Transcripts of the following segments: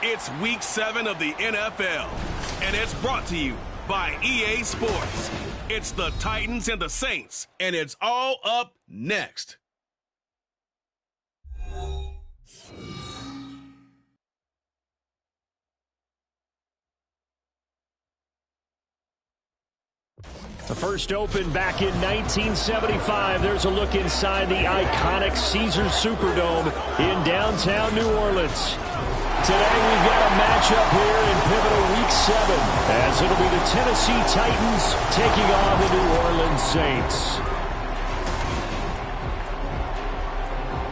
It's Week 7 of the NFL, and it's brought to you by EA Sports. It's the Titans and the Saints, and it's all up next. The first opened back in 1975. There's a look inside the iconic Caesars Superdome in downtown New Orleans. Today we've got a matchup here in pivotal Week 7, as it'll be the Tennessee Titans taking on the New Orleans Saints.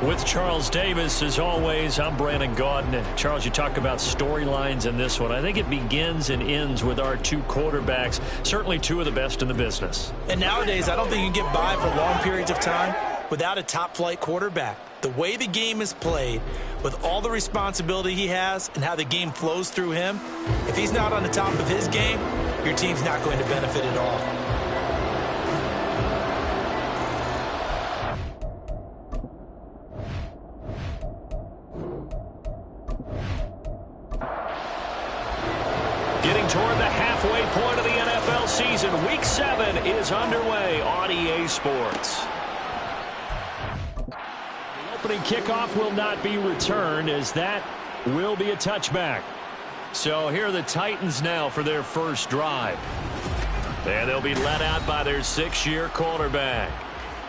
With Charles Davis, as always, I'm Brandon Gaudin. Charles, you talk about storylines in this one. I think it begins and ends with our two quarterbacks, certainly two of the best in the business. And nowadays, I don't think you can get by for long periods of time without a top-flight quarterback. The way the game is played, with all the responsibility he has and how the game flows through him, if he's not on the top of his game, your team's not going to benefit at all. Getting toward the halfway point of the NFL season, Week 7 is underway on EA Sports. Opening kickoff will not be returned, as that will be a touchback. So here are the Titans now for their first drive. And they'll be led out by their 6-year quarterback.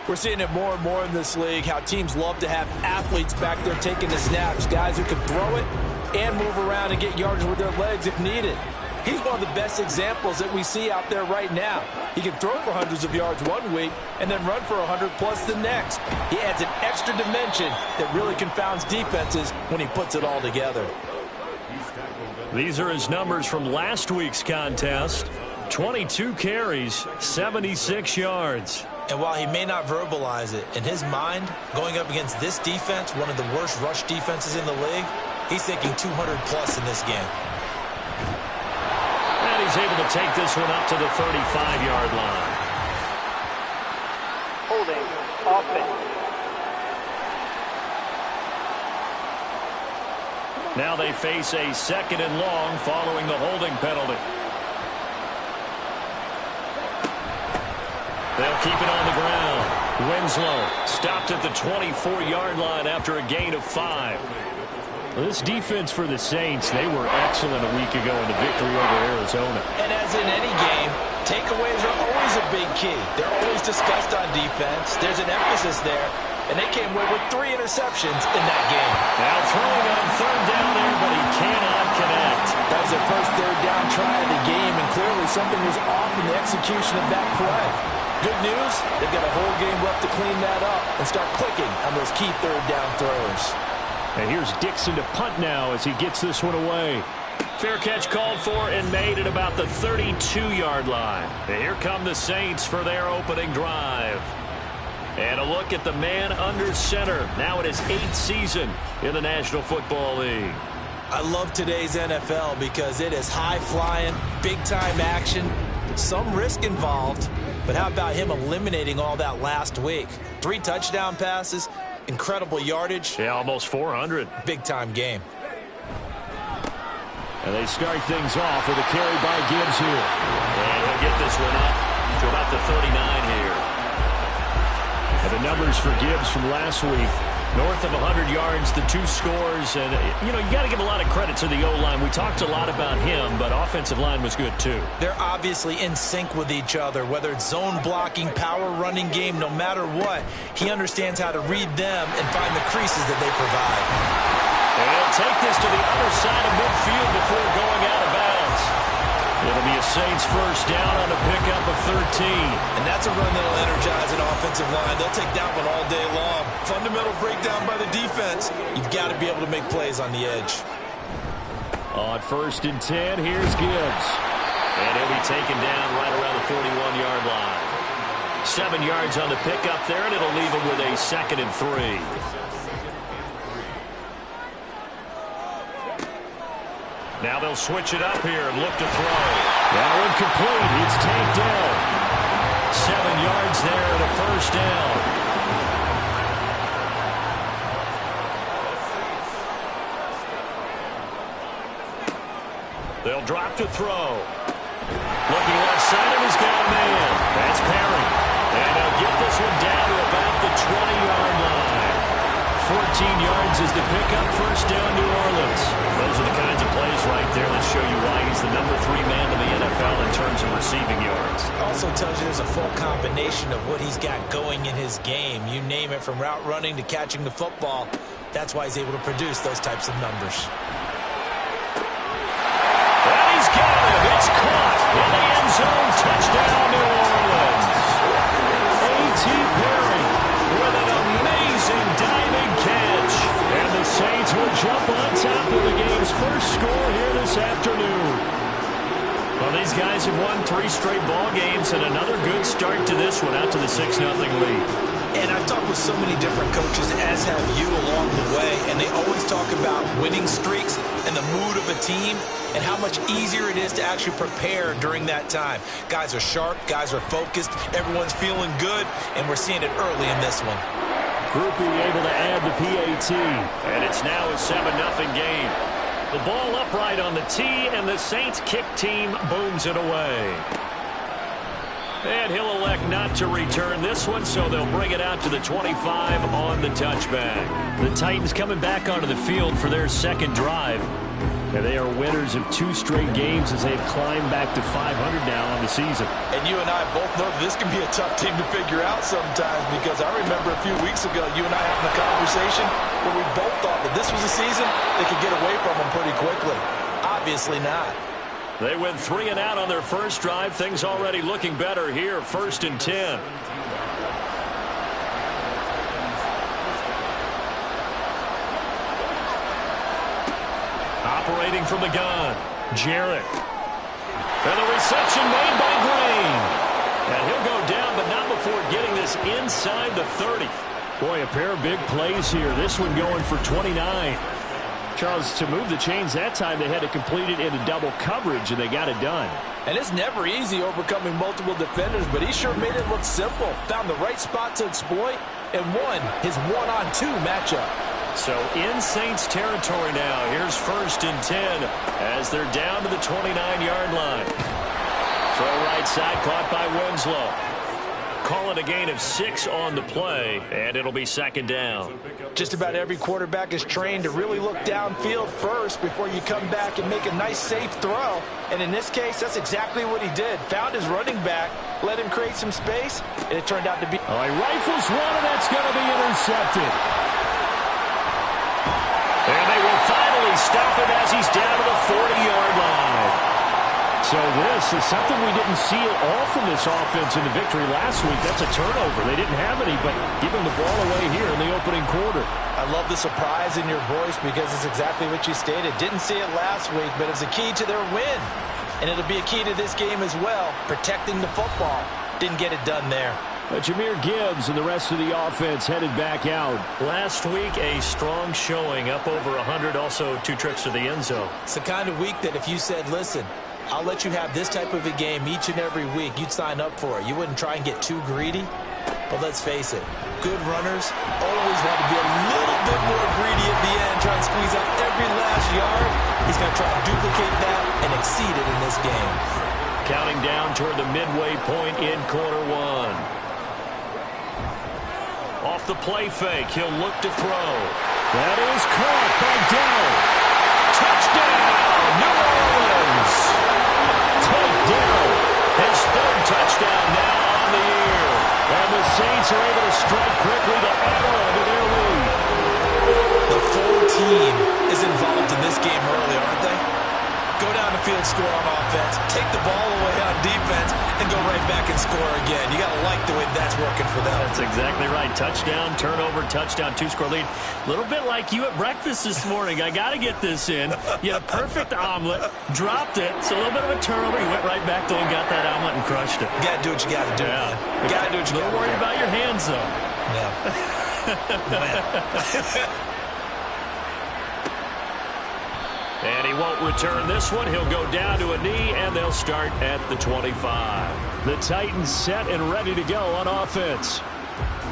We're seeing it more and more in this league, how teams love to have athletes back there taking the snaps, guys who can throw it and move around and get yards with their legs if needed. He's one of the best examples that we see out there right now. He can throw for hundreds of yards one week and then run for 100+ the next. He adds an extra dimension that really confounds defenses when he puts it all together. These are his numbers from last week's contest. 22 carries, 76 yards. And while he may not verbalize it, in his mind, going up against this defense, one of the worst rush defenses in the league, he's thinking 200-plus in this game. And he's able to take this one up to the 35-yard line. Holding offense. Now they face a 2nd and long following the holding penalty. They'll keep it on the ground. Winslow stopped at the 24-yard line after a gain of 5. This defense for the Saints, they were excellent a week ago in the victory over Arizona. And as in any game, takeaways are always a big key. They're always discussed on defense. There's an emphasis there. And they came away with 3 interceptions in that game. Now throwing on 3rd down there, but he cannot connect. That was their first 3rd down try of the game, and clearly something was off in the execution of that play. Good news, they've got a whole game left to clean that up and start clicking on those key 3rd down throws. And here's Dixon to punt now as he gets this one away. Fair catch called for and made at about the 32-yard line. And here come the Saints for their opening drive. And a look at the man under center. Now in his 8th season in the National Football League. I love today's NFL because it is high-flying, big-time action, some risk involved. But how about him eliminating all that last week? 3 touchdown passes, incredible yardage. Yeah, almost 400. Big-time game. And they start things off with a carry by Gibbs here. And he'll get this one up to about the 39 here. And the numbers for Gibbs from last week, north of 100 yards, the 2 scores. And, you know, you got to give a lot of credit to the O-line. We talked a lot about him, but offensive line was good, too. They're obviously in sync with each other, whether it's zone blocking, power running game, no matter what. He understands how to read them and find the creases that they provide. And he'll take this to the other side of midfield before going out of bounds. It'll be a Saints first down on a pickup of 13. And that's a run that'll energize an offensive line. They'll take that one all day long. Fundamental breakdown by the defense. You've got to be able to make plays on the edge. On 1st and 10, here's Gibbs. And he'll be taken down right around the 41-yard line. 7 yards on the pickup there, and it'll leave him with a 2nd and 3. Now they'll switch it up here and look to throw. Now incomplete. It's tanked down. 7 yards there and a first down. They'll drop to throw. Looking left side, and he's got a man. That's Perry. And they'll get this one down to about the 20-yard line. 14 yards is the pickup, first down, New Orleans. Those are the kinds of plays right there that show you why he's the number 3 man in the NFL in terms of receiving yards. Also tells you there's a full combination of what he's got going in his game. You name it, from route running to catching the football. That's why he's able to produce those types of numbers. And he's got him. It's caught in the end zone. Touchdown, New Orleans. A.T. Perry with an amazing diving catch. And the Saints will jump on top of the game's first score here this afternoon. Well, these guys have won 3 straight ball games and another good start to this one, out to the 6-0 lead. And I've talked with so many different coaches, as have you, along the way, and they always talk about winning streaks and the mood of a team and how much easier it is to actually prepare during that time. Guys are sharp, guys are focused, everyone's feeling good, and we're seeing it early in this one. Groupie able to add the PAT, and it's now a 7-0 game. The ball upright on the tee, and the Saints kick team booms it away. And he'll elect not to return this one, so they'll bring it out to the 25 on the touchback. The Titans coming back onto the field for their second drive. And they are winners of 2 straight games as they've climbed back to 500 now on the season. And you and I both know this can be a tough team to figure out sometimes, because I remember a few weeks ago you and I having a conversation where we both thought that this was a season they could get away from them pretty quickly. Obviously not. They went 3 and out on their first drive. Things already looking better here. 1st and 10. Operating from the gun, Jarrett. And the reception made by Green. And he'll go down, but not before getting this inside the 30. Boy, a pair of big plays here. This one going for 29. Charles, to move the chains that time, they had to complete it into double coverage, and they got it done. And it's never easy overcoming multiple defenders, but he sure made it look simple. Found the right spot to exploit and won his one-on-two matchup. So in Saints territory now. Here's 1st and 10 as they're down to the 29-yard line. Throw right side caught by Winslow. Call it a gain of 6 on the play, and it'll be 2nd down. Just about every quarterback is trained to really look downfield first before you come back and make a nice, safe throw. And in this case, that's exactly what he did. Found his running back, let him create some space, and it turned out to be... Oh, he rifles one, and that's going to be intercepted. And they will finally stop him as he's down to the 40-yard line. So this is something we didn't see at all from this offense in the victory last week. That's a turnover. They didn't have any, but giving the ball away here in the opening quarter. I love the surprise in your voice because it's exactly what you stated. Didn't see it last week, but it was a key to their win. And it'll be a key to this game as well, protecting the football. Didn't get it done there. Jahmyr Gibbs and the rest of the offense headed back out. Last week, a strong showing, up over 100, also 2 trips to the end zone. It's the kind of week that if you said, listen, I'll let you have this type of a game each and every week, you'd sign up for it. You wouldn't try and get too greedy. But let's face it, good runners always want to be a little bit more greedy at the end, try and squeeze out every last yard. He's going to try to duplicate that and exceed it in this game. Counting down toward the midway point in quarter 1. Off the play fake, he'll look to throw. That is caught by Dell. Touchdown, New Orleans. Take Dell, his 3rd touchdown now on the year. And the Saints are able to strike quickly to add on to their lead. The full team is involved in this game early, aren't they? Go down the field, score on offense, take the ball away on defense, and go right back and score again. You got to like the way that's working for them. That's exactly right. Touchdown, turnover, touchdown, 2-score lead. A little bit like you at breakfast this morning. I got to get this in. You had a perfect omelet, dropped it. It's a little bit of a turnover. You went right back there and got that omelet and crushed it. You got to do what you got to do, man. You got to do what you got to do. Don't worry about your hands, though. Yeah. And he won't return this one. He'll go down to a knee, and they'll start at the 25. The Titans set and ready to go on offense.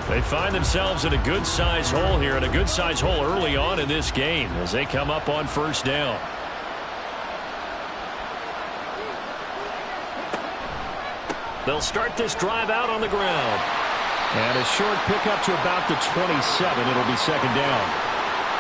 They find themselves in a good-sized hole here, and a good-sized hole early on in this game as they come up on 1st down. They'll start this drive out on the ground. And a short pickup to about the 27. It'll be 2nd down.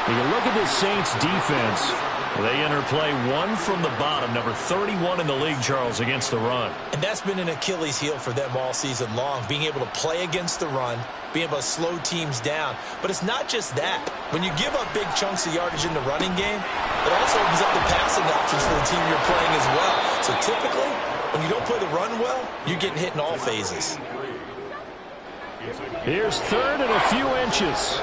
You can look at this Saints defense. They interplay one from the bottom, number 31 in the league, Charles, against the run. And that's been an Achilles heel for them all season long, being able to play against the run, being able to slow teams down. But it's not just that. When you give up big chunks of yardage in the running game, it also opens up the passing options for the team you're playing as well. So typically, when you don't play the run well, you're getting hit in all phases. Here's 3rd and a few inches.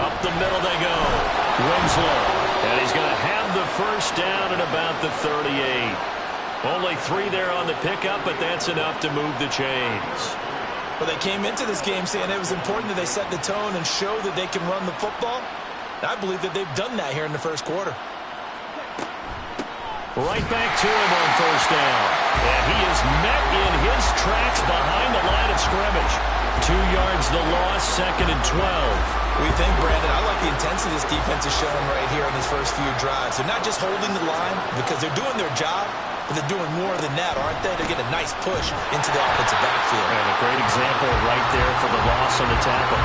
Up the middle they go. Winslow. And he's going to have the 1st down at about the 38. Only 3 there on the pickup, but that's enough to move the chains. Well, they came into this game saying it was important that they set the tone and show that they can run the football. I believe that they've done that here in the 1st quarter. Right back to him on 1st down. And he is met in his tracks behind the line of scrimmage. 2 yards the loss, 2nd and 12. What do you think, Brandon? I like the intensity this defense is showing right here in these first few drives. They're not just holding the line because they're doing their job, but they're doing more than that, aren't they? They're getting a nice push into the offensive backfield. And a great example right there for the loss on the tackle.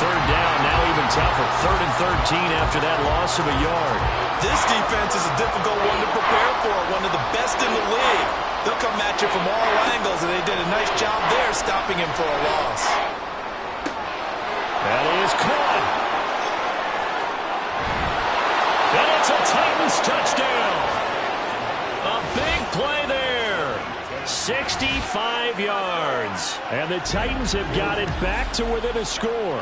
3rd down, now even tougher. 3rd and 13 after that loss of a yard. This defense is a difficult one to prepare for, one of the best in the league. They'll come at you from all angles, and they did a nice job there stopping him for a loss. That is caught. And it's a Titans touchdown. A big play there. 65 yards. And the Titans have got it back to within a score.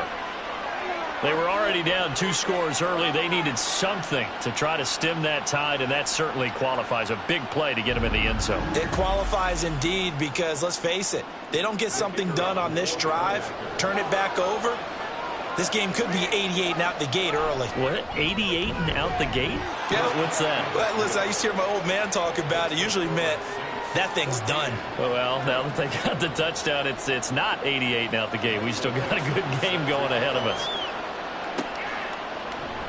They were already down 2 scores early. They needed something to try to stem that tide, and that certainly qualifies. A big play to get them in the end zone. It qualifies indeed because, let's face it, they don't get something done on this drive, turn it back over, this game could be 88 and out the gate early. What? 88 and out the gate? Yeah. What's that? Well, listen, I used to hear my old man talk about it. Usually meant that thing's done. Well, now that they got the touchdown, it's not 88 and out the gate. We still got a good game going ahead of us.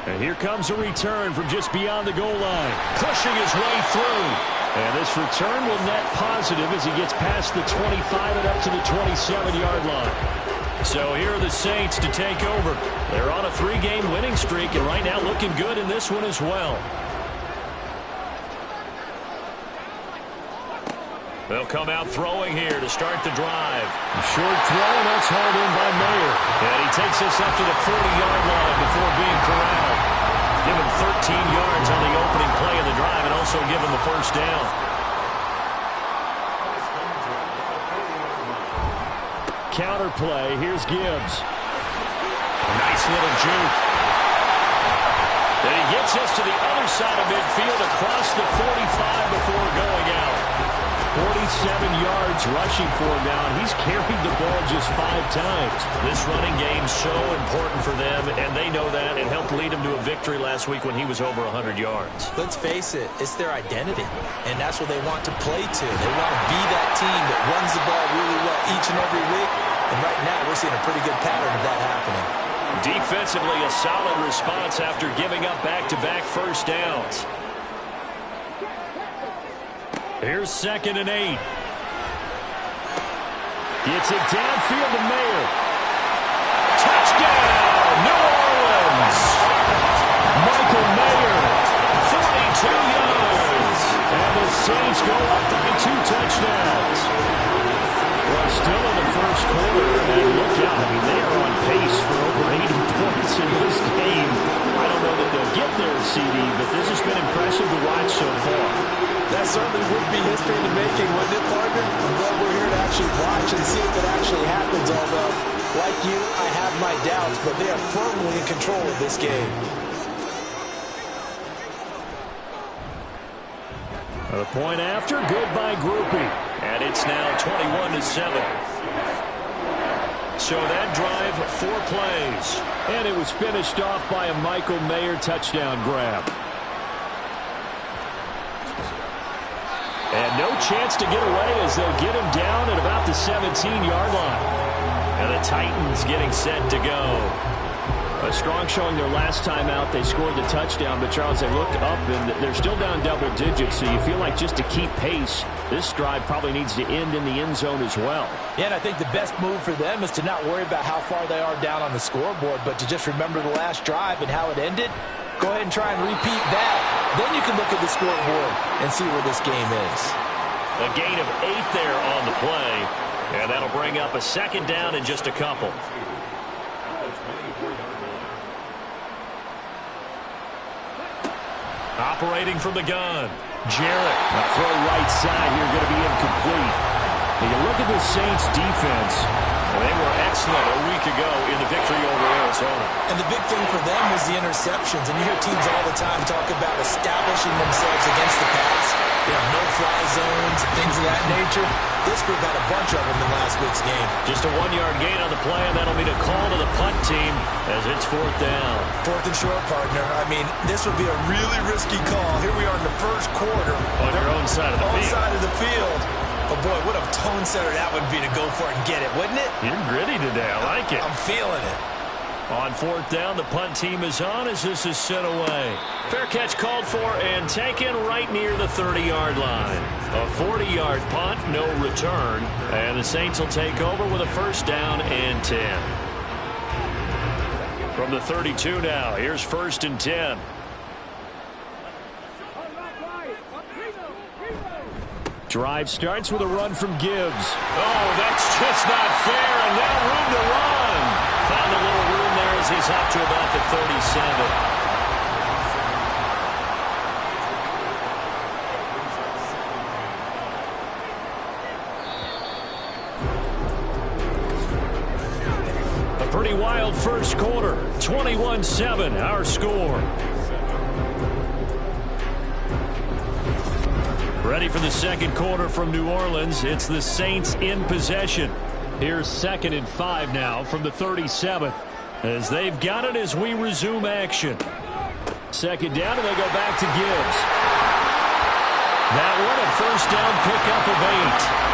And here comes a return from just beyond the goal line. Pushing his way through. And this return will net positive as he gets past the 25 and up to the 27-yard line. So here are the Saints to take over. They're on a 3-game winning streak, and right now looking good in this one as well. They'll come out throwing here to start the drive. A short throw, and that's hauled in by Mayer. And he takes us up to the 40-yard line before being corralled. Give him 13 yards on the opening play of the drive and also give him the first down. Counter play. Here's Gibbs. Nice little juke. And he gets us to the other side of midfield across the 45 before going out. 47 yards rushing for him now, and he's carried the ball just 5 times. This running game's so important for them, and they know that. It helped lead them to a victory last week when he was over 100 yards. Let's face it, it's their identity, and that's what they want to play to. They want to be that team that runs the ball really well each and every week, and right now we're seeing a pretty good pattern of that happening. Defensively, a solid response after giving up back-to-back first downs. Here's 2nd and 8. Gets it downfield to Mayer. Touchdown, New Orleans. Michael Mayer, 42 yards. And the Saints go up by 2 touchdowns. Well, still in the first quarter, and look out. I mean, they are on pace for over 80 points in this game. I don't know that they'll get there, CD, but this has been impressive to watch so far. That certainly would be history in the making, wouldn't it, partner? But we're here to actually watch and see if it actually happens, although, like you, I have my doubts, but they are firmly in control of this game. A point after, good by Groupie. And it's now 21-7. So that drive, 4 plays. And it was finished off by a Michael Mayer touchdown grab. And no chance to get away as they'll get him down at about the 17-yard line. And the Titans getting set to go. A strong showing their last time out. They scored the touchdown, but Charles, they looked up and they're still down double digits, so you feel like just to keep pace, this drive probably needs to end in the end zone as well. Yeah, and I think the best move for them is to not worry about how far they are down on the scoreboard, but to just remember the last drive and how it ended. Go ahead and try and repeat that. Then you can look at the scoreboard and see where this game is. A gain of 8 there on the play, and that'll bring up a 2nd down in just a couple. Operating from the gun, Jarrett. A throw right side here, going to be incomplete. When you look at the Saints' defense, they were excellent a week ago in the victory over Arizona. And the big thing for them was the interceptions. And you hear teams all the time talk about establishing themselves against the pass. You know, no-fly zones, things of that nature. This group had a bunch of them in last week's game. Just a 1-yard gain on the play, and that'll mean a call to the punt team as it's 4th down. 4th and short, partner. I mean, this would be a really risky call. Here we are in the first quarter. On your own side of the field. Own side of the field. But, boy, what a tone setter that would be to go for it and get it, wouldn't it? You're gritty today. I like it. I'm feeling it. On 4th down, the punt team is on as this is sent away. Fair catch called for and taken right near the 30-yard line. A 40-yard punt, no return. And the Saints will take over with a 1st down and 10. From the 32 now, here's 1st and 10. Drive starts with a run from Gibbs. Oh, that's just not fair, and now room to run. Found a little room there as he's up to about the 37. Pretty wild first quarter. 21-7, our score. Ready for the second quarter from New Orleans. It's the Saints in possession. Here's 2nd and 5 now from the 37. As they've got it as we resume action. 2nd down, and they go back to Gibbs. That one a first down pickup of 8.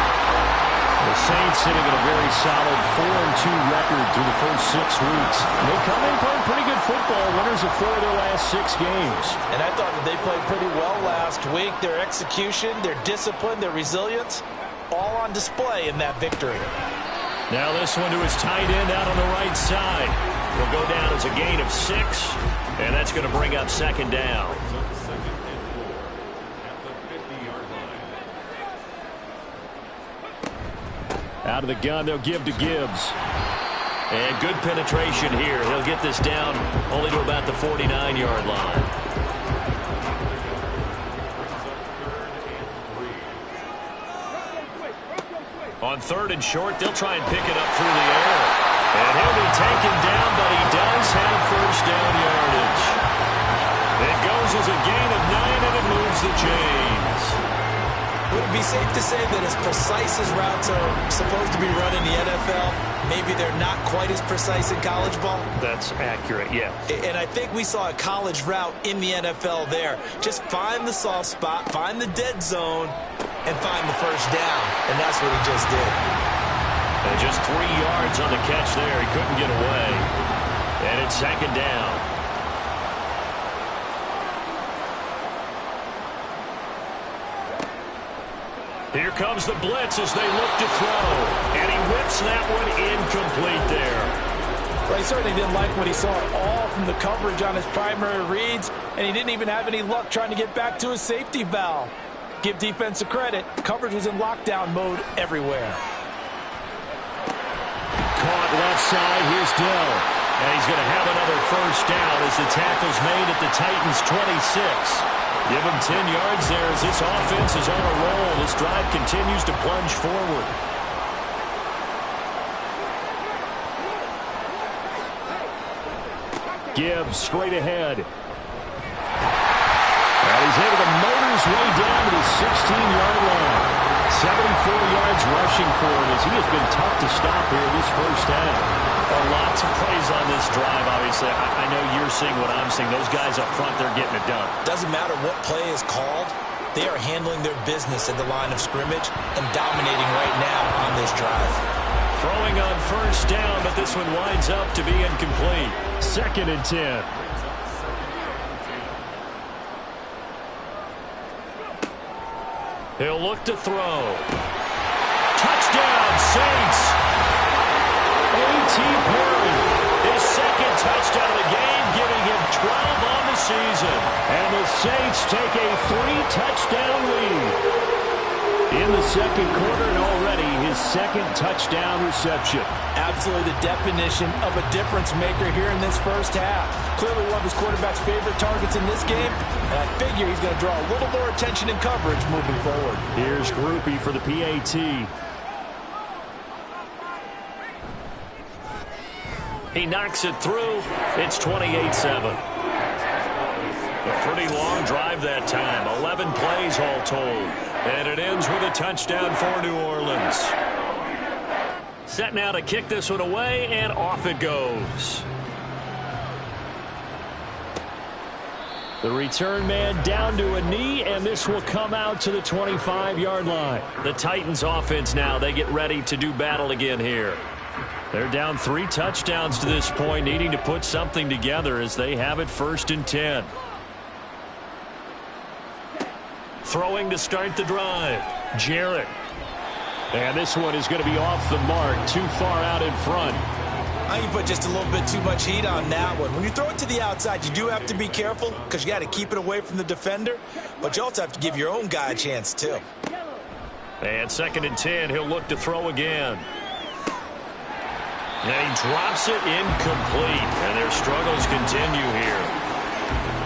The Saints sitting at a very solid 4-2 record through the first 6 weeks. They come in playing pretty good football, winners of 4 of their last 6 games. And I thought that they played pretty well last week. Their execution, their discipline, their resilience, all on display in that victory. Now this one to his tight end out on the right side. Will go down as a gain of 6, and that's going to bring up 2nd down. Out of the gun, they'll give to Gibbs. And good penetration here. He'll get this down only to about the 49-yard line. On 3rd and short, they'll try and pick it up through the air. And he'll be taken down, but he does have first down yardage. It goes as a gain of 9, and it moves the chains. Would it be safe to say that as precise as routes are supposed to be run in the NFL, maybe they're not quite as precise in college ball? That's accurate, yeah. And I think we saw a college route in the NFL there. Just find the soft spot, find the dead zone, and find the first down. And that's what he just did. And just 3 yards on the catch there. He couldn't get away. And it's 2nd down. Here comes the blitz as they look to throw. And he whips that one incomplete there. Well, he certainly didn't like what he saw at all from the coverage on his primary reads, and he didn't even have any luck trying to get back to his safety valve. Give defense a credit. Coverage was in lockdown mode everywhere. Caught left side. Here's Dell. And he's going to have another first down as the tackle's made at the Titans' 26. Give him 10 yards there as this offense is on a roll. This drive continues to plunge forward. Gibbs straight ahead. And he's able to motor his way down to the 16-yard line. 74 yards rushing for him as he has been tough to stop here this first half. Lots of plays on this drive, obviously. I know you're seeing what I'm seeing. Those guys up front, they're getting it done. Doesn't matter what play is called. They are handling their business at the line of scrimmage and dominating right now on this drive. Throwing on first down, but this one winds up to be incomplete. 2nd and 10. He'll look to throw. Touchdown, Saints! A.T. Perry, his 2nd touchdown of the game, giving him 12 on the season. And the Saints take a 3-touchdown lead. In the second quarter, and already his 2nd touchdown reception. Absolutely the definition of a difference maker here in this first half. Clearly one of his quarterback's favorite targets in this game, and I figure he's going to draw a little more attention and coverage moving forward. Here's Groupie for the PAT. He knocks it through. It's 28-7. A pretty long drive that time. 11 plays all told. And it ends with a touchdown for New Orleans. Set now to kick this one away, and off it goes. The return man down to a knee, and this will come out to the 25-yard line. The Titans offense now, they get ready to do battle again here. They're down 3 touchdowns to this point, needing to put something together as they have it 1st and 10. Throwing to start the drive. Jarrett. And this one is going to be off the mark, too far out in front. I think you put just a little bit too much heat on that one. When you throw it to the outside, you do have to be careful because you got to keep it away from the defender, but you also have to give your own guy a chance too. And 2nd and 10, he'll look to throw again. And he drops it incomplete, and their struggles continue here.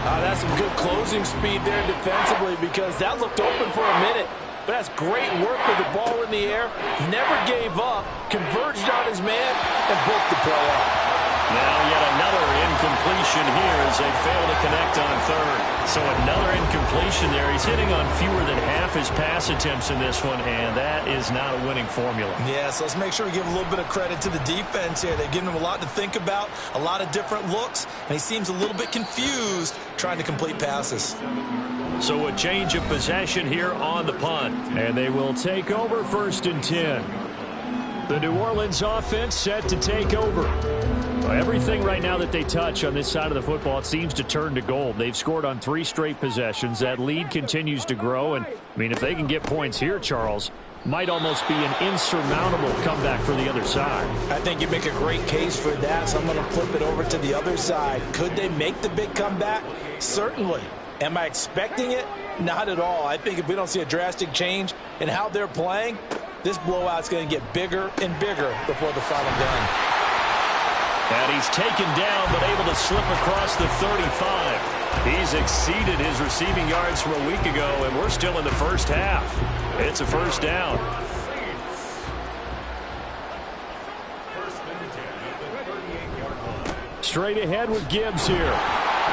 That's some good closing speed there defensively because that looked open for a minute. But that's great work with the ball in the air. Never gave up, converged on his man, and broke the play up. Now yet another incompletion here as they fail to connect on third. So another incompletion there. He's hitting on fewer than half his pass attempts in this one, and that is not a winning formula. Yeah, so let's make sure we give a little bit of credit to the defense here. They've given him a lot to think about, a lot of different looks, and he seems a little bit confused trying to complete passes. So a change of possession here on the punt. And they will take over 1st and 10. The New Orleans offense set to take over. Everything right now that they touch on this side of the football, it seems to turn to gold. They've scored on 3 straight possessions. That lead continues to grow. And, I mean, if they can get points here, Charles, might almost be an insurmountable comeback for the other side. I think you make a great case for that, so I'm going to flip it over to the other side. Could they make the big comeback? Certainly. Am I expecting it? Not at all. I think if we don't see a drastic change in how they're playing, this blowout's going to get bigger and bigger before the final gun. And he's taken down but able to slip across the 35. He's exceeded his receiving yards from a week ago, and we're still in the first half. It's a first down. Straight ahead with Gibbs here.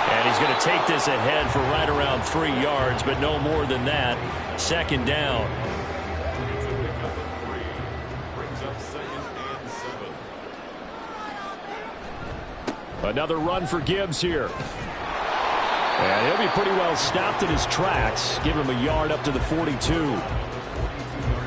And he's going to take this ahead for right around 3 yards, but no more than that. 2nd down. Another run for Gibbs here. And he'll be pretty well stopped in his tracks. Give him a yard up to the 42.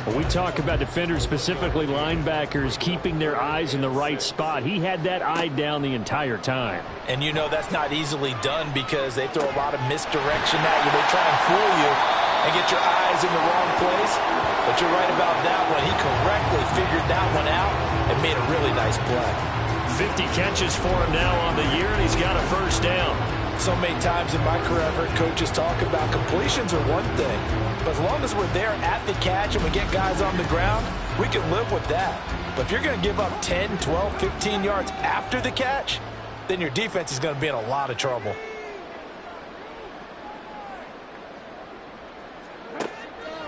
When we talk about defenders, specifically linebackers, keeping their eyes in the right spot, he had that eye down the entire time. And you know that's not easily done because they throw a lot of misdirection at you. They try and fool you and get your eyes in the wrong place. But you're right about that one. He correctly figured that one out and made a really nice play. 50 catches for him now on the year, and he's got a first down. So many times in my career I've heard coaches talk about completions are one thing, but as long as we're there at the catch and we get guys on the ground, we can live with that. But if you're going to give up 10, 12, 15 yards after the catch, then your defense is going to be in a lot of trouble.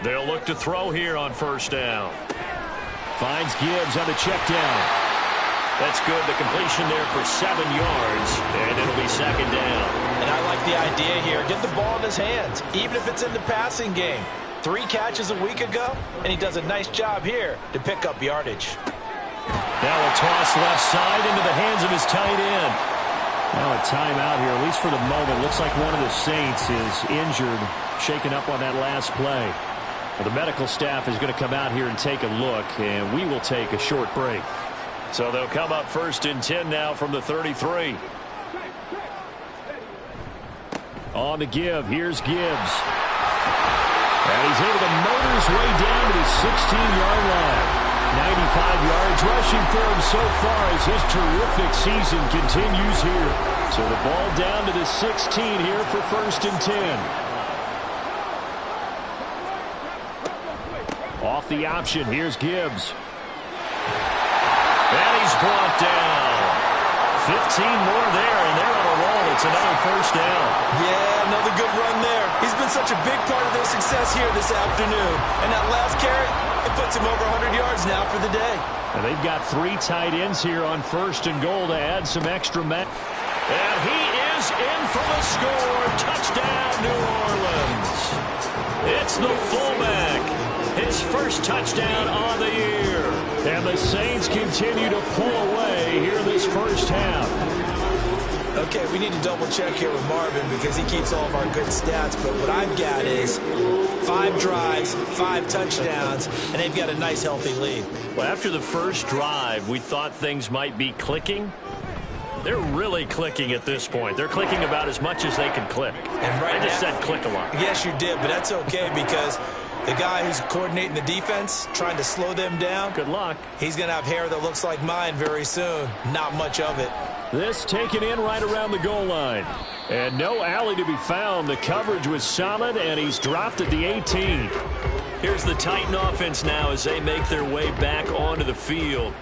They'll look to throw here on first down. Finds Gibbs on the check down. That's good. The completion there for 7 yards, and it'll be 2nd down. And I like the idea here. Get the ball in his hands, even if it's in the passing game. 3 catches a week ago, and he does a nice job here to pick up yardage. Now a toss left side into the hands of his tight end. Now a timeout here, at least for the moment. Looks like one of the Saints is injured, shaken up on that last play. Well, the medical staff is going to come out here and take a look, and we will take a short break. So they'll come up 1st and 10 now from the 33. On the give, here's Gibbs. And he's able to motor his way down to the 16-yard line. 95 yards rushing for him so far as his terrific season continues here. So the ball down to the 16 here for 1st and 10. Off the option, here's Gibbs. And he's brought down. 15 more there, and they're on a roll. It's another first down. Yeah, another good run there. He's been such a big part of their success here this afternoon. And that last carry, it puts him over 100 yards now for the day. And they've got 3 tight ends here on 1st and goal to add some extra men. And he is in for the score. Touchdown, New Orleans. It's the fullback. His first touchdown on the year. And the Saints continue to pull away here this first half. Okay, we need to double check here with Marvin because he keeps all of our good stats. But what I've got is 5 drives, 5 touchdowns, and they've got a nice healthy lead. Well, after the first drive, we thought things might be clicking. They're really clicking at this point. They're clicking about as much as they can click. And right I just said click a lot. Yes, you did, but that's okay because the guy who's coordinating the defense, trying to slow them down. Good luck. He's going to have hair that looks like mine very soon. Not much of it. This taken in right around the goal line. And no alley to be found. The coverage was solid, and he's dropped at the 18. Here's the Titan offense now as they make their way back onto the field.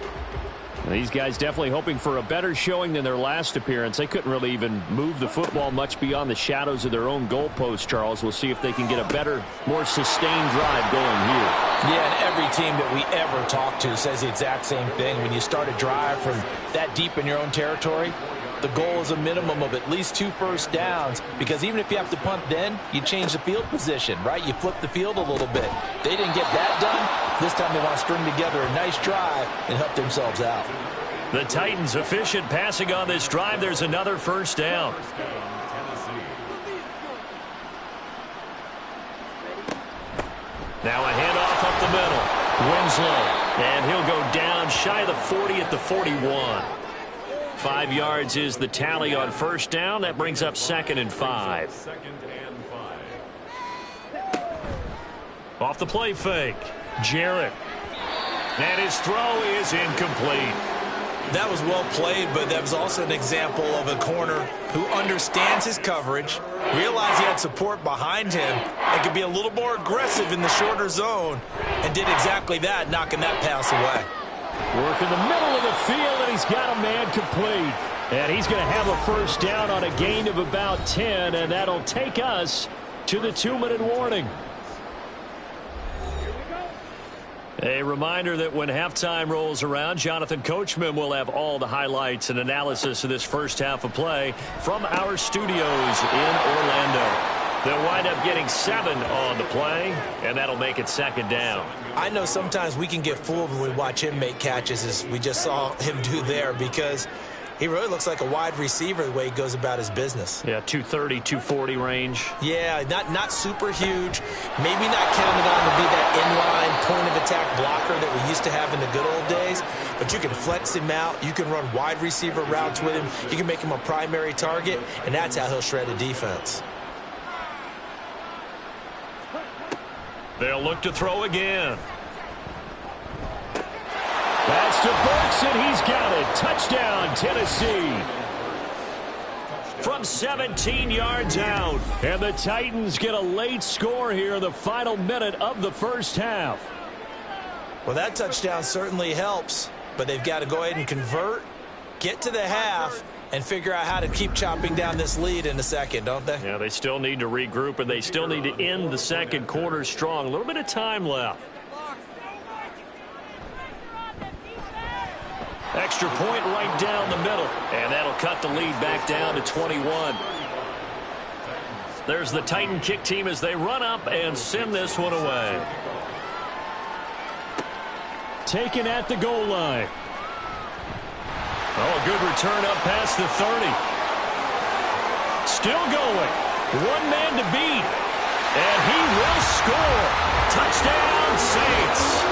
These guys definitely hoping for a better showing than their last appearance. They couldn't really even move the football much beyond the shadows of their own goalpost, Charles. We'll see if they can get a better, more sustained drive going here. Yeah, and every team that we ever talk to says the exact same thing. When you start a drive from that deep in your own territory, the goal is a minimum of at least 2 first downs, because even if you have to punt then, you change the field position, right? You flip the field a little bit. They didn't get that done. This time they want to string together a nice drive and help themselves out. The Titans efficient passing on this drive. There's another first down. Now a handoff up the middle. Winslow. And he'll go down shy of the 40 at the 41. 5 yards is the tally on first down. That brings up 2nd and 5. Off the play fake. Jarrett. And his throw is incomplete. That was well played, but that was also an example of a corner who understands his coverage, realized he had support behind him, and could be a little more aggressive in the shorter zone, and did exactly that, knocking that pass away. Work in the middle of the field, and he's got a man complete. And he's going to have a first down on a gain of about 10, and that'll take us to the 2-minute warning. A reminder that when halftime rolls around, Jonathan Coachman will have all the highlights and analysis of this first half of play from our studios in Orlando. They'll wind up getting 7 on the play, and that'll make it 2nd down. I know sometimes we can get fooled when we watch him make catches, as we just saw him do there, because he really looks like a wide receiver the way he goes about his business. Yeah, 230, 240 range. Yeah, not super huge. Maybe not counted on to be that inline point-of-attack blocker that we used to have in the good old days, but you can flex him out. You can run wide receiver routes with him. You can make him a primary target, and that's how he'll shred a defense. They'll look to throw again. That's to Burks, and he's got it. Touchdown, Tennessee. From 17 yards out. And the Titans get a late score here in the final minute of the first half. Well, that touchdown certainly helps, but they've got to go ahead and convert, get to the half, and figure out how to keep chopping down this lead in the second, don't they? Yeah, they still need to regroup, and they still need to end the second quarter strong. A little bit of time left. Extra point right down the middle, and that'll cut the lead back down to 21. There's the Titan kick team as they run up and send this one away. Taken at the goal line. Oh, a good return up past the 30. Still going. One man to beat. And he will score. Touchdown, Saints.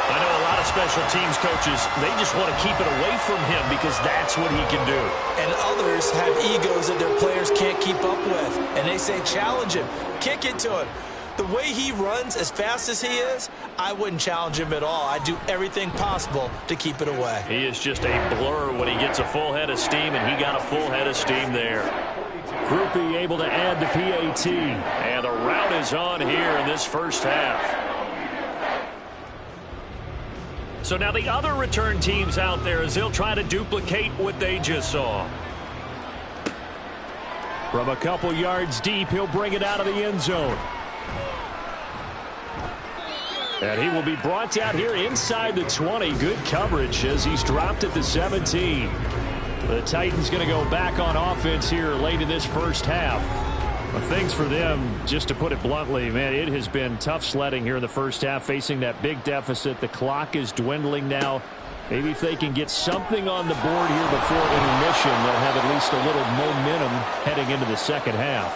I know a lot of special teams coaches, they just want to keep it away from him because that's what he can do. And others have egos that their players can't keep up with. And they say, challenge him. Kick it to him. The way he runs as fast as he is, I wouldn't challenge him at all. I'd do everything possible to keep it away. He is just a blur when he gets a full head of steam, and he got a full head of steam there. Groupie able to add the PAT. And the route is on here in this first half. So now the other return teams out there as they'll try to duplicate what they just saw. From a couple yards deep, he'll bring it out of the end zone. And he will be brought out here inside the 20. Good coverage as he's dropped at the 17. The Titans going to go back on offense here late in this first half. Well, things for them, just to put it bluntly, man, it has been tough sledding here in the first half, facing that big deficit. The clock is dwindling now. Maybe if they can get something on the board here before intermission, they'll have at least a little momentum heading into the second half.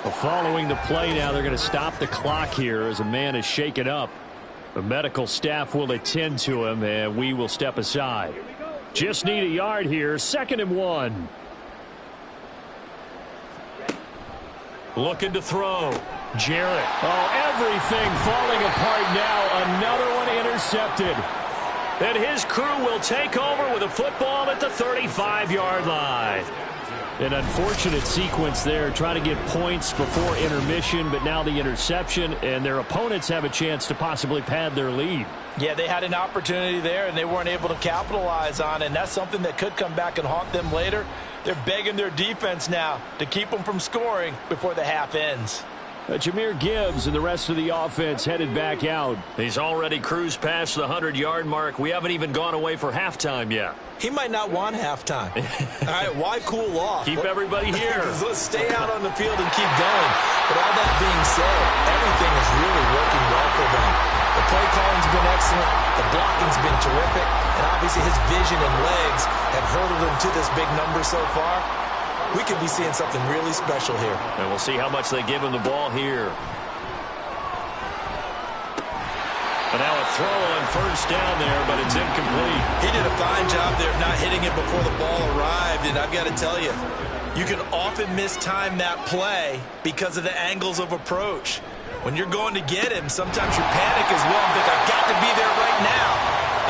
Well, following the play now, they're going to stop the clock here as a man is shaken up. The medical staff will attend to him, and we will step aside. Just need a yard here, 2nd and 1. Looking to throw. Jarrett. Oh, everything falling apart now. Another one intercepted. And his crew will take over with a football at the 35-yard line. An unfortunate sequence there, trying to get points before intermission, but now the interception, and their opponents have a chance to possibly pad their lead. Yeah, they had an opportunity there, and they weren't able to capitalize on it, and that's something that could come back and haunt them later. They're begging their defense now to keep them from scoring before the half ends. Jahmyr Gibbs and the rest of the offense headed back out. He's already cruised past the 100-yard mark. We haven't even gone away for halftime yet. He might not want halftime. All right, why cool off? Keep everybody here. Let's stay out on the field and keep going. But all that being said, everything is really working well for them. The play calling's been excellent. The blocking's been terrific. And obviously his vision and legs have hurdled him to this big number so far. We could be seeing something really special here. And we'll see how much they give him the ball here. But now a throw on first down there, but it's incomplete. He did a fine job there of not hitting it before the ball arrived. And I've got to tell you, you can often mistime that play because of the angles of approach. When you're going to get him, sometimes you panic as well and think, I've got to be there right now.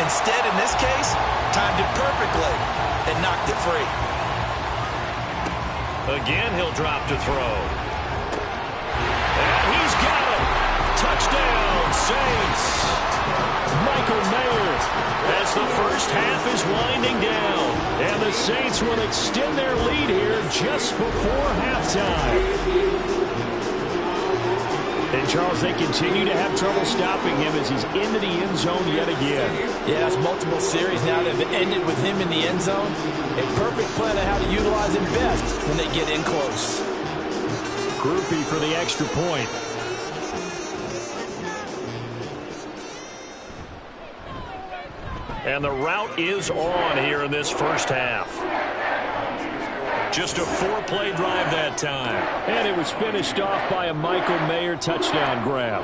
Instead, in this case, timed it perfectly and knocked it free. Again, he'll drop to throw. And he's got it. Touchdown, Saints. Michael Mayer as the first half is winding down. And the Saints will extend their lead here just before halftime. And, Charles, they continue to have trouble stopping him as he's into the end zone yet again. Yeah, it's multiple series now that have ended with him in the end zone. A perfect plan on how to utilize him best when they get in close. Groupie for the extra point. And the route is on here in this first half. Just a 4-play drive that time. And it was finished off by a Michael Mayer touchdown grab.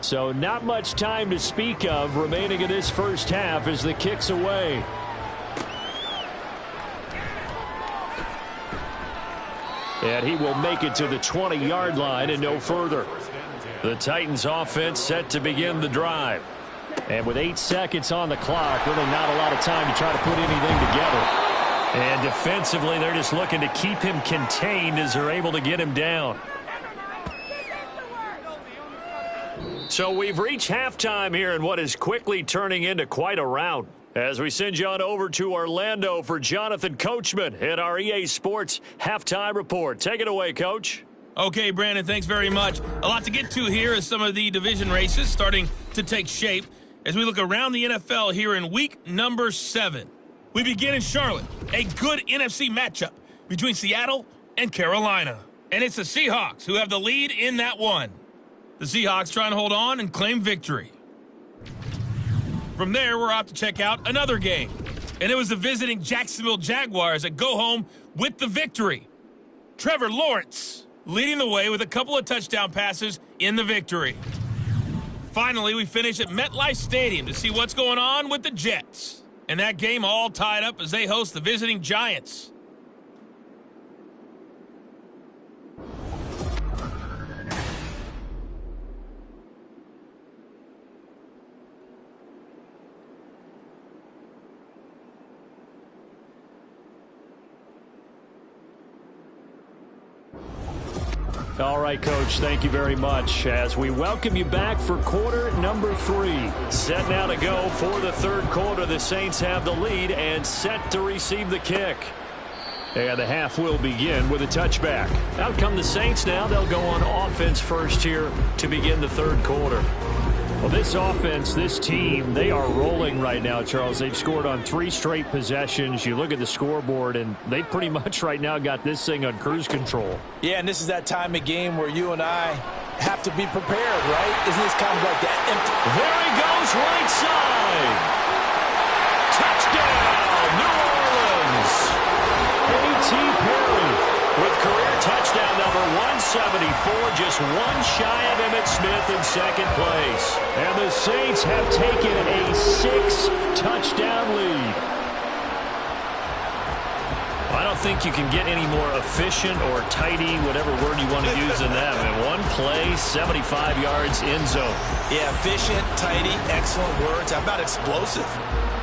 So not much time to speak of remaining in this first half as the kick's away. And he will make it to the 20-yard line and no further. The Titans offense set to begin the drive. And with 8 seconds on the clock, really not a lot of time to try to put anything together. And defensively, they're just looking to keep him contained as they're able to get him down. So we've reached halftime here in what is quickly turning into quite a rout. As we send you on over to Orlando for Jonathan Coachman at our EA Sports Halftime Report. Take it away, Coach. Okay, Brandon, thanks very much. A lot to get to here as some of the division races starting to take shape as we look around the NFL here in week number 7. We begin in Charlotte, a good NFC matchup between Seattle and Carolina. And it's the Seahawks who have the lead in that one. The Seahawks trying to hold on and claim victory. From there, we're off to check out another game. And it was the visiting Jacksonville Jaguars that go home with the victory. Trevor Lawrence leading the way with a couple of touchdown passes in the victory. Finally, we finish at MetLife Stadium to see what's going on with the Jets. And that game all tied up as they host the visiting Giants. All right, Coach, thank you very much. As we welcome you back for quarter number 3. Set now to go for the third quarter. The Saints have the lead and set to receive the kick. And the half will begin with a touchback. Out come the Saints now. They'll go on offense first here to begin the third quarter. Well, this offense, this team, they are rolling right now, Charles. They've scored on 3 straight possessions. You look at the scoreboard, and they pretty much right now got this thing on cruise control. Yeah, and this is that time of game where you and I have to be prepared, right? Isn't this kind of like that? There he goes, right side. Touchdown, New Orleans. A.T. Perry with career touchdown number 174, just one shy of Emmitt Smith in second place. And the Saints have taken a 6-touchdown lead. I don't don't think you can get any more efficient or tidy, whatever word you want to use in that. I mean, one play, 75 yards, end zone. Yeah, efficient, tidy, excellent words. How about explosive?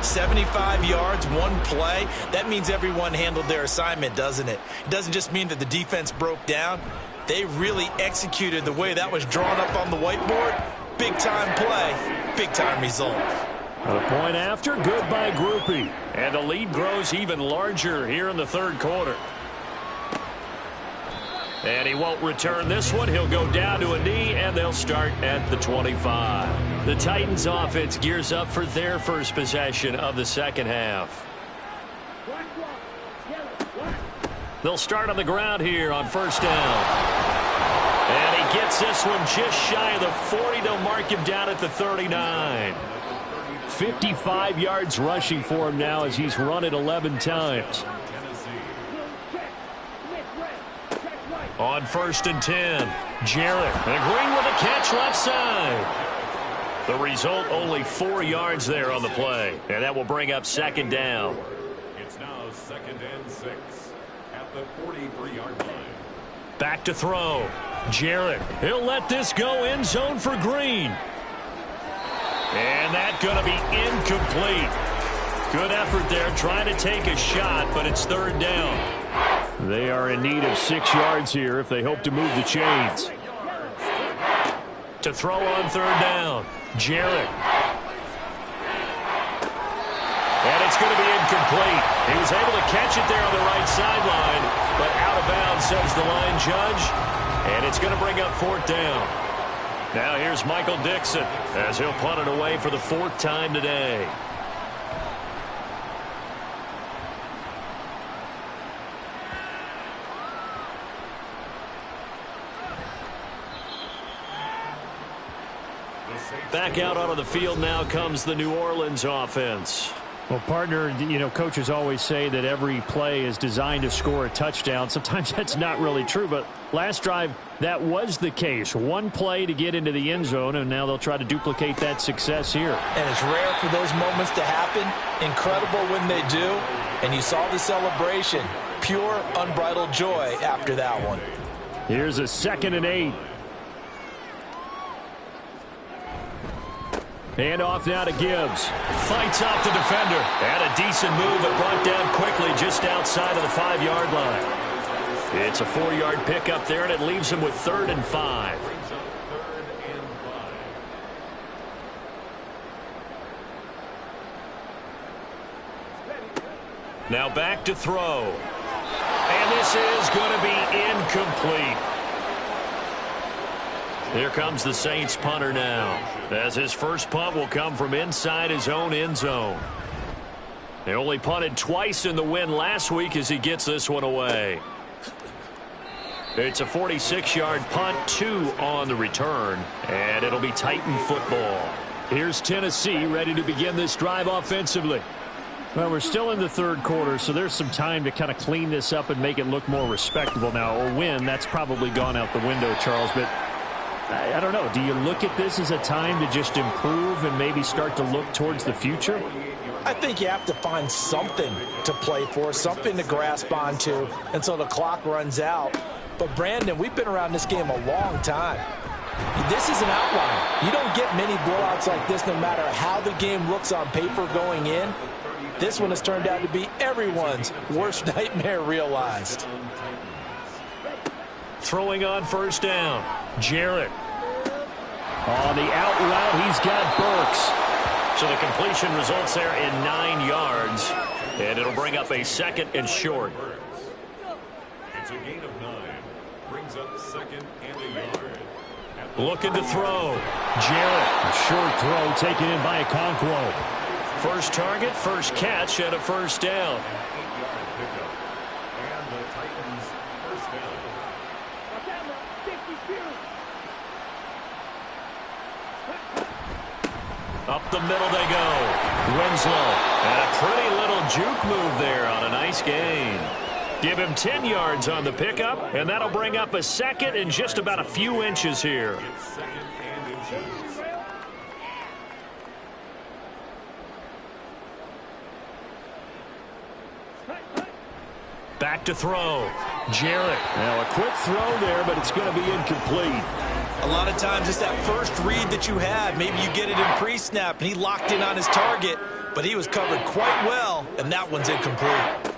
75 yards, one play. That means everyone handled their assignment, doesn't it? It doesn't just mean that the defense broke down. They really executed the way that was drawn up on the whiteboard. Big-time play, big-time result. A point after, good by Groupie. And the lead grows even larger here in the third quarter. And he won't return this one. He'll go down to a knee, and they'll start at the 25. The Titans offense gears up for their first possession of the second half. They'll start on the ground here on first down. And he gets this one just shy of the 40. They'll mark him down at the 39. 55 yards rushing for him now as he's run it 11 times. On first and 10, Jarrett. And Green with a catch left side. The result, only 4 yards there on the play. And that will bring up second down. It's now 2nd and 6 at the 43-yard line. Back to throw. Jarrett. He'll let this go end zone for Green. And that's going to be incomplete. Good effort there trying to take a shot, but it's third down. They are in need of 6 yards here if they hope to move the chains. To throw on third down, Jarrett. And it's going to be incomplete. He was able to catch it there on the right sideline, but out of bounds, says the line judge. And it's going to bring up fourth down. Now here's Michael Dixon as he'll punt it away for the 4th time today. Back out onto the field now comes the New Orleans offense. Well, partner, you know, coaches always say that every play is designed to score a touchdown. Sometimes that's not really true, but last drive, that was the case. One play to get into the end zone, and now they'll try to duplicate that success here. And it's rare for those moments to happen. Incredible when they do. And you saw the celebration. Pure, unbridled joy after that one. Here's a 2nd and 8. And off now to Gibbs. Fights off the defender. And a decent move, but brought down quickly just outside of the 5-yard line. It's a 4-yard pickup there, and it leaves him with 3rd and 5. Now back to throw. And this is going to be incomplete. Here comes the Saints punter now, as his first punt will come from inside his own end zone. They only punted twice in the win last week as he gets this one away. It's a 46-yard punt, 2 on the return, and it'll be Titan football. Here's Tennessee ready to begin this drive offensively. Well, we're still in the third quarter, so there's some time to kind of clean this up and make it look more respectable now. A win, that's probably gone out the window, Charles, but I don't know. Do you look at this as a time to just improve and maybe start to look towards the future? I think you have to find something to play for, something to grasp onto until the clock runs out. But, Brandon, we've been around this game a long time. This is an outlier. You don't get many blowouts like this no matter how the game looks on paper going in. This one has turned out to be everyone's worst nightmare realized. Throwing on first down, Jarrett. On the out route, he's got Burks. So the completion results there in 9 yards, and it'll bring up a 2nd and short. It's a gain of 9. Brings up 2nd and a yard. Looking to throw. Jarrett, a short throw taken in by Okonkwo. First target, first catch, and a first down. 8-yard pickup. And the Titans first down. Up the middle they go. Winslow. And a pretty little juke move there on a nice gain. Give him 10 yards on the pickup, and that'll bring up a 2nd and just about a few inches here. It's 2nd and inches. Back to throw. Jarrett. Now a quick throw there, but it's going to be incomplete. A lot of times it's that first read that you had. Maybe you get it in pre-snap, and he locked in on his target, but he was covered quite well, and that one's incomplete.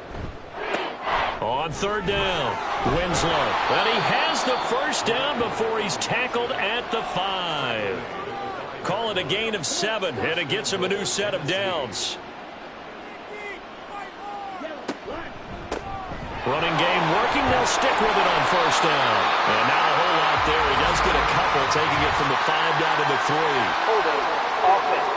On third down, Winslow. And he has the first down before he's tackled at the 5. Call it a gain of 7, and it gets him a new set of downs. Running game working. They'll stick with it on first down. And not a whole lot there. He does get a couple, taking it from the 5 down to the 3. Holding offense.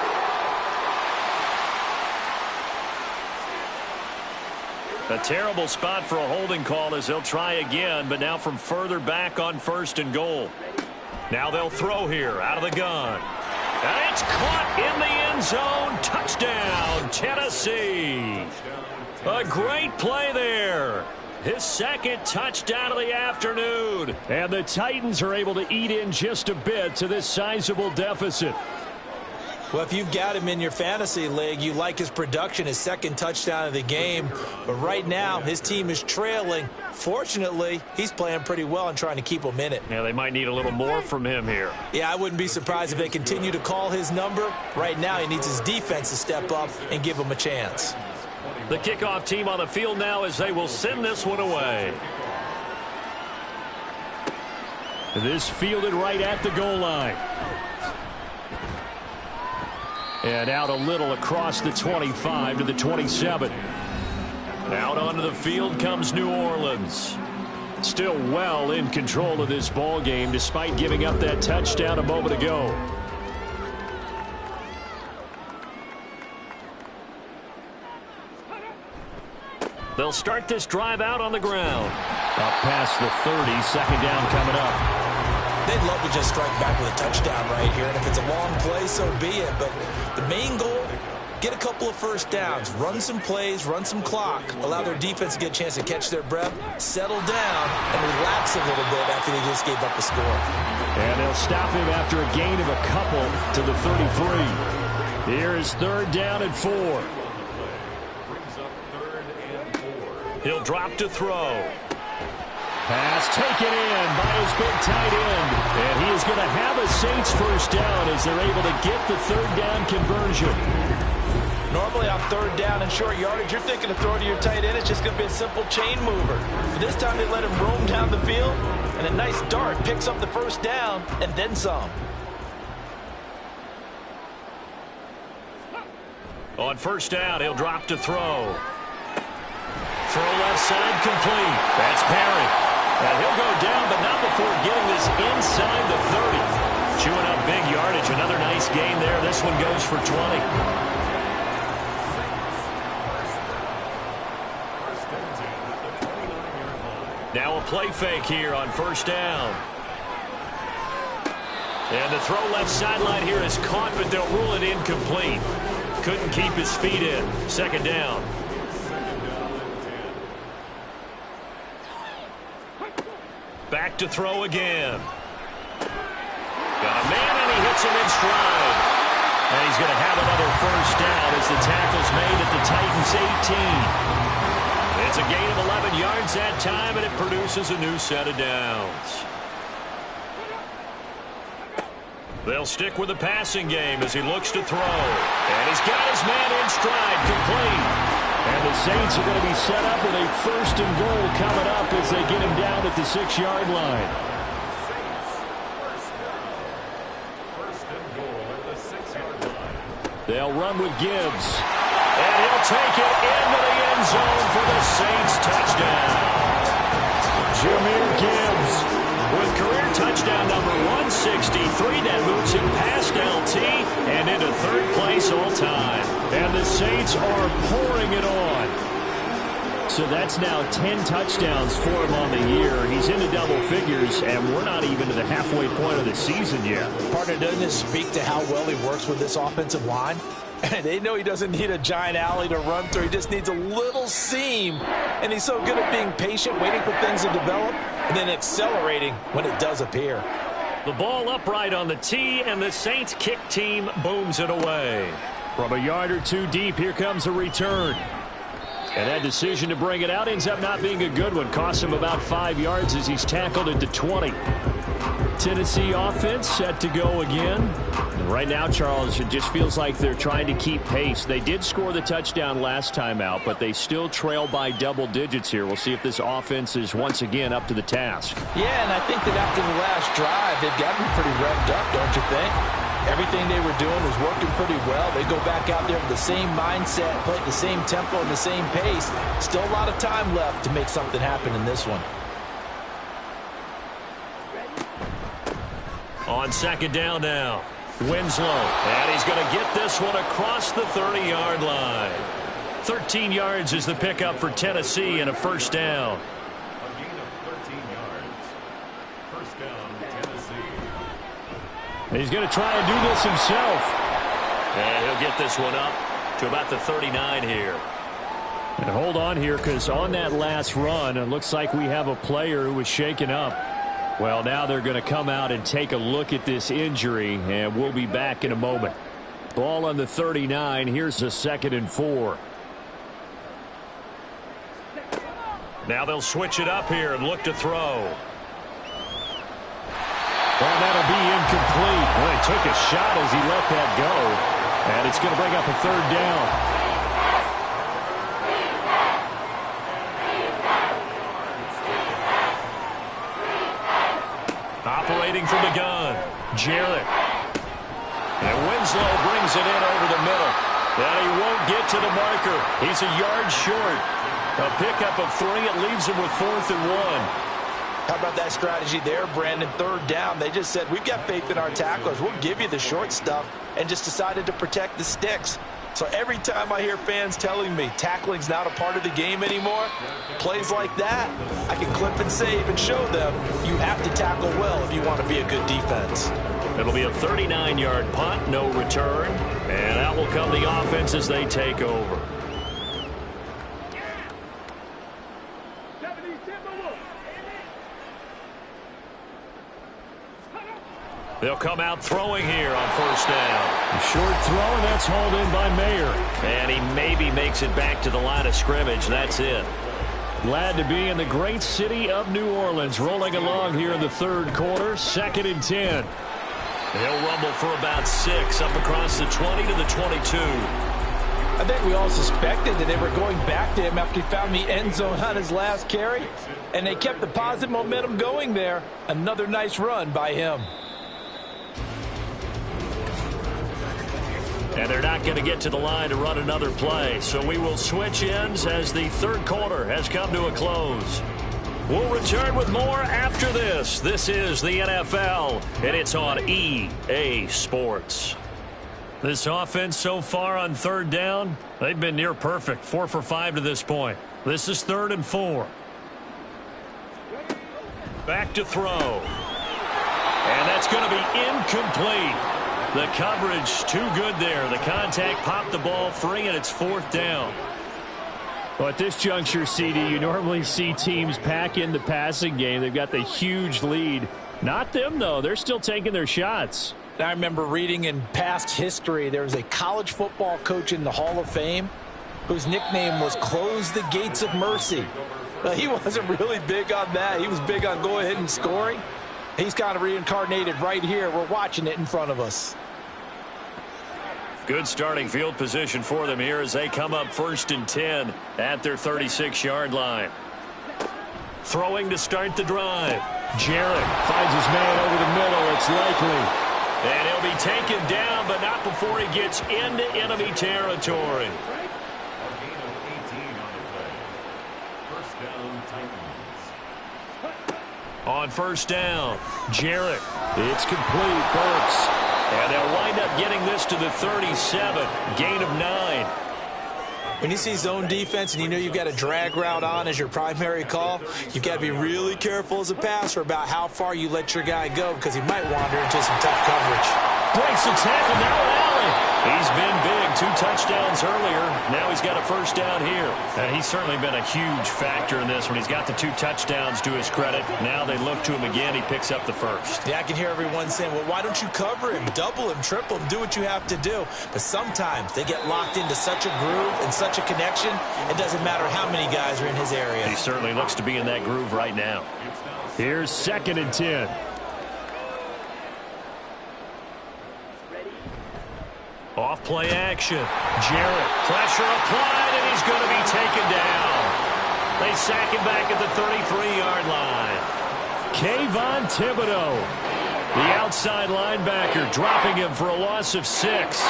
A terrible spot for a holding call as they'll try again, but now from further back on 1st and goal. Now they'll throw here out of the gun. And it's caught in the end zone. Touchdown, Tennessee. A great play there. His second touchdown of the afternoon. And the Titans are able to eat in just a bit to this sizable deficit. Well, if you've got him in your fantasy league, you like his production, his second touchdown of the game. But right now, his team is trailing. Fortunately, he's playing pretty well and trying to keep them in it. Yeah, they might need a little more from him here. Yeah, I wouldn't be surprised if they continue to call his number. Right now, he needs his defense to step up and give him a chance. The kickoff team on the field now as they will send this one away. This fielded right at the goal line. And out a little across the 25 to the 27. Out onto the field comes New Orleans. Still well in control of this ball game despite giving up that touchdown a moment ago. They'll start this drive out on the ground. Up past the 30, second down coming up. They'd love to just strike back with a touchdown right here, and if it's a long play, so be it. But the main goal, get a couple of first downs, run some plays, run some clock, allow their defense to get a chance to catch their breath, settle down, and relax a little bit after they just gave up a score. And they'll stop him after a gain of a couple to the 33. Here is third down and 4. He'll drop to throw. Pass taken in by his big tight end. And he is going to have a Saints first down as they're able to get the third down conversion. Normally on third down and short yardage, you're thinking to throw to your tight end. It's just going to be a simple chain mover. But this time they let him roam down the field, and a nice dart picks up the first down and then some. On first down, he'll drop to throw. Throw left side complete. That's Perry. And he'll go down, but not before getting this inside the 30. Chewing up big yardage. Another nice gain there. This one goes for 20. Now a play fake here on first down. And the throw left sideline here is caught, but they'll rule it incomplete. Couldn't keep his feet in. Second down. Back to throw again. Got a man, and he hits him in stride. And he's going to have another first down as the tackle's made at the Titans' 18. It's a gain of 11 yards that time, and it produces a new set of downs. They'll stick with the passing game as he looks to throw. And he's got his man in stride, complete. And the Saints are going to be set up with a first and goal coming up as they get him down at the 6-yard line. First and goal at the 6-yard line. They'll run with Gibbs. And he'll take it into the end zone for the Saints touchdown. Jahmyr Gibbs with career touchdown number 163, that moves him past LT and into third place all time. And the Saints are pouring it on. So that's now 10 touchdowns for him on the year. He's into double figures, and we're not even to the halfway point of the season yet. Partner, doesn't this speak to how well he works with this offensive line? And they know he doesn't need a giant alley to run through. He just needs a little seam. And he's so good at being patient, waiting for things to develop, and then accelerating when it does appear. The ball upright on the tee, and the Saints kick team booms it away. From a yard or two deep, here comes a return. And that decision to bring it out ends up not being a good one. Cost him about 5 yards as he's tackled at the 20. Tennessee offense set to go again. And right now, Charles, it just feels like they're trying to keep pace. They did score the touchdown last time out, but they still trail by double digits here. We'll see if this offense is once again up to the task. Yeah, and I think that after the last drive, they've got to be pretty revved up, don't you think? Everything they were doing was working pretty well. They go back out there with the same mindset, play at the same tempo and the same pace. Still a lot of time left to make something happen in this one. On second down now, Winslow. And he's going to get this one across the 30-yard line. 13 yards is the pickup for Tennessee and a first down. A gain of 13 yards. First down, Tennessee. He's going to try and do this himself. And he'll get this one up to about the 39 here. And hold on here, because on that last run, it looks like we have a player who was shaken up. Well, now they're going to come out and take a look at this injury, and we'll be back in a moment. Ball on the 39. Here's a 2nd and 4. Now they'll switch it up here and look to throw. Well, that'll be incomplete. Well, he took a shot as he let that go, and it's going to bring up a 3rd down. Operating from the gun, Jarrett. And Winslow brings it in over the middle. And he won't get to the marker. He's a yard short. A pickup of 3. It leaves him with 4th and 1. How about that strategy there, Brandon? 3rd down. They just said, we've got faith in our tacklers. We'll give you the short stuff, and just decided to protect the sticks. So every time I hear fans telling me tackling's not a part of the game anymore, plays like that, I can clip and save and show them you have to tackle well if you want to be a good defense. It'll be a 39-yard punt, no return. And out will come the offense as they take over. They'll come out throwing here on 1st down. A short throw, and that's hauled in by Mayer. And he maybe makes it back to the line of scrimmage. That's it. Glad to be in the great city of New Orleans. Rolling along here in the 3rd quarter. 2nd and 10. He'll rumble for about 6 up across the 20 to the 22. I think we all suspected that they were going back to him after he found the end zone on his last carry. And they kept the positive momentum going there. Another nice run by him. And they're not going to get to the line to run another play. So we will switch ends as the 3rd quarter has come to a close. We'll return with more after this. This is the NFL, and it's on EA Sports. This offense so far on 3rd down, they've been near perfect. 4 for 5 to this point. This is 3rd and 4. Back to throw. And that's going to be incomplete. The coverage too good there. The contact popped the ball free, and it's 4th down. Well, at this juncture, CD, you normally see teams pack in the passing game. They've got the huge lead. Not them, though. They're still taking their shots. I remember reading in past history, there was a college football coach in the Hall of Fame whose nickname was Close the Gates of Mercy. Well, he wasn't really big on that. He was big on go ahead and scoring. He's kind of reincarnated right here. We're watching it in front of us. Good starting field position for them here as they come up 1st and 10 at their 36-yard line. Throwing to start the drive. Jarrett finds his man over the middle. It's likely. And he'll be taken down, but not before he gets into enemy territory. A gain of 18 on the play. First down, Titans. On 1st down, Jarrett. It's complete. Burks. And they'll wind up getting this to the 37. Gain of 9. When you see zone defense and you know you've got a drag route on as your primary call, you've got to be really careful as a passer about how far you let your guy go because he might wander into some tough coverage. Breaks the tackle, now an alley. He's been big, 2 touchdowns earlier. Now he's got a first down here. And he's certainly been a huge factor in this one. He's got the 2 touchdowns to his credit. Now they look to him again. He picks up the first. Yeah, I can hear everyone saying, well, why don't you cover him, double him, triple him, do what you have to do. But sometimes they get locked into such a groove and such a connection, it doesn't matter how many guys are in his area. He certainly looks to be in that groove right now. Here's 2nd and 10. Off play action. Jarrett, pressure applied, and he's going to be taken down. They sack him back at the 33-yard line. Kayvon Thibodeau, the outside linebacker, dropping him for a loss of 6.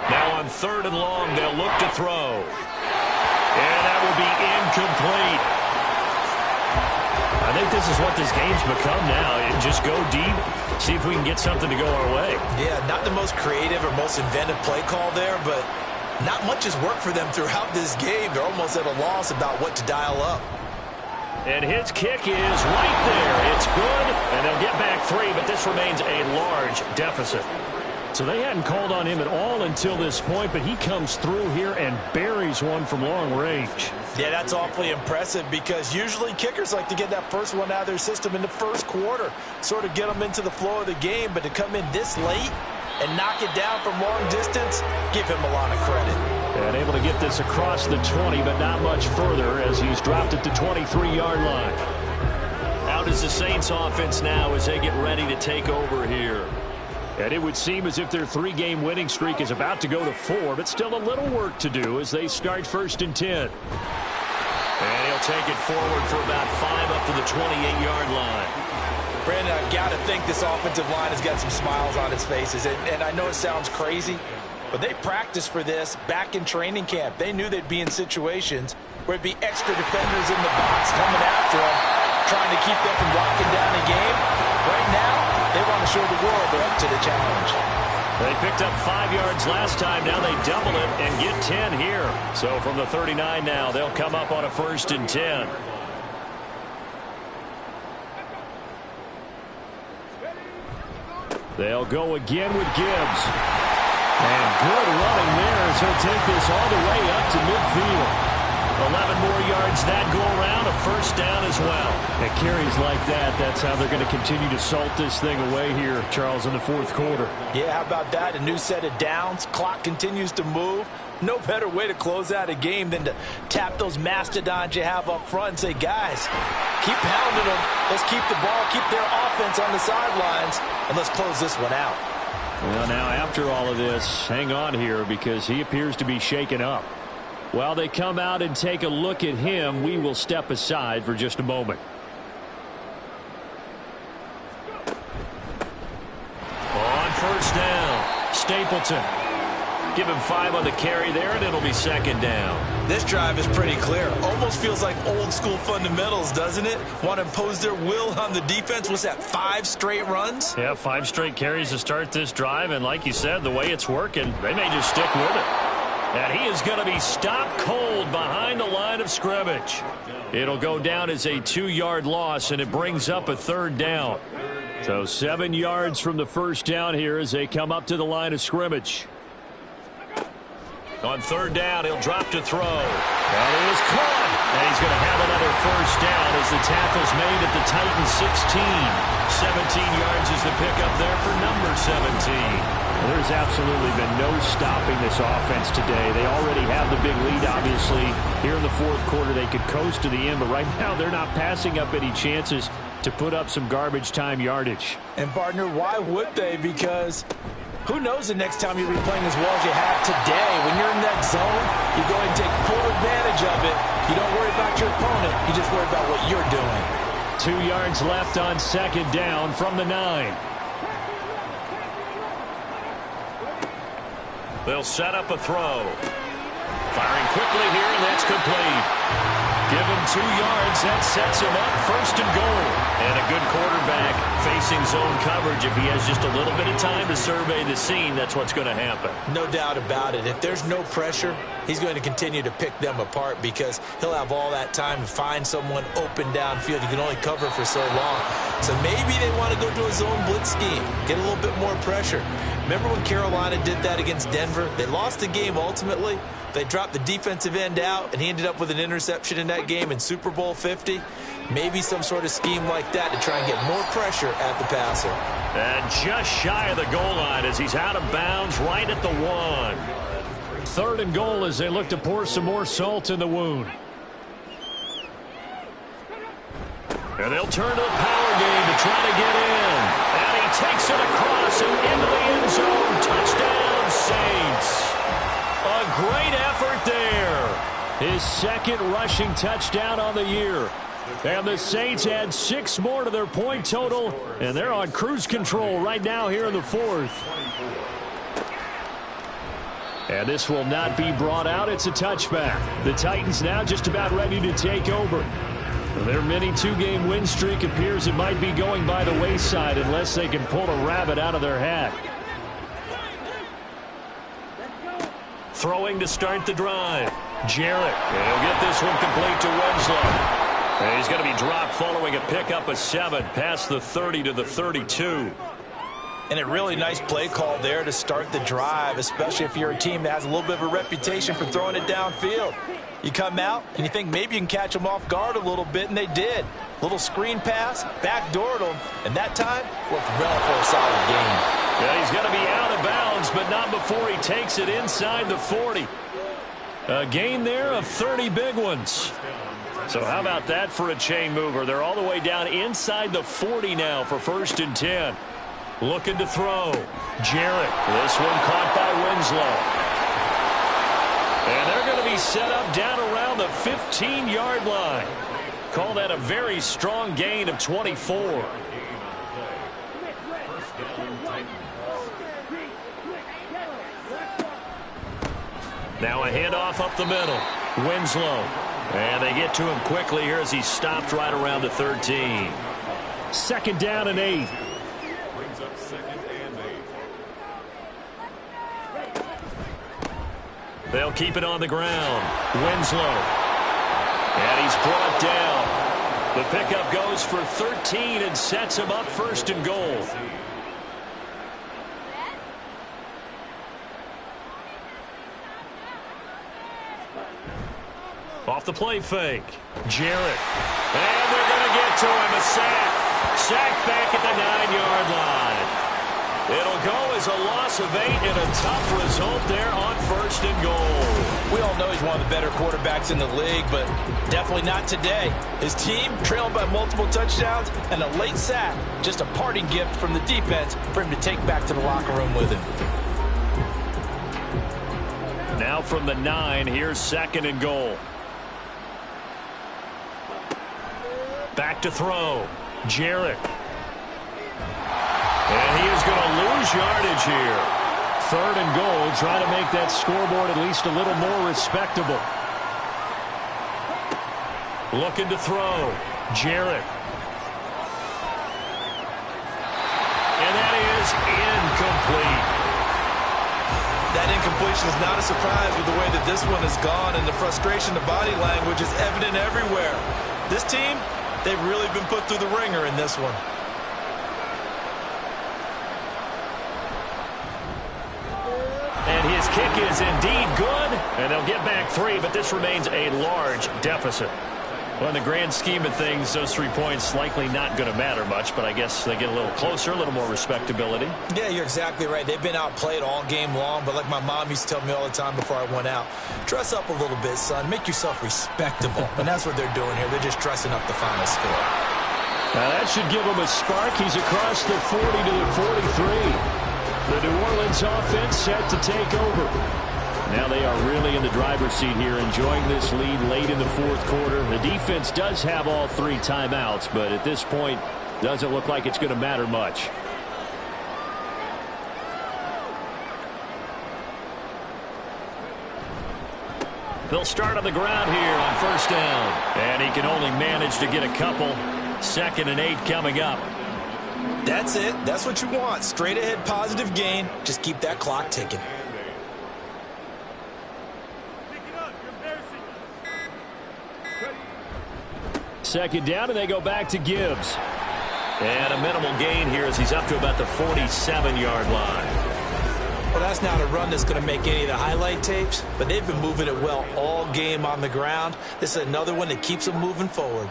Now on 3rd and long, they'll look to throw. And that will be incomplete. I think this is what this game's become now. Just go deep, see if we can get something to go our way. Yeah, not the most creative or most inventive play call there, but not much has worked for them throughout this game. They're almost at a loss about what to dial up. And his kick is right there. It's good, and they'll get back 3, but this remains a large deficit. So they hadn't called on him at all until this point, but he comes through here and buries one from long range. Yeah, that's awfully impressive because usually kickers like to get that first one out of their system in the first quarter, sort of get them into the flow of the game, but to come in this late and knock it down from long distance, give him a lot of credit. And able to get this across the 20, but not much further as he's dropped at the 23-yard line. Out is the Saints offense now as they get ready to take over here. And it would seem as if their 3-game winning streak is about to go to 4, but still a little work to do as they start 1st and 10. And he'll take it forward for about 5 up to the 28-yard line. Brandon, I've got to think this offensive line has got some smiles on its faces. And I know it sounds crazy, but they practiced for this back in training camp. They knew they'd be in situations where it'd be extra defenders in the box coming after them, trying to keep them from locking down the game. Right now, they want to show the world they're up to the challenge. They picked up 5 yards last time. Now they double it and get 10 here. So from the 39 now, they'll come up on a 1st and 10. They'll go again with Gibbs. And good running there as he'll take this all the way up to midfield. 11 more yards that go around, a first down as well. At carries like that, that's how they're going to continue to salt this thing away here, Charles, in the 4th quarter. Yeah, how about that? A new set of downs. Clock continues to move. No better way to close out a game than to tap those mastodons you have up front and say, guys, keep pounding them. Let's keep the ball, keep their offense on the sidelines, and let's close this one out. Well, now after all of this, hang on here because he appears to be shaken up. While they come out and take a look at him, we will step aside for just a moment. On 1st down, Stapleton. Give him 5 on the carry there, and it'll be 2nd down. This drive is pretty clear. Almost feels like old school fundamentals, doesn't it? Want to impose their will on the defense. What's that, 5 straight runs? Yeah, 5 straight carries to start this drive, and like you said, the way it's working, they may just stick with it. And he is going to be stopped cold behind the line of scrimmage. It'll go down as a 2-yard loss, and it brings up a 3rd down. So 7 yards from the first down here as they come up to the line of scrimmage. On 3rd down, he'll drop to throw. And he is caught. And he's going to have another first down as the tackle's made at the Titans 16. 17 yards is the pickup there for number 17. There's absolutely been no stopping this offense today. They already have the big lead, obviously. Here in the 4th quarter, they could coast to the end, but right now they're not passing up any chances to put up some garbage time yardage. And, partner, why would they? Because who knows the next time you'll be playing as well as you have today. When you're in that zone, you go and take full advantage of it. You don't worry about your opponent. You just worry about what you're doing. 2 yards left on 2nd down from the 9. They'll set up a throw. Firing quickly here, and that's complete. Give him 2 yards. That sets him up 1st and goal. And a good quarterback facing zone coverage, if he has just a little bit of time to survey the scene, that's what's going to happen. No doubt about it. If there's no pressure, he's going to continue to pick them apart because he'll have all that time to find someone open downfield. He can only cover for so long. So maybe they want to go to a zone blitz scheme, get a little bit more pressure. Remember when Carolina did that against Denver? They lost the game ultimately. They dropped the defensive end out, and he ended up with an interception in that game in Super Bowl 50. Maybe some sort of scheme like that to try and get more pressure at the passer. And just shy of the goal line as he's out of bounds right at the 1. 3rd and goal as they look to pour some more salt in the wound. And they'll turn to the power game to try to get in. And he takes it across and into the end zone. Touchdown, Saints. A great effort there. His 2nd rushing touchdown on the year. And the Saints add 6 more to their point total, and they're on cruise control right now here in the 4th. And this will not be brought out. It's a touchback. The Titans now just about ready to take over. Their mini 2-game win streak appears it might be going by the wayside unless they can pull a rabbit out of their hat. Throwing to start the drive. Jarrett. And he'll get this one complete to Winslow. And he's going to be dropped following a pickup of 7 past the 30 to the 32. And a really nice play call there to start the drive, especially if you're a team that has a little bit of a reputation for throwing it downfield. You come out and you think maybe you can catch them off guard a little bit, and they did. Little screen pass, backdoored them, and that time worked well for a solid gain. Yeah, he's going to be out of bounds, but not before he takes it inside the 40. A gain there of 30 big ones. So how about that for a chain mover? They're all the way down inside the 40 now for 1st and 10. Looking to throw. Jarrett. This one caught by Winslow. And they're going to be set up down around the 15-yard line. Call that a very strong gain of 24. Now a handoff up the middle. Winslow. And they get to him quickly here as he's stopped right around the 13. 2nd down and 8. Brings up 2nd and 8. They'll keep it on the ground. Winslow. And he's brought down. The pickup goes for 13 and sets him up 1st and goal. Off the play fake. Jarrett. And they're going to get to him. A sack. Sack back at the 9-yard line. It'll go as a loss of 8 and a tough result there on 1st and goal. We all know he's one of the better quarterbacks in the league, but definitely not today. His team trailing by multiple touchdowns and a late sack. Just a parting gift from the defense for him to take back to the locker room with him. Now from the 9, here's 2nd and goal. Back to throw. Jarrett. And he is going to lose yardage here. 3rd and goal, trying to make that scoreboard at least a little more respectable. Looking to throw. Jarrett. And that is incomplete. That incompletion is not a surprise with the way that this one has gone, and the frustration, the body language is evident everywhere. This team, they've really been put through the ringer in this one. And his kick is indeed good, and they'll get back 3, but this remains a large deficit. Well, in the grand scheme of things, those 3 points likely not going to matter much, but I guess they get a little closer, a little more respectability. Yeah, you're exactly right. They've been outplayed all game long, but like my mom used to tell me all the time before I went out, dress up a little bit, son. Make yourself respectable. And that's what they're doing here. They're just dressing up the final score. Now that should give him a spark. He's across the 40 to the 43. The New Orleans offense set to take over. Now they are really in the driver's seat here, enjoying this lead late in the 4th quarter. The defense does have all 3 timeouts, but at this point, doesn't look like it's going to matter much. They'll start on the ground here on 1st down. And he can only manage to get a couple. 2nd and 8 coming up. That's it. That's what you want. Straight ahead positive gain. Just keep that clock ticking. Second down, and they go back to Gibbs. And a minimal gain here as he's up to about the 47-yard line. Well, that's not a run that's going to make any of the highlight tapes, but they've been moving it well all game on the ground. This is another one that keeps them moving forward.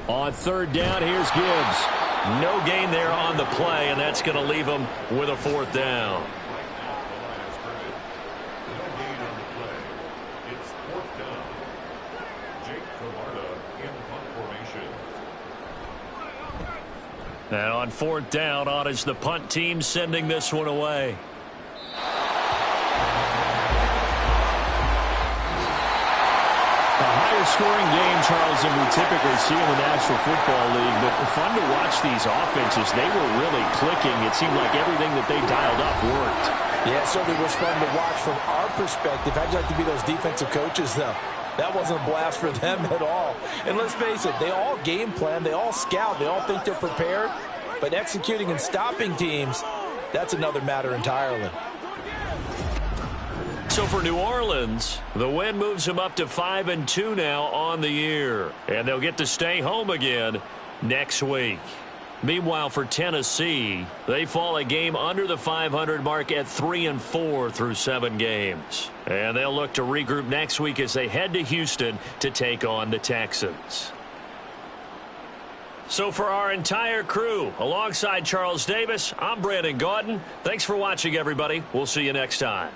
On third down, here's Gibbs. No gain there on the play, and that's going to leave him with a fourth down. And on fourth down, on is the punt team sending this one away. A higher scoring game, Charles, than we typically see in the National Football League, but fun to watch these offenses. They were really clicking. It seemed like everything that they dialed up worked. Yeah, it certainly was fun to watch from our perspective. How'd you like to be those defensive coaches, though? That wasn't a blast for them at all. And let's face it, they all game plan, they all scout, they all think they're prepared. But executing and stopping teams, that's another matter entirely. So for New Orleans, the win moves them up to 5-2 now on the year. And they'll get to stay home again next week. Meanwhile, for Tennessee, they fall a game under the 500 mark at 3-4 through 7 games. And they'll look to regroup next week as they head to Houston to take on the Texans. So for our entire crew, alongside Charles Davis, I'm Brandon Gaudin. Thanks for watching, everybody. We'll see you next time.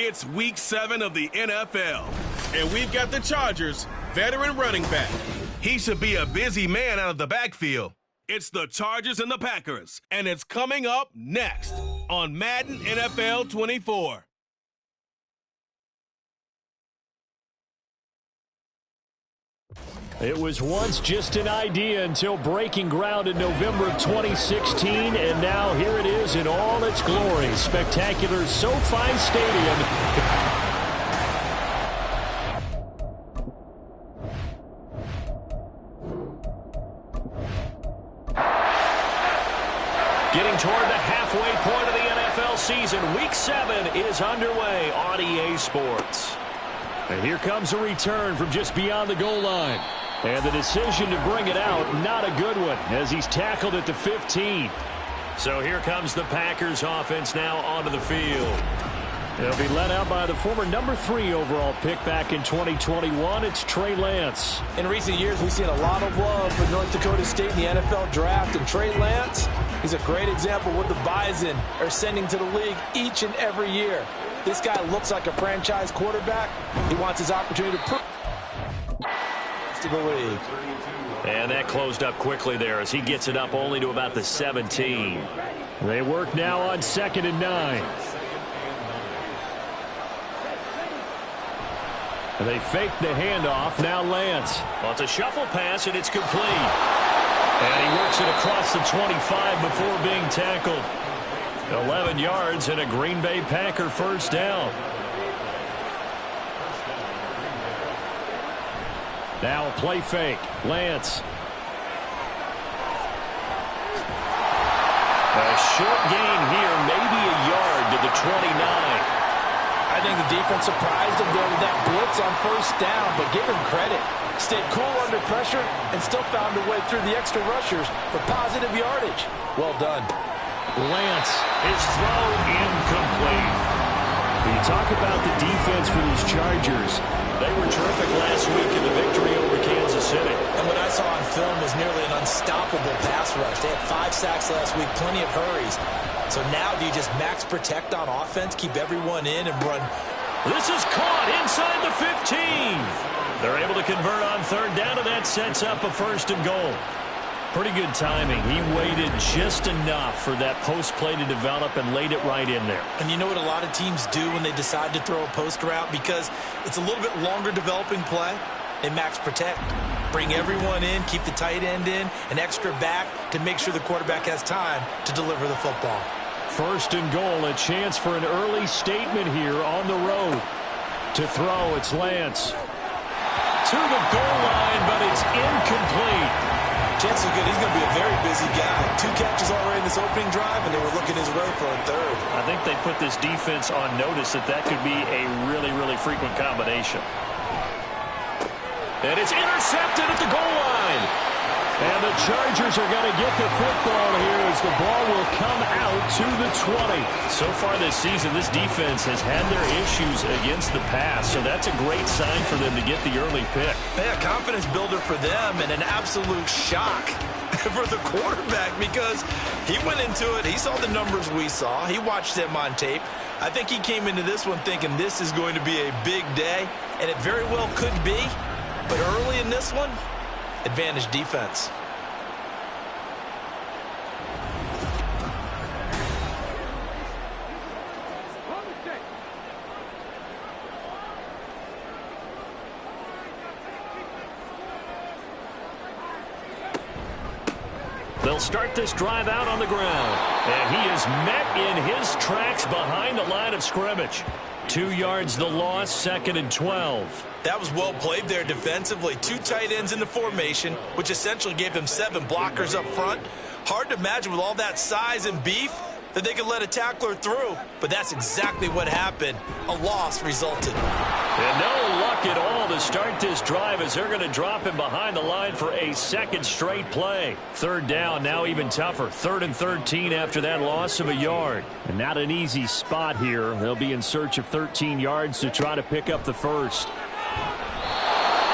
It's week 7 of the NFL, and we've got the Chargers' veteran running back. He should be a busy man out of the backfield. It's the Chargers and the Packers, and it's coming up next on Madden NFL 24. It was once just an idea until breaking ground in November of 2016, and now here it is in all its glory. Spectacular SoFi Stadium. Getting toward the halfway point of the NFL season, Week 7 is underway on EA Sports. And here comes a return from just beyond the goal line. And the decision to bring it out, not a good one, as he's tackled at the 15. So here comes the Packers offense now onto the field. They'll be led out by the former number 3 overall pick back in 2021. It's Trey Lance. In recent years, we've seen a lot of love for North Dakota State in the NFL draft. And Trey Lance, he's a great example of what the Bison are sending to the league each and every year. This guy looks like a franchise quarterback. He wants his opportunity to prove to the league. And that closed up quickly there as he gets it up only to about the 17. They work now on 2nd and 9. They fake the handoff. Now Lance. Well, it's a shuffle pass, and it's complete. And he works it across the 25 before being tackled. 11 yards and a Green Bay Packer first down. Now a play fake. Lance. A short gain here, maybe a yard to the 29. I think the defense surprised him there with that blitz on first down, but give him credit. Stayed cool under pressure and still found a way through the extra rushers for positive yardage. Well done. Lance, his throw incomplete. When you talk about the defense for these Chargers, they were terrific last week in the victory over Kansas City. And what I saw on film was nearly an unstoppable pass rush. They had 5 sacks last week, plenty of hurries. So now do you just max protect on offense, keep everyone in, and run? This is caught inside the 15. They're able to convert on 3rd down, and that sets up a 1st and goal. Pretty good timing. He waited just enough for that post play to develop and laid it right in there. And you know what a lot of teams do when they decide to throw a post route? Because it's a little bit longer developing play. They max protect. Bring everyone in, keep the tight end in, an extra back to make sure the quarterback has time to deliver the football. 1st and goal, a chance for an early statement here on the road. To throw, it's Lance. To the goal line, but it's incomplete. Chance is good. He's going to be a very busy guy. 2 catches already in this opening drive, and they were looking his way for a 3rd. I think they put this defense on notice that could be a really, really frequent combination. And it's intercepted at the goal line. And the Chargers are going to get the football here as the ball will come out to the 20. So far this season, this defense has had their issues against the pass, so that's a great sign for them to get the early pick. Yeah, confidence builder for them and an absolute shock for the quarterback because he went into it. He saw the numbers we saw. He watched them on tape. I think he came into this one thinking this is going to be a big day, and it very well could be. But early in this one, advantage defense. They'll start this drive out on the ground. And he is met in his tracks behind the line of scrimmage. 2 yards the loss, 2nd and 12. That was well played there defensively. 2 tight ends in the formation, which essentially gave them 7 blockers up front. Hard to imagine with all that size and beef that they could let a tackler through. But that's exactly what happened. A loss resulted. And no luck at all to start this drive as they're going to drop him behind the line for a 2nd straight play. 3rd down, now even tougher. 3rd and 13 after that loss of a yard. And not an easy spot here. They'll be in search of 13 yards to try to pick up the 1st.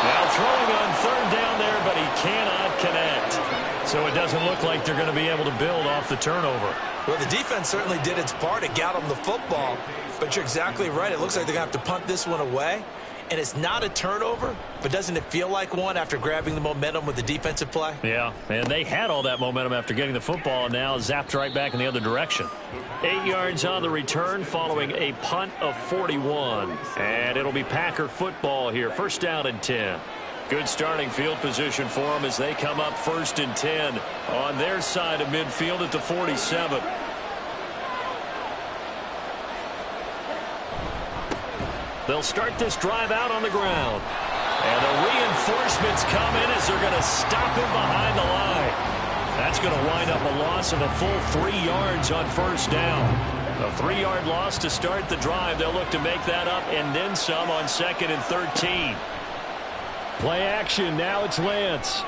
Now throwing on 3rd down there, but he cannot connect. So it doesn't look like they're going to be able to build off the turnover. Well, the defense certainly did its part. It got them the football. But you're exactly right. It looks like they're going to have to punt this one away. And it's not a turnover, but doesn't it feel like one after grabbing the momentum with the defensive play? Yeah, and they had all that momentum after getting the football, and now zapped right back in the other direction. 8 yards on the return following a punt of 41. And it'll be Packer football here. First down and 10. Good starting field position for them as they come up first and 10 on their side of midfield at the 47. They'll start this drive out on the ground. And the reinforcements come in as they're going to stop him behind the line. That's going to wind up a loss of a full 3 yards on first down. A 3-yard loss to start the drive. They'll look to make that up and then some on 2nd and 13. Play action. Now it's Lance.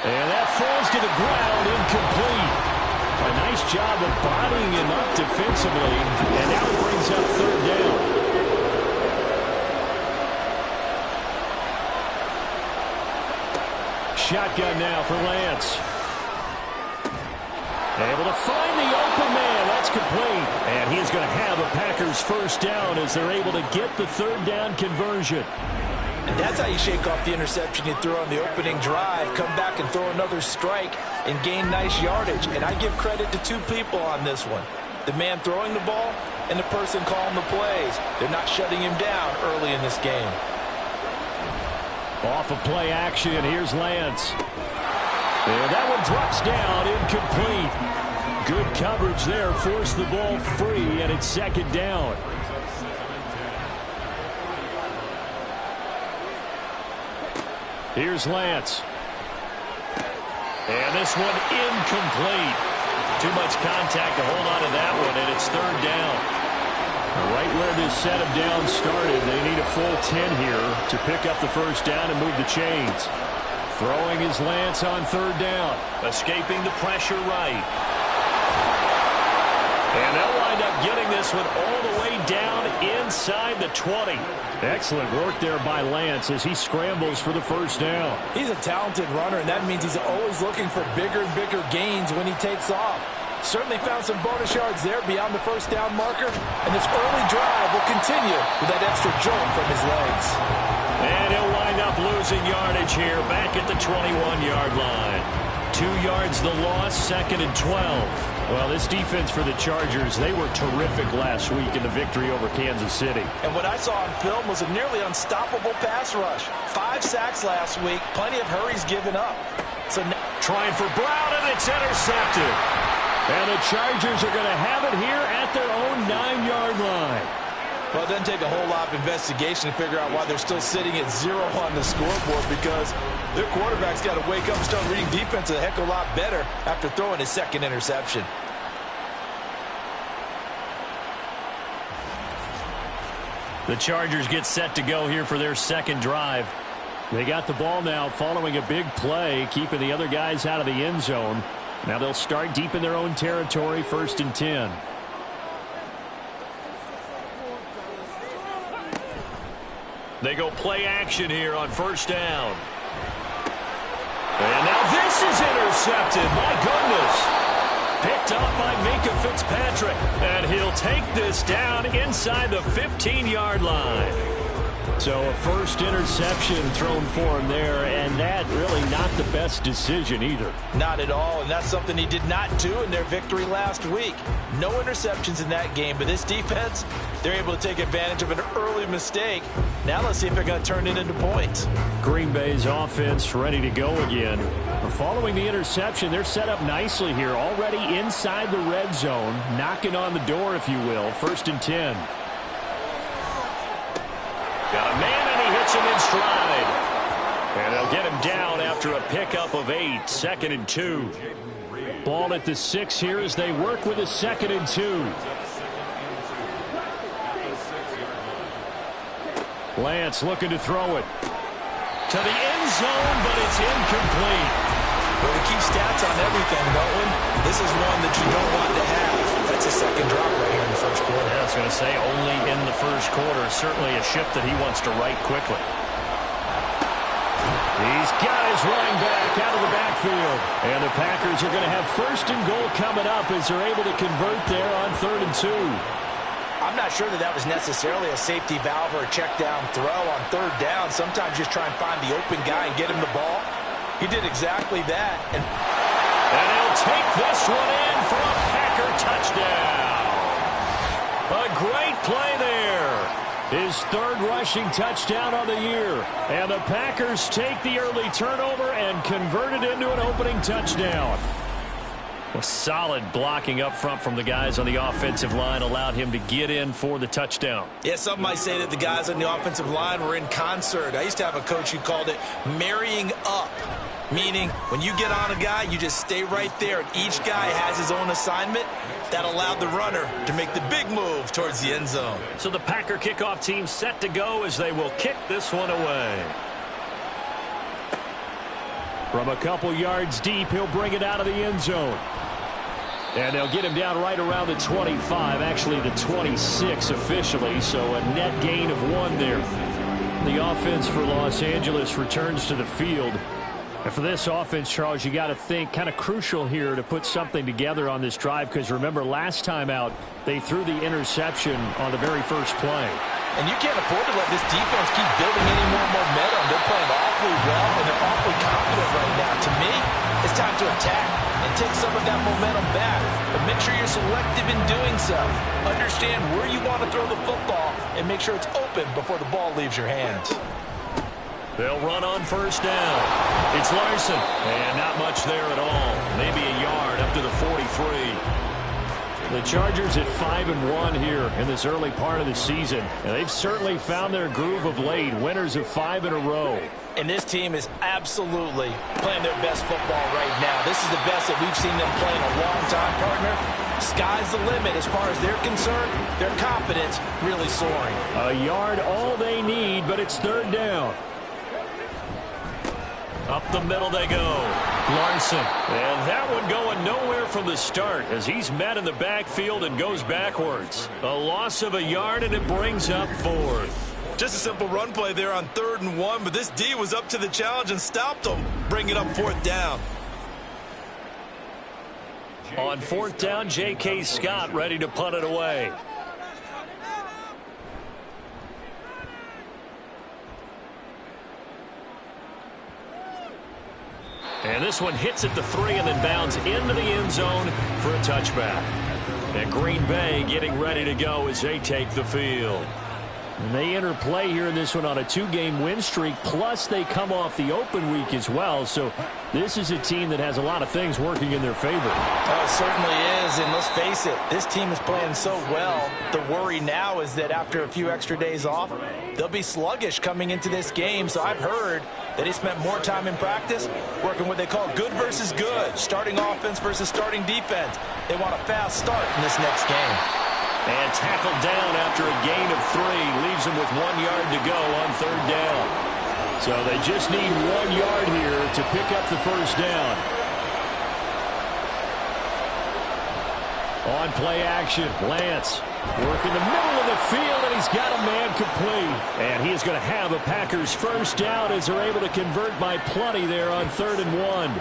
And that falls to the ground, incomplete. A nice job of bodying him up defensively. And now it brings up 3rd down. Shotgun now for Lance. Able to find the open man. That's complete. And he's going to have a Packers first down as they're able to get the 3rd down conversion. And that's how you shake off the interception you threw on the opening drive, come back and throw another strike and gain nice yardage. And I give credit to 2 people on this one. The man throwing the ball and the person calling the plays. They're not shutting him down early in this game. Off of play action, here's Lance. And that one drops down, incomplete. Good coverage there, forced the ball free, and it's 2nd down. Here's Lance. And this one incomplete. Too much contact to hold on to that one, and it's 3rd down. Right where this set of downs started, they need a full 10 here to pick up the first down and move the chains. Throwing his Lance on 3rd down. Escaping the pressure right. And they'll wind up getting this one all the way down inside the 20. Excellent work there by Lance as he scrambles for the first down. He's a talented runner, and that means he's always looking for bigger and bigger gains when he takes off. Certainly found some bonus yards there beyond the first down marker. And this early drive will continue with that extra jolt from his legs. And he'll wind up losing yardage here back at the 21-yard line. 2 yards the loss, 2nd and 12. Well, this defense for the Chargers, they were terrific last week in the victory over Kansas City. And what I saw on film was a nearly unstoppable pass rush. 5 sacks last week, plenty of hurries given up. So now trying for Brown, and it's intercepted. And the Chargers are going to have it here at their own 9-yard line. Well, it doesn't take a whole lot of investigation to figure out why they're still sitting at 0 on the scoreboard, because their quarterback's got to wake up and start reading defense a heck of a lot better after throwing his 2nd interception. The Chargers get set to go here for their 2nd drive. They got the ball now following a big play, keeping the other guys out of the end zone. Now they'll start deep in their own territory, 1st and 10. They go play action here on 1st down. And now this is intercepted. My goodness. Picked up by Minkah Fitzpatrick. And he'll take this down inside the 15-yard line. So a first interception thrown for him there, and that really not the best decision either. Not at all, and that's something he did not do in their victory last week. No interceptions in that game, but this defense, they're able to take advantage of an early mistake. Now let's see if they're going to turn it into points. Green Bay's offense ready to go again. Following the interception, they're set up nicely here, already inside the red zone, knocking on the door, if you will, 1st and 10. Got a man, and he hits him in stride. And they'll get him down after a pickup of 8, 2nd and 2. Ball at the 6 here as they work with a 2nd and 2. Lance looking to throw it. To the end zone, but it's incomplete. Well, we keep stats on everything, don't we? This is one that you don't want to have. That's a 2nd drop right here in the 1st quarter. I was going to say only in the 1st quarter. Certainly a ship that he wants to right quickly. He's got his running back out of the backfield. And the Packers are going to have 1st and goal coming up as they're able to convert there on 3rd and 2. I'm not sure that was necessarily a safety valve or a check down throw on 3rd down. Sometimes just try and find the open guy and get him the ball. He did exactly that. And he'll take this one in for a Packer touchdown. A great play there. His 3rd rushing touchdown on the year. And the Packers take the early turnover and convert it into an opening touchdown. Well, solid blocking up front from the guys on the offensive line allowed him to get in for the touchdown. Yeah, some might say that the guys on the offensive line were in concert. I used to have a coach who called it marrying up, meaning when you get on a guy, you just stay right there, and each guy has his own assignment. That allowed the runner to make the big move towards the end zone. So the Packer kickoff team set to go as they will kick this one away. From a couple yards deep, he'll bring it out of the end zone. And they'll get him down right around the 25, actually the 26 officially, so a net gain of 1 there. The offense for Los Angeles returns to the field. And for this offense, Charles, you got to think kind of crucial here to put something together on this drive, because remember last time out, they threw the interception on the very first play. And you can't afford to let this defense keep building any more momentum. They're playing awfully well, and they're awfully confident right now. To me, it's time to attack and take some of that momentum back. But make sure you're selective in doing so. Understand where you want to throw the football and make sure it's open before the ball leaves your hands. They'll run on 1st down. It's Larson. And not much there at all. Maybe a yard up to the 43. The Chargers at 5-1 here in this early part of the season. And they've certainly found their groove of late. Winners of 5 in a row. And this team is absolutely playing their best football right now. This is the best that we've seen them play in a long time, partner. Sky's the limit as far as they're concerned. Their confidence really soaring. A yard all they need, but it's 3rd down. Up the middle they go. Larson. And that one going nowhere from the start as he's met in the backfield and goes backwards. A loss of a yard, and it brings up 4th. Just a simple run play there on 3rd and 1, but this D was up to the challenge and stopped them, bringing up 4th down. On 4th down, J.K. Scott ready to punt it away. And this one hits at the 3 and then bounds into the end zone for a touchback. And Green Bay getting ready to go as they take the field. And they enter play here in this one on a 2-game win streak, plus they come off the open week as well. So this is a team that has a lot of things working in their favor. Oh, it certainly is, and let's face it, this team is playing so well. The worry now is that after a few extra days off, they'll be sluggish coming into this game. So I've heard that they spent more time in practice working what they call good versus good, starting offense versus starting defense. They want a fast start in this next game. And tackled down after a gain of 3. Leaves them with 1 yard to go on 3rd down. So they just need 1 yard here to pick up the 1st down. On play action, Lance working the middle of the field, and he's got a man complete. And he is going to have a Packers 1st down as they're able to convert by plenty there on 3rd and 1.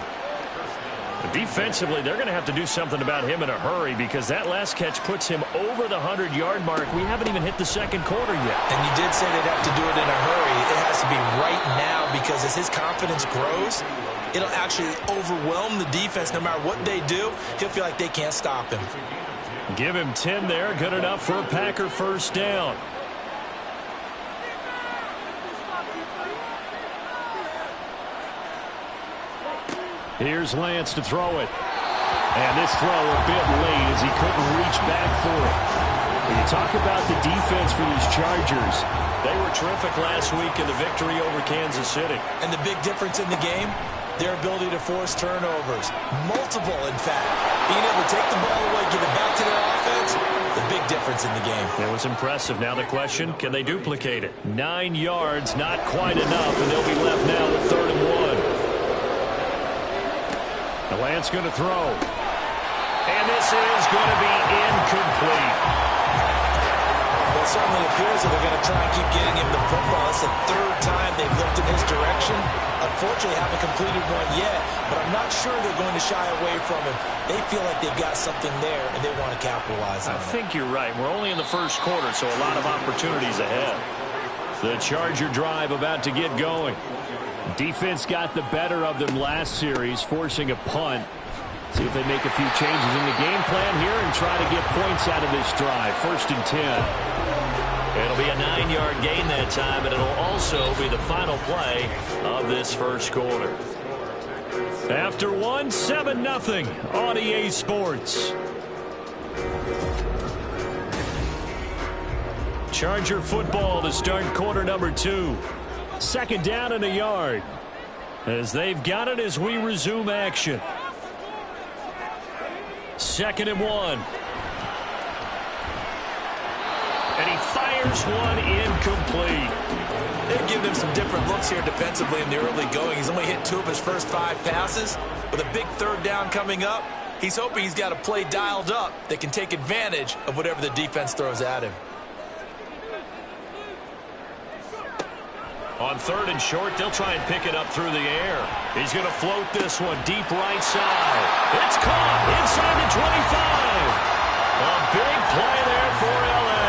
Defensively, they're going to have to do something about him in a hurry because that last catch puts him over the 100-yard mark. We haven't even hit the 2nd quarter yet. And you did say they'd have to do it in a hurry. It has to be right now because as his confidence grows, it'll actually overwhelm the defense. No matter what they do, he'll feel like they can't stop him. Give him 10 there. Good enough for a Packer 1st down. Here's Lance to throw it. And this throw a bit late as he couldn't reach back for it. When you talk about the defense for these Chargers, they were terrific last week in the victory over Kansas City. And the big difference in the game, their ability to force turnovers. Multiple, in fact. Being able to take the ball away, give it back to their offense, the big difference in the game. It was impressive. Now the question, can they duplicate it? 9 yards, not quite enough, and they'll be left now with 3rd and 1. The Lance going to throw. And this is going to be incomplete. Well, it certainly appears that they're going to try and keep getting him the football. It's the third time they've looked in his direction. Unfortunately, haven't completed one yet, but I'm not sure they're going to shy away from him. They feel like they've got something there, and they want to capitalize on it. I think you're right. We're only in the first quarter, so a lot of opportunities ahead. The Charger drive about to get going. Defense got the better of them last series, forcing a punt. See if they make a few changes in the game plan here and try to get points out of this drive. 1st and 10. It'll be a 9-yard gain that time, and it'll also be the final play of this first quarter. After 1, 7-0 on EA Sports. Charger football to start quarter number 2. 2nd down and a yard. As they've got it as we resume action. 2nd and 1. And he fires one incomplete. They're giving him some different looks here defensively in the early going. He's only hit 2 of his first 5 passes. With a big 3rd down coming up, he's hoping he's got a play dialed up that can take advantage of whatever the defense throws at him. On 3rd and short, they'll try and pick it up through the air. He's going to float this one deep right side. It's caught inside the 25. A big play there for L.A.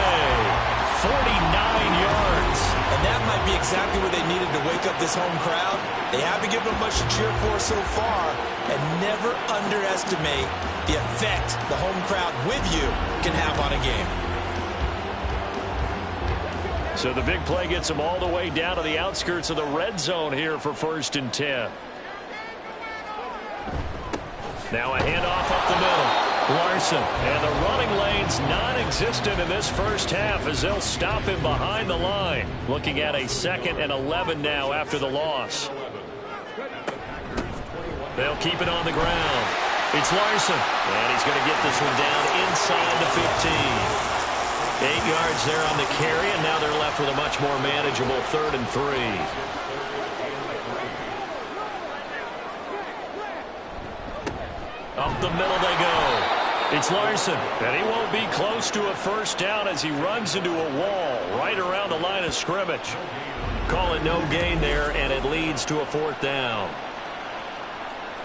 49 yards. And that might be exactly what they needed to wake up this home crowd. They haven't given them much to cheer for so far. And never underestimate the effect the home crowd with you can have on a game. So the big play gets them all the way down to the outskirts of the red zone here for 1st and 10. Now a handoff up the middle. Larson, and the running lane's non-existent in this first half as they'll stop him behind the line. Looking at a 2nd and 11 now after the loss. They'll keep it on the ground. It's Larson, and he's going to get this one down inside the 15. 8 yards there on the carry, and now they're left with a much more manageable 3rd and 3. Up the middle they go. It's Larson, and he won't be close to a 1st down as he runs into a wall right around the line of scrimmage. Call it no gain there, and it leads to a 4th down.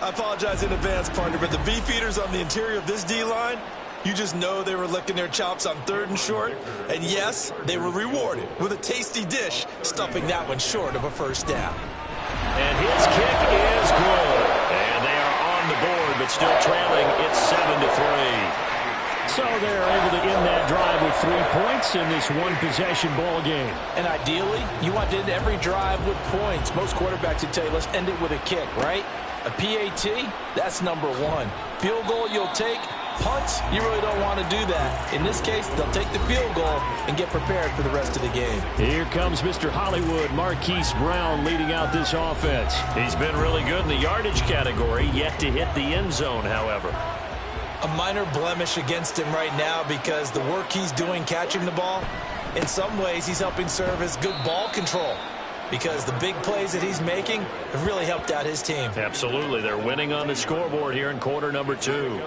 I apologize in advance, partner, but the beefeaters on the interior of this D-line, you just know they were licking their chops on 3rd and short. And yes, they were rewarded with a tasty dish, stuffing that one short of a 1st down. And his kick is good. And they are on the board, but still trailing. It's 7-3. So they're able to end that drive with 3 points in this one-possession ball game. And ideally, you want to end every drive with points. Most quarterbacks would tell you, let's end it with a kick, right? A PAT, that's number 1. Field goal you'll take. Punts, you really don't want to do that. In this case, they'll take the field goal and get prepared for the rest of the game. Here comes Mr. Hollywood, Marquise Brown, leading out this offense. He's been really good in the yardage category, yet to hit the end zone, however. A minor blemish against him right now because the work he's doing catching the ball, in some ways he's helping serve as good ball control because the big plays that he's making have really helped out his team. Absolutely. They're winning on the scoreboard here in quarter number 2.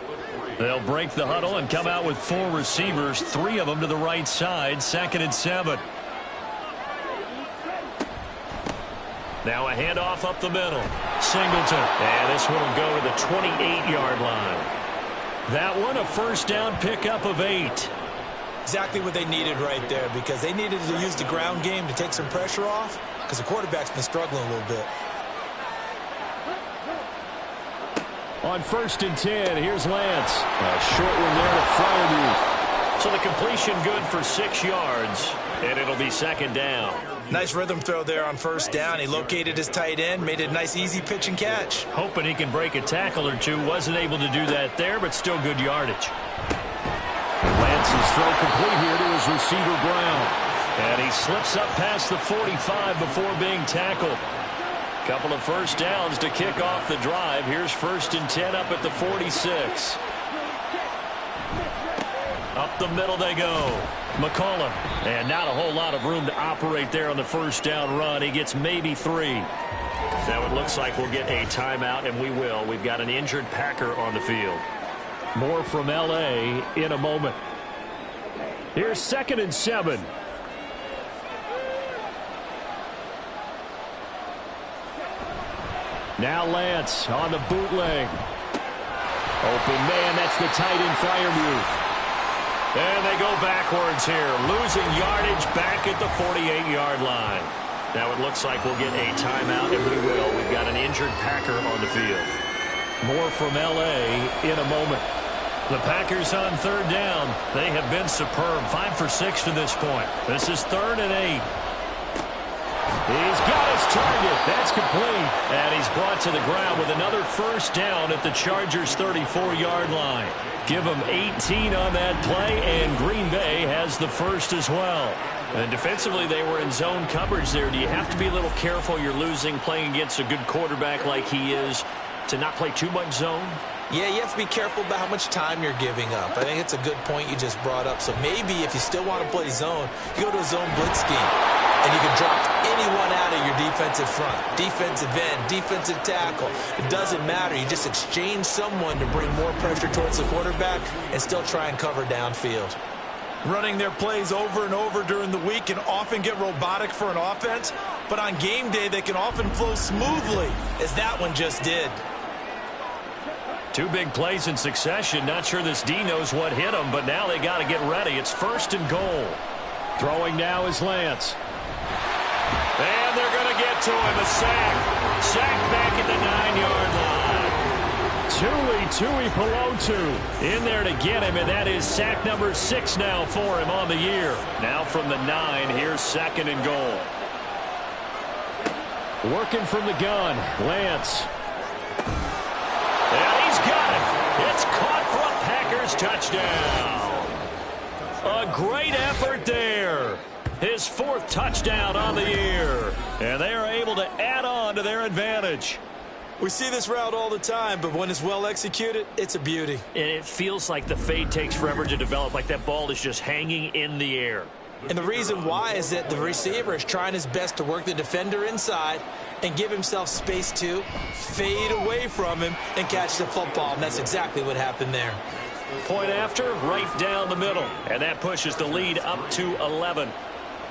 They'll break the huddle and come out with 4 receivers, 3 of them to the right side, 2nd and 7. Now a handoff up the middle. Singleton. And this one will go to the 28-yard line. That one a 1st down pickup of 8. Exactly what they needed right there because they needed to use the ground game to take some pressure off because the quarterback's been struggling a little bit. On 1st and 10, here's Lance. A short one there to Freiermuth. So the completion good for 6 yards, and it'll be 2nd down. Nice rhythm throw there on 1st down. He located his tight end, made it a nice easy pitch and catch. Hoping he can break a tackle or two. Wasn't able to do that there, but still good yardage. Lance's throw complete here to his receiver Brown. And he slips up past the 45 before being tackled. Couple of 1st downs to kick off the drive. Here's 1st and 10 up at the 46. Up the middle they go. McCollum. And not a whole lot of room to operate there on the 1st down run. He gets maybe 3. Now it looks like we'll get a timeout, and we will. We've got an injured Packer on the field. More from L.A. in a moment. Here's 2nd and 7. Now Lance on the bootleg. Open man, that's the tight end Freiermuth. And they go backwards here, losing yardage back at the 48-yard line. Now it looks like we'll get a timeout, and we will. We've got an injured Packer on the field. More from L.A. in a moment. The Packers on 3rd down. They have been superb. 5 for 6 to this point. This is 3rd and 8. He's got his target. That's complete. And he's brought to the ground with another first down at the Chargers' 34-yard line. Give them 18 on that play, and Green Bay has the first as well. And defensively, they were in zone coverage there. Do you have to be a little careful? You're losing, playing against a good quarterback like he is, to not play too much zone? Yeah, you have to be careful about how much time you're giving up. I think it's a good point you just brought up. So maybe if you still want to play zone, you go to a zone blitz scheme, and you can drop anyone out of your defensive front, defensive end, defensive tackle. It doesn't matter. You just exchange someone to bring more pressure towards the quarterback and still try and cover downfield. Running their plays over and over during the week can often get robotic for an offense, but on game day they can often flow smoothly, as that one just did. 2 big plays in succession. Not sure this D knows what hit him, but now they got to get ready. It's 1st and goal. Throwing now is Lance. And they're going to get to him. A sack. Sack back at the 9-yard line. Tui Pelotu in there to get him, and that is sack number 6 now for him on the year. Now from the 9, here's 2nd and goal. Working from the gun, Lance. And he's got it. It's caught for a Packers touchdown. A great effort there. His 4th touchdown on the year. And they are able to add on to their advantage. We see this route all the time, but when it's well executed, it's a beauty. And it feels like the fade takes forever to develop, like that ball is just hanging in the air. And the reason why is that the receiver is trying his best to work the defender inside and give himself space to fade away from him and catch the football. And that's exactly what happened there. Point after, right down the middle. And that pushes the lead up to 11.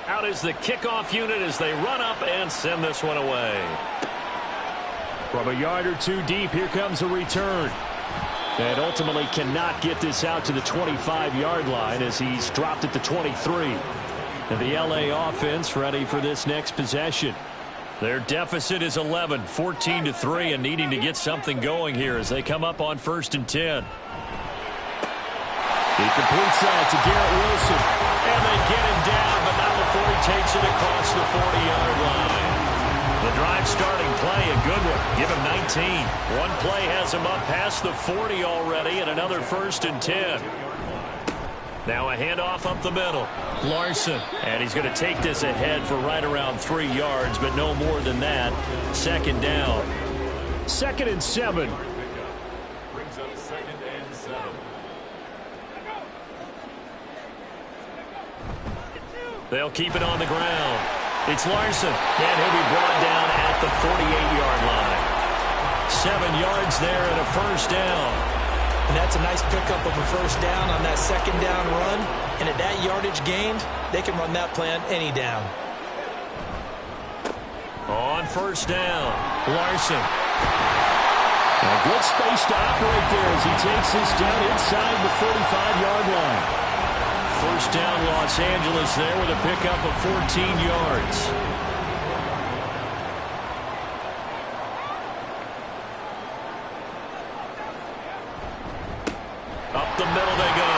Out is the kickoff unit as they run up and send this one away. From a yard or 2 deep, here comes a return. And ultimately cannot get this out to the 25-yard line as he's dropped at the 23. And the L.A. offense ready for this next possession. Their deficit is 11, 14-3, and needing to get something going here as they come up on 1st and 10. He completes that to Garrett Wilson. And they get him down, but not before he takes it across the 40-yard line. The drive starting play, a good one. Give him 19. One play has him up past the 40 already, and another 1st and 10. Now a handoff up the middle. Larson. And he's going to take this ahead for right around 3 yards, but no more than that. 2nd down. 2nd and 7. Brings up 2nd and 7. They'll keep it on the ground. It's Larson, and he'll be brought down at the 48-yard line. 7 yards there and a 1st down. And that's a nice pickup of a 1st down on that 2nd down run. And at that yardage gained, they can run that play on any down. On 1st down, Larson. A good space to operate there as he takes this down inside the 45-yard line. 1st down, Los Angeles there with a pickup of 14 yards. Up the middle they go.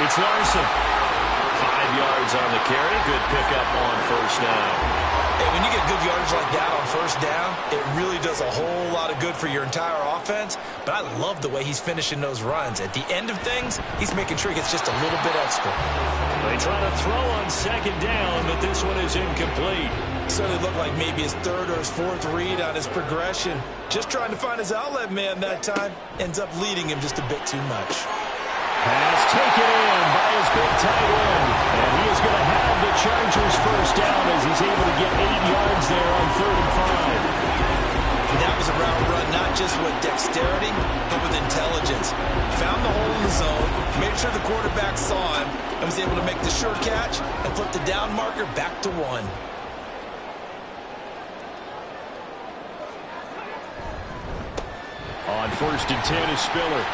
It's Larson. 5 yards on the carry. Good pickup on 1st down. And when you get good yardage like that on 1st down, it really does a whole lot of good for your entire offense. But I love the way he's finishing those runs. At the end of things, he's making sure he gets just a little bit extra. They try to throw on 2nd down, but this one is incomplete. Certainly looked like maybe his 3rd or his 4th read on his progression. Just trying to find his outlet man that time. Ends up leading him just a bit too much. Pass taken in by his big tight end. And he is going to have the Chargers 1st down as he's able to get 8 yards there on 3rd and 5. That was a route run not just with dexterity, but with intelligence. Found the hole in the zone, made sure the quarterback saw him and was able to make the sure catch and flip the down marker back to 1. On 1st and 10 is Spiller.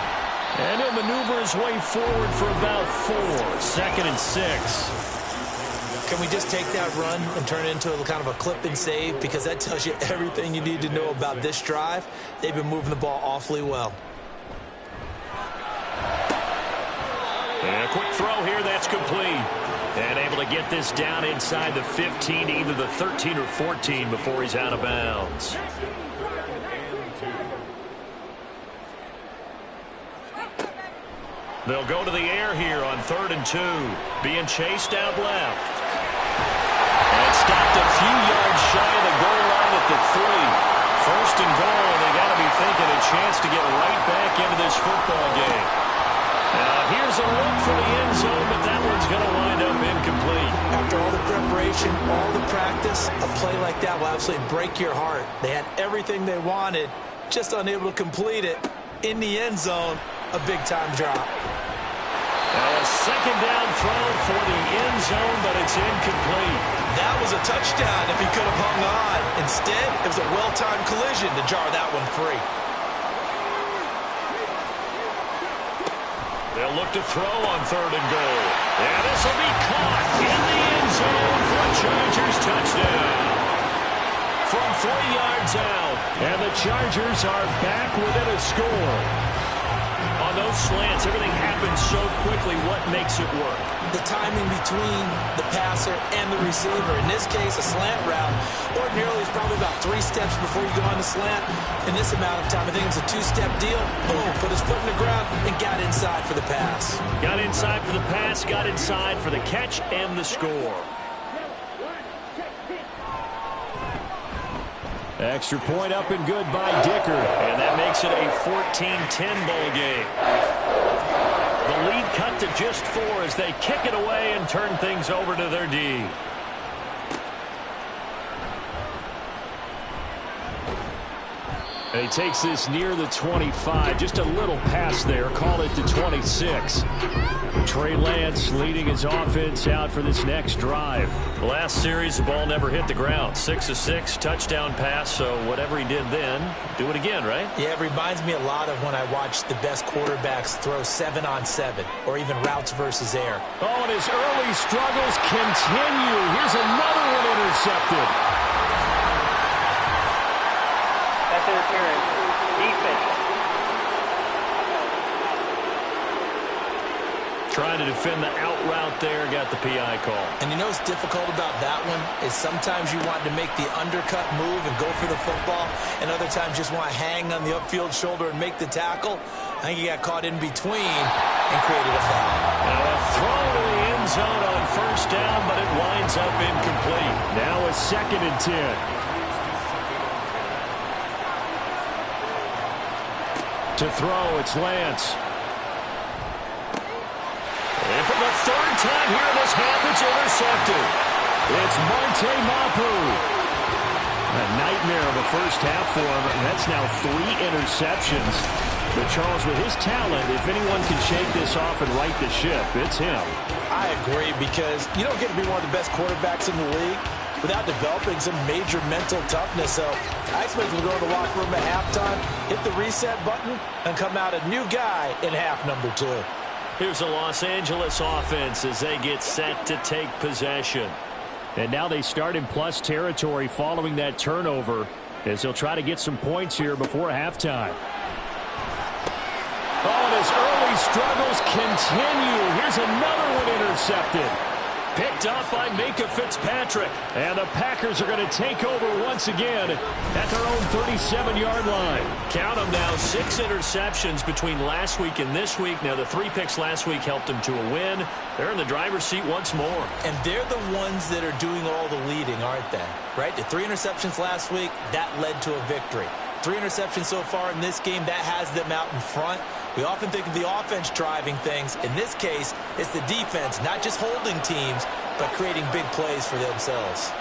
And he'll maneuver his way forward for about 4. 2nd and 6. Can we just take that run and turn it into a kind of a clip and save? Because that tells you everything you need to know about this drive. They've been moving the ball awfully well. And a quick throw here, that's complete. And able to get this down inside the 15, either the 13 or 14 before he's out of bounds. They'll go to the air here on 3rd and 2. Being chased out left. And stopped a few yards shy of the goal line at the 3. 1st and goal, and they got to be thinking a chance to get right back into this football game. Now here's a look for the end zone, but that one's going to wind up incomplete. After all the preparation, all the practice, a play like that will absolutely break your heart. They had everything they wanted, just unable to complete it. In the end zone, a big-time drop. Now a 2nd down throw for the end zone, but it's incomplete. That was a touchdown if he could have hung on. Instead, it was a well-timed collision to jar that one free. They'll look to throw on 3rd and goal. And this will be caught in the end zone for a Chargers touchdown. From 3 yards out, and the Chargers are back within a score. On those slants, everything happens so quickly. What makes it work? The timing between the passer and the receiver. In this case, a slant route. Ordinarily, it's probably about 3 steps before you go on the slant. In this amount of time, I think it's a 2-step deal. Boom, put his foot in the ground and got inside for the pass. Got inside for the pass, got inside for the catch and the score. Extra point up and good by Dicker. And that makes it a 14-10 ball game. The lead cut to just 4 as they kick it away and turn things over to their D. And he takes this near the 25. Just a little pass there. Call it to 26. Trey Lance leading his offense out for this next drive. Last series, the ball never hit the ground. 6 of 6, touchdown pass. So whatever he did then, do it again, right? Yeah, it reminds me a lot of when I watched the best quarterbacks throw 7-on-7 or even routes versus air. Oh, and his early struggles continue. Here's another one intercepted. That's interference. Defense. Trying to defend the out route there, got the PI call. And you know what's difficult about that one is sometimes you want to make the undercut move and go for the football, and other times just want to hang on the upfield shoulder and make the tackle. I think he got caught in between and created a foul. Now a throw to the end zone on 1st down, but it winds up incomplete. Now a 2nd and 10. To throw, it's Lance. And for the 3rd time here in this half, it's intercepted. It's Marte Mapu. A nightmare of a first half for him. That's now 3 interceptions. But Charles, with his talent, if anyone can shake this off and right the ship, it's him. I agree, because you don't get to be one of the best quarterbacks in the league without developing some major mental toughness. So I expect him to go to the locker room at halftime, hit the reset button, and come out a new guy in half number 2. Here's the Los Angeles offense as they get set to take possession. And now they start in plus territory following that turnover as they'll try to get some points here before halftime. Oh, and his early struggles continue. Here's another one intercepted. Picked up by Micah Fitzpatrick. And the Packers are going to take over once again at their own 37-yard line. Count them now, 6 interceptions between last week and this week. Now, the 3 picks last week helped them to a win. They're in the driver's seat once more. And they're the ones that are doing all the leading, aren't they? Right? The 3 interceptions last week, that led to a victory. 3 interceptions so far in this game, that has them out in front. We often think of the offense driving things. In this case, it's the defense, not just holding teams, but creating big plays for themselves.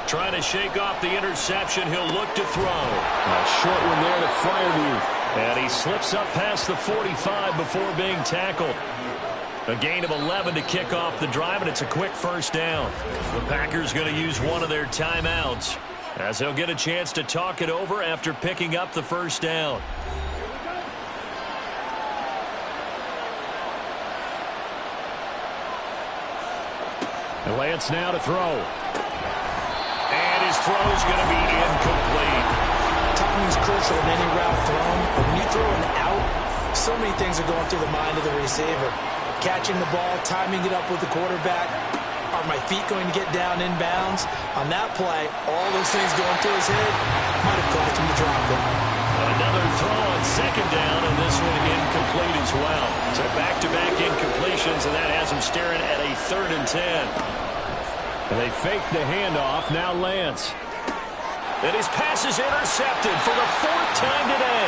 Trying to shake off the interception. He'll look to throw. A short one there to Freiermuth. And he slips up past the 45 before being tackled. A gain of 11 to kick off the drive, and it's a quick first down. The Packers going to use one of their timeouts as they'll get a chance to talk it over after picking up the first down. Lance now to throw. And his throw is going to be incomplete. Timing's crucial in any route thrown, but when you throw an out, so many things are going through the mind of the receiver. Catching the ball, timing it up with the quarterback. Are my feet going to get down in bounds? On that play, all those things going through his head might have caused him to drop it. Another throw on second down, and this one incomplete as well. So back-to-back incompletions, and that has him staring at a 3rd and 10. And they fake the handoff. Now Lance. And his pass is intercepted for the 4th time today.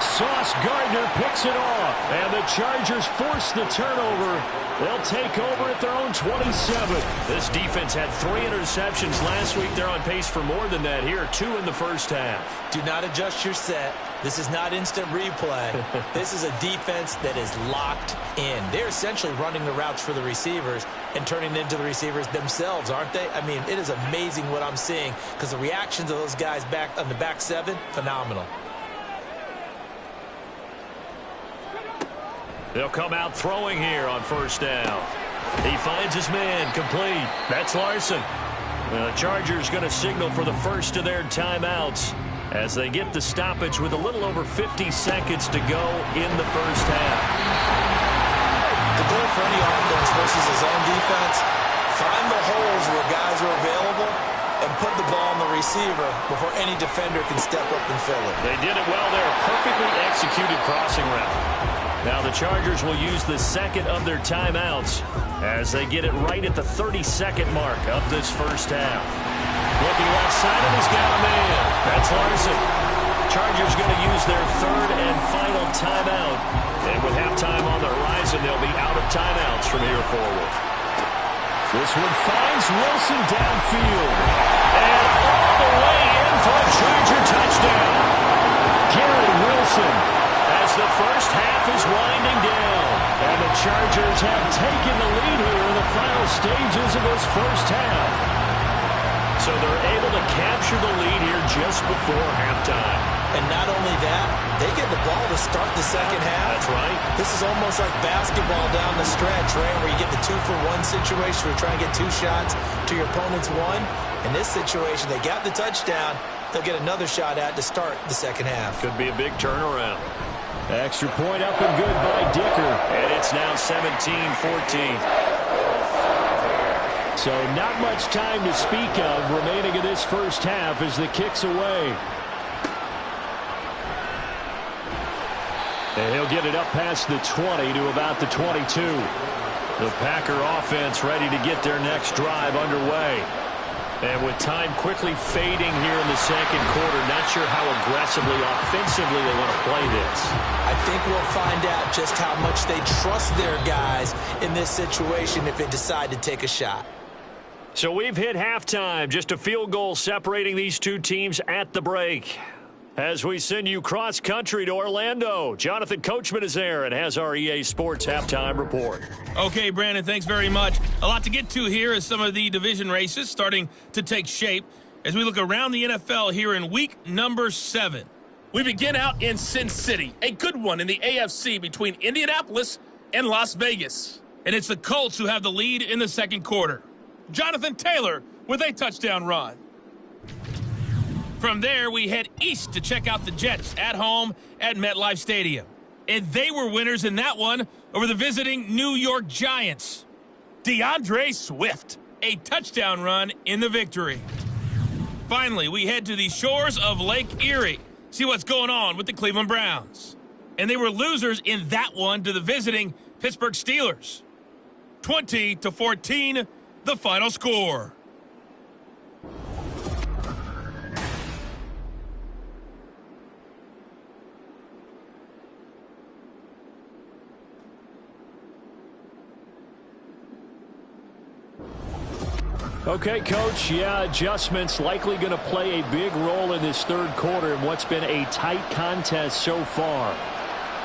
Sauce Gardner picks it off. And the Chargers force the turnover. They'll take over at their own 27. This defense had 3 interceptions last week. They're on pace for more than that here. 2 in the first half. Do not adjust your set. This is not instant replay. This is a defense that is locked in. They're essentially running the routes for the receivers and turning into the receivers themselves, aren't they? I mean, it is amazing what I'm seeing because the reactions of those guys back on the back 7, phenomenal. They'll come out throwing here on first down. He finds his man, complete. That's Larson. The Chargers going to signal for the first of their timeouts as they get the stoppage with a little over 50 seconds to go in the first half. The goal for any offense versus his own defense, find the holes where guys are available and put the ball on the receiver before any defender can step up and fill it. They did it well there. Perfectly executed crossing route. Now the Chargers will use the second of their timeouts as they get it right at the 30-second mark of this first half. Looking left side, and he's got a man. That's Larson. Chargers going to use their 3rd and final timeout. And with halftime on the horizon, they'll be out of timeouts from here forward. This one finds Wilson downfield. And all the way in for a Charger touchdown. Garrett Wilson. As the first half is winding down. And the Chargers have taken the lead here in the final stages of this first half. So they're able to capture the lead here just before halftime. And not only that, they get the ball to start the second half. That's right. This is almost like basketball down the stretch, right, where you get the 2-for-1 situation where you're trying to get 2 shots to your opponent's 1. In this situation, they got the touchdown. They'll get another shot at to start the second half. Could be a big turnaround. Extra point up and good by Dicker. And it's now 17-14. So not much time to speak of remaining in this first half as the kick's away. And he'll get it up past the 20 to about the 22. The Packer offense ready to get their next drive underway. And with time quickly fading here in the second quarter, not sure how aggressively, offensively they want to play this. I think we'll find out just how much they trust their guys in this situation if they decide to take a shot. So we've hit halftime, just a field goal separating these two teams at the break. As we send you cross-country to Orlando, Jonathan Coachman is there and has our EA Sports halftime report. Okay, Brandon, thanks very much. A lot to get to here as some of the division races starting to take shape as we look around the NFL here in week number 7. We begin out in Sin City, a good one in the AFC between Indianapolis and Las Vegas. And it's the Colts who have the lead in the second quarter. Jonathan Taylor with a touchdown run. From there, we head east to check out the Jets at home at MetLife Stadium. And they were winners in that one over the visiting New York Giants. DeAndre Swift, a touchdown run in the victory. Finally, we head to the shores of Lake Erie, see what's going on with the Cleveland Browns. And they were losers in that one to the visiting Pittsburgh Steelers. 20-14, the final score. Okay, Coach, yeah, adjustments likely going to play a big role in this third quarter in what's been a tight contest so far.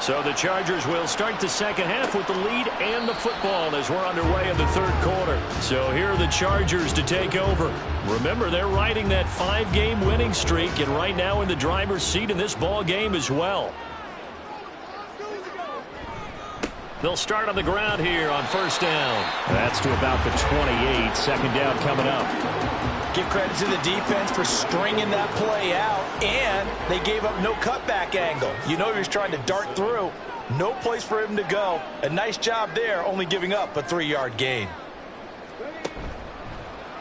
So the Chargers will start the second half with the lead and the football as we're underway in the third quarter. So here are the Chargers to take over. Remember, they're riding that 5-game winning streak and right now in the driver's seat in this ball game as well. They'll start on the ground here on first down. That's to about the 28. Second down coming up. Give credit to the defense for stringing that play out, and they gave up no cutback angle. You know he was trying to dart through. No place for him to go. A nice job there, only giving up a 3-yard gain.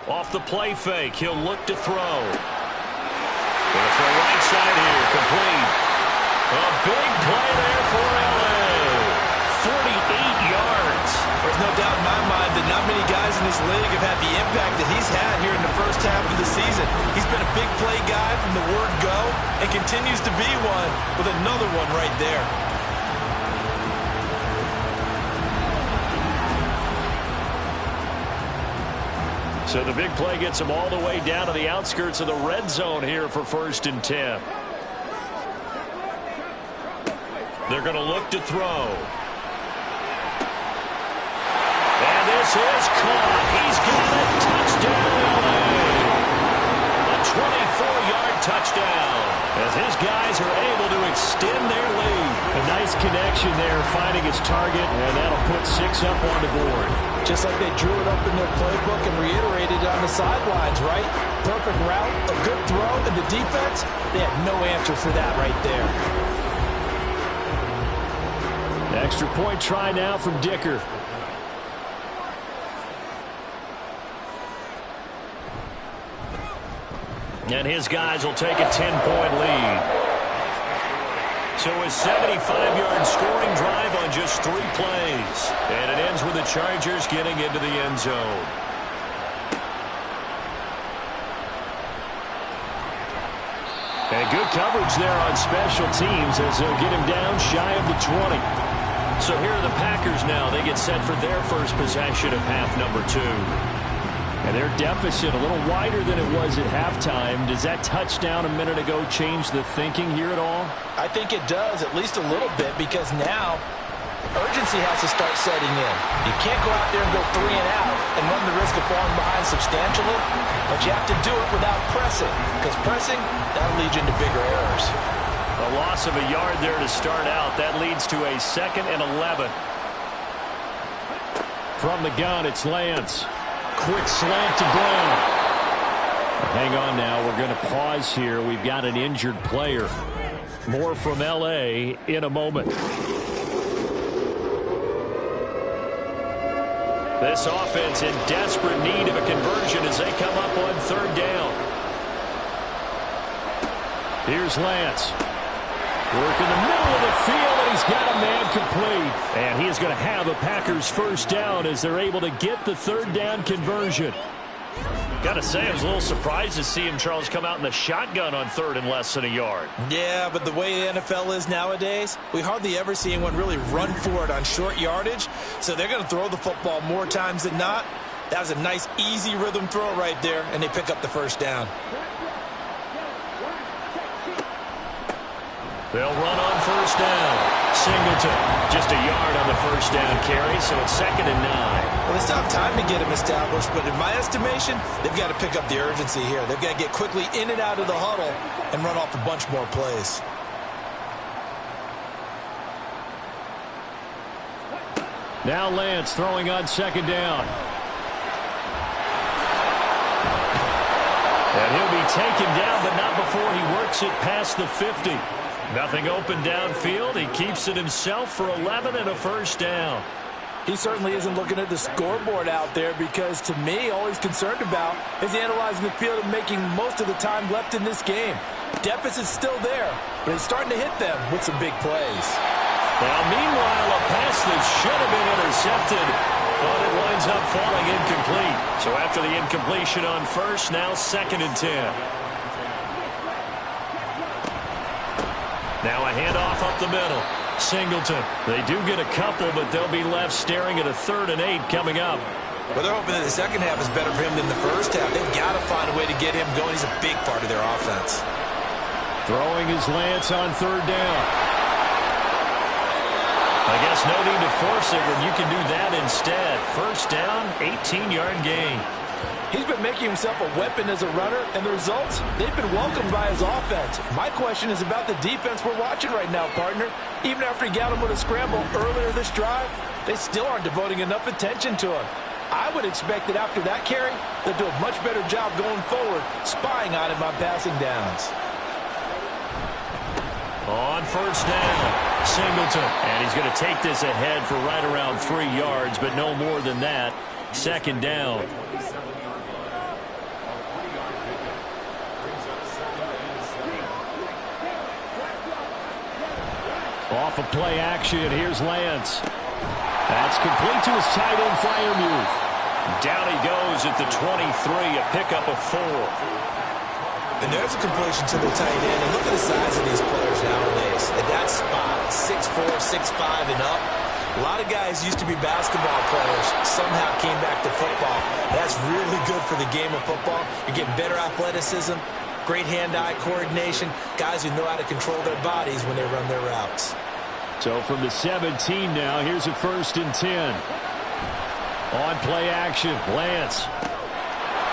Off the play fake, he'll look to throw. It's the right side here, complete. A big play there for LA. 48 yards. There's no doubt in my mind that not many guys in this league have had the impact that he's had here in the first half of the season. He's been a big play guy from the word go and continues to be one with another one right there. So the big play gets him all the way down to the outskirts of the red zone here for 1st and 10. They're going to look to throw. And this is caught. He's got it. Touchdown, LA. A 24-yard touchdown as his guys are able to extend their lead. A nice connection there, finding his target, and that'll put 6 up on the board. Just like they drew it up in their playbook and reiterated it on the sidelines, right? Perfect route, a good throw, and the defense, they had no answer for that right there. Extra point try now from Dicker. And his guys will take a 10-point lead. So a 75-yard scoring drive on just 3 plays. And it ends with the Chargers getting into the end zone. And good coverage there on special teams as they'll get him down shy of the 20. So here are the Packers now. They get set for their first possession of half number 2. And their deficit a little wider than it was at halftime. Does that touchdown a minute ago change the thinking here at all? I think it does, at least a little bit, because now urgency has to start setting in. You can't go out there and go 3 and out and run the risk of falling behind substantially, but you have to do it without pressing, because pressing, that'll lead you into bigger errors. A loss of a yard there to start out. That leads to a 2nd and 11. From the gun, it's Lance. Quick slant to Brown. Hang on now. We're going to pause here. We've got an injured player. More from L.A. in a moment. This offense in desperate need of a conversion as they come up on 3rd down. Here's Lance. Work in the middle of the field, and he's got a man complete. And he is going to have a Packers first down as they're able to get the 3rd down conversion. Got to say, I was a little surprised to see him, Charles, come out in the shotgun on 3rd and less than a yard. Yeah, but the way the NFL is nowadays, we hardly ever see anyone really run for it on short yardage. So they're going to throw the football more times than not. That was a nice, easy rhythm throw right there, and they pick up the first down. They'll run on 1st down. Singleton, just a yard on the 1st down carry, so it's 2nd and 9. Well, they still have time to get him established, but in my estimation, they've got to pick up the urgency here. They've got to get quickly in and out of the huddle and run off a bunch more plays. Now Lance throwing on 2nd down. And he'll be taken down, but not before he works it past the 50. Nothing open downfield. He keeps it himself for 11 and a first down. He certainly isn't looking at the scoreboard out there because, to me, all he's concerned about is analyzing the field and making most of the time left in this game. Deficit's still there, but he's starting to hit them with some big plays. Now, meanwhile, a pass that should have been intercepted, but it winds up falling incomplete. So after the incompletion on 1st, now 2nd and 10. Now a handoff up the middle. Singleton. They do get a couple, but they'll be left staring at a 3rd and 8 coming up. Well, they're hoping that the second half is better for him than the first half. They've got to find a way to get him going. He's a big part of their offense. Throwing his Lance on third down. I guess no need to force it when you can do that instead. First down, 18-yard gain. He's been making himself a weapon as a runner, and the results, they've been welcomed by his offense. My question is about the defense we're watching right now, partner. Even after he got him with a scramble earlier this drive, they still aren't devoting enough attention to him. I would expect that after that carry, they'll do a much better job going forward, spying on him on passing downs. On first down, Singleton. And he's going to take this ahead for right around 3 yards, but no more than that. Second down. Off of play action, here's Lance. That's complete to his tight end, Freiermuth. Down he goes at the 23, a pickup of 4. And there's a completion to the tight end. And look at the size of these players nowadays. At that spot, 6'4", 6'5", and up. A lot of guys used to be basketball players, somehow came back to football. That's really good for the game of football. You're getting better athleticism, great hand-eye coordination, guys who know how to control their bodies when they run their routes. So from the 17 now, here's a 1st and 10. On play action, Lance.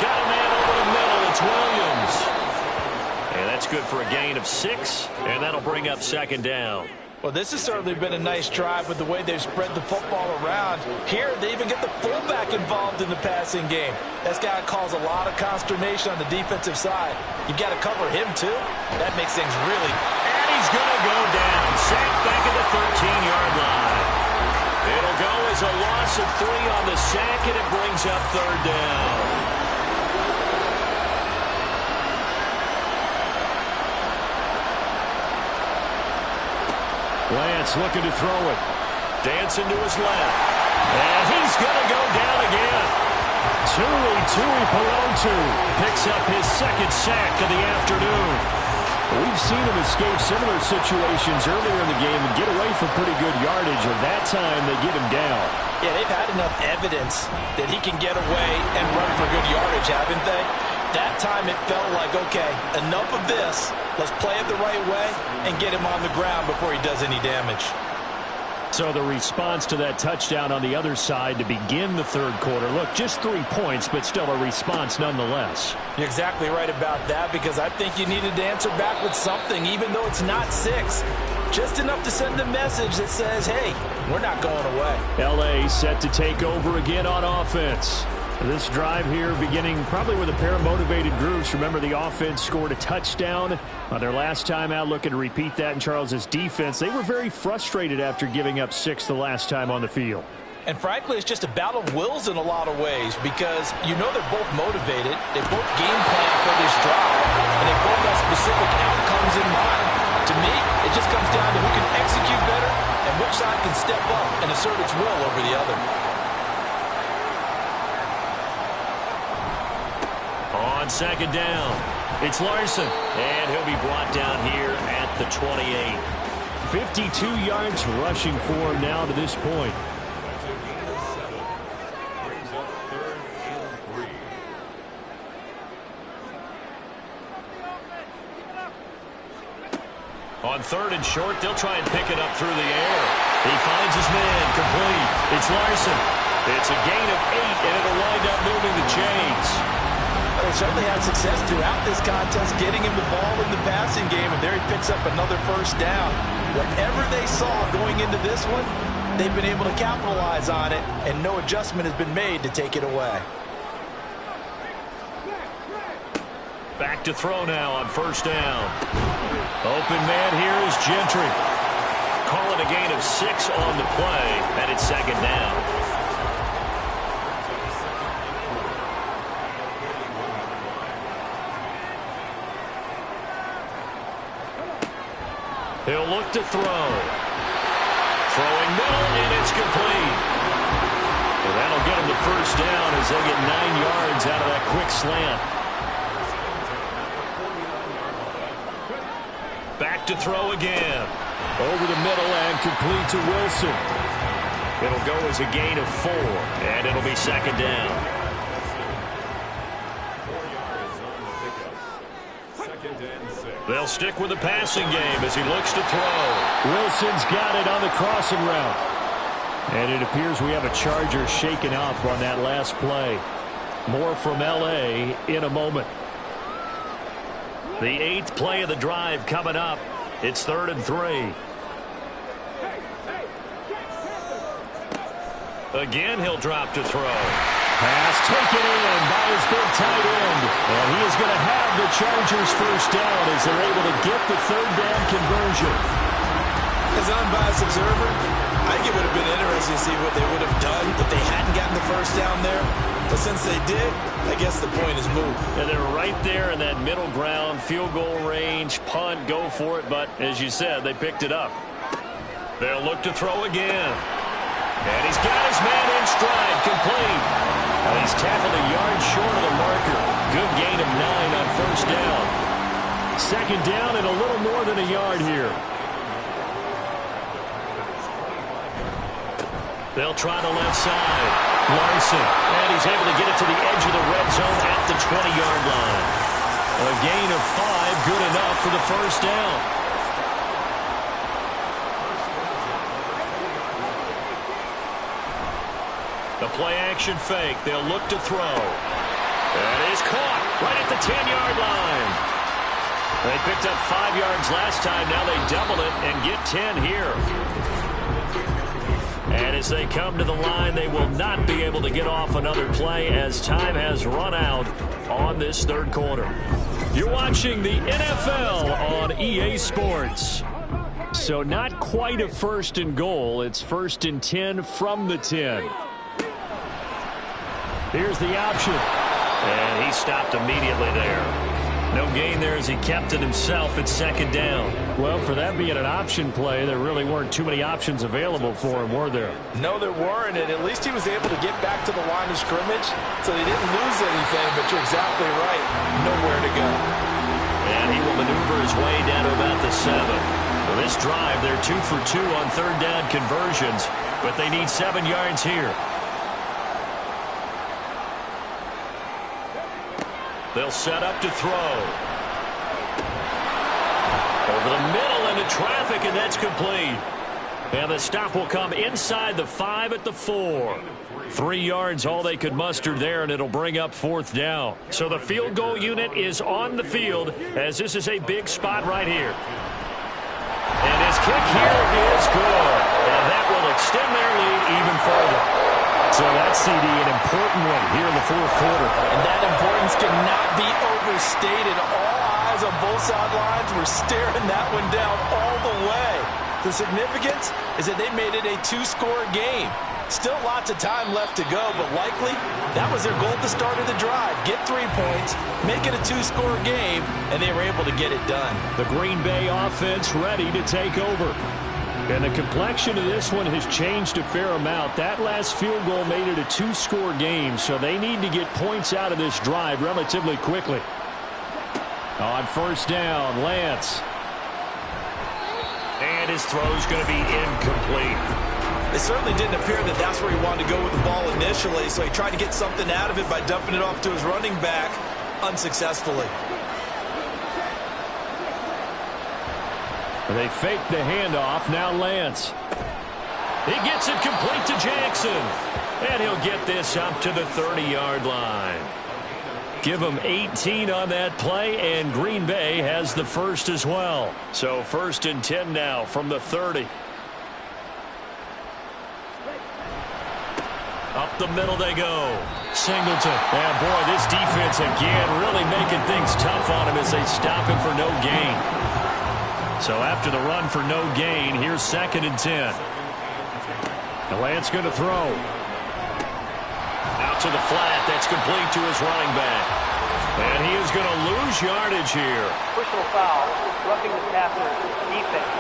Got a man over the middle, it's Williams. And that's good for a gain of 6, and that'll bring up second down. Well, this has certainly been a nice drive with the way they've spread the football around. Here, they even get the fullback involved in the passing game. That's got to cause a lot of consternation on the defensive side. You've got to cover him, too. That makes things really... And he's going to go down. Sacked back at the 13-yard line. It'll go as a loss of 3 on the sack, and it brings up third down. Lance looking to throw it. Dancing to his left. And he's going to go down again. Tui Pelotu picks up his second sack of the afternoon. We've seen him escape similar situations earlier in the game and get away from pretty good yardage, and that time they get him down. Yeah, they've had enough evidence that he can get away and run for good yardage, haven't they? That time it felt like, okay, enough of this. Let's play it the right way and get him on the ground before he does any damage. So the response to that touchdown on the other side to begin the third quarter. Look, just 3 points, but still a response nonetheless. You're exactly right about that, because I think you needed to answer back with something, even though it's not 6. Just enough to send a message that says, hey, we're not going away. L.A. set to take over again on offense. This drive here beginning probably with a pair of motivated groups. Remember, the offense scored a touchdown on their last time out. Looking to repeat that in Charles's defense. They were very frustrated after giving up 6 the last time on the field. And frankly, it's just a battle of wills in a lot of ways, because you know they're both motivated. They both game plan for this drive, and they both have specific outcomes in mind. To me, it just comes down to who can execute better and which side can step up and assert its will over the other. On second down, it's Larson, and he'll be brought down here at the 28. 52 yards rushing for him now to this point. On third and short, they'll try and pick it up through the air. He finds his man, complete. It's Larson. It's a gain of 8, and it'll wind up moving the chains. They certainly had success throughout this contest getting him the ball in the passing game, and there he picks up another first down. Whatever they saw going into this one, they've been able to capitalize on it, and no adjustment has been made to take it away. Back to throw now on first down. Open man here is Gentry. Call it a gain of 6 on the play, and it's second down. He'll look to throw. Throwing middle, and it's complete. Well, that'll get him the first down as they get 9 yards out of that quick slant. Back to throw again. Over the middle and complete to Wilson. It'll go as a gain of 4, and it'll be second down. 4 yards on the pickup. Second and 6. They'll stick with the passing game as he looks to throw. Wilson's got it on the crossing route. And it appears we have a Charger shaken up on that last play. More from L.A. in a moment. The 8th play of the drive coming up. It's 3rd and 3. Again, he'll drop to throw. Pass taken in by his big tight end. And he is going to have the Chargers first down as they're able to get the 3rd down conversion. As an unbiased observer, I think it would have been interesting to see what they would have done if they hadn't gotten the first down there. But since they did, I guess the point is moot. And they're right there in that middle ground, field goal range, punt, go for it. But as you said, they picked it up. They'll look to throw again. And he's got his man in stride, complete. And he's tackled a yard short of the marker. Good gain of 9 on first down. Second down and a little more than a yard here. They'll try the left side. Larson. And he's able to get it to the edge of the red zone at the 20-yard line. A gain of 5, good enough for the first down. The play-action fake. They'll look to throw. That is caught right at the 10-yard line. They picked up 5 yards last time. Now they double it and get 10 here. And as they come to the line, they will not be able to get off another play as time has run out on this 3rd quarter. You're watching the NFL on EA Sports. So not quite a 1st and goal. It's 1st and 10 from the 10. Here's the option. And he stopped immediately there. No gain there as he kept it himself at 2nd down. Well, for that being an option play, there really weren't too many options available for him, were there? No, there weren't, and at least he was able to get back to the line of scrimmage, so they didn't lose anything, but you're exactly right. Nowhere to go. And he will maneuver his way down to about the 7. Well, this drive, they're 2 for 2 on 3rd down conversions, but they need 7 yards here. They'll set up to throw. Over the middle into traffic, and that's complete. And the stop will come inside the 5 at the 4. 3 yards, all they could muster there, and it'll bring up 4th down. So the field goal unit is on the field, as this is a big spot right here. And his kick here is good. And that will extend their lead even further. So that's, CD, an important one here in the 4th quarter. And that importance cannot be overstated. All eyes on both sidelines were staring that one down all the way. The significance is that they made it a 2-score game. Still lots of time left to go, but likely that was their goal at the start of the drive. Get 3 points, make it a 2-score game, and they were able to get it done. The Green Bay offense ready to take over. And the complexion of this one has changed a fair amount. That last field goal made it a 2-score game, so they need to get points out of this drive relatively quickly. On first down, Lance. And his throw's going to be incomplete. It certainly didn't appear that that's where he wanted to go with the ball initially, so he tried to get something out of it by dumping it off to his running back unsuccessfully. They fake the handoff. Now Lance. He gets it complete to Jackson. And he'll get this up to the 30-yard line. Give him 18 on that play, and Green Bay has the first as well. So 1st and 10 now from the 30. Up the middle they go. Singleton. And boy, this defense again really making things tough on him as they stop him for no gain. So after the run for no gain, here's 2nd and 10. Lance going to throw. Out to the flat. That's complete to his running back. And he is going to lose yardage here. Personal foul, roughing the passer, defense.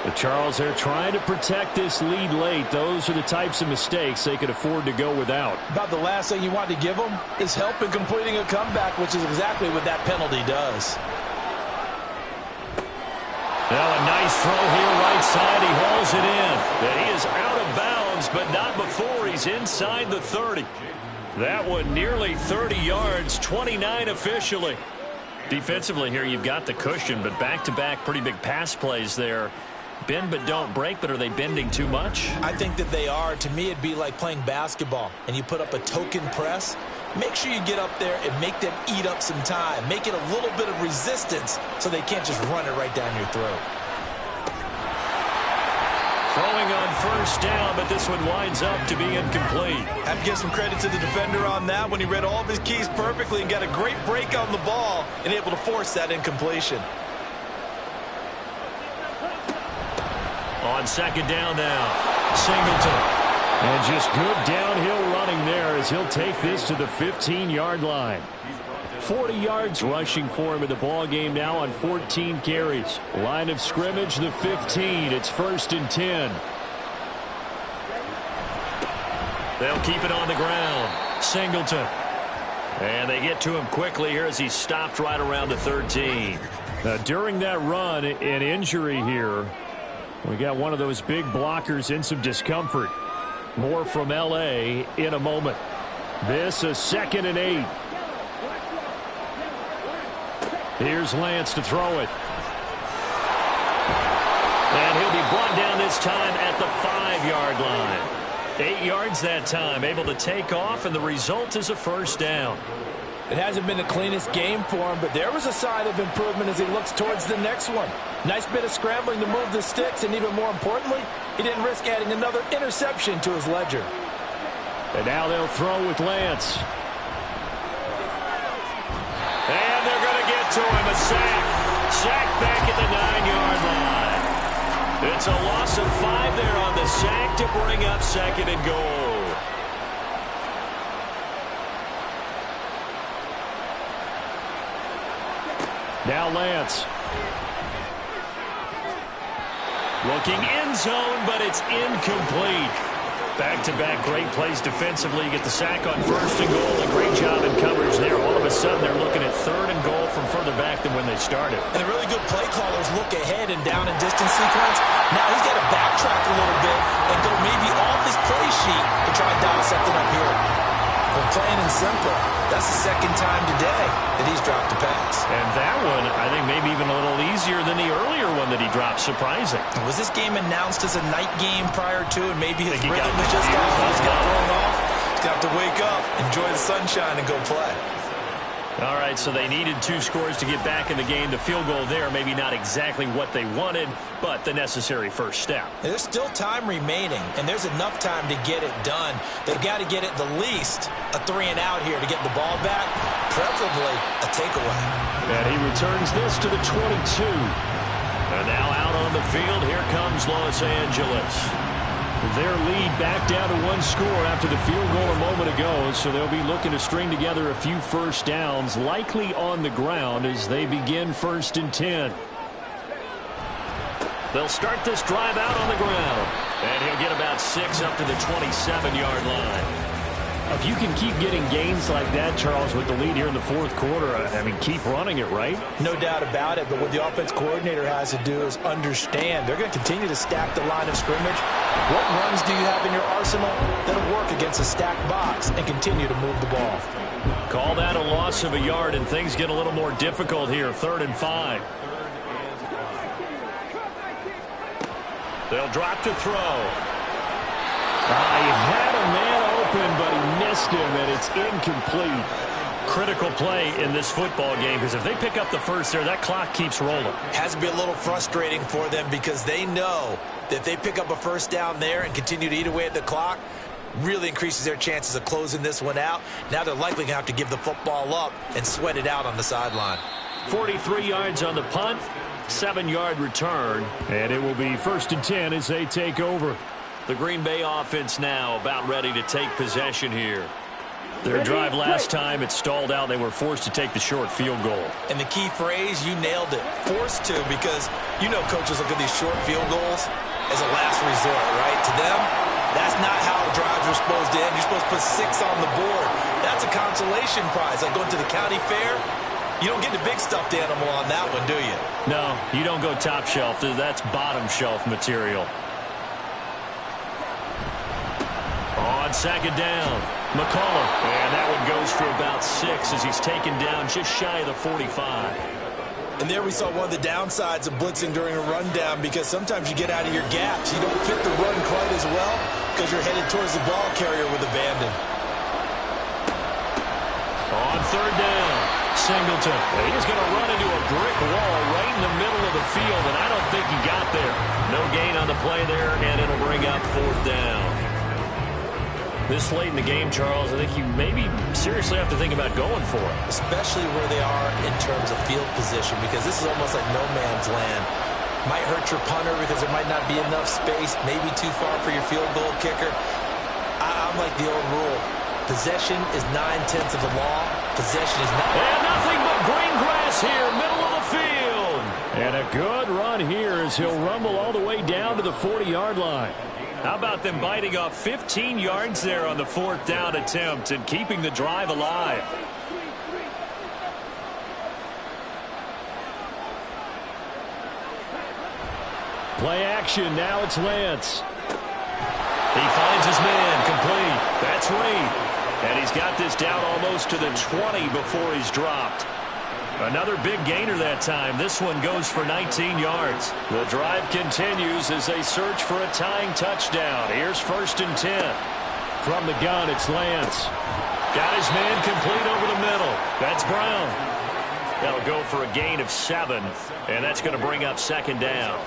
But Charles, they're trying to protect this lead late. Those are the types of mistakes they could afford to go without. About the last thing you want to give them is help in completing a comeback, which is exactly what that penalty does. Well, a nice His throw here right side. He hauls it in. And he is out of bounds, but not before he's inside the 30. That one nearly 30 yards, 29 officially. Defensively here, you've got the cushion, but back-to-back pretty big pass plays there. Bend but don't break, but are they bending too much? I think that they are. To me, it'd be like playing basketball, and you put up a token press. Make sure you get up there and make them eat up some time. Make it a little bit of resistance so they can't just run it right down your throat. Throwing on first down, but this one winds up to be incomplete. Have to give some credit to the defender on that when he read all of his keys perfectly and got a great break on the ball and able to force that incompletion. On second down now, Singleton. And just good downhill running there as he'll take this to the 15-yard line. 40 yards rushing for him in the ball game now on 14 carries. Line of scrimmage, the 15. It's 1st and 10. They'll keep it on the ground. Singleton. And they get to him quickly here as he's stopped right around the 13. Now, during that run, an injury here. We got one of those big blockers in some discomfort. More from L.A. in a moment. This is 2nd and 8. Here's Lance to throw it. And he'll be brought down this time at the 5-yard line. 8 yards that time, able to take off, and the result is a first down. It hasn't been the cleanest game for him, but there was a sign of improvement as he looks towards the next one. Nice bit of scrambling to move the sticks, and even more importantly, he didn't risk adding another interception to his ledger. And now they'll throw with Lance. And they're going to get to him, a sack. Sack back at the 9-yard line. It's a loss of 5 there on the sack to bring up 2nd and goal. Now Lance. Looking end zone, but it's incomplete. Back-to-back great plays defensively. You get the sack on 1st and goal. A great job in coverage there. All of a sudden, they're looking at 3rd and goal from further back than when they started. And the really good play callers look ahead and down and distance sequence. Now he's got to backtrack a little bit and go maybe off his play sheet to try and dial something up here. But plain and simple, that's the 2nd time today that he's dropped a pass. And that one, I think, maybe even a little easier than the earlier one that he dropped. Surprising. Was this game announced as a night game prior to, and maybe his rhythm was just off? He's got thrown off. He's got to wake up, enjoy the sunshine, and go play. All right, so they needed 2 scores to get back in the game. The field goal there, maybe not exactly what they wanted, but the necessary first step. There's still time remaining, and there's enough time to get it done. They've got to get at the least a 3-and-out here to get the ball back, preferably a takeaway. And he returns this to the 22. And now out on the field, here comes Los Angeles. Their lead back down to 1 score after the field goal a moment ago, so they'll be looking to string together a few first downs, likely on the ground as they begin 1st and 10. They'll start this drive out on the ground, and he'll get about 6 up to the 27-yard line. If you can keep getting gains like that, Charles, with the lead here in the 4th quarter, I mean, keep running it, right? No doubt about it, but what the offense coordinator has to do is understand they're going to continue to stack the line of scrimmage. What runs do you have in your arsenal that'll work against a stacked box and continue to move the ball? Call that a loss of a yard, and things get a little more difficult here, 3rd and 5. They'll drop to throw. He had a man open, but he missed him, and it's incomplete. Critical play in this football game, because if they pick up the first there, that clock keeps rolling. Has to be a little frustrating for them because they know that if they pick up a first down there and continue to eat away at the clock, really increases their chances of closing this one out. Now they're likely going to have to give the football up and sweat it out on the sideline. 43 yards on the punt, 7-yard return, and it will be 1st and 10 as they take over. The Green Bay offense now about ready to take possession here. Their drive last time, it stalled out. They were forced to take the short field goal. And the key phrase, you nailed it, forced to, because you know coaches look at these short field goals as a last resort, right? To them, that's not how drives are supposed to end. You're supposed to put 6 on the board. That's a consolation prize, like going to the county fair. You don't get the big stuffed animal on that one, do you? No, you don't go top shelf. That's bottom shelf material. On second down, McCullough. And that one goes for about 6 as he's taken down just shy of the 45. And there we saw one of the downsides of blitzing during a rundown, because sometimes you get out of your gaps. You don't fit the run quite as well because you're headed towards the ball carrier with abandon. On third down, Singleton. He's going to run into a brick wall right in the middle of the field, and I don't think he got there. No gain on the play there, and it'll bring up fourth down. This late in the game, Charles, I think you maybe seriously have to think about going for it. Especially where they are in terms of field position, because this is almost like no man's land. Might hurt your punter because there might not be enough space, maybe too far for your field goal kicker. I'm like the old rule. Possession is 9/10 of the law. Possession is not. And nothing but green grass here, middle of the field. And a good run here as he'll rumble all the way down to the 40-yard line. How about them biting off 15 yards there on the fourth down attempt and keeping the drive alive? Play action, now it's Lance. He finds his man, complete. That's Reed. And he's got this down almost to the 20 before he's dropped. Another big gainer that time. This one goes for 19 yards. The drive continues as they search for a tying touchdown. Here's 1st and 10. From the gun, it's Lance. Got his man complete over the middle. That's Brown. That'll go for a gain of 7, and that's going to bring up 2nd down.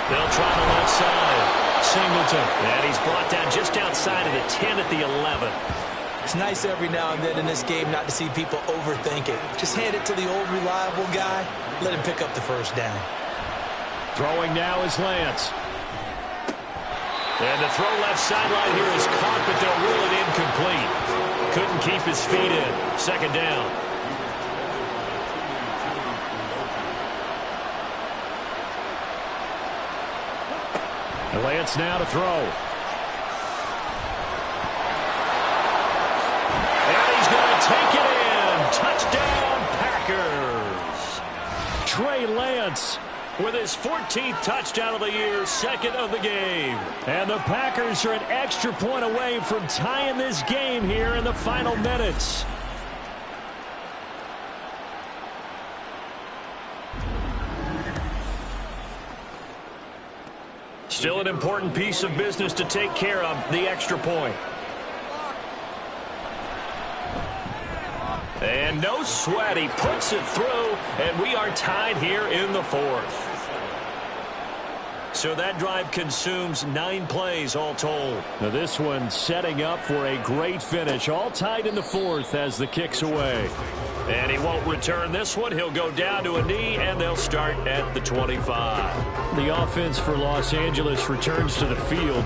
They'll try the left side. Singleton. And he's brought down just outside of the 10 at the 11. It's nice every now and then in this game not to see people overthink it. Just hand it to the old reliable guy. Let him pick up the first down. Throwing now is Lance. And the throw left sideline here is caught, but they'll rule it incomplete. Couldn't keep his feet in. 2nd down. Lance now to throw. And he's going to take it in. Touchdown, Packers. Trey Lance with his 14th touchdown of the year, 2nd of the game. And the Packers are an extra point away from tying this game here in the final minutes. Still an important piece of business to take care of, the extra point. And no sweat, he puts it through, and we are tied here in the 4th. So that drive consumes 9 plays all told. Now this one setting up for a great finish, all tied in the 4th as the kick's away. And he won't return this one. He'll go down to a knee, and they'll start at the 25. The offense for Los Angeles returns to the field.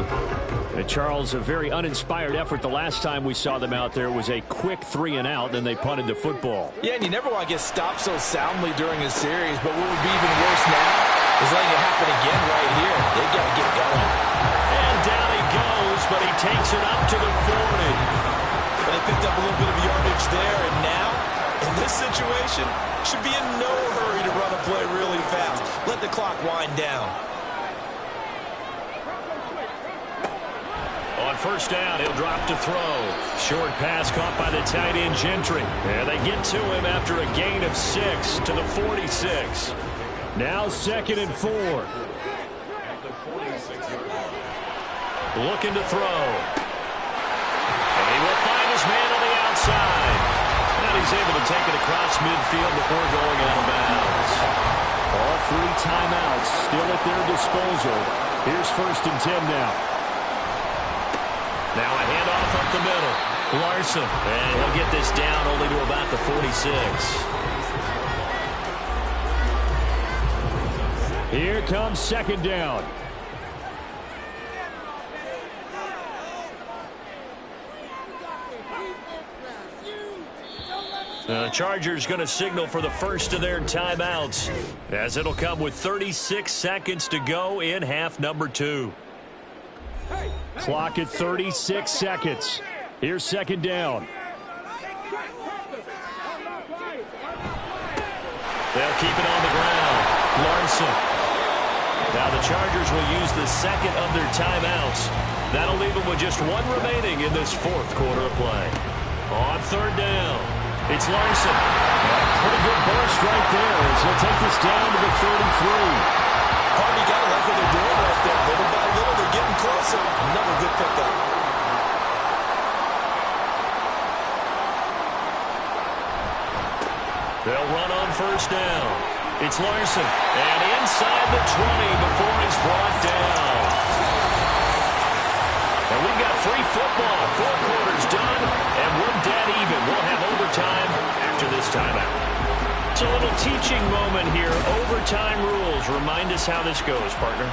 And Charles, a very uninspired effort the last time we saw them out there was a quick 3-and-out, then they punted the football. Yeah, and you never want to get stopped so soundly during a series, but what would be even worse now is letting it happen again right here. They've got to get going. And down he goes, but he takes it up to the 40. But they picked up a little bit of yardage there, and now, in this situation, should be in no hurry to run a play really fast. Let the clock wind down. On 1st down, he'll drop to throw. Short pass caught by the tight end Gentry. And they get to him after a gain of 6 to the 46. Now 2nd and 4. Looking to throw. And he will find his man on the outside. And he's able to take it across midfield before going out of bounds. All 3 timeouts still at their disposal. Here's 1st and 10 now. Now a handoff up the middle. Larson. And he'll get this down only to about the 46. Here comes 2nd down. The Chargers going to signal for the first of their timeouts, as it'll come with 36 seconds to go in half number 2. Clock at 36 seconds. Here's second down. They'll keep it on the ground. Larson. Now the Chargers will use the second of their timeouts. That'll leave them with just one remaining in this fourth quarter of play. On third down, it's Larson. Pretty good burst right there as he'll take this down to the 33. You got to like what they're doing right there. Little by little, they're getting closer. Another good pickup. They'll run on first down. It's Larson. And inside the 20 before he's brought down. And we've got free football. 4 quarters done, and we're dead even. We'll have overtime after this timeout. It's a little teaching moment here. Overtime rules. Remind us how this goes, partner.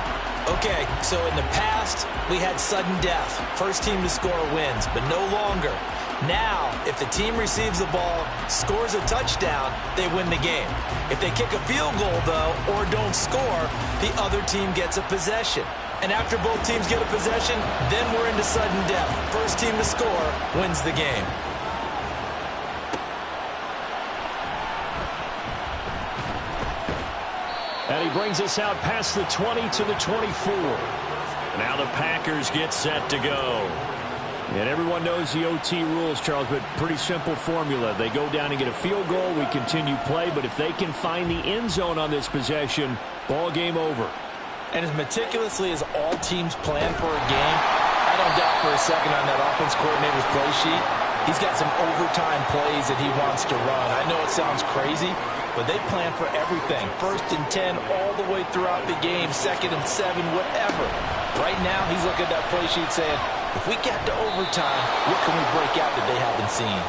Okay, so in the past, we had sudden death. First team to score wins, but no longer. Now, if the team receives the ball, scores a touchdown, they win the game. If they kick a field goal, though, or don't score, the other team gets a possession. And after both teams get a possession, then we're into sudden death. First team to score wins the game. And he brings us out past the 20 to the 24. Now the Packers get set to go. And everyone knows the OT rules, Charles, but pretty simple formula. They go down and get a field goal, we continue play, but if they can find the end zone on this possession, ball game over. And as meticulously as all teams plan for a game, I don't doubt for a second on that offense coordinator's play sheet, he's got some overtime plays that he wants to run. I know it sounds crazy, but they plan for everything. 1st and 10 all the way throughout the game, 2nd and 7, whatever. Right now, he's looking at that play sheet saying, if we get to overtime, what can we break out that they haven't seen?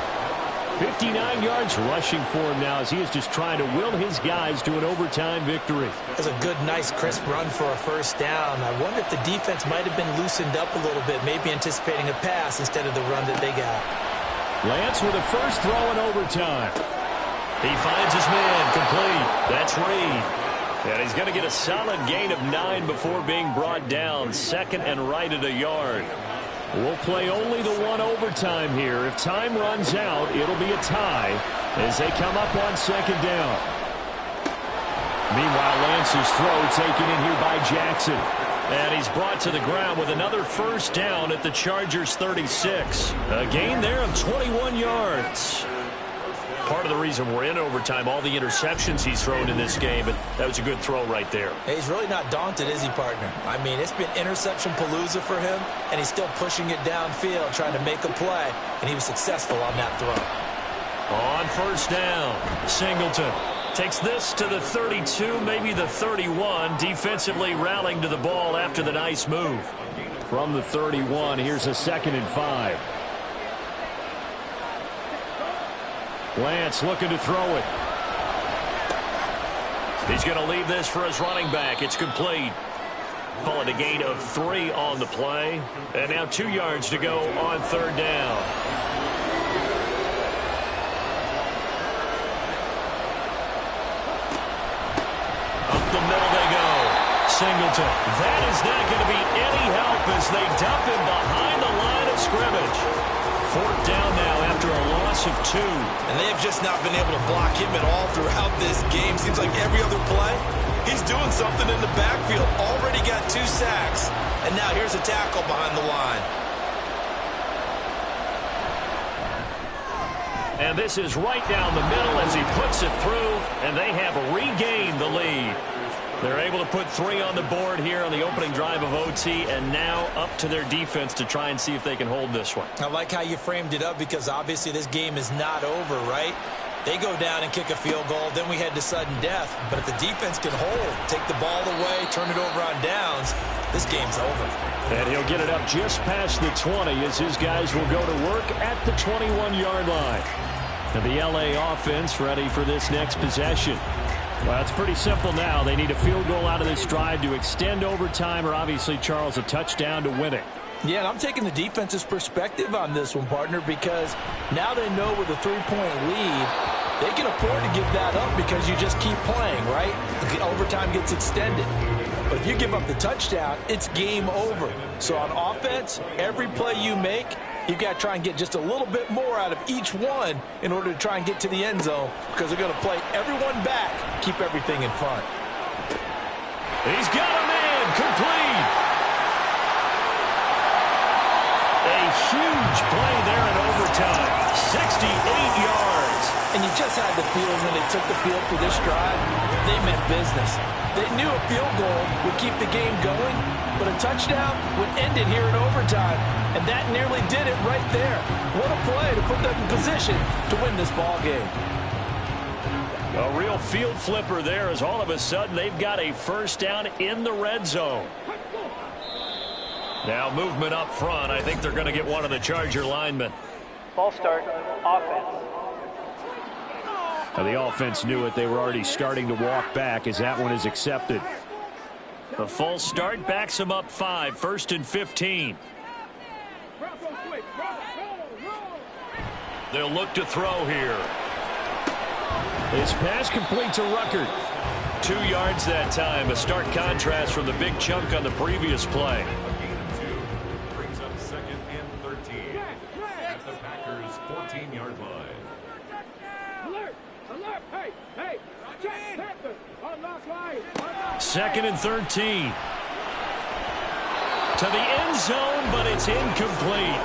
59 yards rushing for him now as he is just trying to will his guys to an overtime victory. That's a good, nice, crisp run for a first down. I wonder if the defense might have been loosened up a little bit, maybe anticipating a pass instead of the run that they got. Lance with a first throw in overtime. He finds his man complete. That's Reed. And he's going to get a solid gain of 9 before being brought down. 2nd and right at a yard. We'll play only the one overtime here. If time runs out, it'll be a tie as they come up on 2nd down. Meanwhile, Lance's throw taken in here by Jackson. And he's brought to the ground with another first down at the Chargers 36. A gain there of 21 yards. Part of the reason we're in overtime, all the interceptions he's thrown in this game, but that was a good throw right there. Hey, he's really not daunted, is he, partner? I mean, it's been interception palooza for him, and he's still pushing it downfield, trying to make a play, and he was successful on that throw. On first down, Singleton takes this to the 32, maybe the 31, defensively rallying to the ball after the nice move. From the 31, here's a 2nd and 5. Lance looking to throw it. He's going to leave this for his running back. It's complete. Call it a gain of 3 on the play. And now 2 yards to go on 3rd down. Up the middle they go. Singleton. That is not going to be any help as they dump him behind the line of scrimmage. 4th down now after a loss of 2. And they have just not been able to block him at all throughout this game. Seems like every other play, he's doing something in the backfield. Already got 2 sacks. And now here's a tackle behind the line. And this is right down the middle as he puts it through, and they have regained the lead. They're able to put 3 on the board here on the opening drive of OT, and now up to their defense to try and see if they can hold this one. I like how you framed it up because obviously this game is not over, right? They go down and kick a field goal, then we head to sudden death. But if the defense can hold, take the ball away, turn it over on downs, this game's over. And he'll get it up just past the 20 as his guys will go to work at the 21-yard line. And the LA offense ready for this next possession. Well, it's pretty simple now. They need a field goal out of this drive to extend overtime or obviously, Charles, a touchdown to win it. Yeah, and I'm taking the defense's perspective on this one, partner, because now they know with a 3-point lead, they can afford to give that up because you just keep playing, right? The overtime gets extended. But if you give up the touchdown, it's game over. So on offense, every play you make, You've got to try and get just a little bit more out of each one in order to try and get to the end zone, because they're going to play everyone back, keep everything in front. He's got a man complete. A huge play there in overtime. 68 yards. And you just had the feeling when they took the field for this drive, they meant business. They knew a field goal would keep the game going, but a touchdown would end it here in overtime. And that nearly did it right there. What a play to put them in position to win this ball game. A real field flipper there, as all of a sudden they've got a first down in the red zone. Now movement up front. I think they're going to get one of the Charger linemen. Ball start, offense. Now the offense knew it. They were already starting to walk back as that one is accepted. The false start backs them up 5, 1st and 15. They'll look to throw here. His pass complete to Ruckert. 2 yards that time. A stark contrast from the big chunk on the previous play. Brings up 2nd and 13 at the Packers' 14-yard line. Alert! Alert! Hey! Check! Panther! Unlock line! 2nd and 13. To the end zone, but it's incomplete.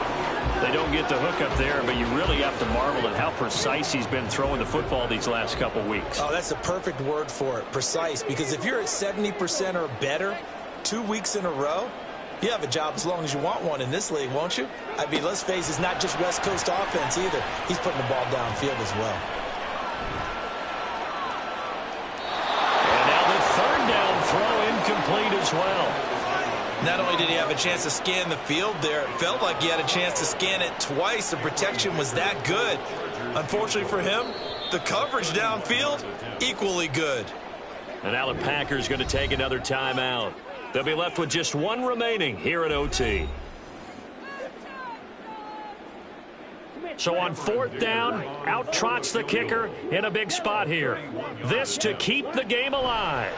They don't get the hook up there, but you really have to marvel at how precise he's been throwing the football these last couple weeks. Oh, that's the perfect word for it, precise, because if you're at 70% or better 2 weeks in a row, you have a job as long as you want one in this league, won't you? I mean, let's face it, it's not just West Coast offense either. He's putting the ball downfield as well. And now the 3rd down throw incomplete as well. Not only did he have a chance to scan the field there, it felt like he had a chance to scan it twice. The protection was that good. Unfortunately for him, the coverage downfield, equally good. And now the Packers going to take another timeout. They'll be left with just 1 remaining here at OT. So on 4th down, out trots the kicker in a big spot here. This to keep the game alive.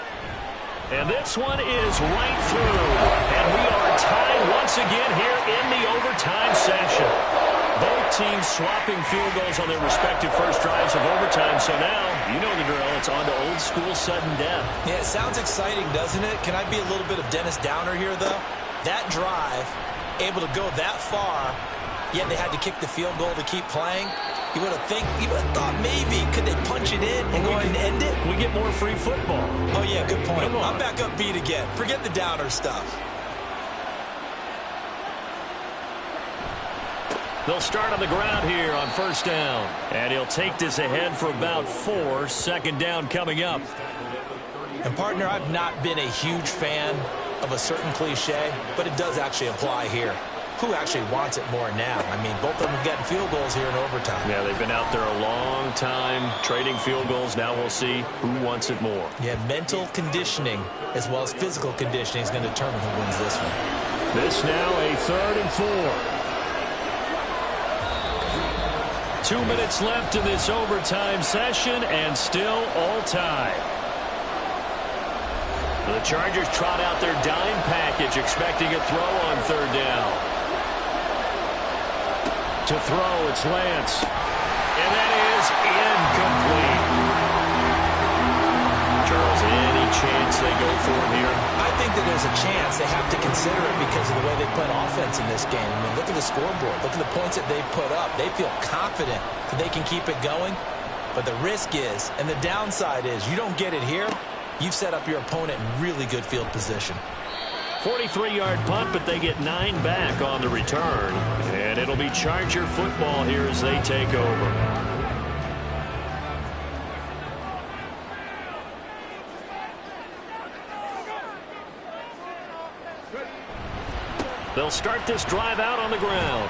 And this one is right through. And we are tied once again here in the overtime session. Both teams swapping field goals on their respective first drives of overtime. So now, you know the drill. It's on to old school sudden death. Yeah, it sounds exciting, doesn't it? Can I be a little bit of Dennis Downer here, though? That drive, able to go that far, yet they had to kick the field goal to keep playing. You would have thought maybe, could they punch it in and go ahead and end it? We get more free football. Oh, yeah, good point. I'm back up beat again. Forget the Downer stuff. They'll start on the ground here on 1st down. And he'll take this ahead for about 4. 2nd down coming up. And, partner, I've not been a huge fan of a certain cliche, but it does actually apply here. Who actually wants it more now? I mean, both of them have gotten field goals here in overtime. Yeah, they've been out there a long time trading field goals. Now we'll see who wants it more. Yeah, mental conditioning as well as physical conditioning is going to determine who wins this one. This now a 3rd and 4. 2 minutes left in this overtime session, and still all tied. The Chargers trot out their dime package, expecting a throw on 3rd down. To throw, it's Lance. And that is incomplete. Charles, any chance they go for it here? I think that there's a chance. They have to consider it because of the way they played offense in this game. I mean, look at the scoreboard. Look at the points that they've put up. They feel confident that they can keep it going. But the risk is, and the downside is, you don't get it here, you've set up your opponent in really good field position. 43-yard punt, but they get 9 back on the return. And it'll be Charger football here as they take over. They'll start this drive out on the ground.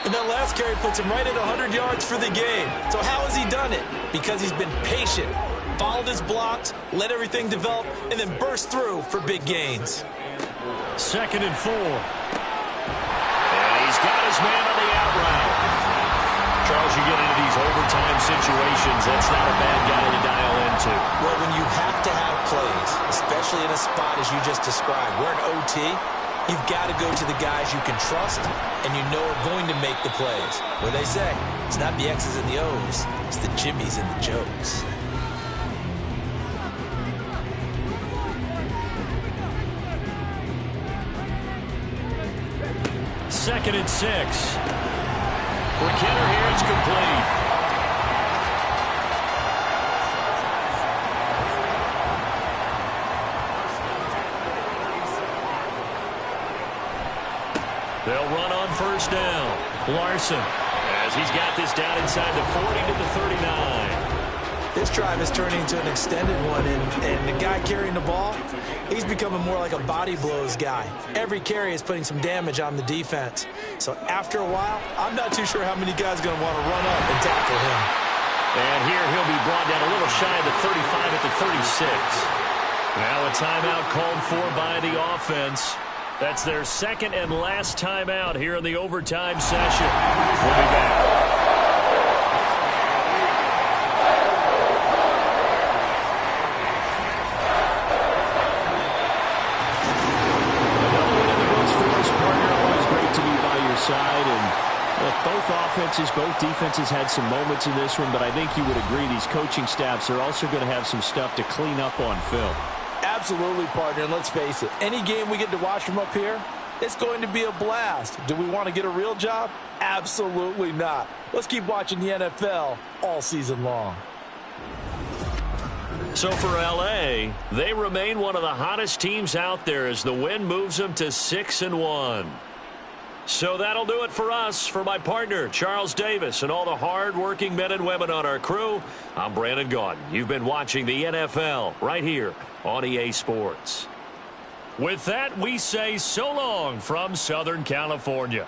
And that last carry puts him right at 100 yards for the game. So how has he done it? Because he's been patient, followed his blocks, let everything develop, and then burst through for big gains. 2nd and 4. And he's got his man on the out route. Charles, you get into these overtime situations, that's not a bad guy to dial into. Well, when you have to have plays, especially in a spot as you just described, we're in OT, You've got to go to the guys you can trust and you know are going to make the plays. What they say, it's not the X's and the O's, it's the Jimmies and the Joes. Second and 6. For Kenner here, it's complete. They'll run on first down. Larson, as he's got this down inside the 40 to the 39. This drive is turning into an extended one, and the guy carrying the ball, he's becoming more like a body blows guy. Every carry is putting some damage on the defense. So after a while, I'm not too sure how many guys are going to want to run up and tackle him. And here he'll be brought down a little shy of the 35 at the 36. Now a timeout called for by the offense. That's their second and last timeout here in the overtime session. We'll be back. Side, and look, both offenses, both defenses had some moments in this one, but I think you would agree these coaching staffs are also going to have some stuff to clean up on film. Absolutely, partner, and let's face it, any game we get to watch from up here, it's going to be a blast. Do we want to get a real job? Absolutely not. Let's keep watching the NFL all season long. So for L.A., they remain one of the hottest teams out there as the win moves them to 6-1. So that'll do it for us. For my partner, Charles Davis, and all the hard-working men and women on our crew, I'm Brandon Gaudin. You've been watching the NFL right here on EA Sports. With that, we say so long from Southern California.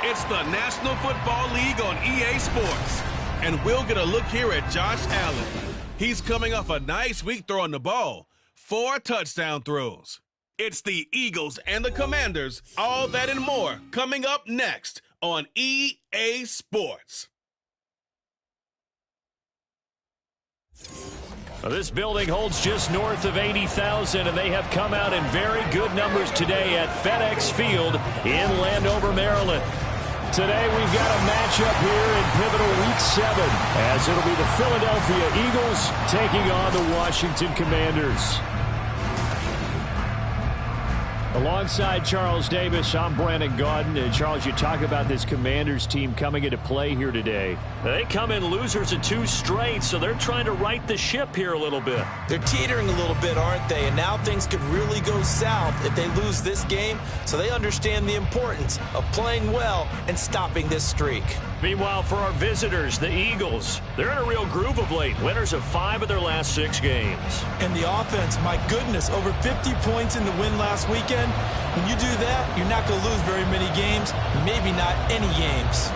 It's the National Football League on EA Sports. And we'll get a look here at Josh Allen. He's coming off a nice week throwing the ball. 4 touchdown throws. It's the Eagles and the Commanders, all that and more, coming up next on EA Sports. This building holds just north of 80,000, and they have come out in very good numbers today at FedEx Field in Landover, Maryland. Today we've got a matchup here in pivotal Week 7, as it'll be the Philadelphia Eagles taking on the Washington Commanders. Alongside Charles Davis, I'm Brandon Gaudin. And Charles, you talk about this Commanders team coming into play here today. They come in losers of 2 straight, so they're trying to right the ship here a little bit. They're teetering a little bit, aren't they? And now things could really go south if they lose this game, so they understand the importance of playing well and stopping this streak. Meanwhile, for our visitors, the Eagles, they're in a real groove of late. Winners of 5 of their last 6 games. And the offense, my goodness, over 50 points in the win last weekend. When you do that, you're not going to lose very many games, maybe not any games.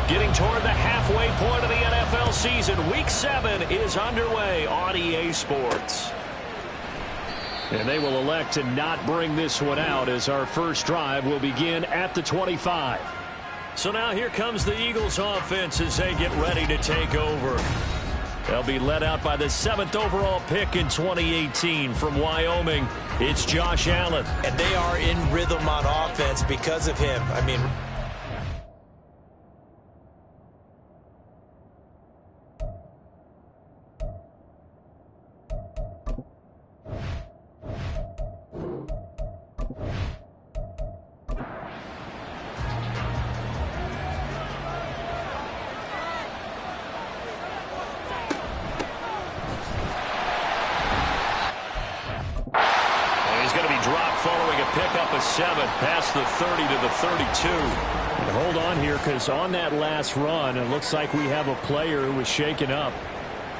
Getting toward the halfway point of the NFL season, Week 7 is underway on EA Sports. And they will elect to not bring this one out, as our first drive will begin at the 25. So now here comes the Eagles offense as they get ready to take over. They'll be led out by the 7th overall pick in 2018 from Wyoming. It's Josh Allen. And they are in rhythm on offense because of him. I mean, following a pickup of 7 past the 30 to the 32. And hold on here, because on that last run, it looks like we have a player who was shaken up.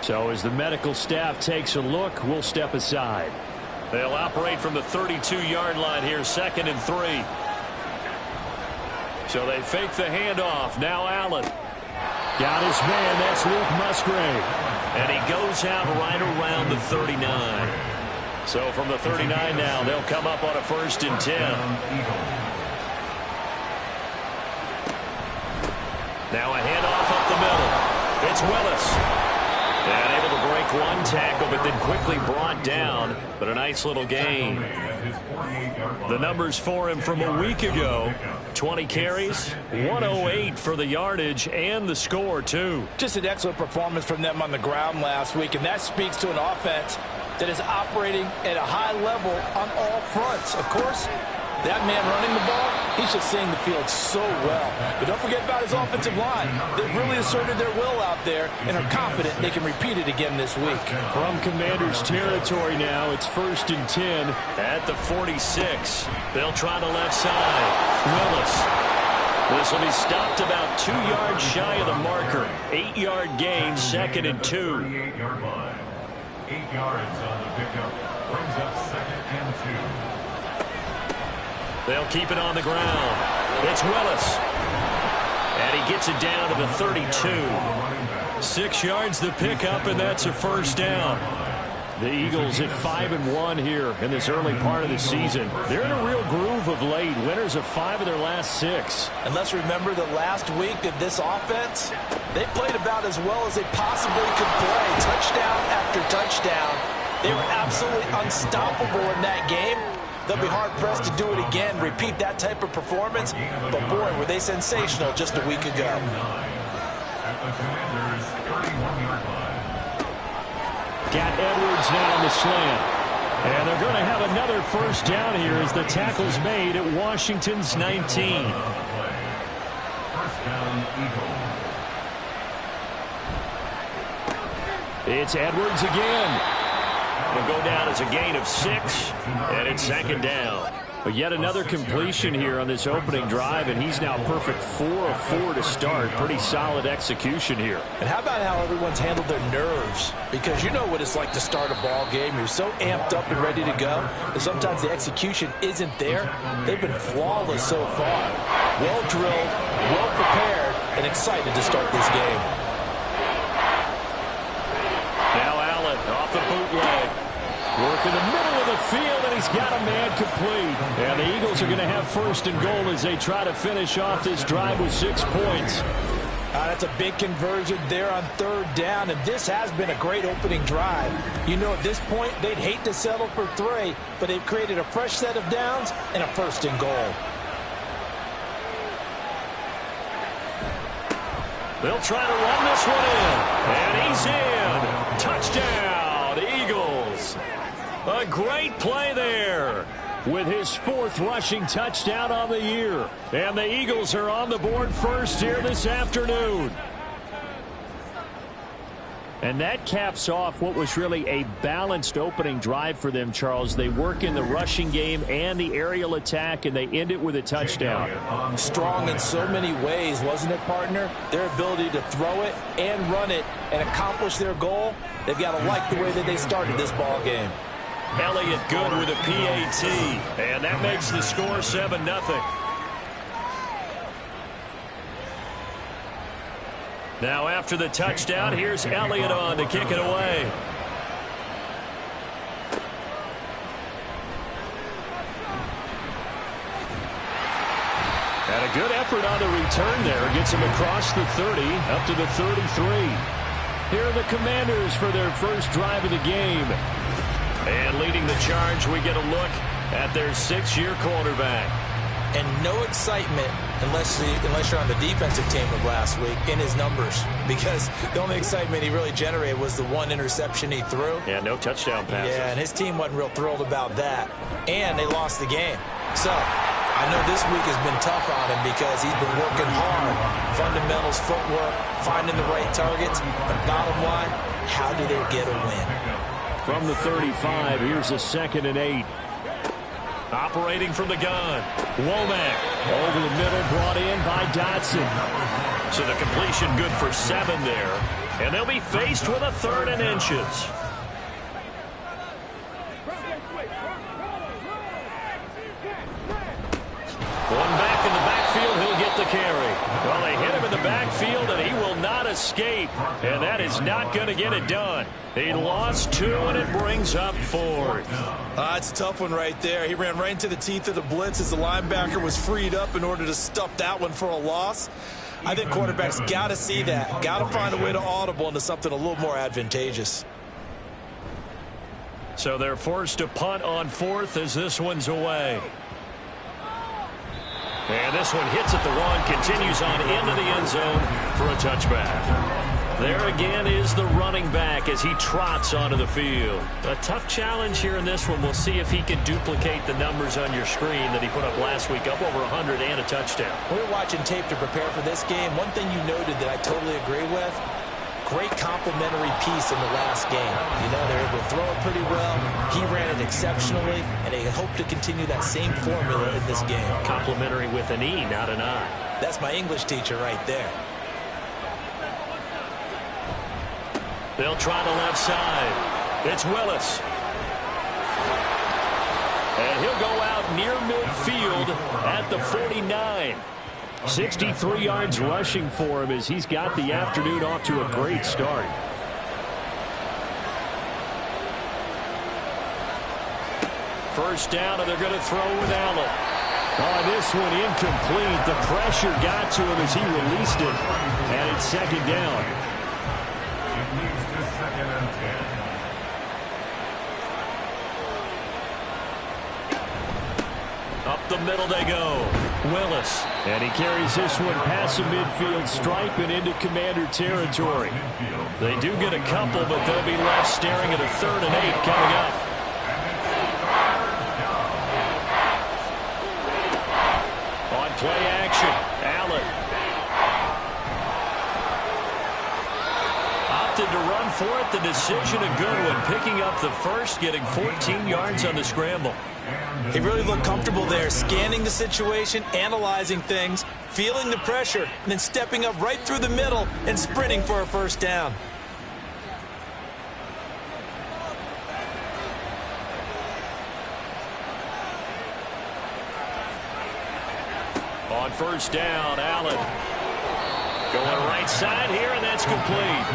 So as the medical staff takes a look, we'll step aside. They'll operate from the 32-yard line here, 2nd and 3. So they fake the handoff. Now Allen. Got his man. That's Luke Musgrave. And he goes out right around the 39. So from the 39 now, they'll come up on a 1st and 10. Now a handoff up the middle. It's Willis. And able to break one tackle, but then quickly brought down. But a nice little gain. The numbers for him from a week ago: 20 carries, 108 for the yardage, and the score, too. Just an excellent performance from them on the ground last week, and that speaks to an offense that is operating at a high level on all fronts. Of course, that man running the ball, he's just seeing the field so well. But don't forget about his offensive line. They've really asserted their will out there and are confident they can repeat it again this week. From Commanders territory now, it's 1st and 10 at the 46. They'll try the left side. Willis. This will be stopped about 2 yards shy of the marker. 8-yard gain, 2nd and 2. 8 yards on the pickup. Brings up 2nd and 2. They'll keep it on the ground. It's Willis. And he gets it down to the 32. 6 yards the pickup, and that's a 1st down. The Eagles at 5-1 here in this early part of the season. They're in a real groove of late. Winners of 5 of their last 6. And let's remember the last week of this offense, they played about as well as they possibly could play. Touchdown after touchdown. They were absolutely unstoppable in that game. They'll be hard-pressed to do it again, repeat that type of performance. But, boy, were they sensational just a week ago. At the Commanders' 31-yard line. Got Edwards now on the slant. And they're going to have another first down here as the tackle's made at Washington's 19. First down, Eagles. It's Edwards again. It'll go down as a gain of 6, and it's second down. But yet another completion here on this opening drive, and he's now perfect 4 of 4 to start. Pretty solid execution here. And how about how everyone's handled their nerves? Because you know what it's like to start a ball game. You're so amped up and ready to go that sometimes the execution isn't there. They've been flawless so far. Well drilled, well prepared, and excited to start this game. Now Allen off the bootleg. Work in the middle of the field, and he's got a man complete. And the Eagles are going to have first and goal as they try to finish off this drive with 6 points. That's a big conversion there on third down, and this has been a great opening drive. You know, at this point, they'd hate to settle for 3, but they've created a fresh set of downs and a first and goal. They'll try to run this one in, and he's in. Touchdown, Eagles. A great play there with his 4th rushing touchdown on the year. And the Eagles are on the board first here this afternoon. And that caps off what was really a balanced opening drive for them, Charles. They work in the rushing game and the aerial attack, and they end it with a touchdown. Strong in so many ways, wasn't it, partner? Their ability to throw it and run it and accomplish their goal, they've got to like the way that they started this ball game. Elliott good with a PAT, and that makes the score 7-0. Now after the touchdown, here's Elliott on to kick it away. And a good effort on the return there. Gets him across the 30, up to the 33. Here are the Commanders for their first drive of the game. And leading the charge, we get a look at their 6-year quarterback. And no excitement unless you're on the defensive team of last week in his numbers. Because the only excitement he really generated was the 1 interception he threw. Yeah, no touchdown passes. Yeah, and his team wasn't real thrilled about that. And they lost the game. So I know this week has been tough on him because he's been working hard. Fundamentals, footwork, finding the right targets. But bottom line, how do they get a win? From the 35, here's a 2nd and 8. Operating from the gun. Womack over the middle, brought in by Dotson. So the completion good for 7 there. And they'll be faced with a 3rd and inches. One back in the backfield, he'll get the carry. Well, they hit him in the backfield, and he will not escape. And that is not going to get it done. He lost 2, and it brings up 4th. It's a tough one right there. He ran right into the teeth of the blitz as the linebacker was freed up in order to stuff that one for a loss. I think quarterbacks got to see that. Got to find a way to audible into something a little more advantageous. So they're forced to punt on 4th as this one's away. And this one hits at the 1, continues on into the end zone for a touchback. There again is the running back as he trots onto the field. A tough challenge here in this one. We'll see if he can duplicate the numbers on your screen that he put up last week, up over 100 and a touchdown. We were watching tape to prepare for this game. One thing you noted that I totally agree with, great complimentary piece in the last game. You know, they're able to throw it pretty well. He ran it exceptionally, and they hope to continue that same formula in this game. Complimentary with an E, not an I. That's my English teacher right there. They'll try the left side. It's Willis. And he'll go out near midfield at the 49. 63 yards rushing for him as he's got the afternoon off to a great start. First down, and they're going to throw with Allen. Oh, this one incomplete. The pressure got to him as he released it. And it's 2nd down. It leads to 2nd and 10. Up the middle they go. Willis. And he carries this one past the midfield stripe and into Commander territory. They do get a couple, but they'll be left staring at a 3rd and 8 coming up. On play action, Allen. Opted to run for it. The decision a good one. Picking up the first, getting 14 yards on the scramble. He really looked comfortable there, scanning the situation, analyzing things, feeling the pressure, and then stepping up right through the middle and sprinting for a first down. On first down, Allen. Going right side here, and that's complete.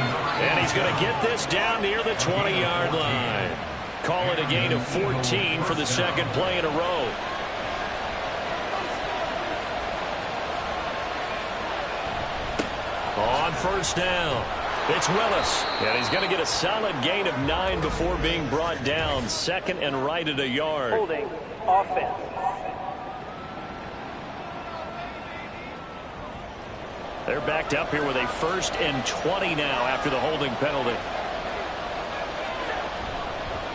And he's going to get this down near the 20-yard line. Call it a gain of 14 for the second play in a row. On first down, it's Willis. And he's going to get a solid gain of 9 before being brought down. 2nd and right at a yard. Holding offense. They're backed up here with a 1st and 20 now after the holding penalty.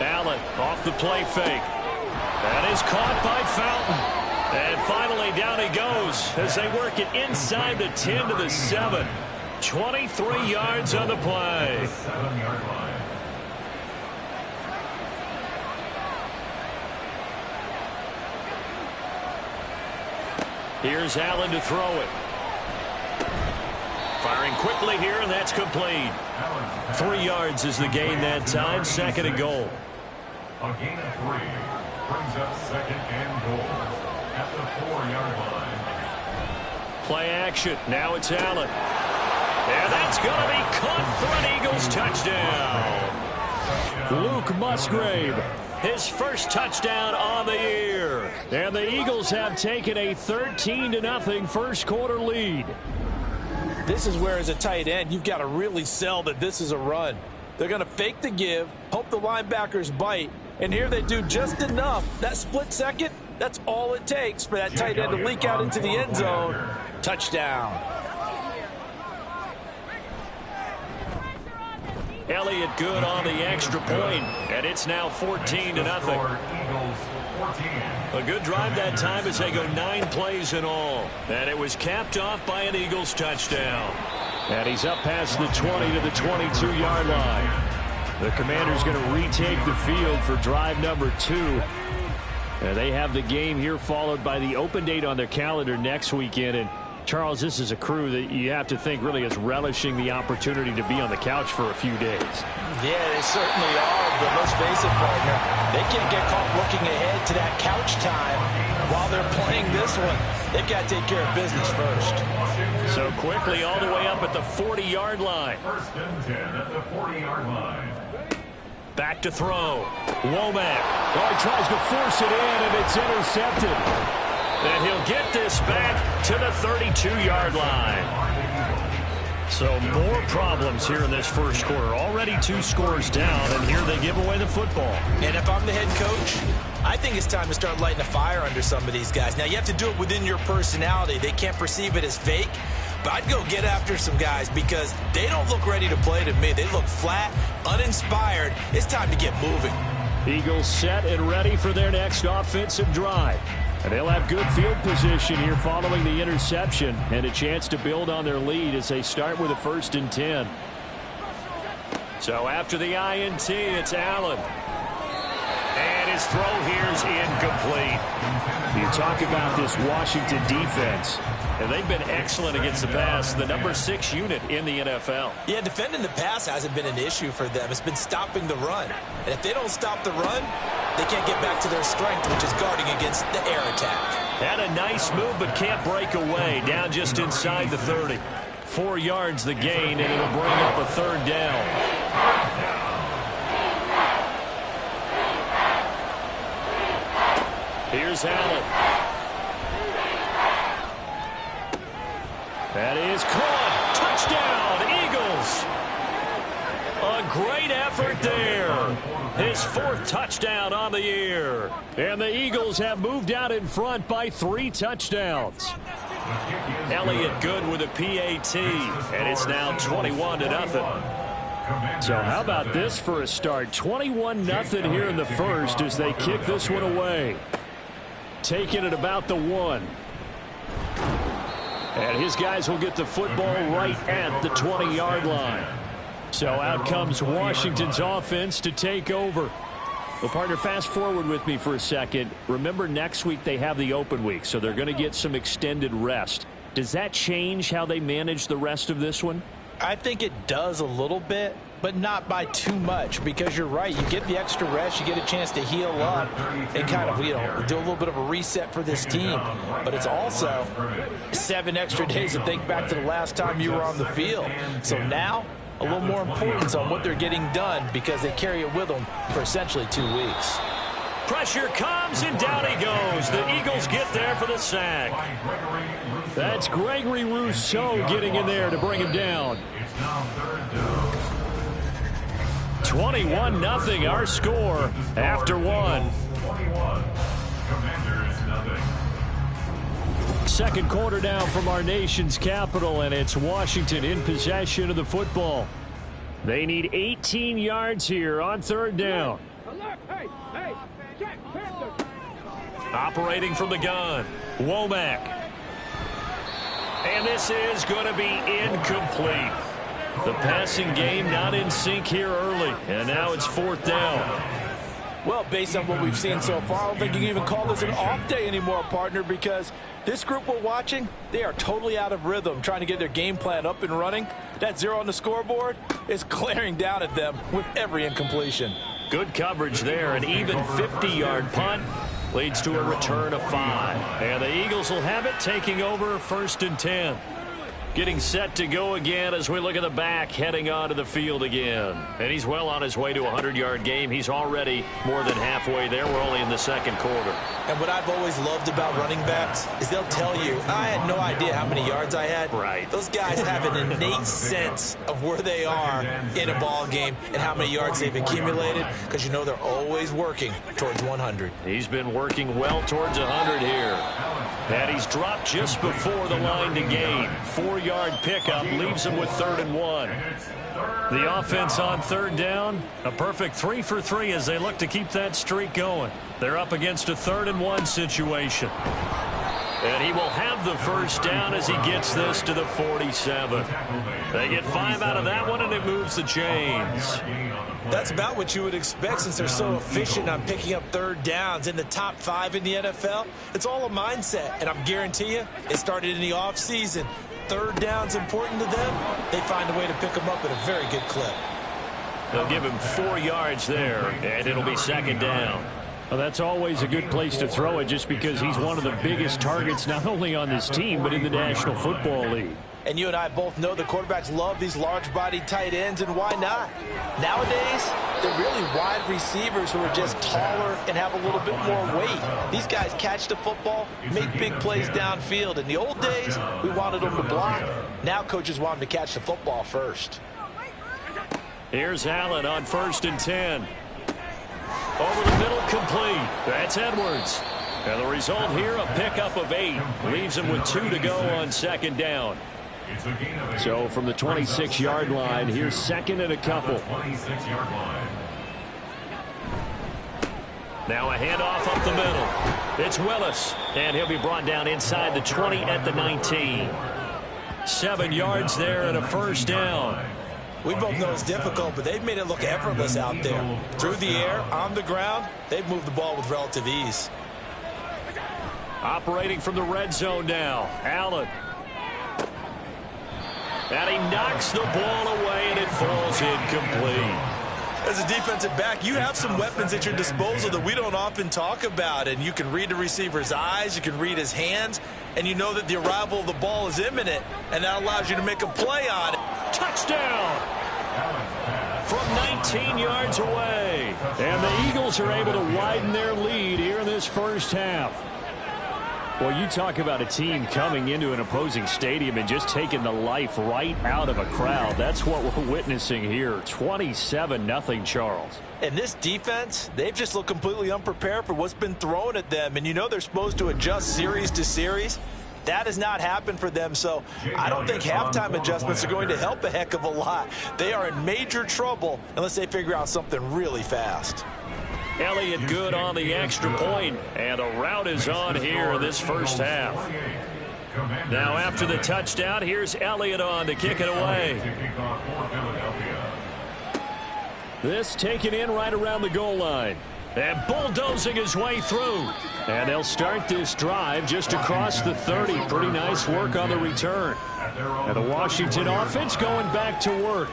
Allen off the play fake. That is caught by Fountain. And finally down he goes as they work it inside the 10 to the 7. 23 yards on the play. 7-yard line. Here's Allen to throw it. Firing quickly here, and that's complete. 3 yards is the gain that time. 2nd and goal. A gain of 3 brings up 2nd and goal at the 4-yard line. Play action. Now it's Allen. And that's going to be caught for an Eagles touchdown. Luke Musgrave. His first touchdown on the year. And the Eagles have taken a 13-0 first quarter lead. This is where, as a tight end, you've got to really sell that this is a run. They're going to fake the give, hope the linebackers bite, and here they do just enough. That split second, that's all it takes for that tight end to leak out into the end zone. Touchdown. Elliott good on the extra point, and it's now 14-0. A good drive that time as they go 9 plays in all. And it was capped off by an Eagles touchdown. And he's up past the 20 to the 22-yard line. The Commanders going to retake the field for drive number 2. And they have the game here followed by the open date on their calendar next weekend. And Charles, this is a crew that you have to think really is relishing the opportunity to be on the couch for a few days. Yeah, they certainly are, but let's face it, partner. They can't get caught looking ahead to that couch time while they're playing this one. They've got to take care of business first. So quickly all the way up at the 40-yard line. 1st and 10 at the 40-yard line. Back to throw. Womack. Oh, he tries to force it in, and it's intercepted. And he'll get this back to the 32-yard line. So more problems here in this first quarter. Already 2 scores down, and here they give away the football. And if I'm the head coach, I think it's time to start lighting a fire under some of these guys. Now, you have to do it within your personality. They can't perceive it as fake. But I'd go get after some guys because they don't look ready to play to me. They look flat, uninspired. It's time to get moving. Eagles set and ready for their next offensive drive. And they'll have good field position here following the interception and a chance to build on their lead as they start with a 1st and 10. So after the INT, it's Allen. And his throw here's incomplete. You talk about this Washington defense. And they've been excellent against the pass, the number 6 unit in the NFL. Yeah, defending the pass hasn't been an issue for them. It's been stopping the run. And if they don't stop the run, they can't get back to their strength, which is guarding against the air attack. Had a nice move, but can't break away. Down just inside the 30. 4 yards the gain, and it'll bring up a 3rd down. Here's Allen. That is caught. Touchdown, Eagles. A great effort there. His 4th touchdown on the year. And the Eagles have moved out in front by 3 touchdowns. Elliott good with a PAT, and it's now 21-0. So how about this for a start? 21-0 here in the first as they kick this one away. Taking it about the 1. And his guys will get the football right at the 20-yard line. So out comes Washington's offense to take over. Well, partner, fast forward with me for a second. Remember, next week they have the open week, so they're going to get some extended rest. Does that change how they manage the rest of this one? I think it does a little bit, but not by too much, because you're right. You get the extra rest, you get a chance to heal up and kind of, do a little bit of a reset for this team. But it's also 7 extra days to think back to the last time you were on the field. So now, a little more importance on what they're getting done because they carry it with them for essentially 2 weeks. Pressure comes, and down he goes. The Eagles get there for the sack. That's Gregory Rousseau getting in there to bring him down. 21-0 our score after 1. Second quarter down from our nation's capital, and it's Washington in possession of the football. They need 18 yards here on 3rd down. Operating from the gun, Womack. And this is going to be incomplete. The passing game not in sync here early, and now it's 4th down. Well, based on what we've seen so far, I don't think you can even call this an off day anymore, partner, because this group we're watching, they are totally out of rhythm trying to get their game plan up and running. That 0 on the scoreboard is glaring down at them with every incompletion. Good coverage there. An even 50-yard punt leads to a return of 5. And the Eagles will have it, taking over 1st and 10. Getting set to go again as we look at the back, heading onto the field again. And he's well on his way to a 100-yard game. He's already more than halfway there. We're only in the 2nd quarter. And what I've always loved about running backs is they'll tell you, I had no idea how many yards I had. Right. Those guys have an innate sense of where they are in a ball game and how many yards they've accumulated, because they're always working towards 100. He's been working well towards 100 here. And he's dropped just before the line to gain. 4-yard pickup leaves him with 3rd and 1. The offense on 3rd down, a perfect 3 for 3 as they look to keep that streak going. They're up against a 3rd and 1 situation. And he will have the 1st down as he gets this to the 47. They get 5 out of that one, and it moves the chains. That's about what you would expect since they're so efficient on picking up 3rd downs in the top 5 in the NFL. It's all a mindset, and I guarantee you it started in the offseason. 3rd down's important to them. They find a way to pick them up at a very good clip. They'll give him 4 yards there, and it'll be 2nd down. Well, that's always a good place to throw it just because he's one of the biggest targets not only on this team but in the National Football League. And you and I both know the quarterbacks love these large-bodied tight ends, and why not? Nowadays, they're really wide receivers who are just taller and have a little bit more weight. These guys catch the football, make big plays downfield. In the old days, we wanted them to block. Now coaches want them to catch the football first. Here's Allen on 1st and 10. Over the middle, complete. That's Edwards. And the result here, a pickup of 8. Leaves him with 2 to go on 2nd down. So from the 26-yard line, here's 2nd and a couple. Now a handoff up the middle. It's Willis, and he'll be brought down inside the 20 at the 19. 7 yards there and a 1st down. We both know it's difficult, but they've made it look effortless out there. Through the air, on the ground, they've moved the ball with relative ease. Operating from the red zone now, Allen. And he knocks the ball away, and it falls incomplete. As a defensive back, you have some weapons at your disposal that we don't often talk about. And you can read the receiver's eyes, you can read his hands, and you know that the arrival of the ball is imminent, and that allows you to make a play on it. Touchdown! From 19 yards away. And the Eagles are able to widen their lead here in this 1st half. Well, you talk about a team coming into an opposing stadium and just taking the life right out of a crowd. That's what we're witnessing here. 27-0, Charles. And this defense, they've just looked completely unprepared for what's been thrown at them. And you know they're supposed to adjust series to series. That has not happened for them, so I don't think halftime adjustments are going to help a heck of a lot. They are in major trouble unless they figure out something really fast. Elliott good on the extra point, and a rout is on here in this first half. Now after the touchdown, here's Elliott on to kick it away. This taken in right around the goal line. And bulldozing his way through. And they'll start this drive just across the 30. Pretty nice work on the return. And the Washington offense going back to work.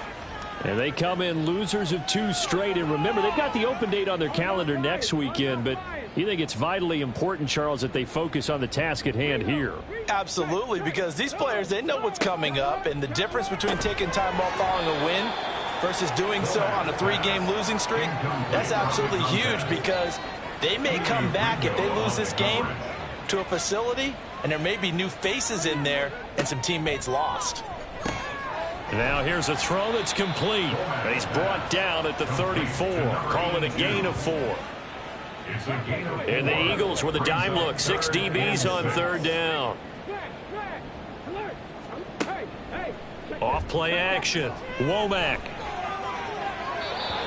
And they come in losers of 2 straight. And remember, they've got the open date on their calendar next weekend. But you think it's vitally important, Charles, that they focus on the task at hand here? Absolutely, because these players, they know what's coming up. And the difference between taking time off following a win versus doing so on a 3-game losing streak, that's absolutely huge, because they may come back if they lose this game to a facility, and there may be new faces in there and some teammates lost. Now here's a throw that's complete. He's brought down at the 34. Call it a gain of 4. And the Eagles with a dime look. 6 DBs on 3rd down. Off play action. Womack.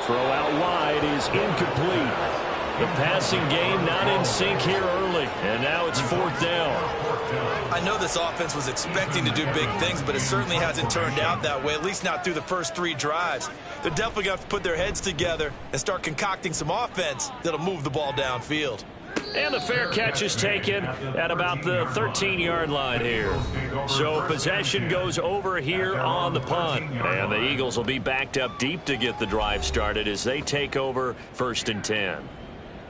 Throw out wide is incomplete. The passing game not in sync here early. And now it's 4th down. I know this offense was expecting to do big things, but it certainly hasn't turned out that way, at least not through the first 3 drives. They're definitely going to have to put their heads together and start concocting some offense that'll move the ball downfield. And the fair catch is taken at about the 13-yard line here. So possession goes over here on the punt. And the Eagles will be backed up deep to get the drive started as they take over 1st and 10.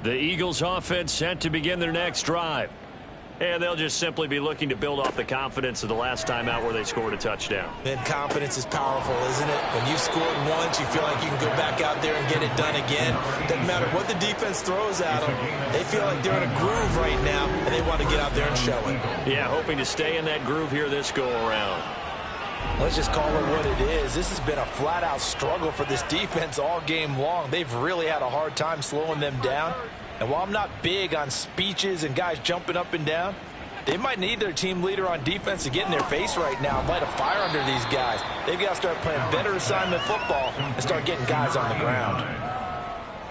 The Eagles offense set to begin their next drive. And they'll just simply be looking to build off the confidence of the last time out where they scored a touchdown. And confidence is powerful, isn't it? When you've scored once, you feel like you can go back out there and get it done again. Doesn't matter what the defense throws at them. They feel like they're in a groove right now, and they want to get out there and show it. Yeah, hoping to stay in that groove here this go-around. Let's just call it what it is. This has been a flat-out struggle for this defense all game long. They've really had a hard time slowing them down. And while I'm not big on speeches and guys jumping up and down, they might need their team leader on defense to get in their face right now and light a fire under these guys. They've got to start playing better assignment football and start getting guys on the ground.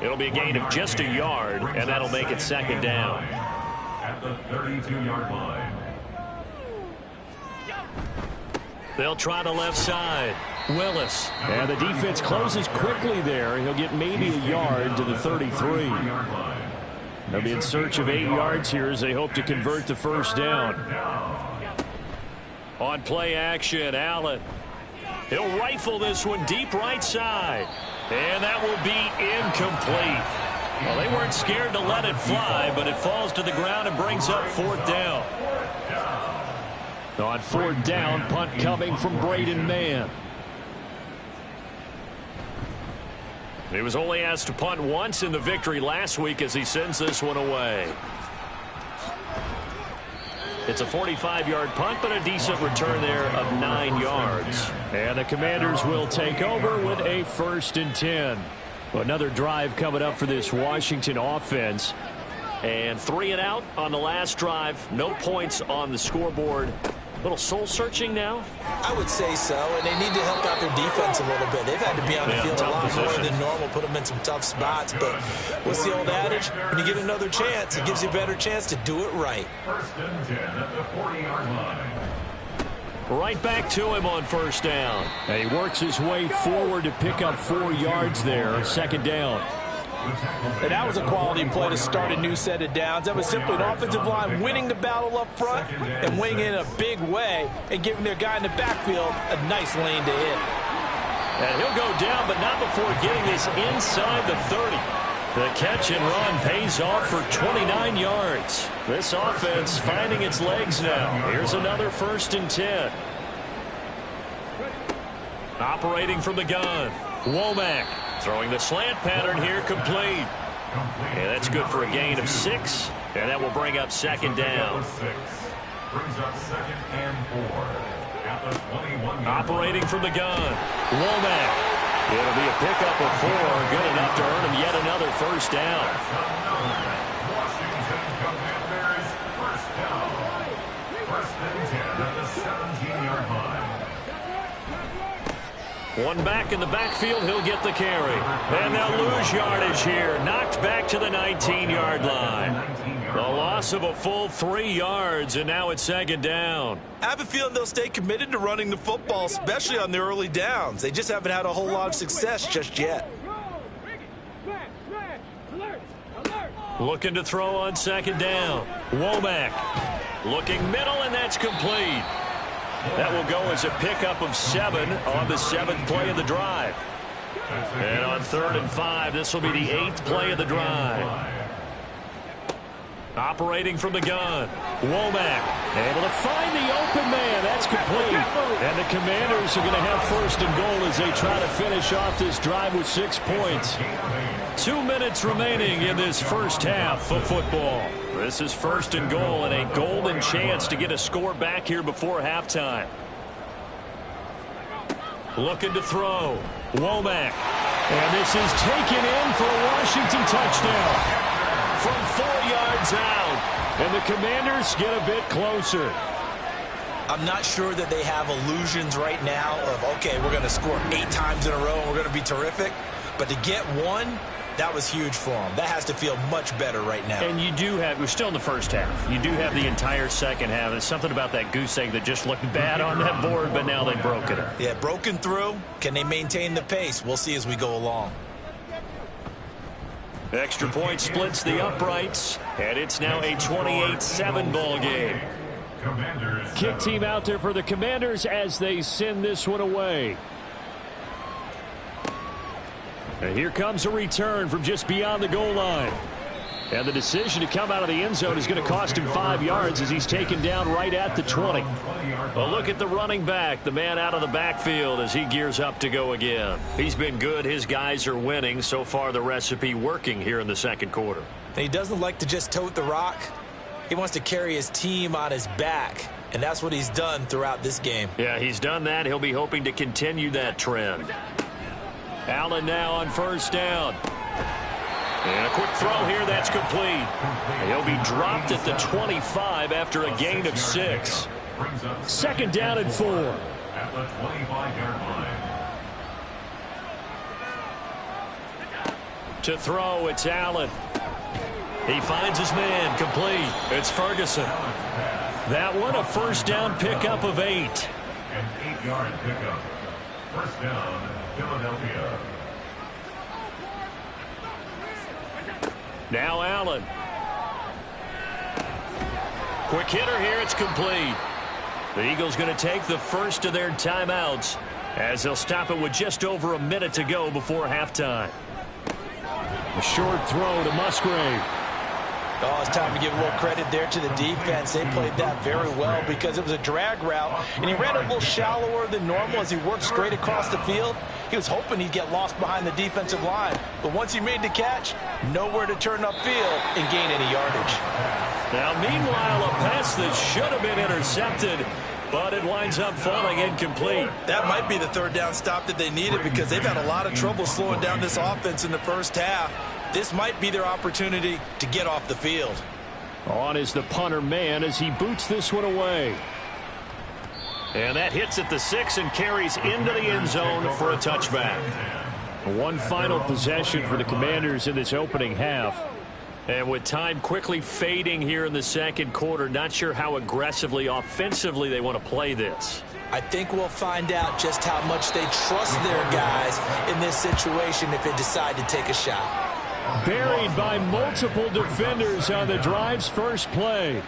It'll be a gain of just a yard, and that'll make it 2nd down. At the 32-yard line. They'll try the left side. Willis. And the defense closes quickly there. He'll get maybe a yard to the 33. They'll be in search of 8 yards here as they hope to convert the 1st down. On play action, Allen. He'll rifle this one deep right side. And that will be incomplete. Well, they weren't scared to let it fly, but it falls to the ground and brings up 4th down. On 4th down, punt coming from Braden Mann. He was only asked to punt once in the victory last week as he sends this one away. It's a 45-yard punt, but a decent return there of 9 yards. And the Commanders will take over with a 1st and 10. Another drive coming up for this Washington offense. And 3 and out on the last drive. No points on the scoreboard. A little soul-searching now? I would say so, and they need to help out their defense a little bit. They've had to be on the field a lot more than normal, put them in some tough spots. But what's the old adage? When you get another chance, it gives you a better chance to do it right. 1st and 10 at the 40-yard line. Right back to him on 1st down. And he works his way forward to pick up 4 yards there, 2nd down. And that was a quality play to start a new set of downs. That was simply an offensive line winning the battle up front and winning in a big way and giving their guy in the backfield a nice lane to hit. And he'll go down, but not before getting this inside the 30. The catch and run pays off for 29 yards. This offense finding its legs now. Here's another 1st and 10. Operating from the gun. Womack throwing the slant pattern here complete. And that's good for a gain of 6. And that will bring up second down. Brings up 2nd and 4. At the 21. Operating from the gun, Womack. It'll be a pickup of 4, good enough to earn him yet another first down. Washington Commanders first down. 1st and 10 at the 17-yard line. One back in the backfield, he'll get the carry. And they'll lose yardage here. Knocked back to the 19-yard line. The loss of a full 3 yards, and now it's second down. I have a feeling they'll stay committed to running the football, especially on the early downs. They just haven't had a whole lot of success just yet. Looking to throw on second down. Womack looking middle, and that's complete. That will go as a pickup of 7 on the 7th play of the drive. And on 3rd and 5, this will be the 8th play of the drive. Operating from the gun, Womack able to find the open man. That's complete. And the Commanders are going to have 1st and goal as they try to finish off this drive with 6 points. 2 minutes remaining in this first half of football. This is 1st and goal and a golden chance to get a score back here before halftime. Looking to throw, Womack. And this is taken in for a Washington touchdown. From 4 yards out, and the Commanders get a bit closer. I'm not sure that they have illusions right now of, okay, we're going to score 8 times in a row and we're going to be terrific. But to get 1, that was huge for them. That has to feel much better right now. And you do have, we're still in the first half. You do have the entire second half. There's something about that goose egg that just looked bad on that board, but now they broke it. Yeah, broken through. Can they maintain the pace? We'll see as we go along. Extra point splits the uprights, and it's now a 28-7 ball game. Kick team out there for the Commanders as they send this one away. And here comes a return from just beyond the goal line. And the decision to come out of the end zone is going to cost him 5 yards as he's taken down right at the 20. A look at the running back, the man out of the backfield as he gears up to go again. He's been good. His guys are winning. So far, the recipe working here in the second quarter. And he doesn't like to just tote the rock. He wants to carry his team on his back, and that's what he's done throughout this game. Yeah, he's done that. He'll be hoping to continue that trend. Allen now on 1st down. And a quick throw here, that's complete. He'll be dropped at the 25 after a gain of 6. 2nd down and 4. At the 25-yard line. To throw, it's Allen. He finds his man, complete. It's Ferguson. That one, a 1st down pickup of 8. An 8-yard pickup. 1st down, Philadelphia. Now Allen. Quick hitter here, it's complete. The Eagles going to take the first of their timeouts as they'll stop it with just over a minute to go before halftime. A short throw to Musgrave. Oh, it's time to give a little credit there to the defense. They played that very well because it was a drag route, and he ran a little shallower than normal as he worked straight across the field. He was hoping he'd get lost behind the defensive line, but once he made the catch, nowhere to turn upfield and gain any yardage. Now, meanwhile, a pass that should have been intercepted, but it winds up falling incomplete. That might be the 3rd down stop that they needed because they've had a lot of trouble slowing down this offense in the first half. This might be their opportunity to get off the field. On is the punter man as he boots this one away. And that hits at the 6 and carries into the end zone for a touchback. One final possession for the Commanders in this opening half. And with time quickly fading here in the second quarter, not sure how aggressively, offensively they want to play this. I think we'll find out just how much they trust their guys in this situation if they decide to take a shot. Buried by multiple defenders on the drive's first play.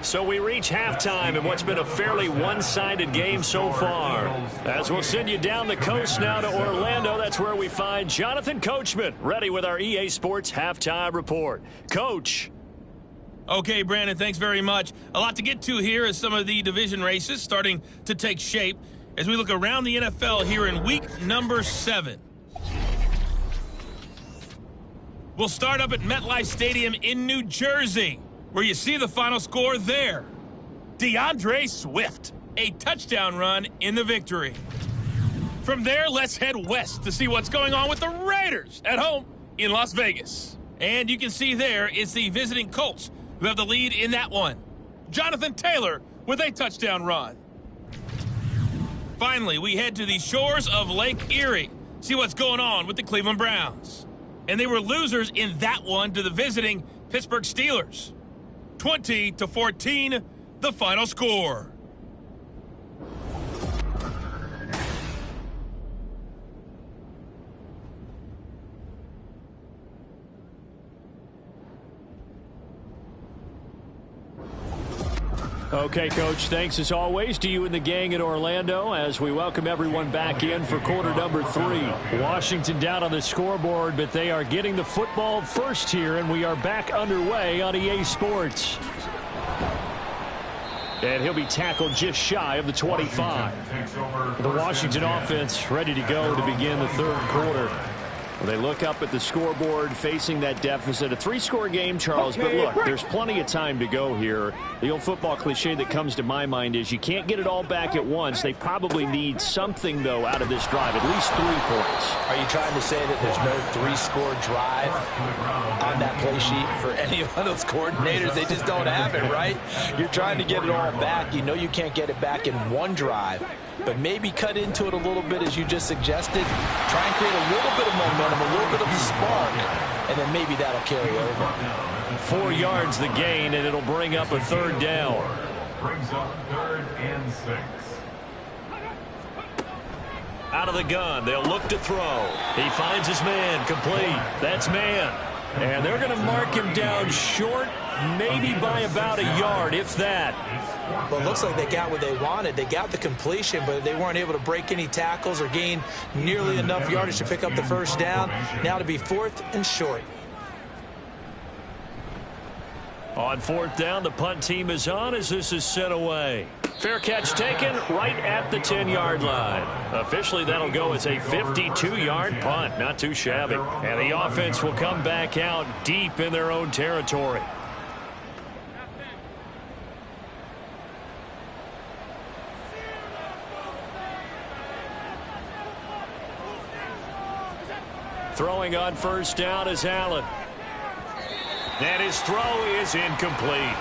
So we reach halftime in what's been a fairly one-sided game so far. As we'll send you down the coast now to Orlando, that's where we find Jonathan Coachman ready with our EA Sports Halftime Report. Coach. Okay, Brandon, thanks very much. A lot to get to here as some of the division races starting to take shape as we look around the NFL here in week number 7. We'll start up at MetLife Stadium in New Jersey, where you see the final score there. DeAndre Swift, a touchdown run in the victory. From there, let's head west to see what's going on with the Raiders at home in Las Vegas. And you can see there it's the visiting Colts who have the lead in that one. Jonathan Taylor with a touchdown run. Finally, we head to the shores of Lake Erie, see what's going on with the Cleveland Browns. And they were losers in that one to the visiting Pittsburgh Steelers. 20-14, the final score. Okay, Coach, thanks as always to you and the gang in Orlando as we welcome everyone back in for quarter number 3. Washington down on the scoreboard, but they are getting the football first here, and we are back underway on EA Sports. And he'll be tackled just shy of the 25. The Washington offense ready to go to begin the third quarter. They look up at the scoreboard facing that deficit. A 3-score game, Charles, but look, there's plenty of time to go here. The old football cliche that comes to my mind is you can't get it all back at once. They probably need something, though, out of this drive, at least 3 points. Are you trying to say that there's no 3-score drive on that play sheet for any of those coordinators? They just don't have it, right? You're trying to get it all back. You know you can't get it back in one drive. But maybe cut into it a little bit as you just suggested. Try and create a little bit of momentum, a little bit of a spark, and then maybe that'll carry over. 4 yards the gain, and it'll bring up a third down. Brings up 3rd and 6. Out of the gun, they'll look to throw. He finds his man, complete. That's man. And they're going to mark him down short, maybe by about a yard, if that. Well, it looks like they got what they wanted. They got the completion, but they weren't able to break any tackles or gain nearly enough yardage to pick up the first down. Now to be 4th and short. On 4th down, the punt team is on as this is set away. Fair catch taken right at the 10-yard line. Officially, that'll go as a 52-yard punt. Not too shabby. And the offense will come back out deep in their own territory. Throwing on first down is Allen. And his throw is incomplete.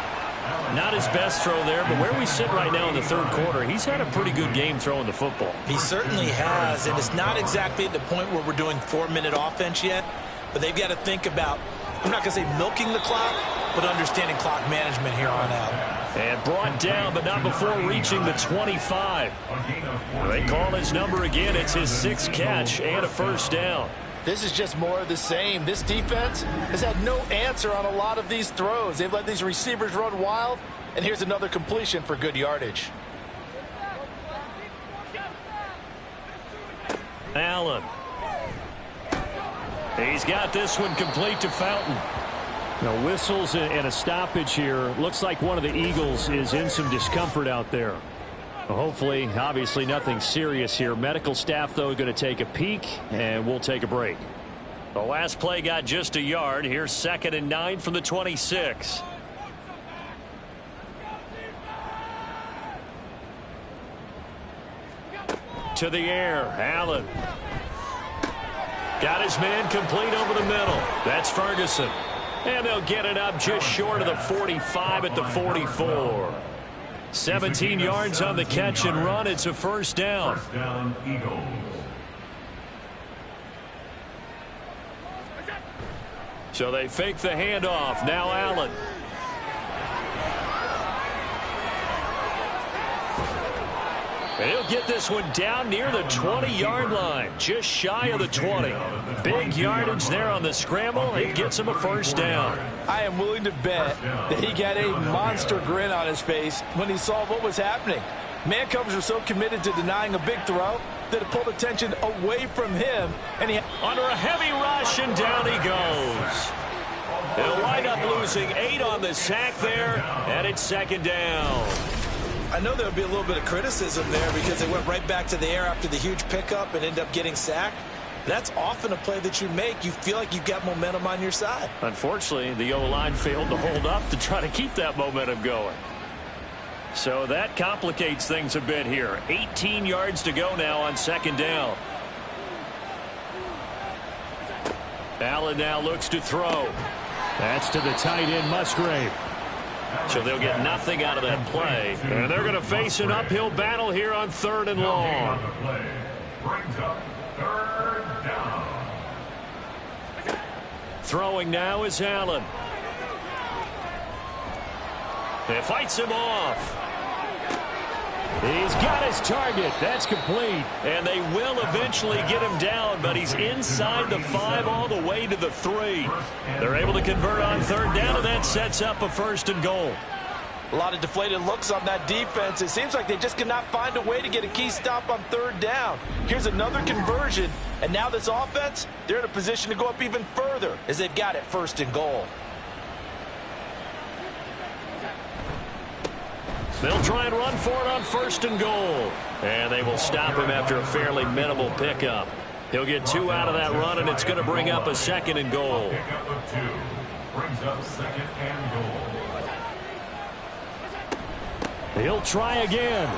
Not his best throw there, but where we sit right now in the third quarter, he's had a pretty good game throwing the football. He certainly has, and it's not exactly at the point where we're doing 4-minute offense yet, but they've got to think about, I'm not going to say milking the clock, but understanding clock management here on out. And brought down, but not before reaching the 25. They call his number again. It's his 6th catch and a first down. This is just more of the same. This defense has had no answer on a lot of these throws. They've let these receivers run wild, and here's another completion for good yardage. Allen. He's got this one complete to Fountain. Now, whistles and a stoppage here. Looks like one of the Eagles is in some discomfort out there. Hopefully, obviously nothing serious here. Medical staff, though, going to take a peek, and we'll take a break. The last play got just a yard. Here's 2nd and 9 from the 26. To the air, Allen. Got his man complete over the middle. That's Ferguson. And they'll get it up just short of the 45 at the 44. 17 yards on the catch and run. It's a first down. First down, Eagles. So they fake the handoff. Now Allen. And he'll get this one down near the 20-yard line, just shy of the 20. Big yardage there on the scramble. It gets him a first down. I am willing to bet that he got a monster grin on his face when he saw what was happening. Man covers are so committed to denying a big throw that it pulled attention away from him. And he under a heavy rush, and down he goes. They'll wind up losing 8 on the sack there, and it's 2nd down. I know there'll be a little bit of criticism there because they went right back to the air after the huge pickup and ended up getting sacked. That's often a play that you make. You feel like you've got momentum on your side. Unfortunately, the O-line failed to hold up to try to keep that momentum going. So that complicates things a bit here. 18 yards to go now on second down. Allen now looks to throw. That's to the tight end, Musgrave. So they'll get nothing out of that play. And they're going to face an uphill battle here on 3rd and long. Brings up 3rd down. Throwing now is Allen. It fights him off. He's got his target. That's complete. And they will eventually get him down, but he's inside the 5 all the way to the 3. They're able to convert on 3rd down, and that sets up a 1st and goal. A lot of deflated looks on that defense. It seems like they just cannot find a way to get a key stop on 3rd down. Here's another conversion, and now this offense, they're in a position to go up even further as they've got it 1st and goal. They'll try and run for it on 1st and goal. And they will stop him after a fairly minimal pickup. He'll get 2 out of that run, and it's going to bring up a 2nd and goal. Pickup of 2. Brings up 2nd and goal. He'll try again.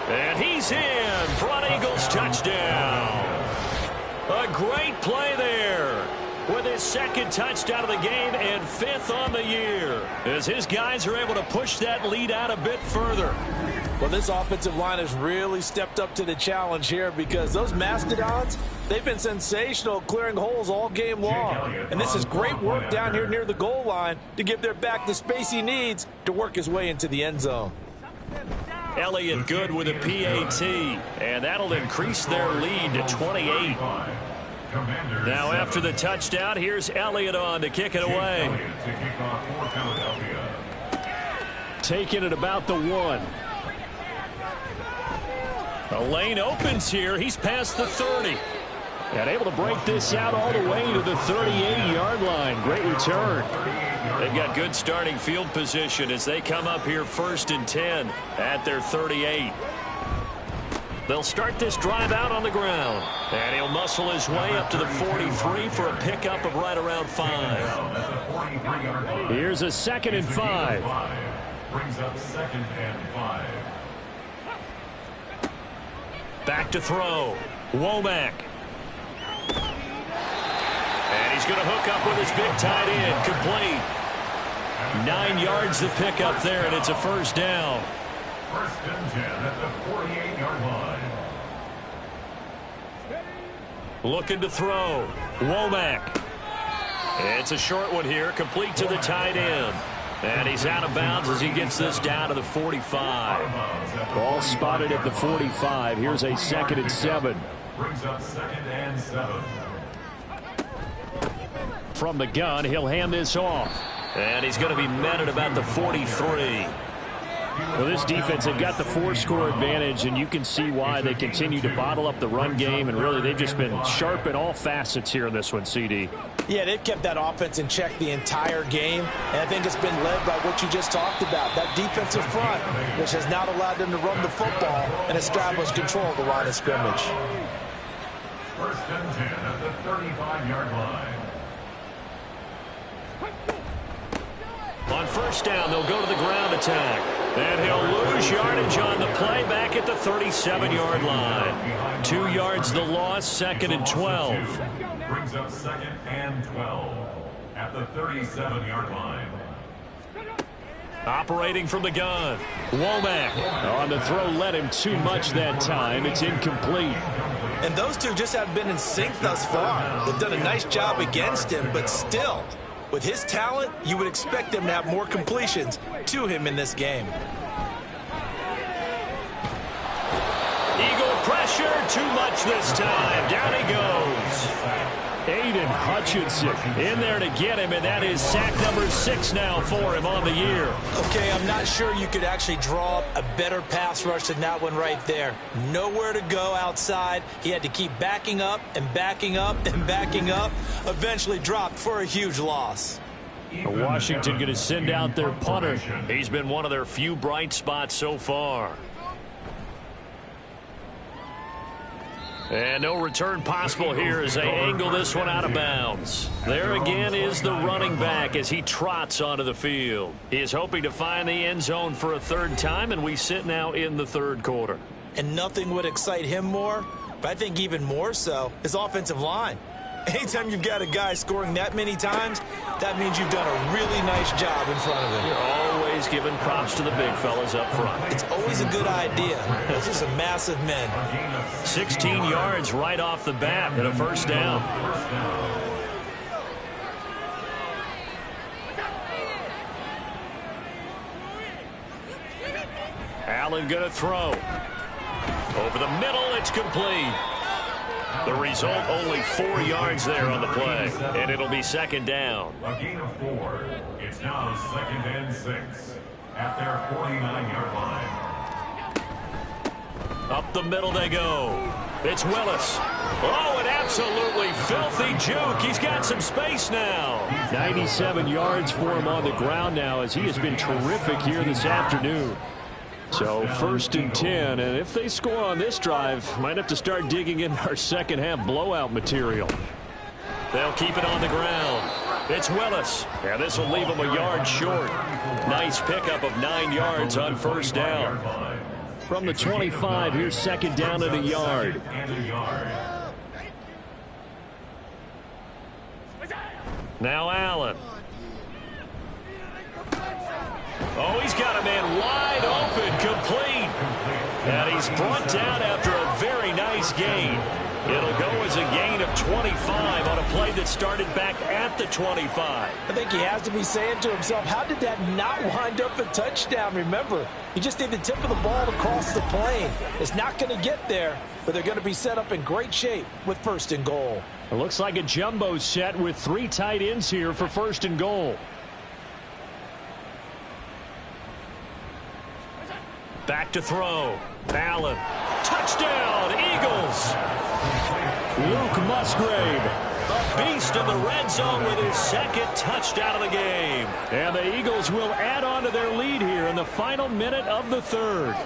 And he's in. Front Eagles touchdown. A great play there. With his 2nd touchdown of the game and 5th on the year, as his guys are able to push that lead out a bit further. Well, this offensive line has really stepped up to the challenge here because those Mastodons, they've been sensational clearing holes all game long. And this is great work down here near the goal line to give their back the space he needs to work his way into the end zone. Elliott good with a PAT, and that'll increase their lead to 28. Now after the touchdown, here's Elliott on to kick it away. Taking it about the 1. The lane opens here. He's past the 30. And able to break this out all the way to the 38-yard line. Great return. They've got good starting field position as they come up here 1st and 10 at their 38. They'll start this drive out on the ground. And he'll muscle his way up to the 43 for a pickup of right around 5. Here's a 2nd and 5. Brings up 2nd and 5. Back to throw. Womack. And he's going to hook up with his big tight end. Complete. 9 yards to pick up there, and it's a 1st down. 1st and 10 at the 48-yard line. Looking to throw. Womack. It's a short one here, complete to the tight end. And he's out of bounds as he gets this down to the 45. Ball spotted at the 45. Here's a 2nd and 7. Brings up 2nd and 7. From the gun, he'll hand this off. And he's going to be met at about the 43. Well, this defense, they've got the 4-score advantage, and you can see why they continue to bottle up the run game, and really they've just been sharp in all facets here in this one, CD. Yeah, they've kept that offense in check the entire game, and I think it's been led by what you just talked about, that defensive front, which has not allowed them to run the football and establish control of the line of scrimmage. 1st and 10 at the 35-yard line. On 1st down, they'll go to the ground attack. And he'll lose yardage on the play back at the 37-yard line. 2 yards the loss, 2nd and 12. Brings up 2nd and 12 at the 37-yard line. Operating from the gun. Womack. On the throw, led him too much that time. It's incomplete. And those two just haven't been in sync thus far. They've done a nice job against him, but still, with his talent, you would expect them to have more completions to him in this game. Eagle pressure, too much this time. Down he goes. Aiden Hutchinson In there to get him, and that is sack number 6 now for him on the year. Okay, I'm not sure you could actually draw up a better pass rush than that one right there. Nowhere to go outside. He had to keep backing up and backing up and backing up. Eventually dropped for a huge loss. Washington going to send out their punter. He's been one of their few bright spots so far. And no return possible here as they angle this one out of bounds. There again is the running back as he trots onto the field. He is hoping to find the end zone for a third time, and we sit now in the third quarter. And nothing would excite him more, but I think even more so, his offensive line. Anytime you've got a guy scoring that many times, that means you've done a really nice job in front of him. You're always giving props to the big fellas up front. It's always a good idea. Those are some massive men. 16 yards right off the bat and a first down. Allen going to throw. Over the middle, it's complete. The result, only 4 yards there on the play, and it'll be second down. A gain of 4. It's now 2nd and 6 at their 49-yard line. Up the middle they go. It's Willis. Oh, an absolutely filthy juke. He's got some space now. 97 yards for him on the ground now as he has been terrific here this afternoon. So 1st and 10, and if they score on this drive, might have to start digging in our second half blowout material. They'll keep it on the ground. It's Willis. Yeah, this will leave him a yard short. Nice pickup of 9 yards on first down. From the 25, here's second down and a yard. Now Allen. Oh, he's got a man wide open, complete. And he's brought down after a very nice gain. It'll go as a gain of 25 on a play that started back at the 25. I think he has to be saying to himself, how did that not wind up a touchdown? Remember, you just need the tip of the ball to cross the plane. It's not going to get there, but they're going to be set up in great shape with 1st and goal. It looks like a jumbo set with 3 tight ends here for 1st and goal. Back to throw. Allen. Touchdown, Eagles. Luke Musgrave. A beast in the red zone with his 2nd touchdown of the game. And the Eagles will add on to their lead here in the final minute of the 3rd.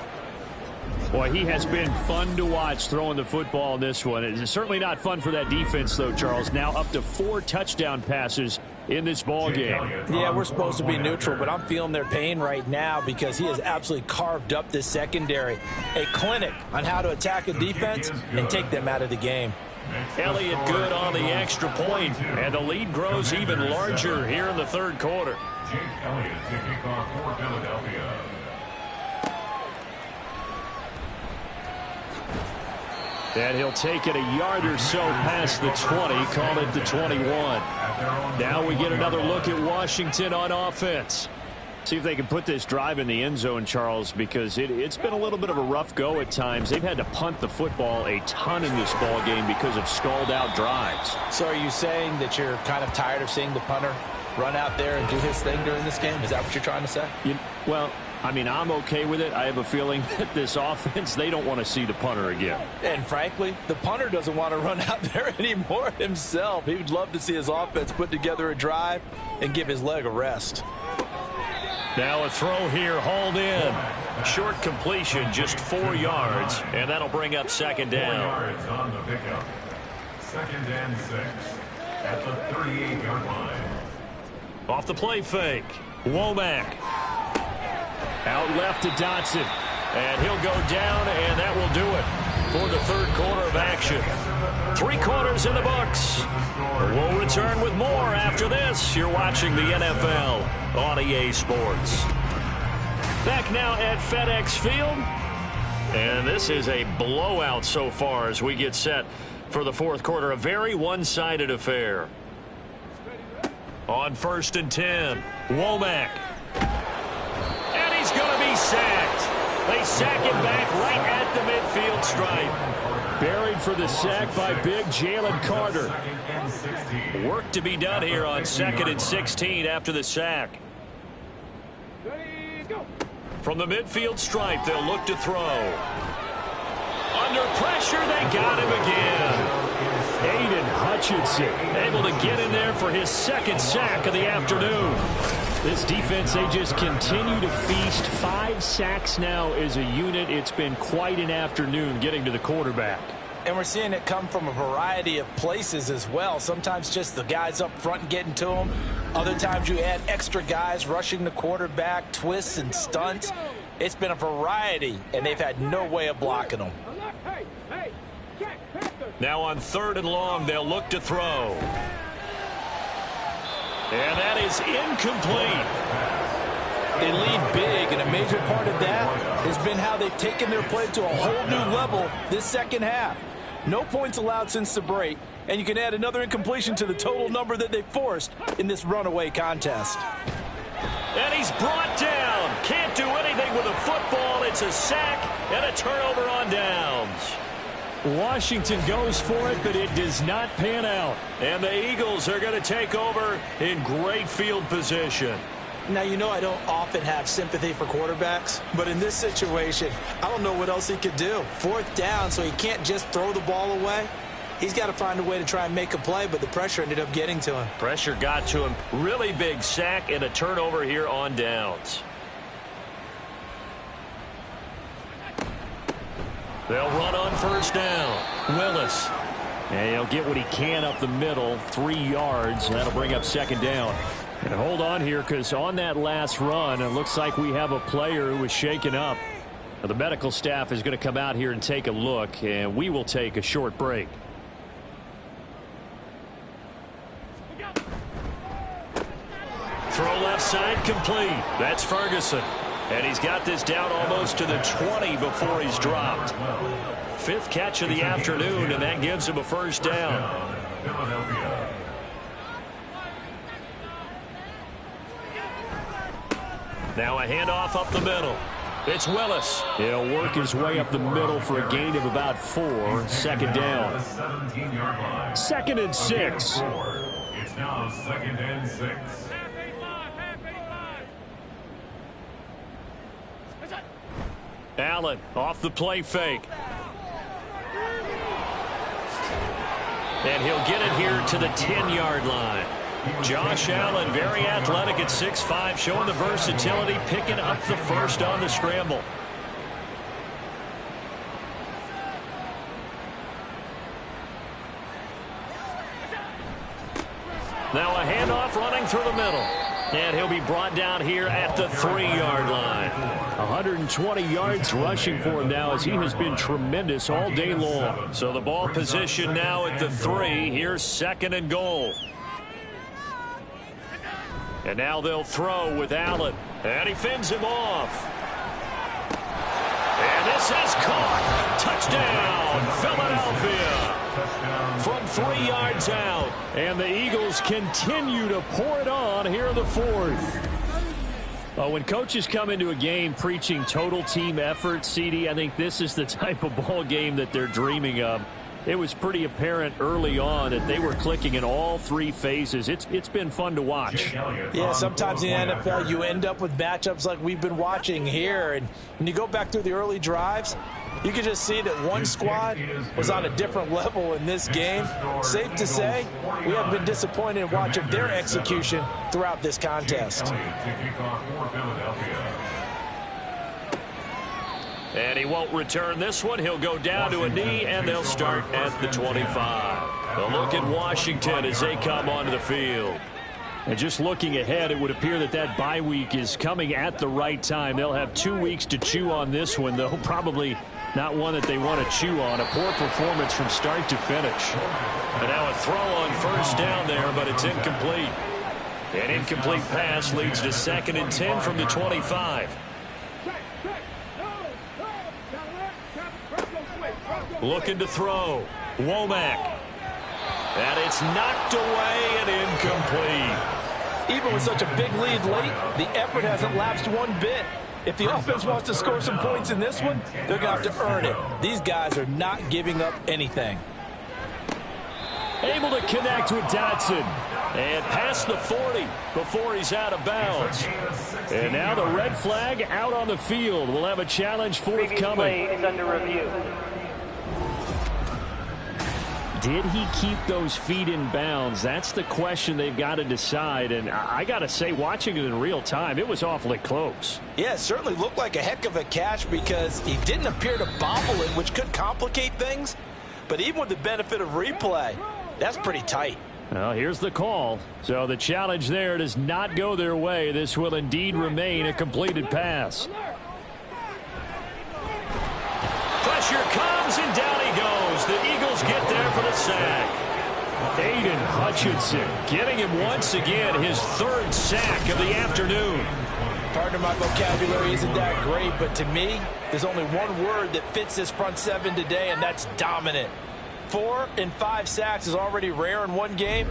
Boy, he has been fun to watch throwing the football in this one. It's certainly not fun for that defense, though, Charles. Now up to 4 touchdown passes in this ball game. Yeah, we're supposed to be neutral, but I'm feeling their pain right now because he has absolutely carved up this secondary. A clinic on how to attack a defense and take them out of the game. Elliott good on the extra point, and the lead grows even larger here in the 3rd quarter. Jake Elliott to kick off for Philadelphia. And he'll take it a yard or so past the 20, call it the 21. Now we get another look at Washington on offense. See if they can put this drive in the end zone, Charles, because it's been a little bit of a rough go at times. They've had to punt the football a ton in this ball game because of stalled-out drives. So are you saying that you're kind of tired of seeing the punter run out there and do his thing during this game? Is that what you're trying to say? Well, I mean, I'm okay with it. I have a feeling that this offense, they don't want to see the punter again. And frankly, the punter doesn't want to run out there anymore himself. He would love to see his offense put together a drive and give his leg a rest. Now a throw here, hauled in. Short completion, just 4 yards, and that'll bring up second down. 4 yards on the pickup. 2nd and 6 at the 38-yard line. Off the play fake, Womack. Out left to Dotson. And he'll go down, and that will do it for the 3rd quarter of action. 3 quarters in the books. We'll return with more after this. You're watching the NFL on EA Sports. Back now at FedEx Field. And this is a blowout so far as we get set for the 4th quarter. A very one-sided affair. On 1st and 10, Womack. And he's going to be sacked. They sack him back right at the midfield stripe. Buried for the sack by big Jalen Carter. Work to be done here on 2nd and 16 after the sack. From the midfield stripe, they'll look to throw. Under pressure, they got him again. Aiden Hutchinson able to get in there for his 2nd sack of the afternoon. This defense, they just continue to feast. 5 sacks now as a unit. It's been quite an afternoon getting to the quarterback. And we're seeing it come from a variety of places as well. Sometimes just the guys up front getting to them. Other times you add extra guys rushing the quarterback, twists and stunts. It's been a variety, and they've had no way of blocking them. Now on 3rd and long, they'll look to throw. And that is incomplete. They lead big, and a major part of that has been how they've taken their play to a whole new level this second half. No points allowed since the break, and you can add another incompletion to the total number that they forced in this runaway contest. And he's brought down. Can't do anything with a football. It's a sack and a turnover on downs. Washington goes for it, but it does not pan out. And the Eagles are going to take over in great field position. Now, you know I don't often have sympathy for quarterbacks, but in this situation, I don't know what else he could do. 4th down, so he can't just throw the ball away. He's got to find a way to try and make a play, but the pressure ended up getting to him. Pressure got to him. Really big sack and a turnover here on downs. They'll run on 1st down. Willis. And he'll get what he can up the middle, 3 yards. That'll bring up 2nd down. And hold on here, because on that last run, it looks like we have a player who was shaken up. Now, the medical staff is going to come out here and take a look, and we will take a short break. Throw left side complete. That's Ferguson. And he's got this down almost to the 20 before he's dropped. 5th catch of the afternoon, and that gives him a 1st down. Now a handoff up the middle. It's Willis. He'll work his way up the middle for a gain of about 4. 2nd down. 2nd and 6. It's now 2nd and 6. Allen off the play fake. And he'll get it here to the 10-yard line. Josh Allen, very athletic at 6'5", showing the versatility, picking up the 1st on the scramble. Now a handoff running through the middle. And he'll be brought down here at the 3-yard line. 120 yards rushing for him now, as he has been tremendous all day long. So the ball position now at the 3. Here's 2nd and goal. And now they'll throw with Allen. And he fends him off. And this is caught. Touchdown, Philadelphia. From 3 yards out. And the Eagles continue to pour it on here in the 4th. When coaches come into a game preaching total team effort, CD, I think this is the type of ball game that they're dreaming of. It was pretty apparent early on that they were clicking in all 3 phases. It's been fun to watch. Yeah, sometimes in the NFL you end up with matchups like we've been watching here. And when you go back through the early drives, you can just see that one squad was on a different level in this game. Safe to say, we have been disappointed in watching their execution throughout this contest. And he won't return this one. He'll go down to a knee, and they'll start at the 25. A look at Washington as they come onto the field. And just looking ahead, it would appear that that bye week is coming at the right time. They'll have 2 weeks to chew on this one, though probably not one that they want to chew on. A poor performance from start to finish. And now a throw on 1st down there, but it's incomplete. An incomplete pass leads to 2nd and 10 from the 25. Looking to throw. Womack. And it's knocked away and incomplete. Even with such a big lead late, the effort hasn't lapsed one bit. If the offense wants to score some points in this one, they're going to have to earn it. These guys are not giving up anything. Able to connect with Dotson. And past the 40 before he's out of bounds. And now the red flag out on the field. We'll have a challenge forthcoming. Play is under review. Did he keep those feet in bounds? That's the question they've got to decide. And I got to say, watching it in real time, it was awfully close. Yeah, it certainly looked like a heck of a catch because he didn't appear to bobble it, which could complicate things. But even with the benefit of replay, that's pretty tight. Well, here's the call. So the challenge there does not go their way. This will indeed remain a completed pass. Pressure comes, and down he goes. The Eagles get there for the sack. Aiden Hutchinson getting him once again, his third sack of the afternoon. Partner, my vocabulary isn't that great, but to me, there's only one word that fits this front seven today, and that's dominant. 4 and 5 sacks is already rare in one game.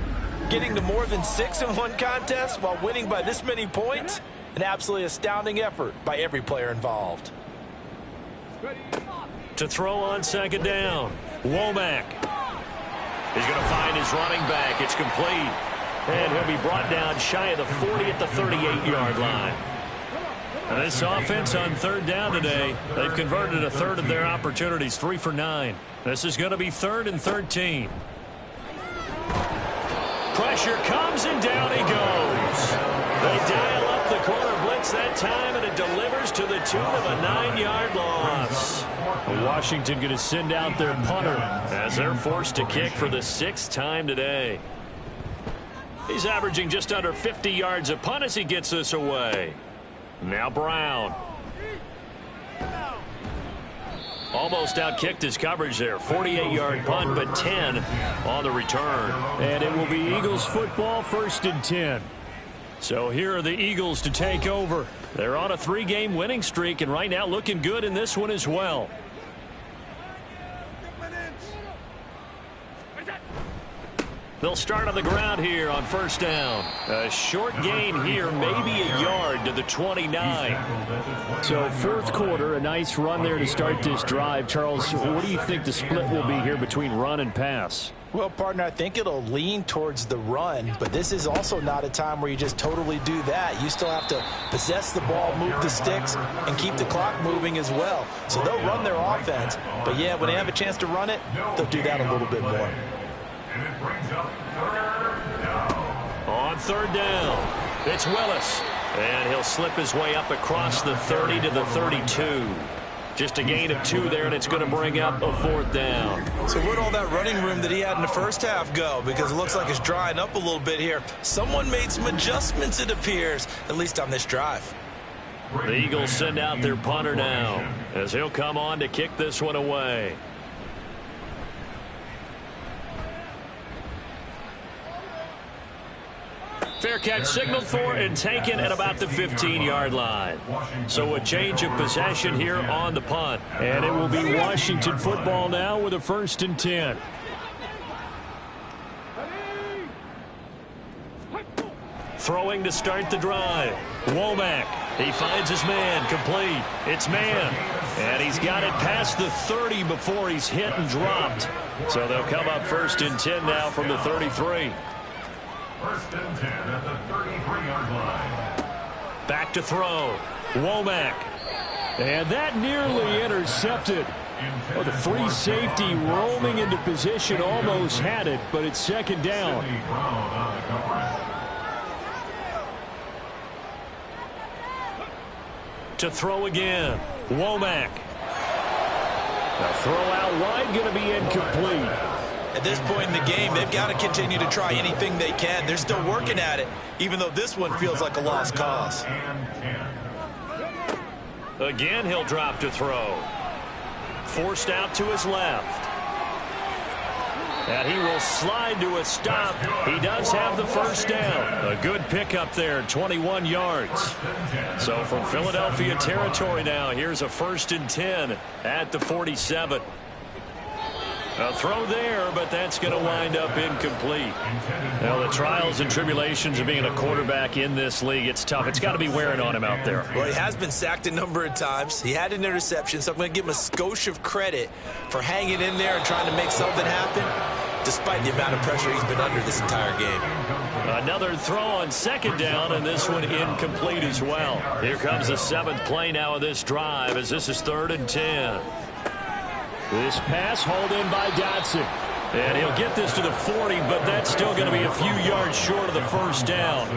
Getting to more than 6 in one contest while winning by this many points, an absolutely astounding effort by every player involved. To throw on second down, Womack. He's going to find his running back. It's complete. And he'll be brought down shy of the 40 at the 38-yard line. And this offense on third down today, they've converted a third of their opportunities, 3 for 9. This is going to be 3rd and 13. Pressure comes, and down he goes. They dial up the corner blitz that time, and it delivers to the tune of a 9-yard loss. Washington going to send out their punter as they're forced to kick for the 6th time today. He's averaging just under 50 yards a punt as he gets this away. Now Brown. Almost outkicked his coverage there. 48-yard punt, but 10 on the return. And it will be Eagles football, 1st and 10. So here are the Eagles to take over. They're on a 3-game winning streak, and right now looking good in this one as well. They'll start on the ground here on 1st down. A short gain here, maybe a yard to the 29. So 4th quarter, a nice run there to start this drive. Charles, what do you think the split will be here between run and pass? Well, partner, I think it'll lean towards the run, but this is also not a time where you just totally do that. You still have to possess the ball, move the sticks, and keep the clock moving as well. So they'll run their offense, but yeah, when they have a chance to run it, they'll do that a little bit more. On 3rd down, it's Willis. And he'll slip his way up across the 30 to the 32. Just a gain of 2 there, and it's going to bring up a 4th down. So where'd all that running room that he had in the first half go? Because it looks like it's drying up a little bit here. Someone made some adjustments, it appears, at least on this drive. The Eagles send out their punter now as he'll come on to kick this one away. Fair catch signaled for and taken at about the 15-yard line. So a change of possession here on the punt. And it will be Washington football now with a 1st and 10. Throwing to start the drive. Womack. He finds his man. Complete. It's man. And he's got it past the 30 before he's hit and dropped. So they'll come up 1st and 10 now from the 33. 1st and 10 at the 33-yard line. Back to throw. Womack. And that nearly intercepted. Well, the free safety roaming into position almost had it, but it's 2nd down. To throw again. Womack. The throw out wide going to be incomplete. At this point in the game, they've got to continue to try anything they can. They're still working at it, even though this one feels like a lost cause. Again, he'll drop to throw. Forced out to his left. And he will slide to a stop. He does have the 1st down. A good pickup there, 21 yards. So from Philadelphia territory now, here's a 1st and 10 at the 47. A throw there, but that's going to wind up incomplete. Now, the trials and tribulations of being a quarterback in this league, it's tough. It's got to be wearing on him out there. Well, he has been sacked a number of times. He had an interception, so I'm going to give him a skosh of credit for hanging in there and trying to make something happen, despite the amount of pressure he's been under this entire game. Another throw on 2nd down, and this one incomplete as well. Here comes the 7th play now of this drive as this is 3rd and 10. This pass hauled in by Dotson. And he'll get this to the 40, but that's still going to be a few yards short of the 1st down.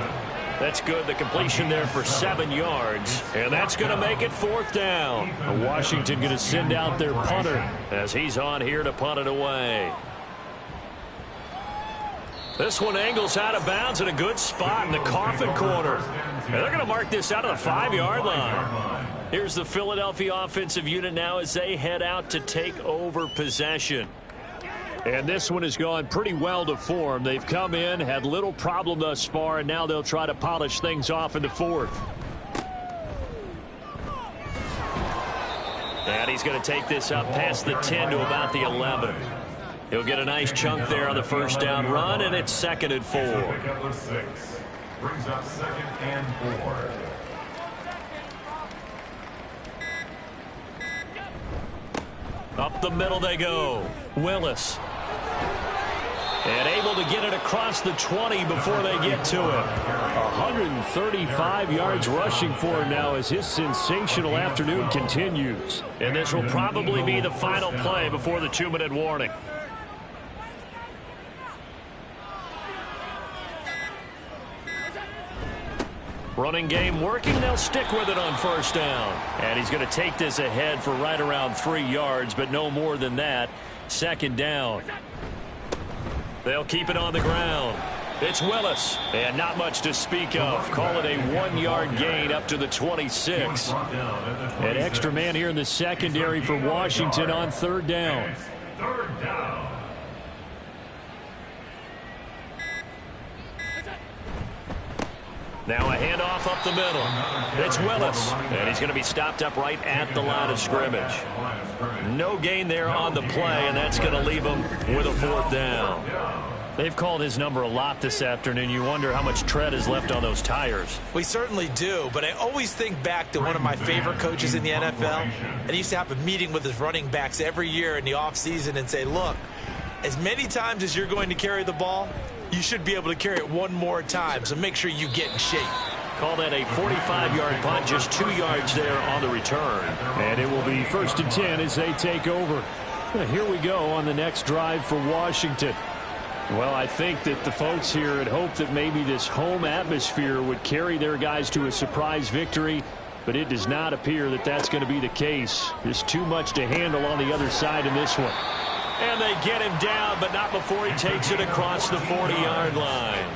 That's good. The completion there for 7 yards. And that's going to make it 4th down. Washington going to send out their punter as he's on here to punt it away. This one angles out of bounds in a good spot in the coffin corner. And they're going to mark this out of the 5-yard line. Here's the Philadelphia offensive unit now as they head out to take over possession. And this one has gone pretty well to form. They've come in, had little problem thus far, and now they'll try to polish things off in the 4th. And he's going to take this up past the 10 to about the 11. He'll get a nice chunk there on the first down run, and it's 2nd and 4. Brings up 2nd and 4. Up the middle they go. Willis. And able to get it across the 20 before they get to him. 135 yards rushing for him now as his sensational afternoon continues. And this will probably be the final play before the 2-minute warning. Running game working. They'll stick with it on first down. And he's going to take this ahead for right around 3 yards, but no more than that. 2nd down. They'll keep it on the ground. It's Willis. And not much to speak of. Call it a 1-yard gain up to the 26. An extra man here in the secondary for Washington on 3rd down. 3rd down. Now a handoff up the middle. It's Willis. And he's going to be stopped up right at the line of scrimmage. No gain there on the play, and that's going to leave him with a 4th down. They've called his number a lot this afternoon. You wonder how much tread is left on those tires. We certainly do, but I always think back to one of my favorite coaches in the NFL. And he used to have a meeting with his running backs every year in the offseason and say, look, as many times as you're going to carry the ball, you should be able to carry it one more time, so make sure you get in shape. Call that a 45-yard punt, just 2 yards there on the return. And it will be 1st and 10 as they take over. Here we go on the next drive for Washington. Well, I think that the folks here had hoped that maybe this home atmosphere would carry their guys to a surprise victory, but it does not appear that that's going to be the case. There's too much to handle on the other side in this one. And they get him down, but not before he takes it across the 40-yard line.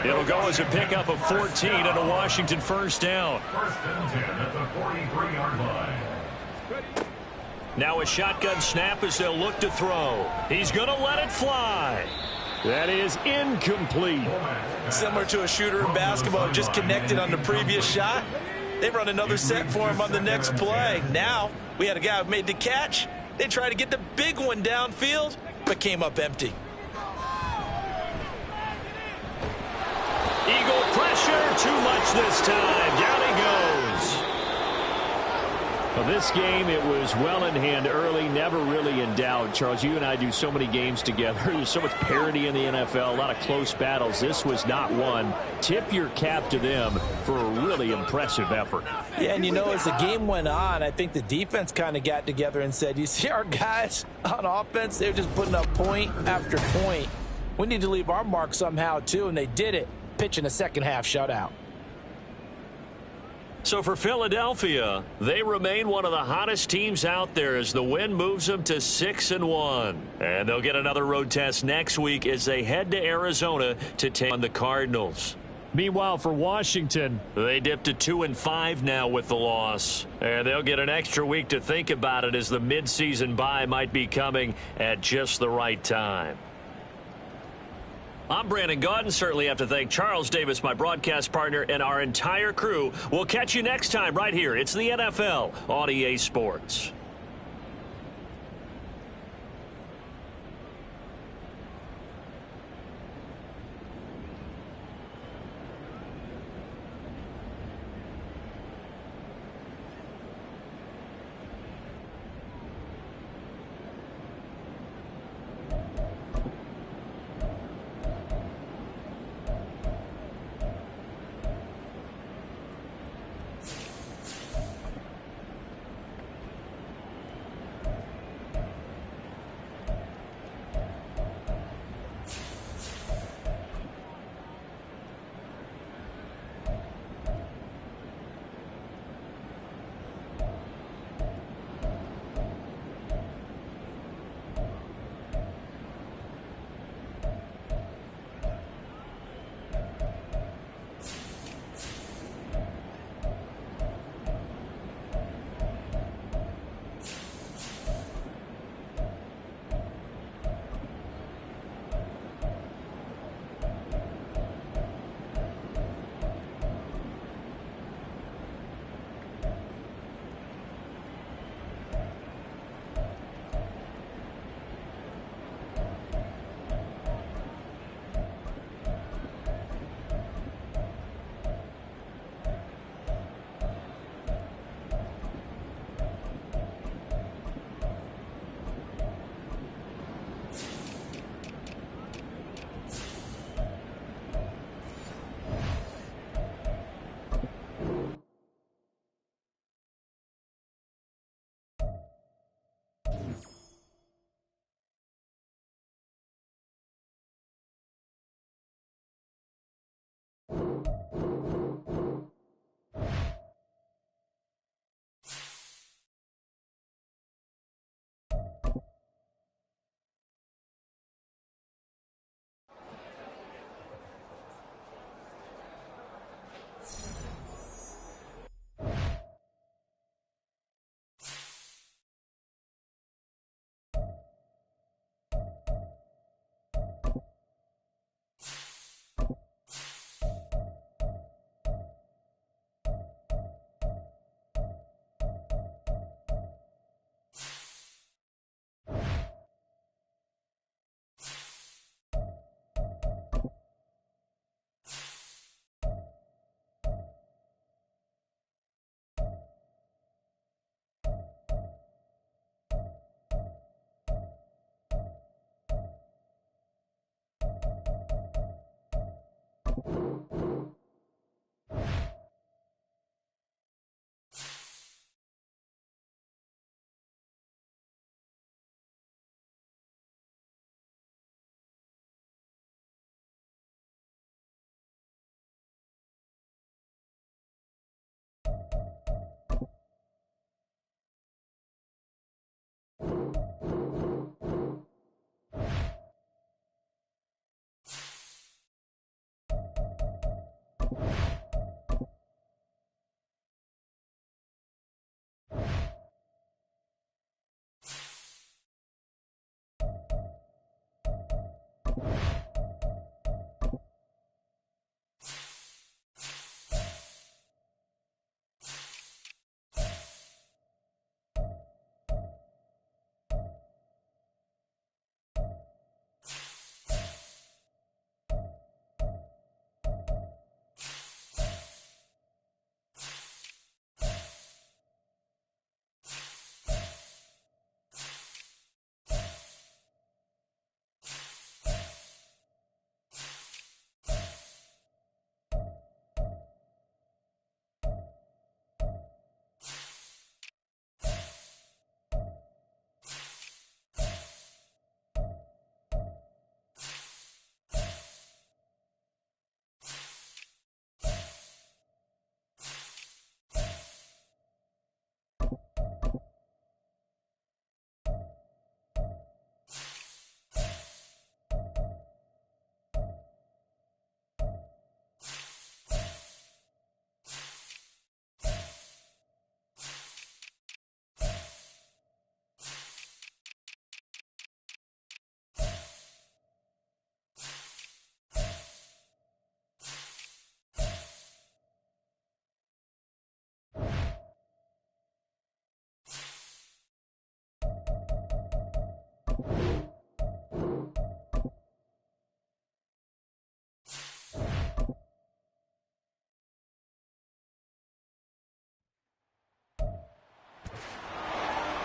It'll go as a pickup of 14 and a Washington 1st down. 1st and 10 at the 43-yard line. Now a shotgun snap as they'll look to throw. He's going to let it fly. That is incomplete. Similar to a shooter in basketball, just connected on the previous shot. They run another set for him on the next play. Now we had a guy who made the catch. They tried to get the big one downfield, but came up empty. Eagle pressure, too much this time. Down he goes. Well, this game, it was well in hand early, never really in doubt. Charles, you and I do so many games together. There's so much parity in the NFL, a lot of close battles. This was not one. Tip your cap to them for a really impressive effort. Yeah, and you know, as the game went on, I think the defense kind of got together and said, you see our guys on offense, they're just putting up point after point. We need to leave our mark somehow, too, and they did it, pitching a second-half shutout. So for Philadelphia, they remain one of the hottest teams out there as the win moves them to 6-1. And they'll get another road test next week as they head to Arizona to take on the Cardinals. Meanwhile, for Washington, they dipped to 2-5 now with the loss. And they'll get an extra week to think about it as the midseason bye might be coming at just the right time. I'm Brandon Gaudin. Certainly have to thank Charles Davis, my broadcast partner, and our entire crew. We'll catch you next time right here. It's the NFL on EA Sports.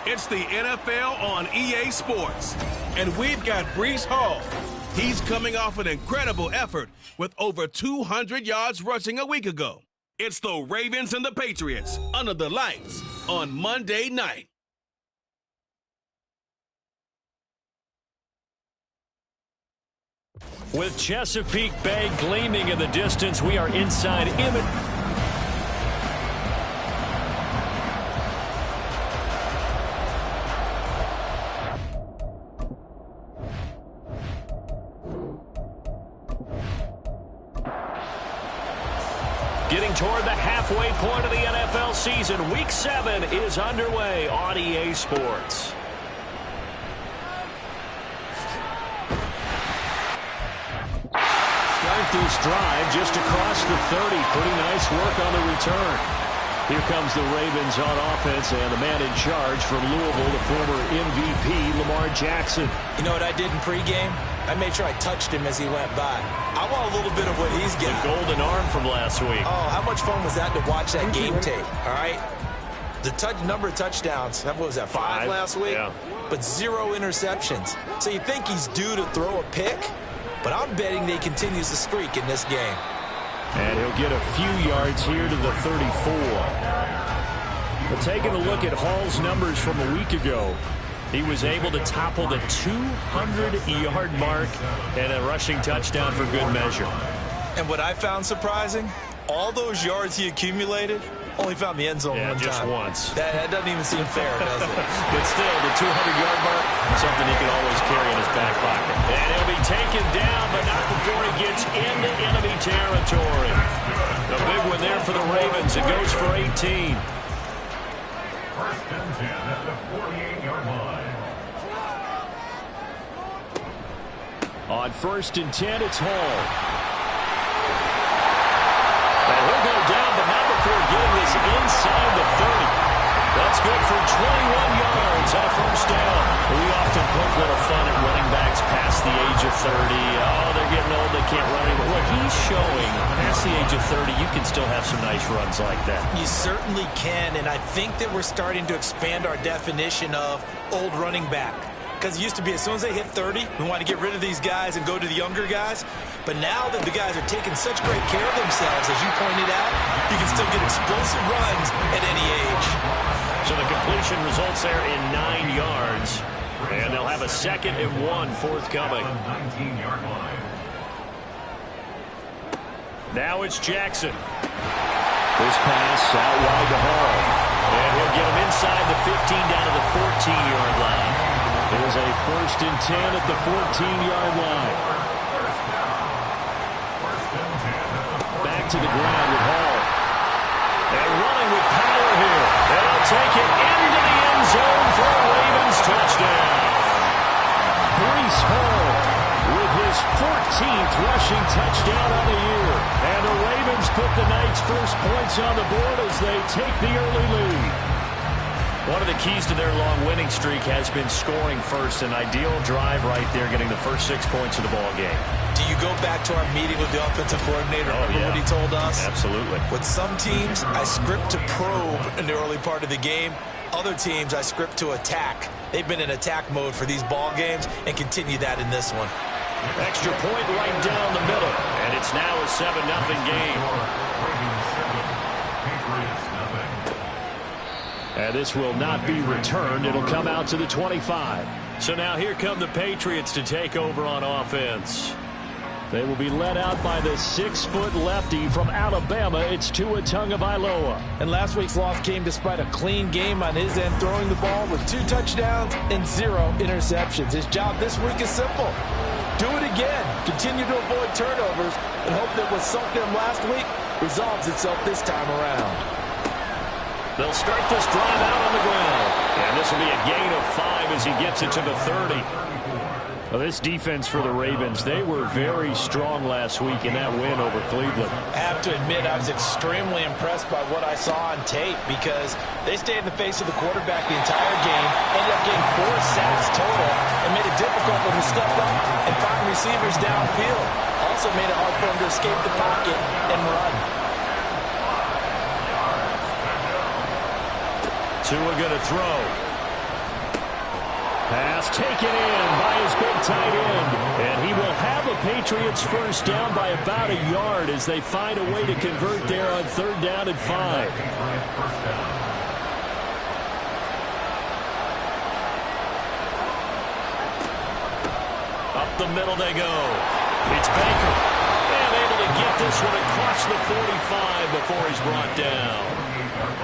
It's the NFL on EA Sports, and we've got Breece Hall. He's coming off an incredible effort with over 200 yards rushing a week ago. It's the Ravens and the Patriots under the lights on Monday night. With Chesapeake Bay gleaming in the distance, we are inside Emmett. Getting toward the halfway point of the NFL season, Week 7 is underway on EA Sports. Start this drive just across the 30. Pretty nice work on the return. Here comes the Ravens on offense, and the man in charge from Louisville, the former MVP, Lamar Jackson. You know what I did in pregame? I made sure I touched him as he went by. I want a little bit of what he's getting. The golden arm from last week. Oh, how much fun was that to watch that game tape, all right? The number of touchdowns, what was that, 5 last week? Yeah. But 0 interceptions. So you think he's due to throw a pick? But I'm betting that he continues the streak in this game. And he'll get a few yards here to the 34. But taking a look at Hall's numbers from a week ago, he was able to topple the 200-yard mark and a rushing touchdown for good measure. And what I found surprising, all those yards he accumulated, only found the end zone one just time. once. That doesn't even seem fair, does it? But still, the 200-yard mark, something he can always carry in his back pocket. And he'll be taken down, but not before he gets into enemy territory. A big one there for the Ravens. It goes for 18. First and 10 at the 48-yard line. On 1st and 10, it's Hall. And he'll go down, but not before getting this inside the 30. That's good for 21 yards and a first down. We often poke a little fun at running backs past the age of 30. Oh, they're getting old, they can't run anymore. What he's showing, past the age of 30, you can still have some nice runs like that. You certainly can, and I think that we're starting to expand our definition of old running back. Because it used to be as soon as they hit 30, we want to get rid of these guys and go to the younger guys. But now that the guys are taking such great care of themselves, as you pointed out, you can still get explosive runs at any age. So the completion results there in 9 yards. And they'll have a 2nd and 1 forthcoming. 19-yard line. Now it's Jackson. This pass out wide to Hall. And he'll get him inside the 15 down to the 14-yard line. There's a 1st and 10 at the 14-yard line. Back to the ground with Hall. And running with power here. And he'll take it into the end zone for a Ravens touchdown. Breece Hall with his 14th rushing touchdown on the year. And the Ravens put the night's first points on the board as they take the early lead. One of the keys to their long winning streak has been scoring first. An ideal drive right there, getting the first 6 points of the ball game. Do you go back to our meeting with the offensive coordinator? Remember what he told us? Absolutely. With some teams, I script to probe in the early part of the game. Other teams, I script to attack. They've been in attack mode for these ball games and continue that in this one. Extra point right down the middle. And it's now a 7-0 game. And this will not be returned. It'll come out to the 25. So now here come the Patriots to take over on offense. They will be led out by the 6-foot lefty from Alabama. It's Tua Tagovailoa. And last week's loss came despite a clean game on his end, throwing the ball with 2 touchdowns and 0 interceptions. His job this week is simple. Do it again. Continue to avoid turnovers and hope that what sunk them last week resolves itself this time around. They'll start this drive out on the ground. And this will be a gain of 5 as he gets it to the 30. Well, this defense for the Ravens, they were very strong last week in that win over Cleveland. I have to admit, I was extremely impressed by what I saw on tape because they stayed in the face of the quarterback the entire game, ended up getting 4 sacks total, and made it difficult for him to step up and find receivers downfield. Also made it hard for him to escape the pocket and run. Tua going to throw. Pass taken in by his big tight end. And he will have a Patriots first down by about a yard as they find a way to convert there on 3rd down and 5. Up the middle they go. It's Baker. And able to get this one across the 45 before he's brought down.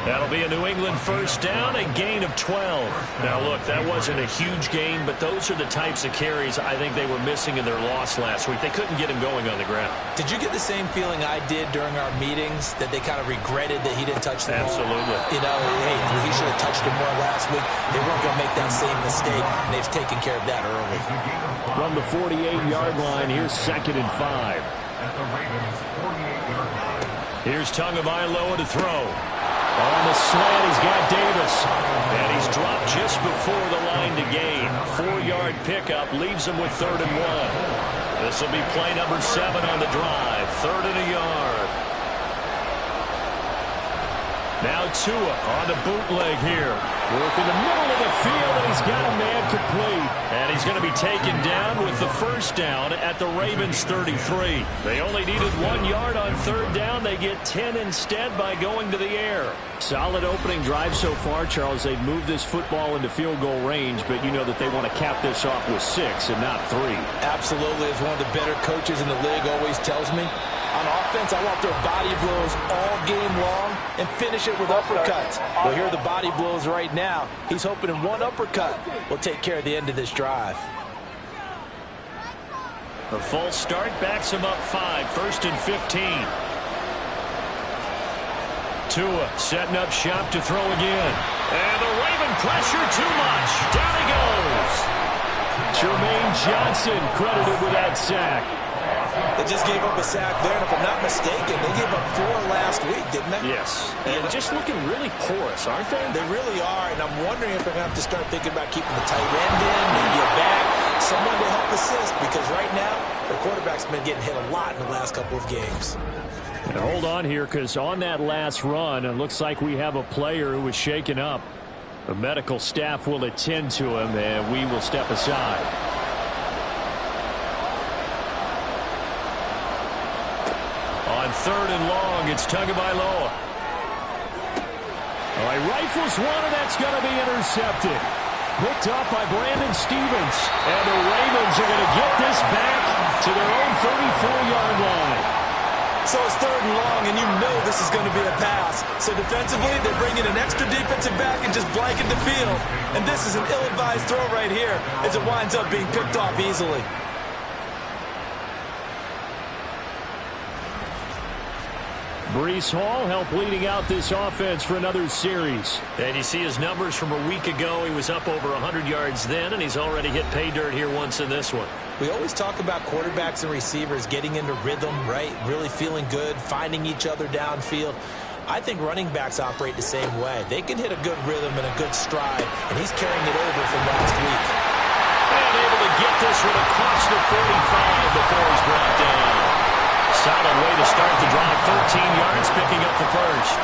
That'll be a New England first down, a gain of 12. Now, look, that wasn't a huge gain, but those are the types of carries I think they were missing in their loss last week. They couldn't get him going on the ground. Did you get the same feeling I did during our meetings, that they kind of regretted that he didn't touch the ball? Absolutely. You know, hey, he should have touched it more last week. They weren't going to make that same mistake, and they've taken care of that early. From the 48-yard line, here's 2nd and 5. At the Ravens' 48-yard line. Here's Tagovailoa to throw. On the slant, he's got Davis. And he's dropped just before the line to gain. 4-yard pickup leaves him with 3rd and 1. This will be play number 7 on the drive. 3rd and a yard. Now Tua on the bootleg here. Work in the middle of the field, and he's got a man complete. And he's going to be taken down with the first down at the Ravens' 33. They only needed 1 yard on third down. They get 10 instead by going to the air. Solid opening drive so far, Charles. They've moved this football into field goal range, but you know that they want to cap this off with 6 and not 3. Absolutely. As one of the better coaches in the league always tells me, on offense, I want their body blows all game long and finish it with uppercuts. Well, here are the body blows right now. He's hoping in one uppercut will take care of the end of this drive. A false start backs him up 5, 1st and 15. Tua setting up shop to throw again. And the Raven pressure too much. Down he goes. Jermaine Johnson credited with that sack. They just gave up a sack there, and if I'm not mistaken, they gave up 4 last week, didn't they? Yes. And just looking really porous, aren't they? They really are, and I'm wondering if they're going to have to start thinking about keeping the tight end in, maybe a back, someone to help assist, because right now, the quarterback's been getting hit a lot in the last couple of games. And hold on here, because on that last run, it looks like we have a player who was shaken up. The medical staff will attend to him, and we will step aside. On 3rd and long, it's Tagovailoa. All right, rifles one, and that's going to be intercepted. Picked up by Brandon Stevens. And the Ravens are going to get this back to their own 34-yard line. So it's 3rd and long, and you know this is going to be a pass. So defensively, they're bringing an extra defensive back and just blanket the field. And this is an ill-advised throw right here as it winds up being picked off easily. Breece Hall helped leading out this offense for another series. And you see his numbers from a week ago. He was up over 100 yards then, and he's already hit pay dirt here once in this one. We always talk about quarterbacks and receivers getting into rhythm, right? Really feeling good, finding each other downfield. I think running backs operate the same way. They can hit a good rhythm and a good stride, and he's carrying it over from last week. And able to get this one across the 45 before he's brought down. Solid way to start the drive. 13 yards, picking up the first.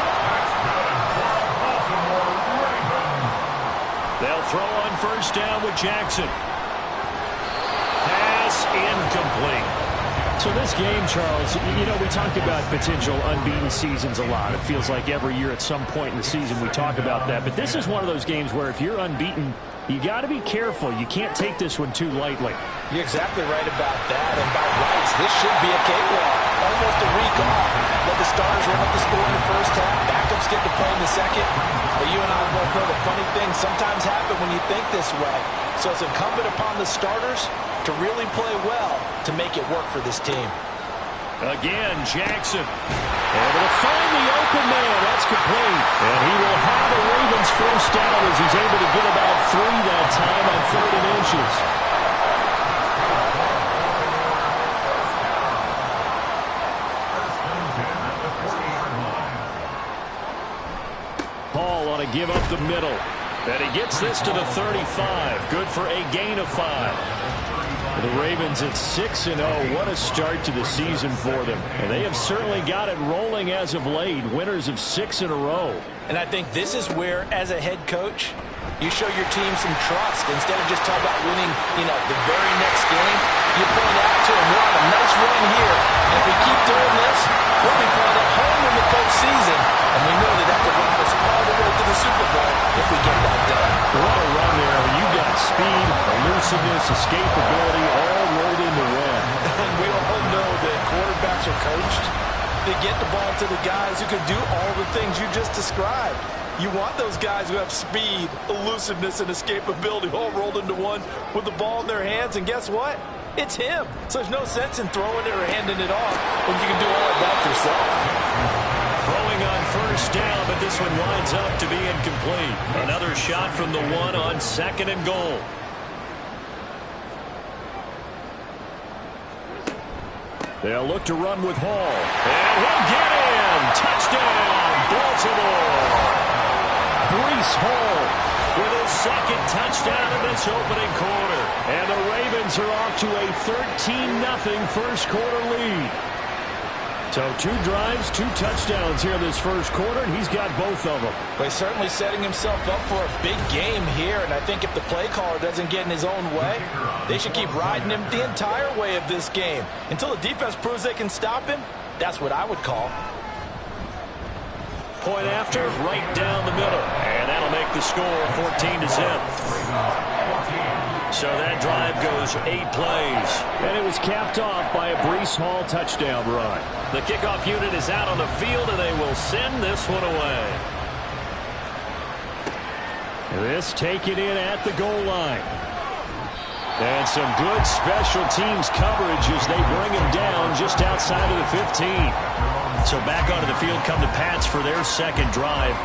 They'll throw on first down with Jackson. Pass incomplete. So this game, Charles, you know, we talk about potential unbeaten seasons a lot. It feels like every year at some point in the season we talk about that. But this is one of those games where if you're unbeaten, you got to be careful. You can't take this one too lightly. You're exactly right about that. And by rights, this should be a cakewalk. Almost a week off. Let the starters run up the score in the first half. Backups get to play in the second. But you and I both know the funny things sometimes happen when you think this way. So it's incumbent upon the starters to really play well to make it work for this team. Again, Jackson. Able to find the open man. That's complete. And he will have the Ravens first down as he's able to get about 3 that time on 3rd and inches. Paul on a give up the middle. And he gets this to the 35. Good for a gain of 5. The Ravens at 6-0. What a start to the season for them. And they have certainly got it rolling as of late. Winners of 6 in a row. And I think this is where, as a head coach, you show your team some trust. Instead of just talking about winning, the very next game, you point out to them, we're on a nice run here. And if we keep doing this, we'll be playing at home in the postseason. And we know that that could run us all the way to the Super Bowl if we get that done. What a run there. You got speed, elusiveness, escapability, all rolled into one. And we all know that quarterbacks are coached to get the ball to the guys who can do all the things you just described. You want those guys who have speed, elusiveness, and escapability all rolled into one with the ball in their hands. And guess what? It's him. So there's no sense in throwing it or handing it off when you can do all of that yourself. Throwing on first down, but this one winds up to be incomplete. Another shot from the 1 on 2nd and goal. They'll look to run with Hall. And he'll get in. Touchdown, Baltimore. Breece Hall with his 2nd touchdown in this opening quarter. And the Ravens are off to a 13-0 first quarter lead. So 2 drives, 2 touchdowns here in this first quarter, and he's got both of them. Well, he's certainly setting himself up for a big game here, and I think if the play caller doesn't get in his own way, they should keep riding him the entire way of this game. Until the defense proves they can stop him, that's what I would call. Point after, right down the middle. And that'll make the score 14-0. So that drive goes 8 plays. And it was capped off by a Breece Hall touchdown run. The kickoff unit is out on the field, and they will send this one away. This taken in at the goal line. And some good special teams coverage as they bring him down just outside of the 15. So back onto the field come the Pats for their second drive.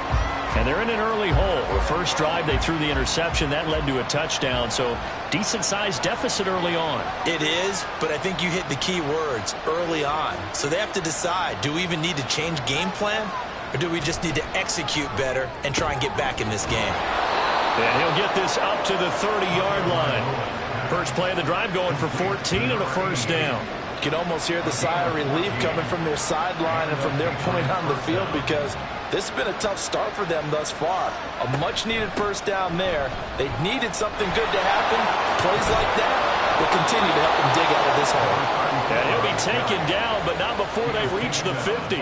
And they're in an early hole. The first drive, they threw the interception. That led to a touchdown. So decent-sized deficit early on. It is, but I think you hit the key words, early on. So they have to decide, do we even need to change game plan? Or do we just need to execute better and try and get back in this game? And he'll get this up to the 30-yard line. First play of the drive going for 14 and a first down. You can almost hear the sigh of relief coming from their sideline and from their point on the field, because this has been a tough start for them thus far. A much-needed first down there. They needed something good to happen. Plays like that will continue to help them dig out of this hole. And he'll be taken down, but not before they reach the 50.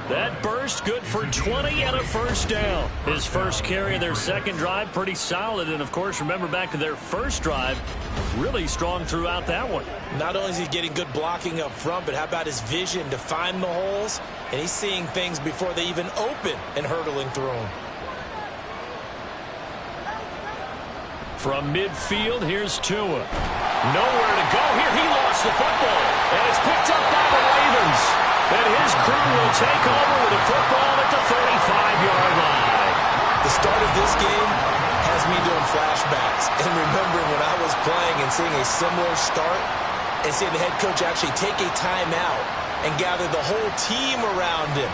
That burst good for 20 and a first down. His first carry of their second drive, pretty solid. And, of course, remember back to their first drive, really strong throughout that one. Not only is he getting good blocking up front, but how about his vision to find the holes? And he's seeing things before they even open and hurdling through them. From midfield, here's Tua. Nowhere to go here. He lost the football. And it's picked up by the Ravens. And his crew will take over with the football at the 35-yard line. The start of this game has me doing flashbacks and remembering when I was playing and seeing a similar start and seeing the head coach actually take a timeout and gather the whole team around him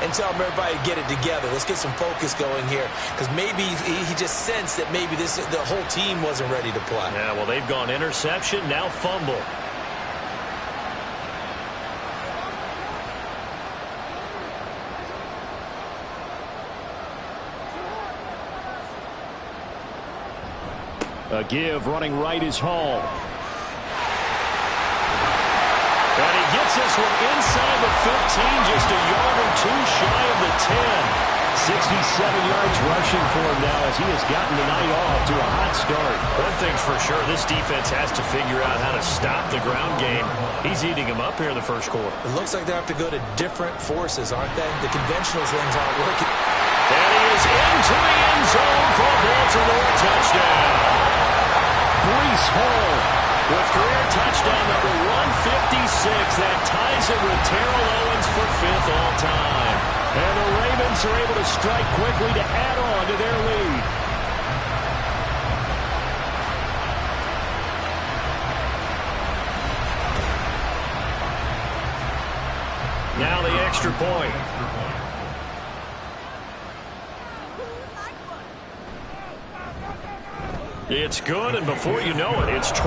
and tell him everybody to get it together. Let's get some focus going here, because maybe he just sensed that maybe the whole team wasn't ready to play. Yeah, well, they've gone interception, now fumble. A give running right is Hall. And he gets this one inside the 15, just a yard or two shy of the 10. 67 yards rushing for him now as he has gotten the night off to a hot start. One thing's for sure, this defense has to figure out how to stop the ground game. He's eating him up here in the first quarter. It looks like they have to go to different forces, aren't they? The conventional things aren't working. And he is into the end zone for a Baltimore touchdown. Breece Hall with career touchdown number 156. That ties it with Terrell Owens for 5th all-time. And the Ravens are able to strike quickly to add on to their lead. Now the extra point. It's good, and before you know it, it's 21-0.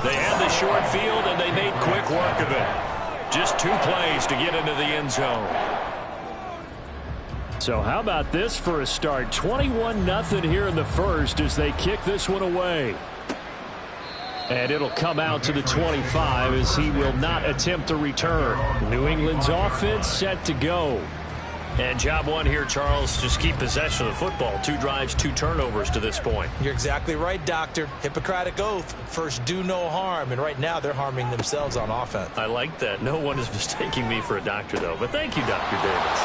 They had the short field, and they made quick work of it. Just 2 plays to get into the end zone. So how about this for a start? 21-0 here in the first as they kick this one away. And it'll come out to the 25 as he will not attempt to return. New England's offense set to go. And job one here, Charles, just keep possession of the football. 2 drives, 2 turnovers to this point. You're exactly right, Doctor. Hippocratic oath. First, do no harm. And right now, they're harming themselves on offense. I like that. No one is mistaking me for a doctor, though. But thank you, Dr. Davis.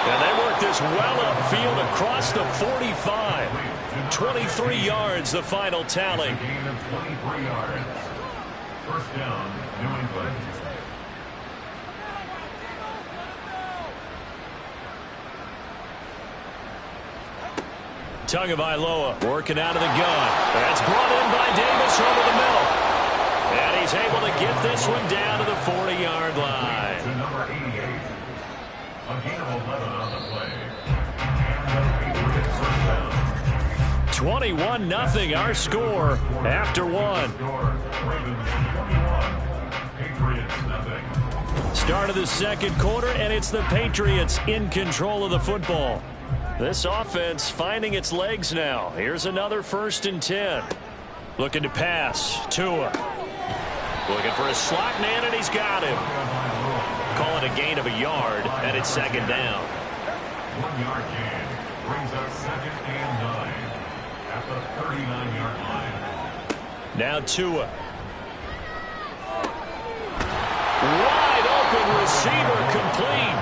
And they work this well upfield across the 45. 23 yards, the final tally. Gain of 23 yards. First down, New England. Tagovailoa working out of the gun. That's brought in by Davis over the middle. And he's able to get this one down to the 40-yard line. To number 88. A gain of 11 on the play. 21-0 our score after 1. Ravens 21, Patriots 0. Start of the second quarter, and it's the Patriots in control of the football. This offense finding its legs now. Here's another 1st and 10. Looking to pass. Tua. Looking for a slot man, and he's got him. Call it a gain of a yard, and it's 2nd down. 1 yard gain brings up 2nd and 9 at the 39-yard line. Now Tua. Wide open receiver, complete.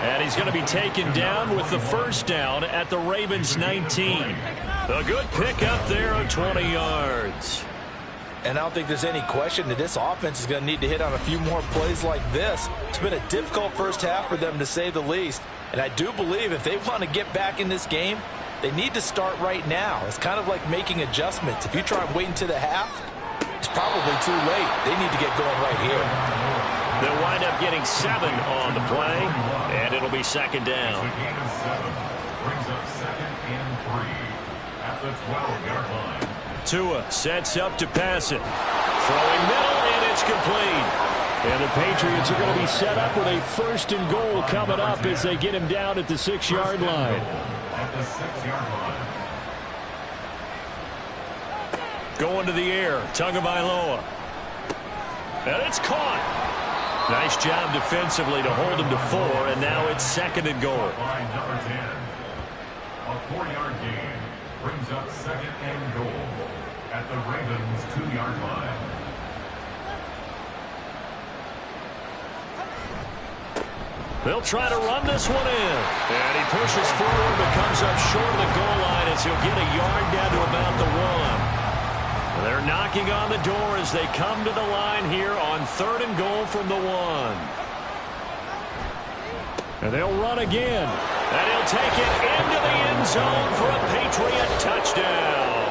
And he's going to be taken down with the 1st down at the Ravens 19. A good pickup there of 20 yards. And I don't think there's any question that this offense is going to need to hit on a few more plays like this. It's been a difficult first half for them, to say the least. And I do believe if they want to get back in this game, they need to start right now. It's kind of like making adjustments. If you try and wait until the half, it's probably too late. They need to get going right here. They'll wind up getting 7 on the play, and it'll be 2nd down. The gain of 7 brings up 2nd and 3 at the 12-yard line. Tua sets up to pass it. Throwing middle, and it's complete. And the Patriots are going to be set up with a 1st and goal coming up as they get him down at the 6-yard line. At the 6-yard line. Going to the air, Tagovailoa. And it's caught. Nice job defensively to hold him to 4, and now it's 2nd and goal. By number 10. A 4-yard gain brings up 2nd and goal at the Ravens 2-yard line. They'll try to run this one in. And he pushes forward, but comes up short of the goal line as he'll get a yard down to about the 1. They're knocking on the door as they come to the line here on 3rd and goal from the 1. And they'll run again. And he'll take it into the end zone for a Patriot touchdown.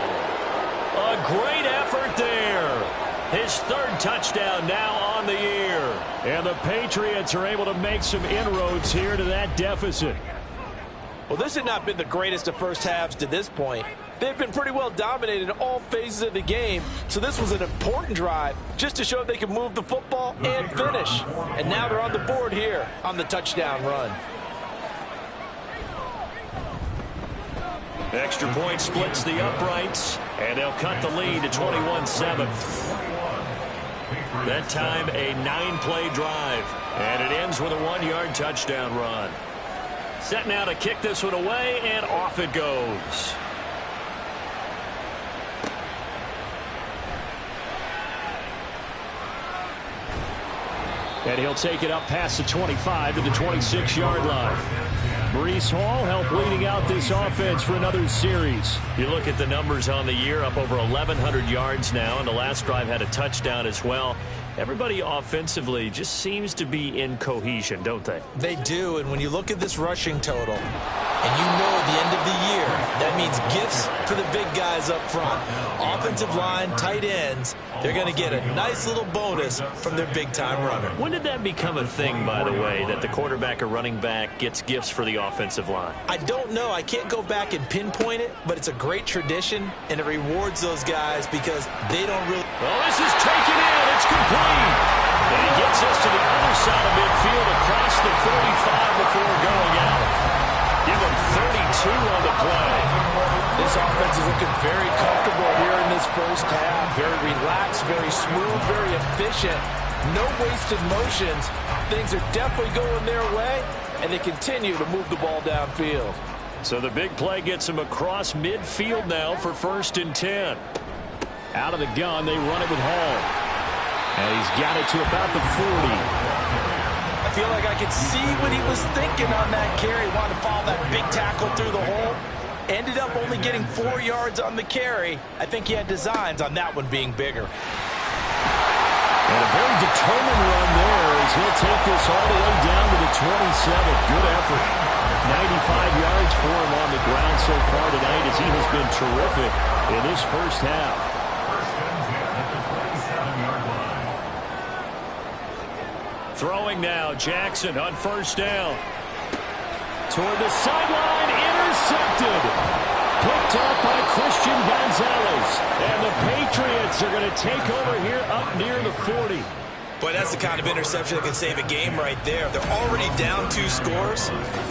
A great effort there. His 3rd touchdown now on the year. And the Patriots are able to make some inroads here to that deficit. Well, this had not been the greatest of first halves to this point. They've been pretty well dominated in all phases of the game, so this was an important drive just to show they can move the football and finish. And now they're on the board here on the touchdown run. Extra point splits the uprights, and they'll cut the lead to 21-7. That time, a 9-play drive, and it ends with a 1-yard touchdown run. Set now to kick this one away, and off it goes. And he'll take it up past the 25 to the 26-yard line. Maurice Hall helped leading out this offense for another series. You look at the numbers on the year, up over 1,100 yards now, and the last drive had a touchdown as well. Everybody offensively just seems to be in cohesion, don't they? They do, and when you look at this rushing total, and you know at the end of the year, that means gifts for the big guys up front. Offensive line, tight ends, they're going to get a nice little bonus from their big-time runner. When did that become a thing, by the way, that the quarterback or running back gets gifts for the offensive line? I don't know. I can't go back and pinpoint it, but it's a great tradition, and it rewards those guys because they don't really... Well, this is taken in. It's complete. And he gets us to the other side of midfield across the 45 before going out. Give him 32 on the play. This offense is looking very comfortable here in this first half. Very relaxed, very smooth, very efficient. No wasted motions. Things are definitely going their way, and they continue to move the ball downfield. So the big play gets him across midfield now for 1st and 10. Out of the gun, they run it with Hall. And he's got it to about the 40. I feel like I could see what he was thinking on that carry. Wanted to follow that big tackle through the hole. Ended up only getting 4 yards on the carry. I think he had designs on that one being bigger. And a very determined run there as he'll take this all the way down to the 27. Good effort. 95 yards for him on the ground so far tonight as he has been terrific in this first half. Throwing now, Jackson on 1st down. Toward the sideline, intercepted. Picked up by Christian Gonzalez. And the Patriots are going to take over here up near the 40. Boy, that's the kind of interception that can save a game right there. They're already down 2 scores.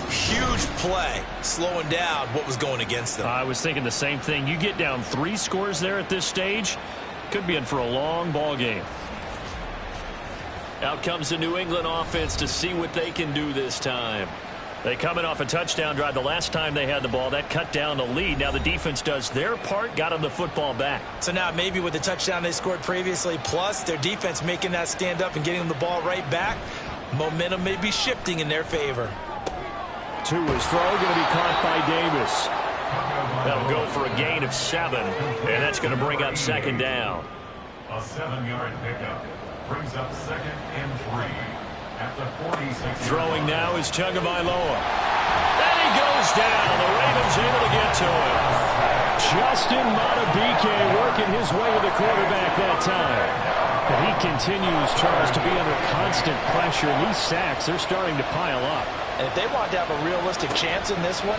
Huge play, slowing down what was going against them. I was thinking the same thing. You get down 3 scores there at this stage, could be in for a long ball game. Out comes the New England offense to see what they can do this time. They come in off a touchdown drive the last time they had the ball. That cut down the lead. Now the defense does their part, got them the football back. So now maybe with the touchdown they scored previously, plus their defense making that stand up and getting them the ball right back, momentum may be shifting in their favor. To his throw, going to be caught by Davis. That'll go for a gain of 7, and that's going to bring up second down. A 7-yard pickup brings up 2nd and 3. At the 46. Throwing now is Tagovailoa. And he goes down. The Ravens able to get to him. Justin Madubuike working his way to the quarterback that time. And he continues, Charles, to be under constant pressure. And these sacks, they're starting to pile up. And if they want to have a realistic chance in this one,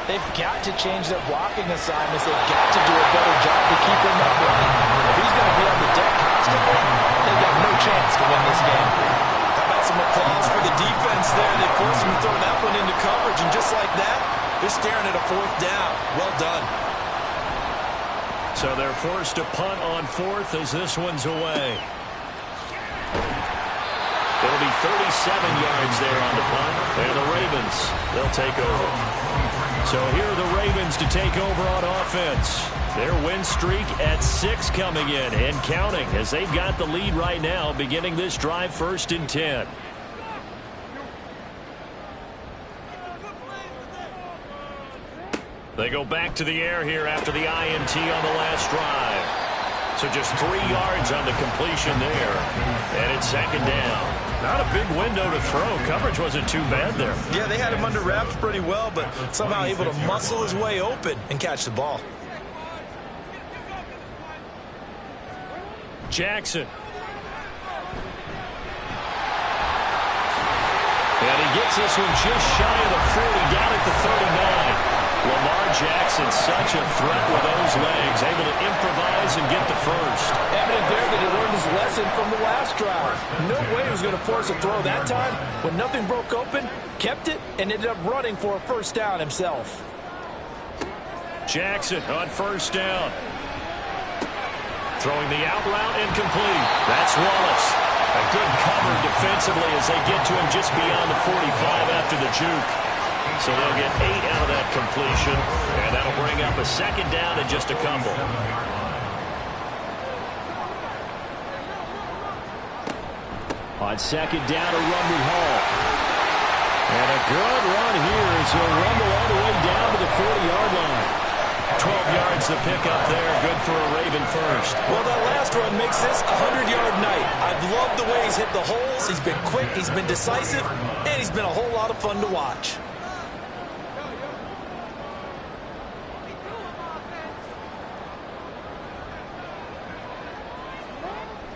they've got to change their blocking assignments. They've got to do a better job to keep him upright. If he's going to be on the deck constantly, they've got no chance to win this game. Some applause for the defense there. They forced him to throw that one into coverage, and just like that, they're staring at a 4th down. Well done. So they're forced to punt on 4th as this one's away. It'll be 37 yards there on the punt, and the Ravens, they'll take over. So here are the Ravens to take over on offense. Their win streak at 6 coming in and counting as they've got the lead right now beginning this drive 1st and 10. They go back to the air here after the INT on the last drive. So just 3 yards on the completion there. And it's 2nd down. Not a big window to throw. Coverage wasn't too bad there. Yeah, they had him under wraps pretty well, but somehow able to muscle his way open and catch the ball. Jackson. And he gets this one just shy of the 40, down at the 39. Lamar Jackson, such a threat with those legs, able to improvise and get the first. Evident there that he learned his lesson from the last drive. No way he was going to force a throw that time. When nothing broke open, kept it, and ended up running for a 1st down himself. Jackson on 1st down. Throwing the out route incomplete. That's Wallace. A good cover defensively as they get to him just beyond the 45 after the juke. So they'll get 8 out of that completion, and that'll bring up a 2nd down and just a couple. On 2nd down, a run with Hall. And a good run here as he'll rumble all the way down to the 40-yard line. 12 yards the pickup there. Good for a Raven first. Well, that last run makes this a 100-yard night. I've loved the way he's hit the holes. He's been quick, he's been decisive, and he's been a whole lot of fun to watch.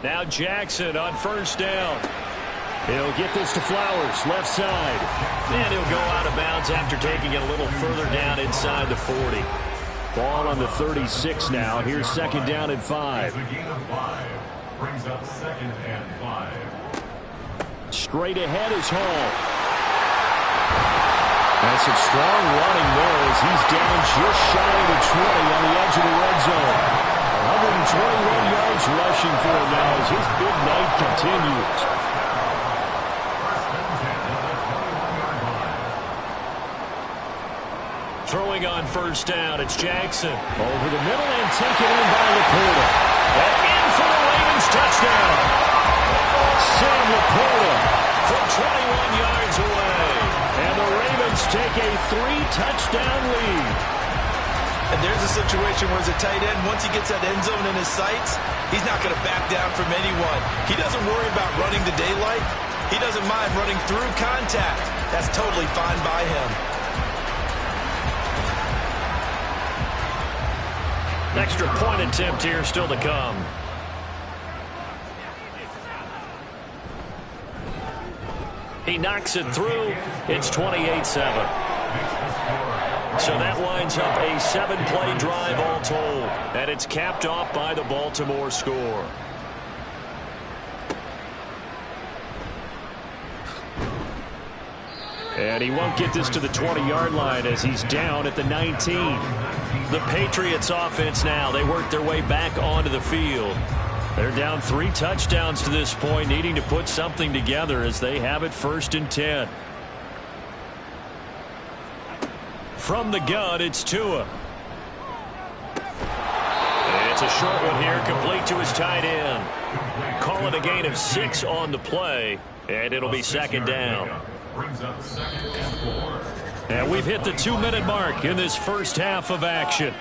Now Jackson on 1st down. He'll get this to Flowers, left side. And he'll go out of bounds after taking it a little further down inside the 40. Ball on the 36 now. Here's 2nd down and 5. A gain of 5 brings up 2nd and 5. Straight ahead is Hall. That's some strong running there as he's down just shy of the 20 on the edge of the red zone. 121 yards rushing for him now as his big night continues. Throwing on 1st down, it's Jackson. Over the middle and taken in by Laporta. And in for the Ravens touchdown. Sam Laporta from 21 yards away. And the Ravens take a 3-touchdown lead. And there's a situation where as a tight end, once he gets that end zone in his sights, he's not going to back down from anyone. He doesn't worry about running the daylight. He doesn't mind running through contact. That's totally fine by him. Extra point attempt here still to come. He knocks it through. It's 28-7. So that winds up a 7-play drive all told. And it's capped off by the Baltimore score. And he won't get this to the 20-yard line as he's down at the 19. The Patriots offense now. They work their way back onto the field. They're down 3 touchdowns to this point, needing to put something together as they have it 1st and 10. From the gun, it's Tua. It's a short one here, complete to his tight end. Call it a gain of 6 on the play, and it'll be 2nd down. And we've hit the 2-minute mark in this first half of action.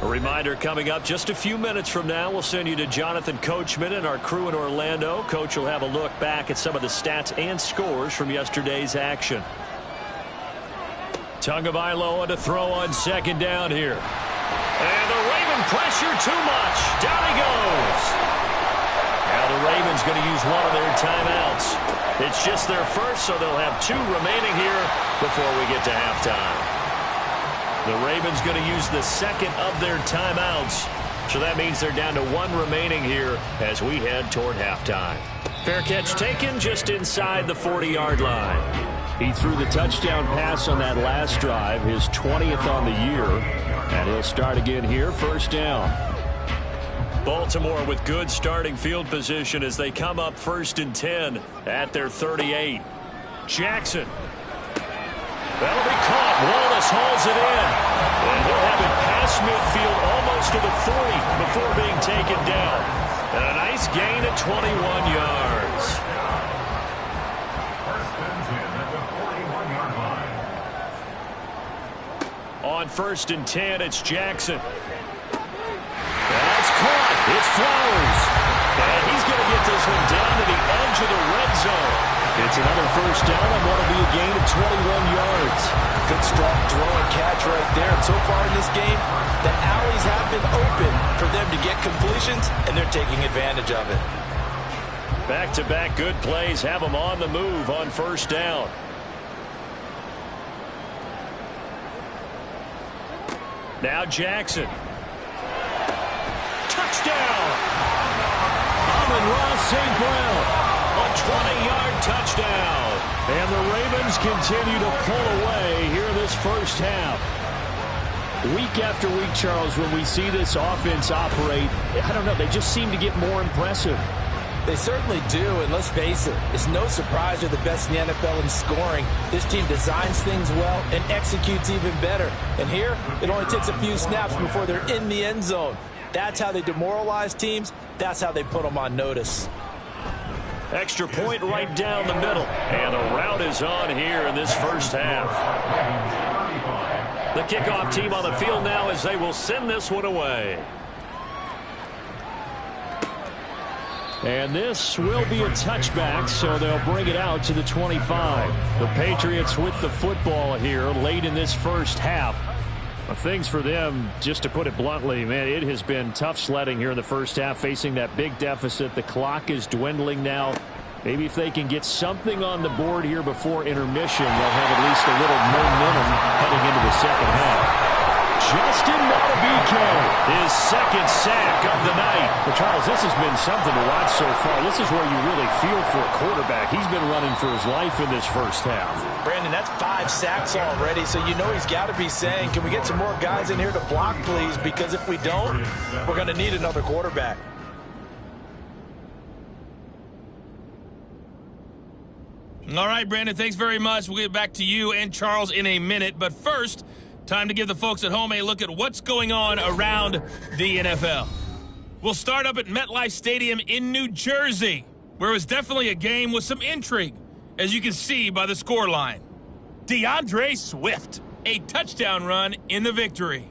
A reminder coming up just a few minutes from now. We'll send you to Jonathan Coachman and our crew in Orlando. Coach will have a look back at some of the stats and scores from yesterday's action. Tagovailoa to throw on 2nd down here. And the Raven pressure too much. Down he goes. Now the Ravens going to use one of their timeouts. It's just their first, so they'll have 2 remaining here before we get to halftime. The Ravens going to use the 2nd of their timeouts, so that means they're down to 1 remaining here as we head toward halftime. Fair catch taken just inside the 40-yard line. He threw the touchdown pass on that last drive, his 20th on the year, and he'll start again here, 1st down. Baltimore with good starting field position as they come up 1st and 10 at their 38. Jackson. That'll be caught. Wallace hauls it in. And he'll have it past midfield almost to the 40 before being taken down. And a nice gain at 21 yards. 1st and 10 at the 41-yard line. On 1st and 10, it's Jackson. That's caught. It's Flowers. And he's going to get this one down to the edge of the red zone. It's another 1st down and what will be a gain of 21 yards. Good strong throw and catch right there. And so far in this game, the alleys have been open for them to get completions, and they're taking advantage of it. Back-to-back good plays have them on the move on 1st down. Now Jackson. Touchdown! Amon-Ra St. Brown. A 20-yard touchdown. And the Ravens continue to pull away here in this first half. Week after week, Charles, when we see this offense operate, I don't know, they just seem to get more impressive. They certainly do, and let's face it, it's no surprise they're the best in the NFL in scoring. This team designs things well and executes even better. And here, it only takes a few snaps before they're in the end zone. That's how they demoralize teams. That's how they put them on notice. Extra point right down the middle. And the route is on here in this first half. The kickoff team on the field now as they will send this one away. And this will be a touchback, so they'll bring it out to the 25. The Patriots with the football here late in this first half. Things for them, just to put it bluntly, man, it has been tough sledding here in the first half, facing that big deficit. The clock is dwindling now. Maybe if they can get something on the board here before intermission, they'll have at least a little momentum heading into the second half. Justin Madubuike, his 2nd sack of the night. But Charles, this has been something to watch so far. This is where you really feel for a quarterback. He's been running for his life in this first half. Brandon, that's 5 sacks already, so you know he's got to be saying, can we get some more guys in here to block, please? Because if we don't, we're going to need another quarterback. All right, Brandon, thanks very much. We'll get back to you and Charles in a minute. But first, time to give the folks at home a look at what's going on around the NFL. We'll start up at MetLife Stadium in New Jersey, where it was definitely a game with some intrigue, as you can see by the scoreline. DeAndre Swift, a touchdown run in the victory.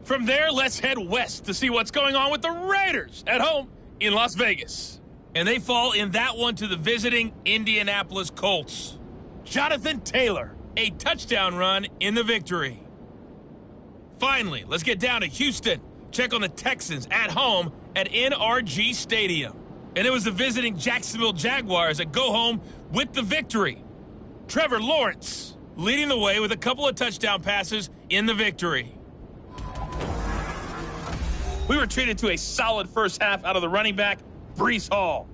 From there, let's head west to see what's going on with the Raiders at home in Las Vegas. And they fall in that one to the visiting Indianapolis Colts. Jonathan Taylor, a touchdown run in the victory. Finally, let's get down to Houston. Check on the Texans at home at NRG Stadium. And it was the visiting Jacksonville Jaguars that go home with the victory. Trevor Lawrence leading the way with a couple of touchdown passes in the victory. We were treated to a solid first half out of the running back, Breece Hall.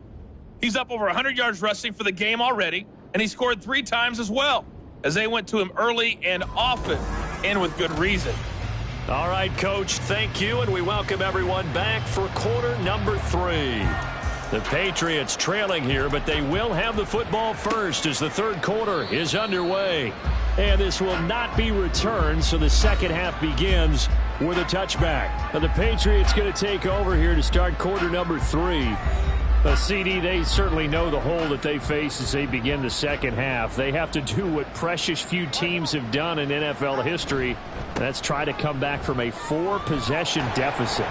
He's up over 100 yards rushing for the game already, and he scored 3 times as well, as they went to him early and often, and with good reason. All right, Coach, thank you, and we welcome everyone back for quarter number 3. The Patriots trailing here, but they will have the football first as the third quarter is underway. And this will not be returned, so the second half begins with a touchback. Now the Patriots going to take over here to start quarter number 3. CD, they certainly know the hole that they face as they begin the second half. They have to do what precious few teams have done in NFL history. That's try to come back from a 4-possession deficit.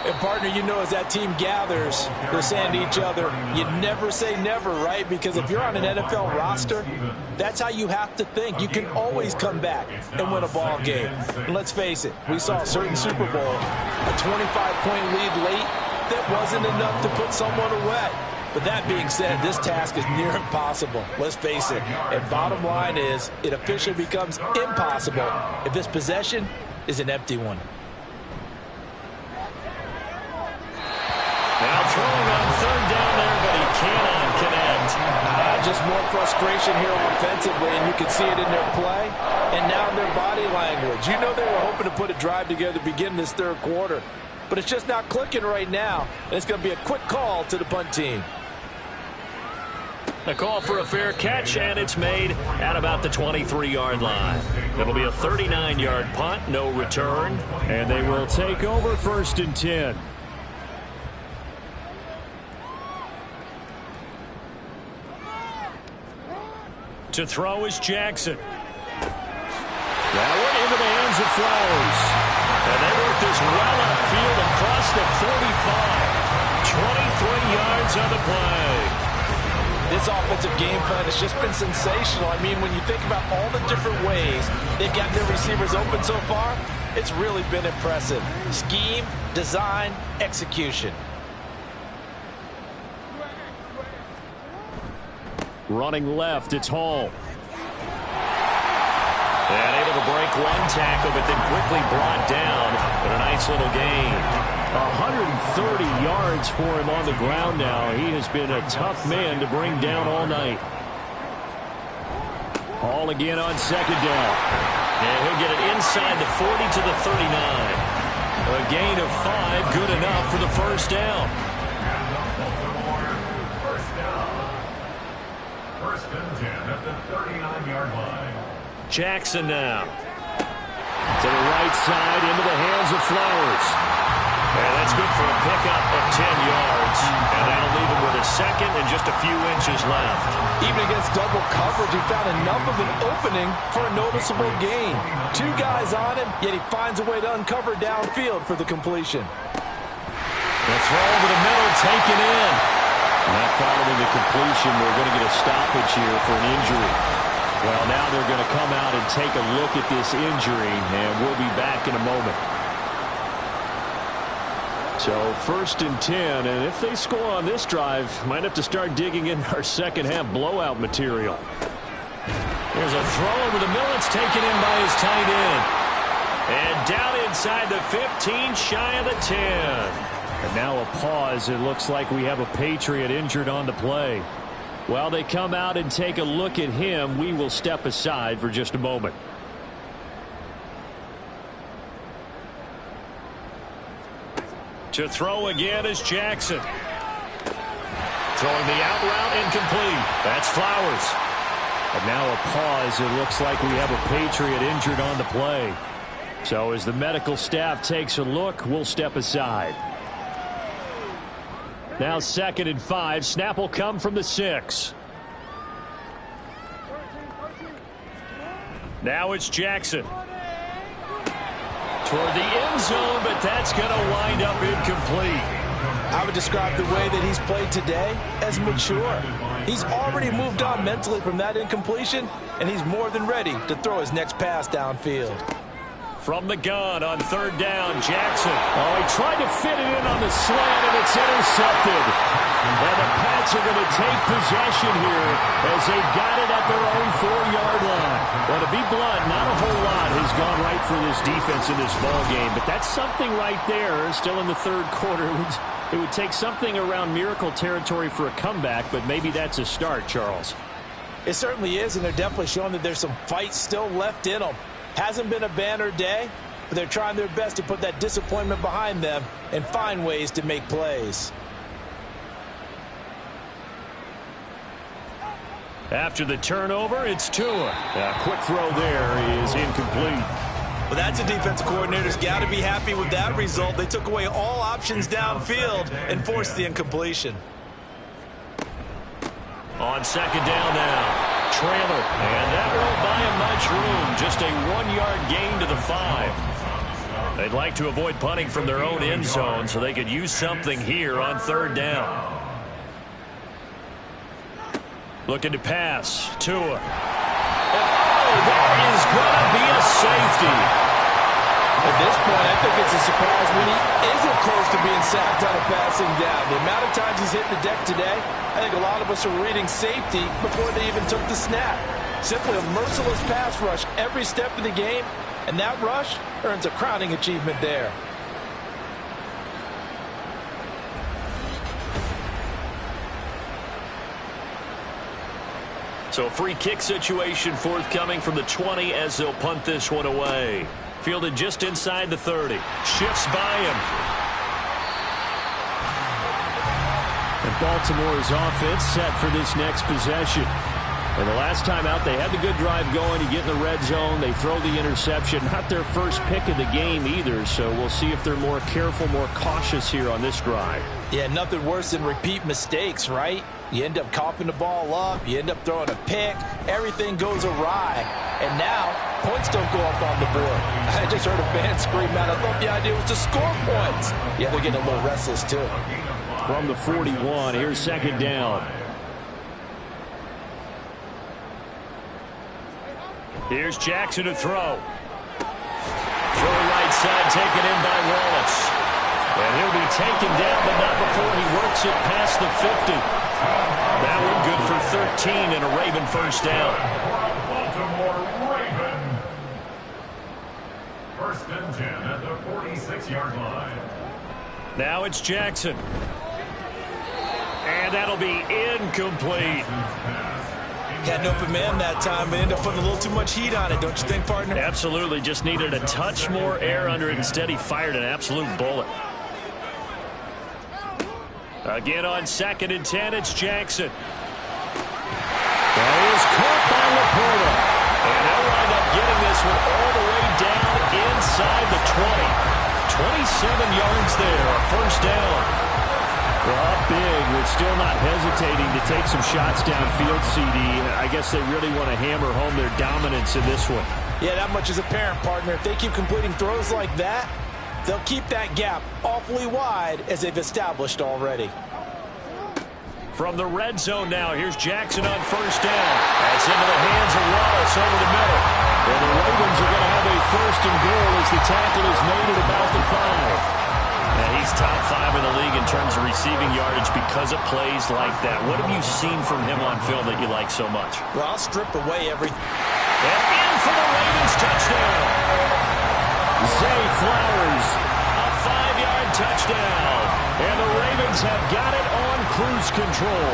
And, partner, you know, as that team gathers, they're saying to each other, you never say never, right? Because if you're on an NFL roster, that's how you have to think. You can always come back and win a ball game. And let's face it, we saw a certain Super Bowl, a 25-point lead late, that wasn't enough to put someone away. But that being said, this task is near impossible. Let's face it. And bottom line is, it officially becomes impossible if this possession is an empty one. Now throwing on third down there, but he cannot connect. Just more frustration here offensively, and you can see it in their play and now in their body language. You know they were hoping to put a drive together to begin this third quarter, but it's just not clicking right now, and it's going to be a quick call to the punt team. A call for a fair catch, and it's made at about the 23-yard line. It'll be a 39-yard punt, no return, and they will take over 1st and 10. To throw is Jackson. That went into the hands of Flowers. And they work this well upfield across the 45. 23 yards on the play. This offensive game plan has just been sensational. I mean, when you think about all the different ways they've got their receivers open so far, it's really been impressive. Scheme, design, execution. Running left, it's Hall. And able to break one tackle, but then quickly brought down. But a nice little gain. 130 yards for him on the ground now. He has been a tough man to bring down all night. Hall again on second down. And he'll get it inside the 40 to the 39. A gain of 5, good enough for the first down. First and 10 at the 39-yard line. Jackson now. To the right side, into the hands of Flowers. And that's good for a pickup of 10 yards. And that'll leave him with a second and just a few inches left. Even against double coverage, he found enough of an opening for a noticeable gain. 2 guys on him, yet he finds a way to uncover downfield for the completion. The throw over the middle, taken in. Not following the completion, we're going to get a stoppage here for an injury. Well, now they're going to come out and take a look at this injury, and we'll be back in a moment. So 1st and 10, and if they score on this drive, might have to start digging in our second half blowout material. There's a throw over the middle. It's taken in by his tight end. And down inside the 15, shy of the 10. And now a pause. It looks like we have a Patriot injured on the play. While they come out and take a look at him, we will step aside for just a moment. To throw again is Jackson. Throwing the out route incomplete. That's Flowers. And now a pause. It looks like we have a Patriot injured on the play. So as the medical staff takes a look, we'll step aside. Now 2nd and 5. Snap will come from the 6. Now it's Jackson. Toward the end zone, but that's going to wind up incomplete. I would describe the way that he's played today as mature. He's already moved on mentally from that incompletion, and he's more than ready to throw his next pass downfield. From the gun on third down, Jackson. Oh, he tried to fit it in on the slant, and it's intercepted. And the Pats are going to take possession here as they've got it at their own 4-yard line. Well, to be blunt, not a whole lot has gone right for this defense in this ball game, but that's something right there. Still in the third quarter. It would take something around miracle territory for a comeback, but maybe that's a start, Charles. It certainly is, and they're definitely showing that there's some fight still left in them. Hasn't been a banner day, but they're trying their best to put that disappointment behind them and find ways to make plays. After the turnover, it's Tua. A quick throw there is incomplete. Well, that's a defensive coordinator's got to be happy with that result. They took away all options downfield and forced the incompletion. On second down now. Trailer, and that won't buy him much room. Just a 1-yard gain to the 5. They'd like to avoid punting from their own end zone so they could use something here on third down. Looking to pass. Tua. Oh, that is going to be a safety. At this point, I think it's a surprise when he isn't close to being sacked on a passing down. The amount of times he's hit the deck today, I think a lot of us are reading safety before they even took the snap. Simply a merciless pass rush every step of the game, and that rush earns a crowning achievement there. So a free kick situation forthcoming from the 20 as they'll punt this one away. Fielded just inside the 30. Shifts by him. And Baltimore's offense set for this next possession. And the last time out, they had the good drive going. You get in the red zone, they throw the interception. Not their first pick of the game either, so we'll see if they're more careful, more cautious here on this drive. Yeah, nothing worse than repeat mistakes, right? You end up coughing the ball up, you end up throwing a pick, everything goes awry. And now, points don't go up on the board. I just heard a fan scream out, I thought the idea was to score points. Yeah, they're getting a little restless too. From the 41, here's second down. Here's Jackson to throw. Throw right side, taken in by Wallace. And he'll be taken down, but not before he works it past the 50. That one good for 13 and a Raven first down. Baltimore Raven. First and 10 at the 46-yard line. Now it's Jackson. And that'll be incomplete. Had an open man that time, but ended up putting a little too much heat on it, don't you think, partner? Absolutely. Just needed a touch more air under it. Instead, he fired an absolute bullet. Again on second and 10, it's Jackson. That is caught by Laporta. And they'll wind up getting this one all the way down inside the 20. 27 yards there, a first down. Well, up big, but still not hesitating to take some shots downfield, CD. I guess they really want to hammer home their dominance in this one. Yeah, that much is apparent, partner. If they keep completing throws like that, they'll keep that gap awfully wide as they've established already. From the red zone now, here's Jackson on first down. That's into the hands of Wallace over the middle. And the Ravens are going to have a first and goal as the tackle is made at about the 5. And he's top 5 in the league in terms of receiving yardage because of plays like that. What have you seen from him on film that you like so much? Well, I'll strip away everything. And in for the Ravens touchdown. Zay Flowers. A 5-yard touchdown. And the Ravens have got it on cruise control.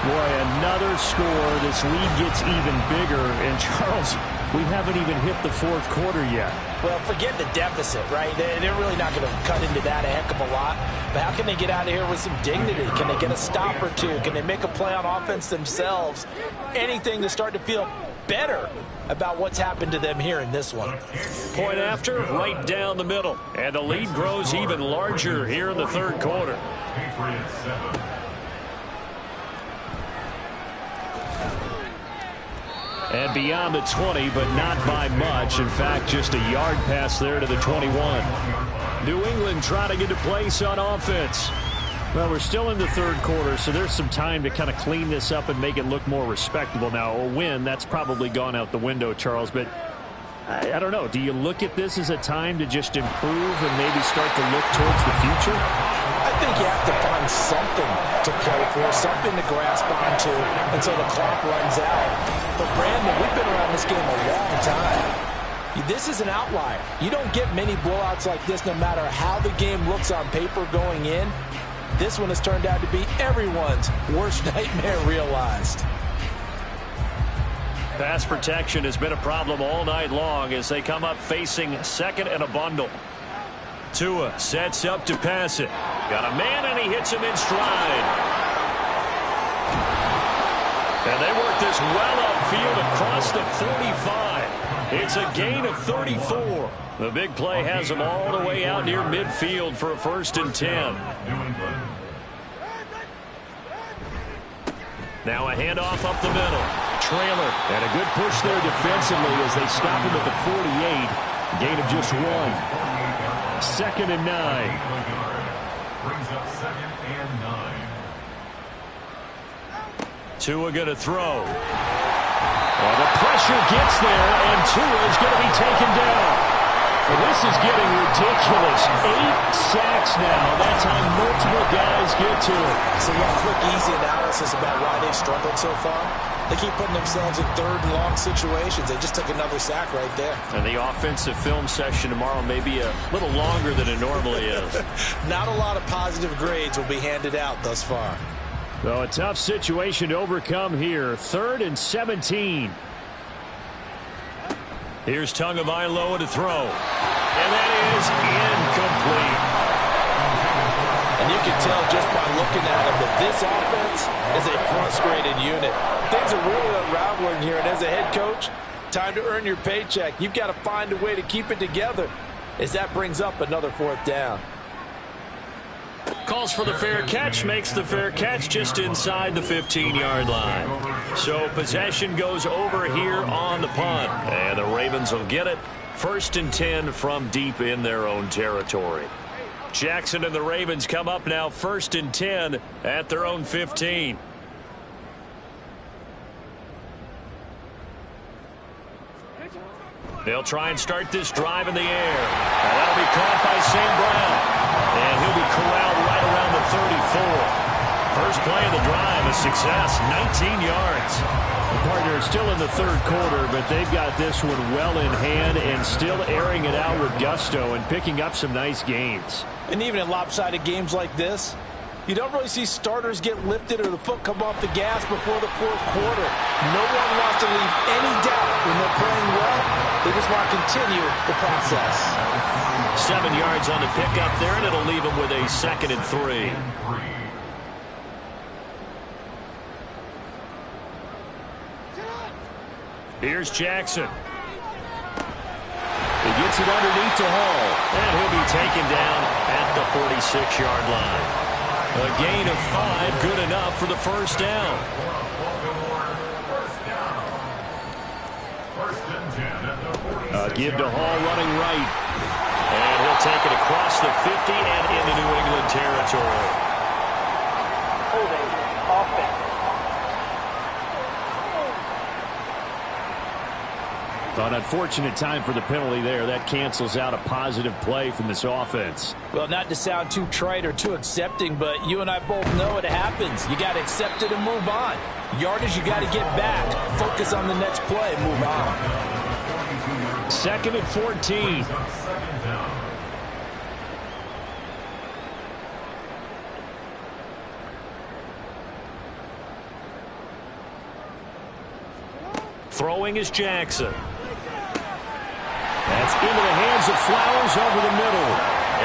Boy, another score. This lead gets even bigger. And Charles, we haven't even hit the fourth quarter yet. Well, forget the deficit, right? They're really not going to cut into that a heck of a lot. But how can they get out of here with some dignity? Can they get a stop or two? Can they make a play on offense themselves? Anything to start to feel better about what's happened to them here in this one. Point after, right down the middle. And the lead grows even larger here in the third quarter. Patriots 7. And beyond the 20, but not by much. In fact, just a yard pass there to the 21. New England trying to get a place on offense. Well, we're still in the third quarter, so there's some time to kind of clean this up and make it look more respectable. Now, a win, that's probably gone out the window, Charles, but I don't know. Do you look at this as a time to just improve and maybe start to look towards the future? I think you have to find something to play for, something to grasp onto until the clock runs out. But, Brandon, we've been around this game a long time. This is an outlier. You don't get many blowouts like this no matter how the game looks on paper going in. This one has turned out to be everyone's worst nightmare realized. Pass protection has been a problem all night long as they come up facing second and a bundle. Tua sets up to pass it. Got a man, and he hits him in stride. And they work this well upfield across the 45. It's a gain of 34. The big play has them all the way out near midfield for a 1st and 10. Now a handoff up the middle. Trailer. And a good push there defensively as they stop him at the 48. Gain of just 1. 2nd and 9. Brings up 2nd and 9. Tua going to throw. Well, the pressure gets there, and Tua is going to be taken down. Well, this is getting ridiculous. 8 sacks now. That's how multiple guys get to it. So, quick, easy analysis about why they've struggled so far. They keep putting themselves in 3rd and long situations. They just took another sack right there. And the offensive film session tomorrow may be a little longer than it normally is. Not a lot of positive grades will be handed out thus far. So a tough situation to overcome here. 3rd and 17. Here's Tagovailoa to throw. And that is incomplete. And you can tell just by looking at him that this offense is a frustrated unit. Things are really unraveling here, and as a head coach, time to earn your paycheck. You've got to find a way to keep it together as that brings up another 4th down. Calls for the fair catch, makes the fair catch just inside the 15-yard line. So possession goes over here on the punt, and the Ravens will get it. 1st and 10 from deep in their own territory. Jackson and the Ravens come up now 1st and 10 at their own 15. They'll try and start this drive in the air. And that'll be caught by St. Brown. And he'll be corralled right around the 34. First play of the drive, a success, 19 yards. The partner is still in the 3rd quarter, but they've got this one well in hand and still airing it out with gusto and picking up some nice gains. And even in lopsided games like this, you don't really see starters get lifted or the foot come off the gas before the 4th quarter. No one wants to leave any doubt when they're playing well. They just want to continue the process. 7 yards on the pickup there, and it'll leave them with a 2nd and 3. Here's Jackson. He gets it underneath to Hall, and he'll be taken down at the 46-yard line. A gain of 5, good enough for the 1st down. Give to Hall running right. And he'll take it across the 50 and into New England territory. Holding offense. An unfortunate time for the penalty there. That cancels out a positive play from this offense. Well, not to sound too trite or too accepting, but you and I both know it happens. You got to accept it and move on. Yardage, you got to get back. Focus on the next play and move on. 2nd and 14. Throwing is Jackson. That's into the hands of Flowers over the middle.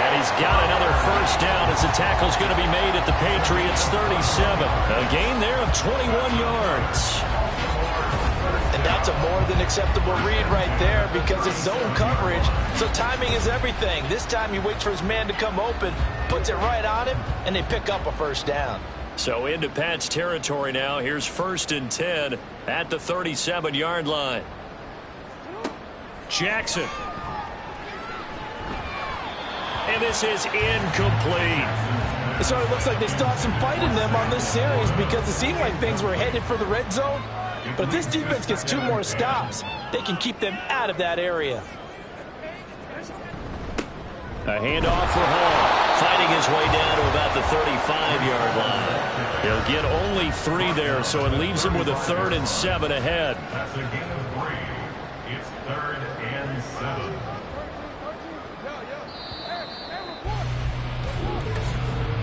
And he's got another 1st down as the tackle's going to be made at the Patriots' 37. A gain there of 21 yards. And that's a more than acceptable read right there because it's zone coverage, so timing is everything. This time he waits for his man to come open, puts it right on him, and they pick up a 1st down. So into Pat's territory now. Here's 1st and 10 at the 37-yard line. Jackson. And this is incomplete. It sort of looks like they still have some fight in them on this series because it seemed like things were headed for the red zone. But if this defense gets 2 more stops, they can keep them out of that area. A handoff for Hall, fighting his way down to about the 35-yard line. He'll get only 3 there, so it leaves him with a 3rd and 7 ahead. That's a gain of 3. It's 3rd and 7.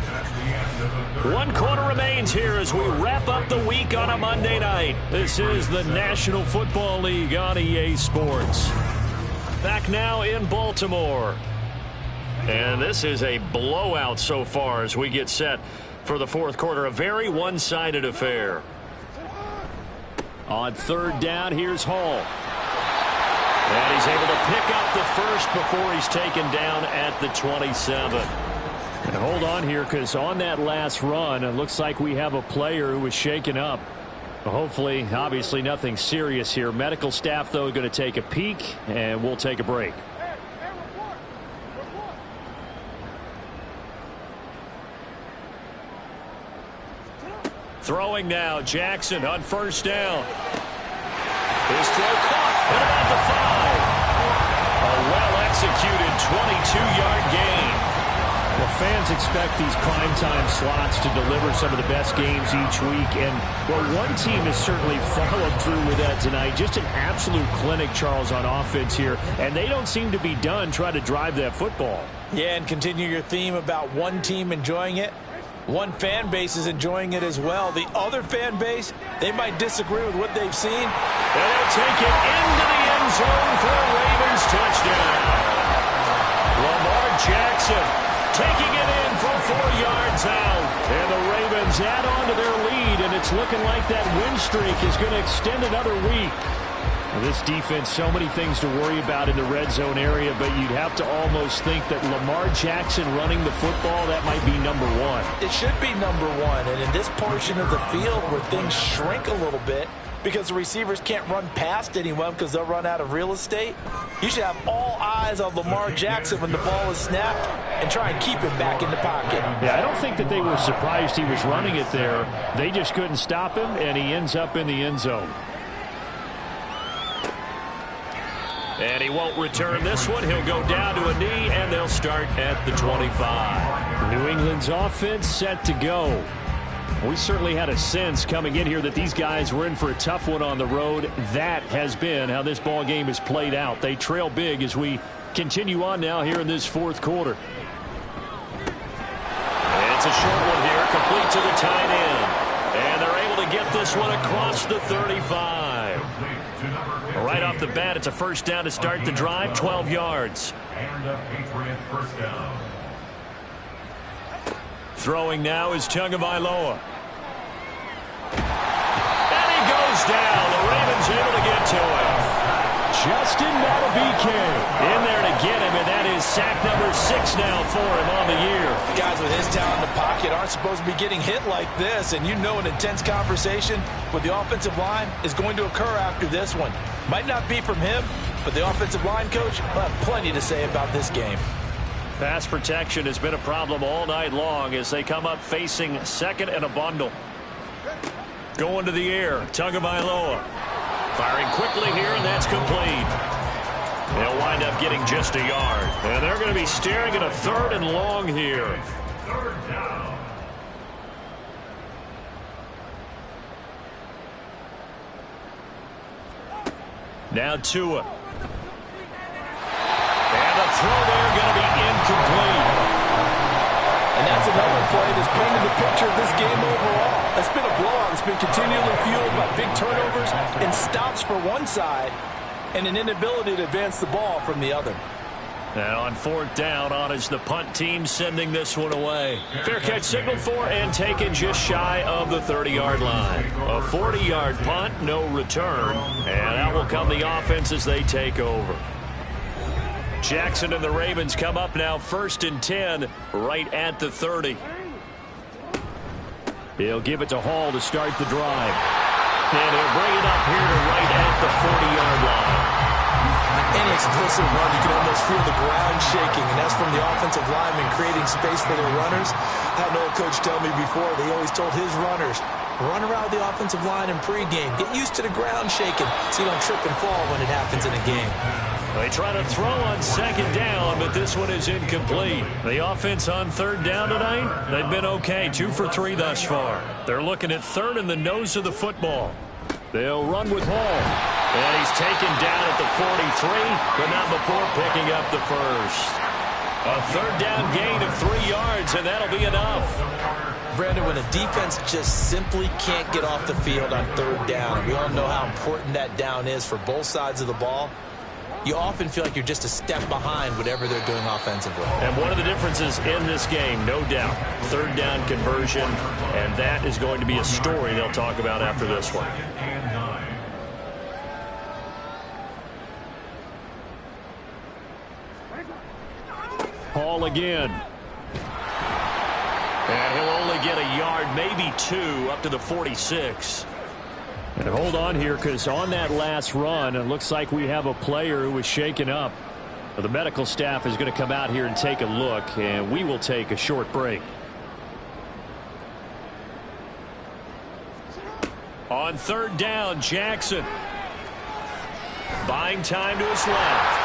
That's the end of the third. 1 quarter remains here as we wrap up the week on a Monday night. This is the National Football League on EA Sports. Back now in Baltimore. And this is a blowout so far as we get set for the 4th quarter. A very one-sided affair. On 3rd down, here's Hall. And he's able to pick up the first before he's taken down at the 27. And hold on here, because on that last run, it looks like we have a player who was shaken up. Hopefully, obviously nothing serious here. Medical staff, though, going to take a peek, and we'll take a break. Throwing now, Jackson on 1st down. His throw caught at about the 5. A well-executed 22-yard gain. Well, fans expect these primetime slots to deliver some of the best games each week. And, well, one team has certainly followed through with that tonight. Just an absolute clinic, Charles, on offense here. And they don't seem to be done trying to drive that football. Yeah, and continue your theme about one team enjoying it. One fan base is enjoying it as well. The other fan base, they might disagree with what they've seen. And they'll take it into the end zone for a Ravens touchdown. Lamar Jackson taking it in from 4 yards out. And the Ravens add on to their lead, and it's looking like that win streak is going to extend another week. This defense, so many things to worry about in the red zone area, but you'd have to almost think that Lamar Jackson running the football, that might be number 1. It should be number 1, and in this portion of the field where things shrink a little bit because the receivers can't run past anyone because they'll run out of real estate, you should have all eyes on Lamar Jackson when the ball is snapped and try and keep him back in the pocket. Yeah, I don't think that they were surprised he was running it there. They just couldn't stop him, and he ends up in the end zone. And he won't return this one. He'll go down to a knee, and they'll start at the 25. New England's offense set to go. We certainly had a sense coming in here that these guys were in for a tough one on the road. That has been how this ball game has played out. They trail big as we continue on now here in this 4th quarter. It's a short one here, complete to the tight end. And they're able to get this one across the 35. Right off the bat, it's a 1st down to start the drive, 12 yards. And a Patriot 1st down. Throwing now is Tagovailoa. And he goes down. The Ravens able to get to him. Justin Madubuike In there to get him, and that is sack number 6 now for him on the year. Guys with his talent in the pocket aren't supposed to be getting hit like this, and you know an intense conversation with the offensive line is going to occur after this one. Might not be from him, but the offensive line coach will have plenty to say about this game. Pass protection has been a problem all night long as they come up facing 2nd and a bundle. Going to the air, Tagovailoa. Firing quickly here, and that's complete. They'll wind up getting just a yard. And they're going to be staring at a 3rd and long here. 3rd down. Now Tua. And the throw there going to be incomplete. And that's another play that's painted the picture of this game overall. It's been a blowout. It's been continually fueled by big turnovers and stops for one side and an inability to advance the ball from the other. And on 4th down, on is the punt team sending this one away. Fair catch signaled for and taken just shy of the 30-yard line. A 40-yard punt, no return. And out will come the offense as they take over. Jackson and the Ravens come up now 1st and 10 right at the 30. He'll give it to Hall to start the drive. And he'll bring it up here to right at the 40-yard line. Any explosive run, you can almost feel the ground shaking, and that's from the offensive linemen creating space for their runners. I had an old coach tell me before, they always told his runners, Run around the offensive line in pregame. Get used to the ground shaking so you don't trip and fall when it happens in a game. They try to throw on second down, but this one is incomplete. The offense on third down tonight, they've been okay. 2 for 3 thus far. They're looking at third in the nose of the football. They'll run with Hall. And he's taken down at the 43, but not before picking up the first. A third down gain of 3 yards, and that'll be enough. Brandon, when a defense just simply can't get off the field on third down, and we all know how important that down is for both sides of the ball, you often feel like you're just a step behind whatever they're doing offensively. And one of the differences in this game, no doubt, third down conversion, and that is going to be a story they'll talk about after this one. Hall again. And he'll only get a yard, maybe 2, up to the 46. And hold on here, because on that last run, it looks like we have a player who was shaken up. The medical staff is going to come out here and take a look, and we will take a short break. On third down, Jackson. Buying time to his left.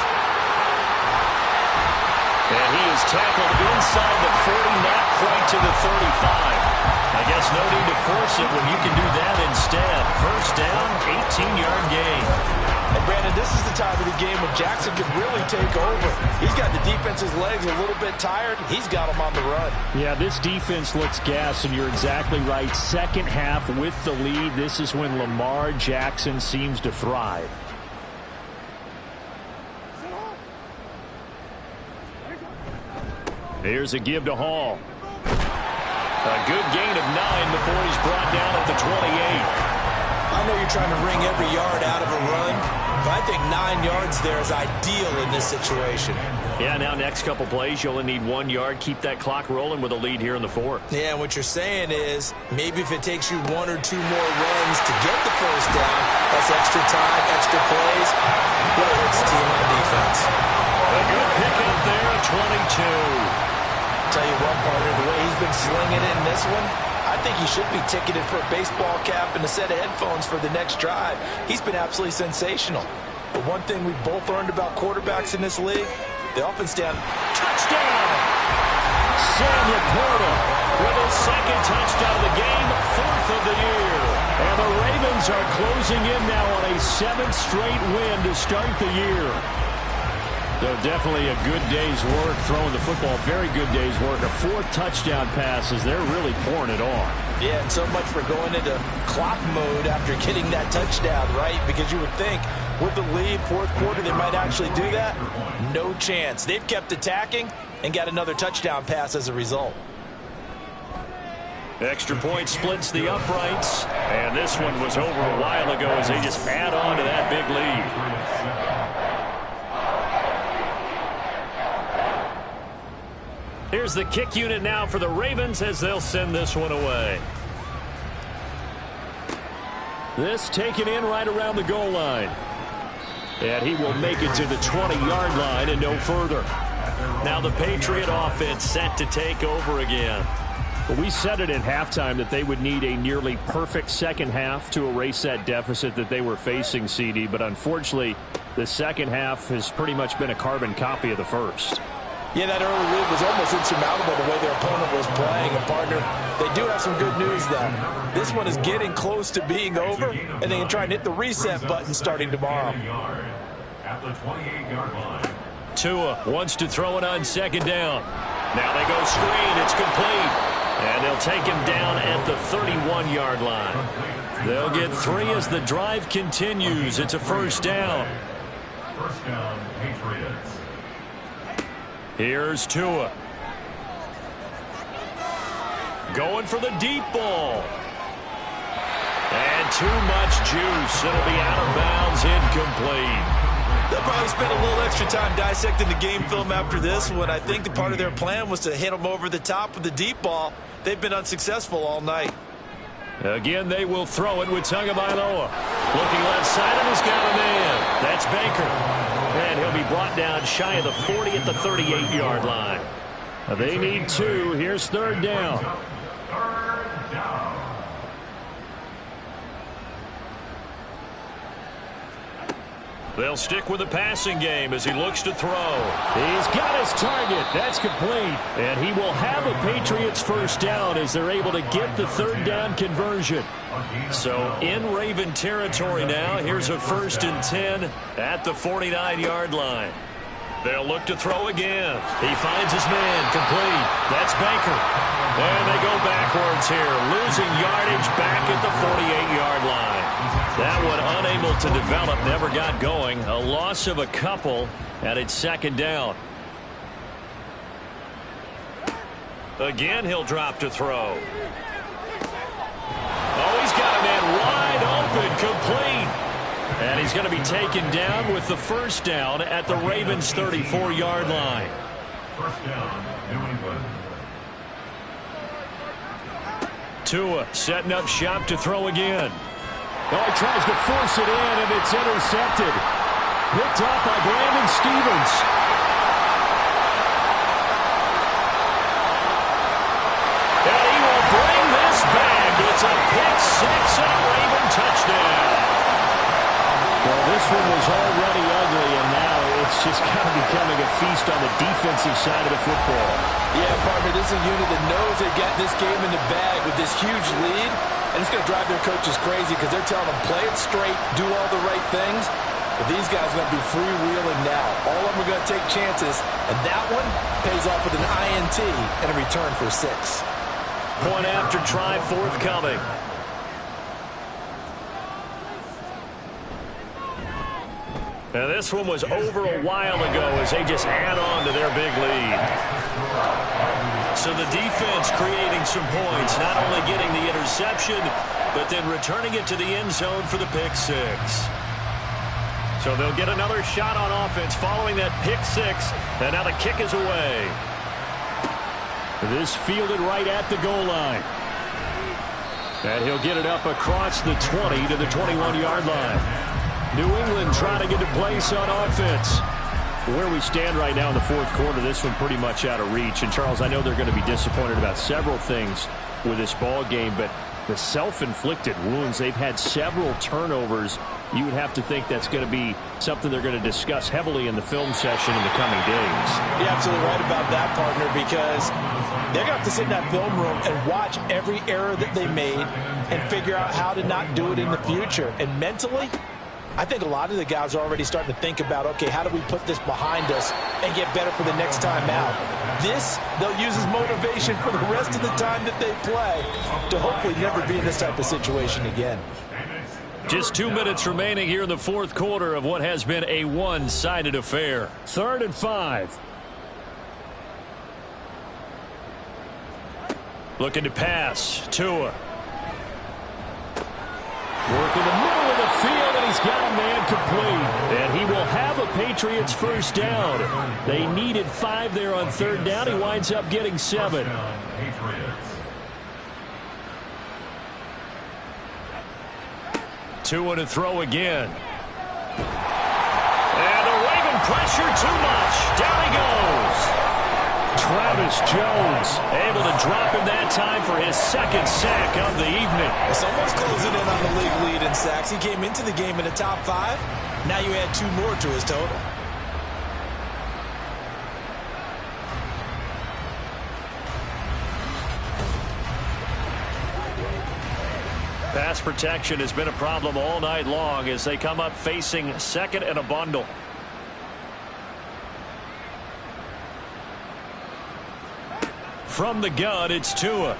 And he is tackled inside the 40, not quite to the 35. I guess no need to force it when you can do that instead. First down, 18-yard gain. And Brandon, this is the time of the game when Jackson can really take over. He's got the defense's legs a little bit tired. He's got them on the run. Yeah, this defense looks gassed, and you're exactly right. Second half with the lead, this is when Lamar Jackson seems to thrive. Here's a give to Hall. A good gain of 9 before he's brought down at the 28. I know you're trying to wring every yard out of a run, but I think 9 yards there is ideal in this situation. Yeah, now next couple plays, you only need 1 yard. Keep that clock rolling with a lead here in the 4th. Yeah, what you're saying is maybe if it takes you 1 or 2 more runs to get the first down, that's extra time, extra plays. Well, it's team on defense. A good pick out there, 22. Tell you what, partner, the way he's been slinging it in this one, I think he should be ticketed for a baseball cap and a set of headphones for the next drive. He's been absolutely sensational. But one thing we've both learned about quarterbacks in this league, they often stand touchdown. Sam Laporta with his second touchdown of the game, 4th of the year. And the Ravens are closing in now on a 7th straight win to start the year. So definitely a good day's work throwing the football. Very good day's work. A 4th touchdown pass as they're really pouring it on. Yeah, and so much for going into clock mode after getting that touchdown, right? Because you would think with the lead, 4th quarter, they might actually do that. No chance. They've kept attacking and got another touchdown pass as a result. Extra point splits the uprights. And this one was over a while ago as they just add on to that big lead. Here's the kick unit now for the Ravens as they'll send this one away. This taken in right around the goal line. And he will make it to the 20-yard line and no further. Now the Patriot offense set to take over again. Well, we said it at halftime that they would need a nearly perfect second half to erase that deficit that they were facing, CD. But unfortunately, the second half has pretty much been a carbon copy of the first. Yeah, that early lead was almost insurmountable the way their opponent was playing. And, partner, they do have some good news, though. This one is getting close to being over, and they can try and hit the reset button starting tomorrow. At the 28-yard line. Tua wants to throw it on second down. Now they go screen. It's complete. And they'll take him down at the 31-yard line. They'll get 3 as the drive continues. It's a first down. First down, Patriots. Here's Tua. Going for the deep ball. And too much juice. It'll be out of bounds, incomplete. They'll probably spend a little extra time dissecting the game film after this one. I think the part of their plan was to hit them over the top with the deep ball. They've been unsuccessful all night. Again, they will throw it with Tagovailoa. Looking left side, and he's got a man. That's Baker. And he'll be brought down shy of the 40 at the 38-yard line. They need 2. Here's third down. They'll stick with the passing game as he looks to throw. He's got his target. That's complete. And he will have a Patriots first down as they're able to get the third down conversion. So in Raven territory now, here's a 1st and 10 at the 49-yard line. They'll look to throw again. He finds his man, complete. That's Baker. And they go backwards here, losing yardage back at the 48-yard line. That one unable to develop, never got going. A loss of a couple, and it's 2nd down. Again, he'll drop to throw. Oh, he's got a man wide open, complete. And he's going to be taken down with the first down at the Ravens' 34-yard line. First down, New England. Tua setting up shop to throw again. Oh, he tries to force it in, and it's intercepted. Picked up by Brandon Stevens. And he will bring this back. It's a pick six and a Raven touchdown. Well, this one was already ugly, and now it's just kind of becoming a feast on the defensive side of the football. Yeah, partner, this is a unit that knows they got this game in the bag with this huge lead, and it's going to drive their coaches crazy because they're telling them, play it straight, do all the right things. But these guys are going to be freewheeling now. All of them are going to take chances, and that one pays off with an INT and a return for 6. Point after try forthcoming. Now this one was over a while ago as they just add on to their big lead. So the defense creating some points, not only getting the interception, but then returning it to the end zone for the pick six. So they'll get another shot on offense following that pick six, and now the kick is away. This fielded right at the goal line. And he'll get it up across the 20 to the 21-yard line. New England trying to get to place on offense. Where we stand right now in the fourth quarter, this one pretty much out of reach. And, Charles, I know they're going to be disappointed about several things with this ball game, but the self-inflicted wounds, they've had several turnovers. You would have to think that's going to be something they're going to discuss heavily in the film session in the coming days. You're absolutely right about that, partner, because they're going to have to sit in that film room and watch every error that they made and figure out how to not do it in the future. And mentally, I think a lot of the guys are already starting to think about, okay, how do we put this behind us and get better for the next time out? This, they'll use as motivation for the rest of the time that they play to hopefully never be in this type of situation again. Just 2 minutes remaining here in the fourth quarter of what has been a one-sided affair. 3rd and 5. Looking to pass. Tua. Working the middle of the field, and he's got a man complete. And he will have a Patriots first down. They needed 5 there on 3rd down. He winds up getting 7. Tua to throw again. And the Raven pressure too much. Down he goes. Travis Jones able to drop him that time for his 2nd sack of the evening. Someone's closing in on the league lead in sacks. He came into the game in the top 5. Now you add 2 more to his total. Pass protection has been a problem all night long as they come up facing 2nd and a bundle. From the gun, it's Tua.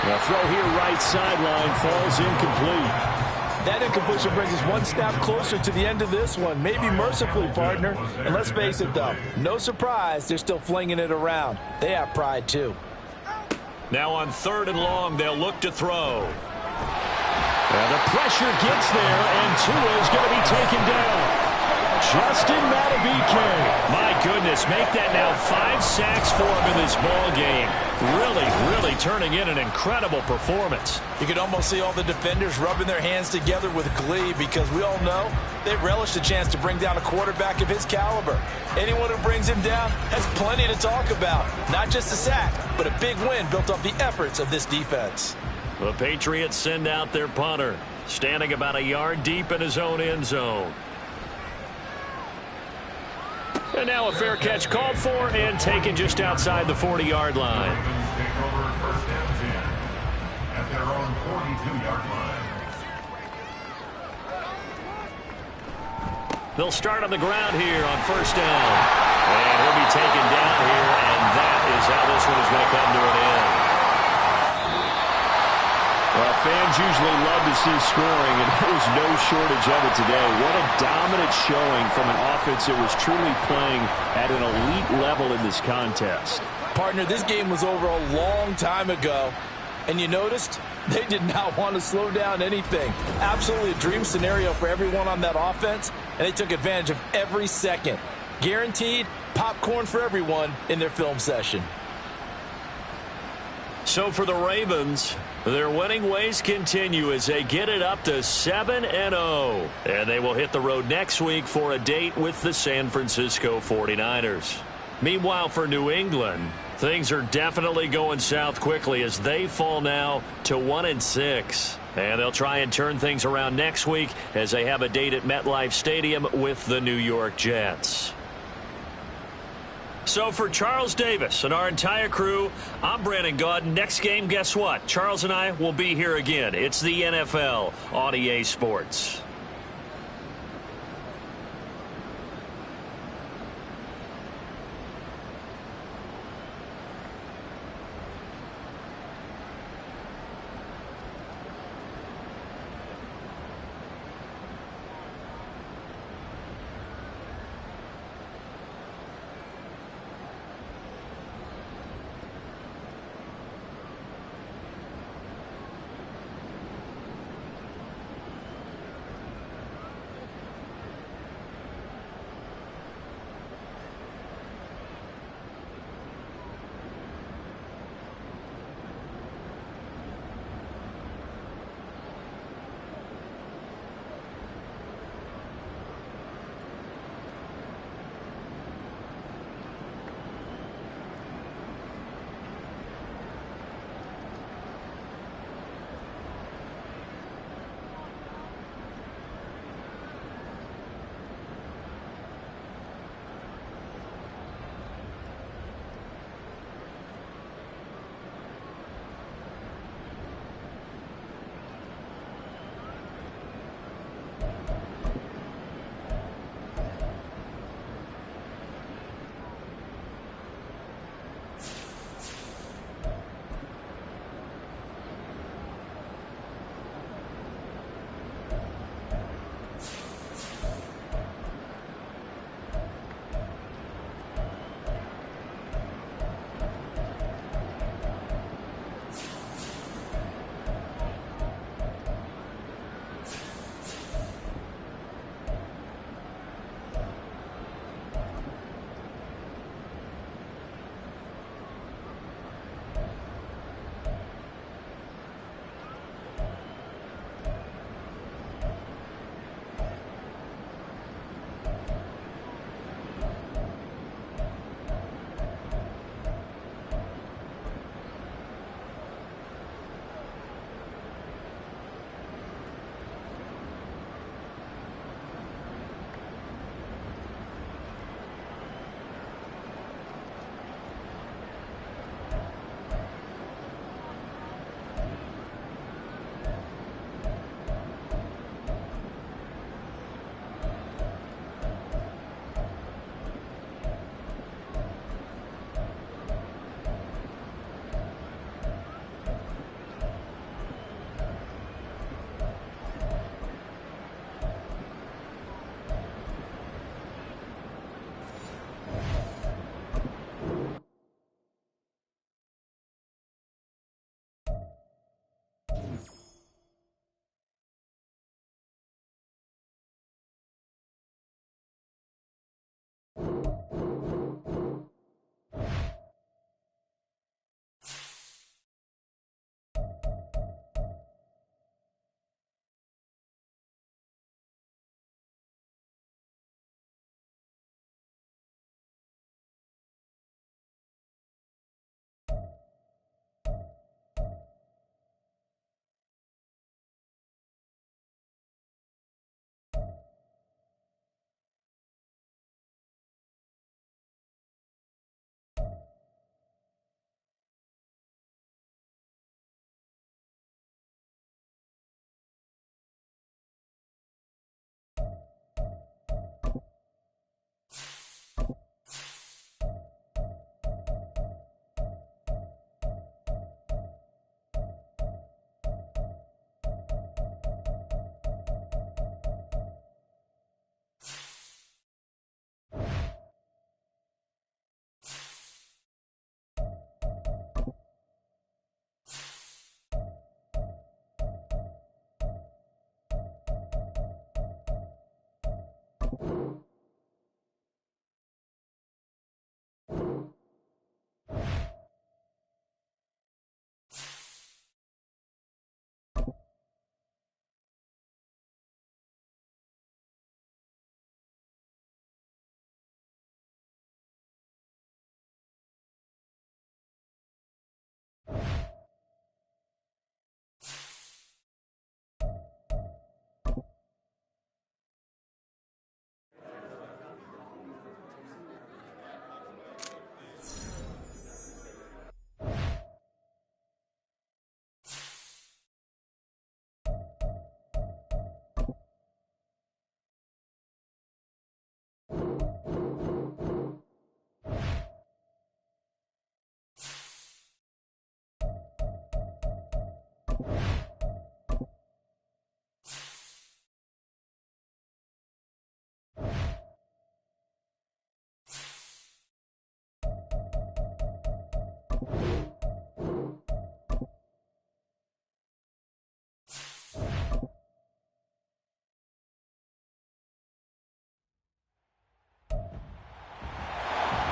The throw here right sideline falls incomplete. That incompletion brings us one step closer to the end of this one. Maybe mercifully, partner. And let's face it, though, no surprise, they're still flinging it around. They have pride, too. Now on 3rd and long, they'll look to throw. And the pressure gets there, and Tua is going to be taken down. Justin Madubuike. My goodness, make that now 5 sacks for him in this ball game. Really turning in an incredible performance. You can almost see all the defenders rubbing their hands together with glee because we all know they relish the chance to bring down a quarterback of his caliber. Anyone who brings him down has plenty to talk about. Not just a sack, but a big win built off the efforts of this defense. The Patriots send out their punter. standing about a yard deep in his own end zone. And now a fair catch called for and taken just outside the 40-yard line. Ravens take over first and 10 at their own 42-yard line. They'll start on the ground here on first down. And he'll be taken down here, and that is how this one is going to come to an end. Well, fans usually love to see scoring, and there was no shortage of it today. What a dominant showing from an offense that was truly playing at an elite level in this contest. Partner, this game was over a long time ago, and you noticed they did not want to slow down anything. Absolutely a dream scenario for everyone on that offense, and they took advantage of every second. Guaranteed popcorn for everyone in their film session. So for the Ravens, their winning ways continue as they get it up to 7-0. And they will hit the road next week for a date with the San Francisco 49ers. Meanwhile, for New England, things are definitely going south quickly as they fall now to 1-6. And they'll try and turn things around next week as they have a date at MetLife Stadium with the New York Jets. So for Charles Davis and our entire crew, I'm Brandon Gaudin. Next game, guess what? Charles and I will be here again. It's the NFL on EA Sports.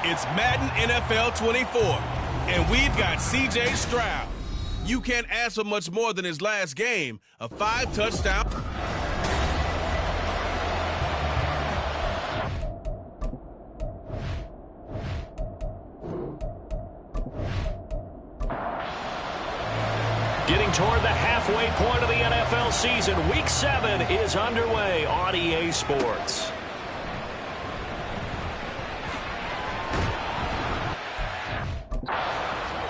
It's Madden NFL 24, and we've got C.J. Stroud. You can't ask for much more than his last game, a 5-touchdown. Getting toward the halfway point of the NFL season, Week 7 is underway on EA Sports.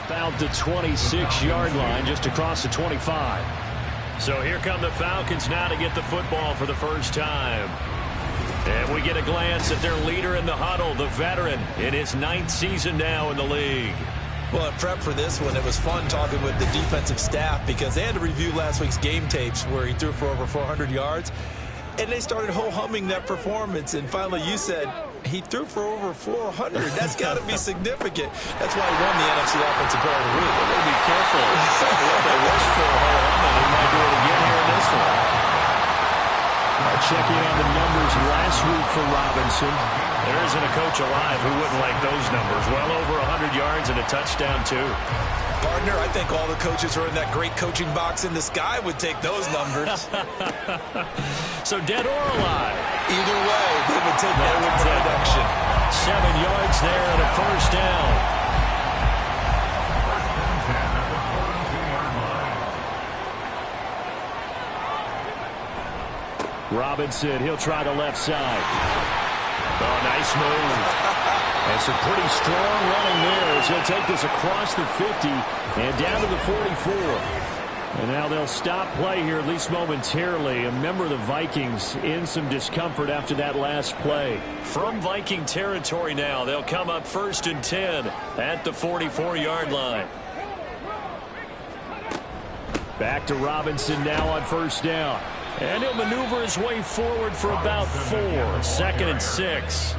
About the 26-yard line, just across the 25. So here come the Falcons now to get the football for the first time. And we get a glance at their leader in the huddle, the veteran, in his 9th season now in the league. Well, in prep for this one, it was fun talking with the defensive staff because they had to review last week's game tapes where he threw for over 400 yards. And they started ho-humming that performance. And finally, you said he threw for over 400. That's got to be significant. That's why he won the NFC Offensive Player of the Week. They're going to be careful what they wish for ho-humming. He might do it again here in this one. Checking on the numbers last week for Robinson. There isn't a coach alive who wouldn't like those numbers. Well over 100 yards and a touchdown, too. Partner, I think all the coaches who are in that great coaching box in the sky would take those numbers. So dead or alive? Either way, they would take that production. 7 yards there and a first down. Robinson, he'll try the left side. Oh, nice move. And some pretty strong running there as he'll take this across the 50 and down to the 44. And now they'll stop play here, at least momentarily. A member of the Vikings in some discomfort after that last play. From Viking territory now, they'll come up 1st and 10 at the 44-yard line. Back to Robinson now on first down. And he'll maneuver his way forward for about 4. 2nd and 6.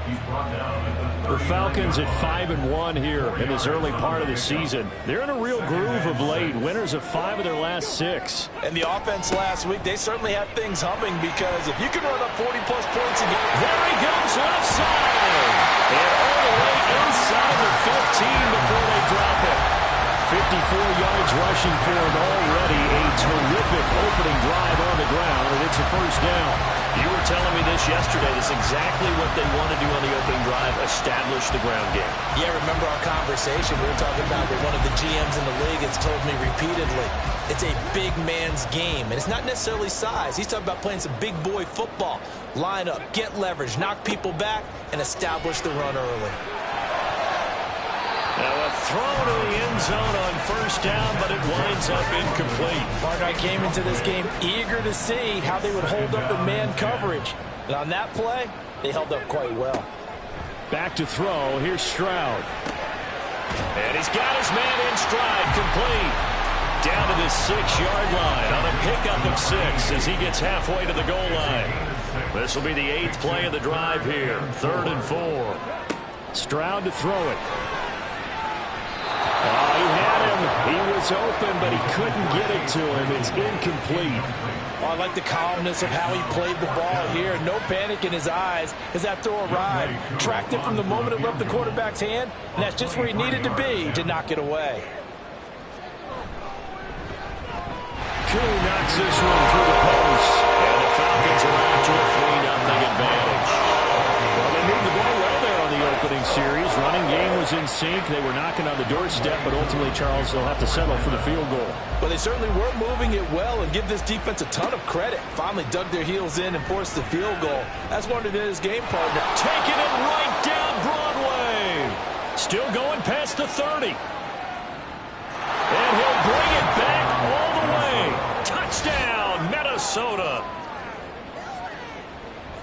The Falcons at 5-1 here in this early part of the season. They're in a real groove of late. Winners of 5 of their last 6. And the offense last week, they certainly had things humming because if you can run up 40-plus points a game. There he goes left side. And all the way inside the 15 before they drop it. 54 yards rushing for him already. A terrific opening drive on the ground, and it's a first down. You were telling me this yesterday. This is exactly what they want to do on the opening drive, establish the ground game. Yeah, remember our conversation we were talking about with one of the GMs in the league has told me repeatedly, it's a big man's game, and it's not necessarily size. He's talking about playing some big boy football. Line up, get leverage, knock people back, and establish the run early. Now a throw to the end zone on first down, but it winds up incomplete. Partner, I came into this game eager to see how they would hold up in man coverage. And on that play, they held up quite well. Back to throw. Here's Stroud. And he's got his man in stride, complete. Down to the 6-yard line on a pickup of 6 as he gets halfway to the goal line. This will be the 8th play of the drive here. 3rd and 4. Stroud to throw it. Oh, he had him. He was open, but he couldn't get it to him. It's incomplete. Oh, I like the calmness of how he played the ball here. No panic in his eyes as that throw arrived. Tracked it from the moment it left the quarterback's hand, and that's just where he needed to be to knock it away. Koo knocks this one through the post. And the Falcons are out to a 3-0 advantage. Well, they moved the ball well there on the opening series. Running game was in sync. They were knocking on the doorstep, but ultimately, Charles, they'll have to settle for the field goal. Well, they certainly were moving it well, and give this defense a ton of credit. Finally dug their heels in and forced the field goal. That's one of his game partner. Taking it right down Broadway. Still going past the 30. And he'll bring it back all the way. Touchdown, Minnesota.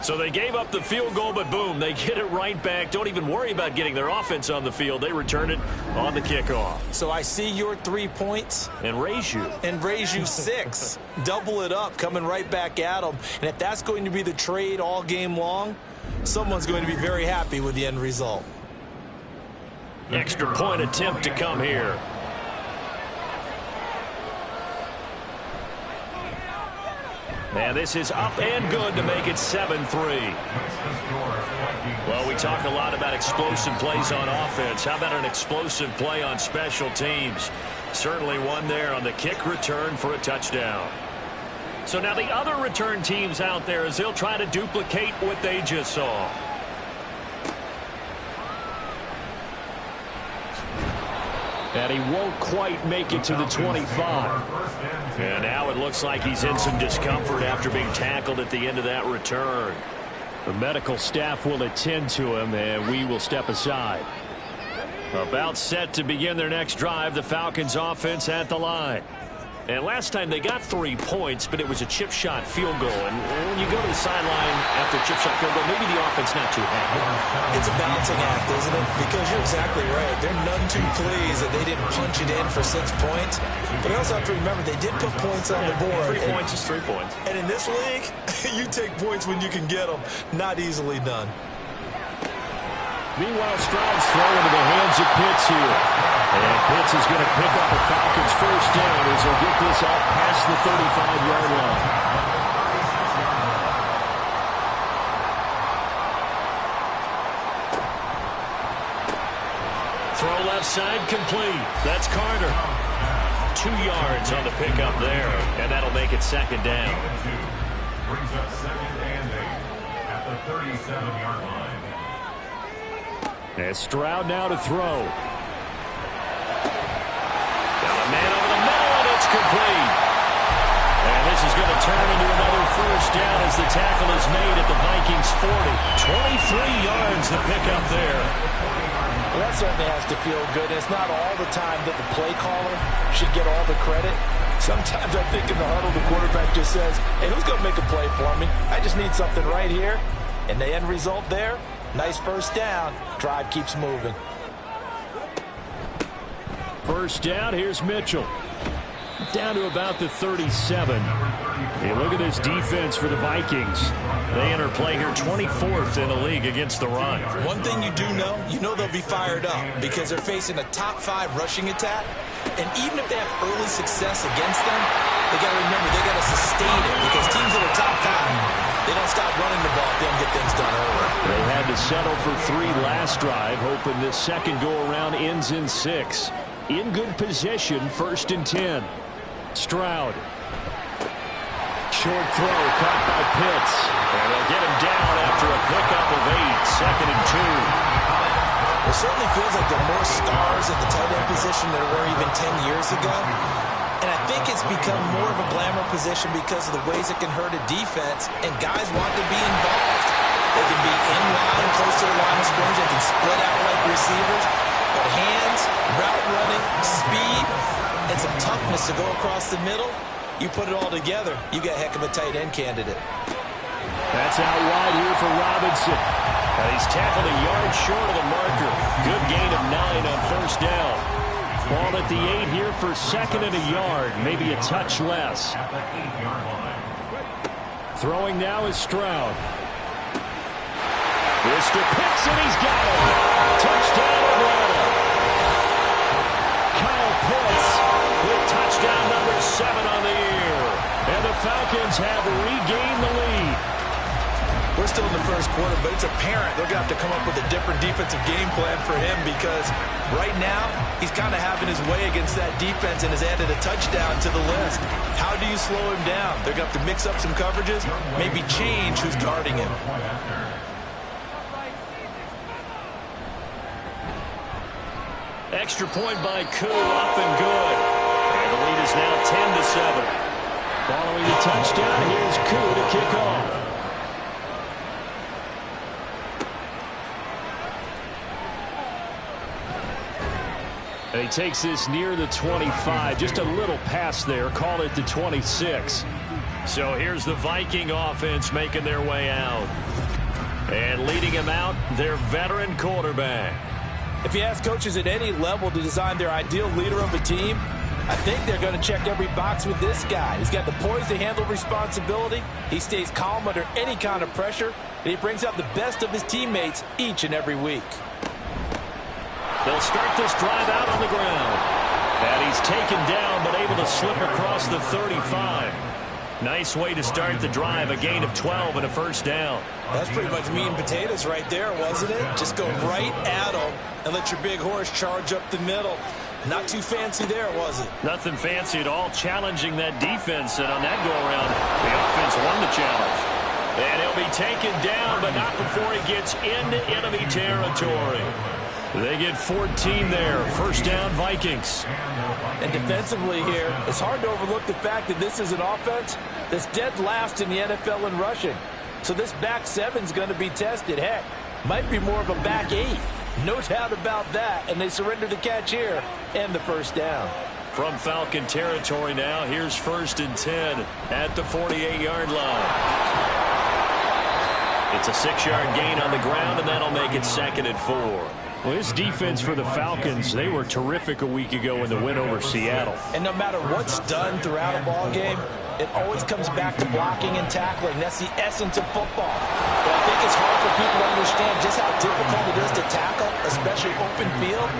So they gave up the field goal, but boom, they get it right back. Don't even worry about getting their offense on the field. They return it on the kickoff. So I see your 3 points. And raise you. And raise you 6. Double it up, coming right back at them. And if that's going to be the trade all game long, someone's going to be very happy with the end result. Extra point attempt to come here. And this is up and good to make it 7-3. Well, we talk a lot about explosive plays on offense. How about an explosive play on special teams? Certainly one there on the kick return for a touchdown. So now the other return teams out there as they'll try to duplicate what they just saw. And he won't quite make it to the 25. And now it looks like he's in some discomfort after being tackled at the end of that return. The medical staff will attend to him, and we will step aside. About set to begin their next drive, the Falcons offense at the line. And last time they got 3 points, but it was a chip shot field goal. And when you go to the sideline after a chip shot field goal, maybe the offense not too happy. It's a balancing act, isn't it? Because you're exactly right. They're none too pleased that they didn't punch it in for 6 points. But we also have to remember they did put points on the board. 3 points is 3 points. And in this league, you take points when you can get them. Not easily done. Meanwhile, Stroud's throw into the hands of Pitts here. And Pitts is going to pick up a Falcons first down as he'll get this up past the 35-yard line. Throw left side complete. That's Carter. 2 yards on the pickup there, and that'll make it second down. Brings up 2nd and 8 at the 37-yard line. And Stroud now to throw. Got a man over the middle, and it's complete. And this is going to turn into another first down as the tackle is made at the Vikings 40. 23 yards to pick up there. Well, that certainly has to feel good. It's not all the time that the play caller should get all the credit. Sometimes I think in the huddle, the quarterback just says, hey, who's going to make a play for me? I just need something right here. And the end result there, nice first down. Drive keeps moving. First down, here's Mitchell. Down to about the 37. Hey, look at this defense for the Vikings. They enter play here 24th in the league against the run. One thing you do know, they'll be fired up because they're facing a top 5 rushing attack. And even if they have early success against them, they got to remember they got to sustain it because teams that are top 5, they don't stop running the ball if they don't get things done early. They had to settle for 3 last drive, hoping this second go-around ends in 6. In good position, 1st and 10. Stroud. Short throw caught by Pitts. And they'll get him down after a pickup of 8, 2nd and 2. It certainly feels like there are more stars at the tight end position than there were even 10 years ago. And I think it's become more of a glamour position because of the ways it can hurt a defense, and guys want to be involved. They can be in line, close to the line of scrimmage. They can split out like receivers. But hands, route running, speed, and some toughness to go across the middle, you put it all together, you got a heck of a tight end candidate. That's out wide here for Robinson. He's tackled a yard short of the marker. Good gain of 9 on first down. Ball at the 8 here for 2nd and a yard, maybe a touch less. Throwing now is Stroud. Mr. Pitts, and he's got it. Touchdown Atlanta. Kyle Pitts with touchdown number 7 on the year. And the Falcons have regained the lead. We're still in the first quarter, but it's apparent they're going to have to come up with a different defensive game plan for him because right now he's kind of having his way against that defense and has added a touchdown to the list. How do you slow him down? They're going to have to mix up some coverages, maybe change who's guarding him. extra point by Koo, up and good. And the lead is now 10-7. Following the touchdown, here's Koo to kick off. And he takes this near the 25. Just a little pass there. Call it the 26. So here's the Viking offense making their way out. And leading him out, their veteran quarterback. If you ask coaches at any level to design their ideal leader of a team, I think they're going to check every box with this guy. He's got the poise to handle responsibility. He stays calm under any kind of pressure. And he brings out the best of his teammates each and every week. They'll start this drive out on the ground. And he's taken down, but able to slip across the 35. Nice way to start the drive, a gain of 12 and a first down. That's pretty much meat and potatoes right there, wasn't it? Just go right at them and let your big horse charge up the middle. Not too fancy there, was it? Nothing fancy at all, challenging that defense. And on that go-around, the offense won the challenge. And he'll be taken down, but not before he gets into enemy territory. They get 14 there. First down, Vikings. And defensively here, it's hard to overlook the fact that this is an offense that's dead last in the NFL in rushing. So this back seven's going to be tested. Heck, might be more of a back eight. No doubt about that. And they surrender the catch here and the first down. From Falcon territory now, here's 1st and 10 at the 48-yard line. It's a 6-yard gain on the ground, and that'll make it 2nd and 4. Well, his defense for the Falcons, they were terrific a week ago in the win over Seattle. And no matter what's done throughout a ball game, it always comes back to blocking and tackling. That's the essence of football. But I think it's hard for people to understand just how difficult it is to tackle, especially open field.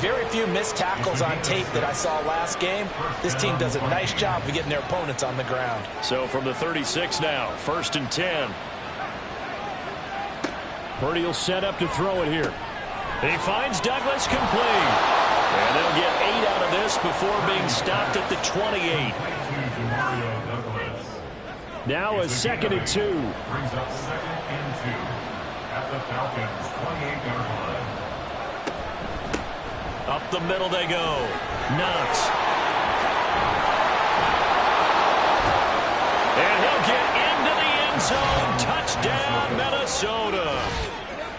Very few missed tackles on tape that I saw last game. This team does a nice job of getting their opponents on the ground. So from the 36 now, 1st and 10. Purdy will set up to throw it here. He finds Douglas complete. And they'll get 8 out of this before being stopped at the 28. Now a 2nd and 2. Brings up 2nd and 2 at the Falcons' 28-yard line. Up the middle they go. Knox. And he'll get into the end zone. Touchdown, Minnesota.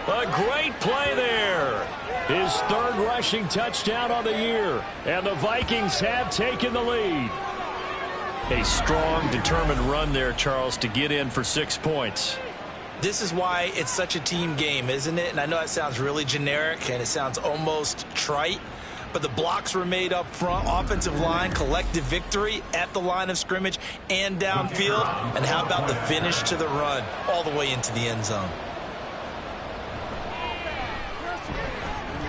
A great play there. His 3rd rushing touchdown on the year. And the Vikings have taken the lead. A strong, determined run there, Charles, to get in for 6 points. This is why it's such a team game, isn't it? And I know that sounds really generic and it sounds almost trite, but the blocks were made up front, offensive line, collective victory at the line of scrimmage and downfield. And how about the finish to the run all the way into the end zone?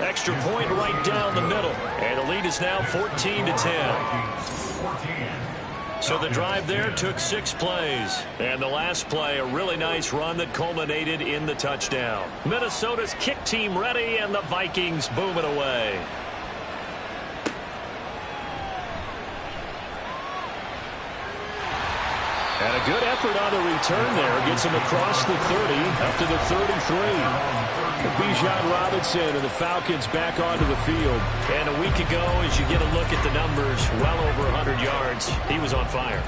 Extra point right down the middle. And the lead is now 14-10. So the drive there took 6 plays. And the last play, a really nice run that culminated in the touchdown. Minnesota's kick team ready, and the Vikings boom it away. And a good effort on the return there. Gets him across the 30, up to the 33. Bijan Robinson and the Falcons back onto the field. And a week ago, as you get a look at the numbers, well over 100 yards, he was on fire.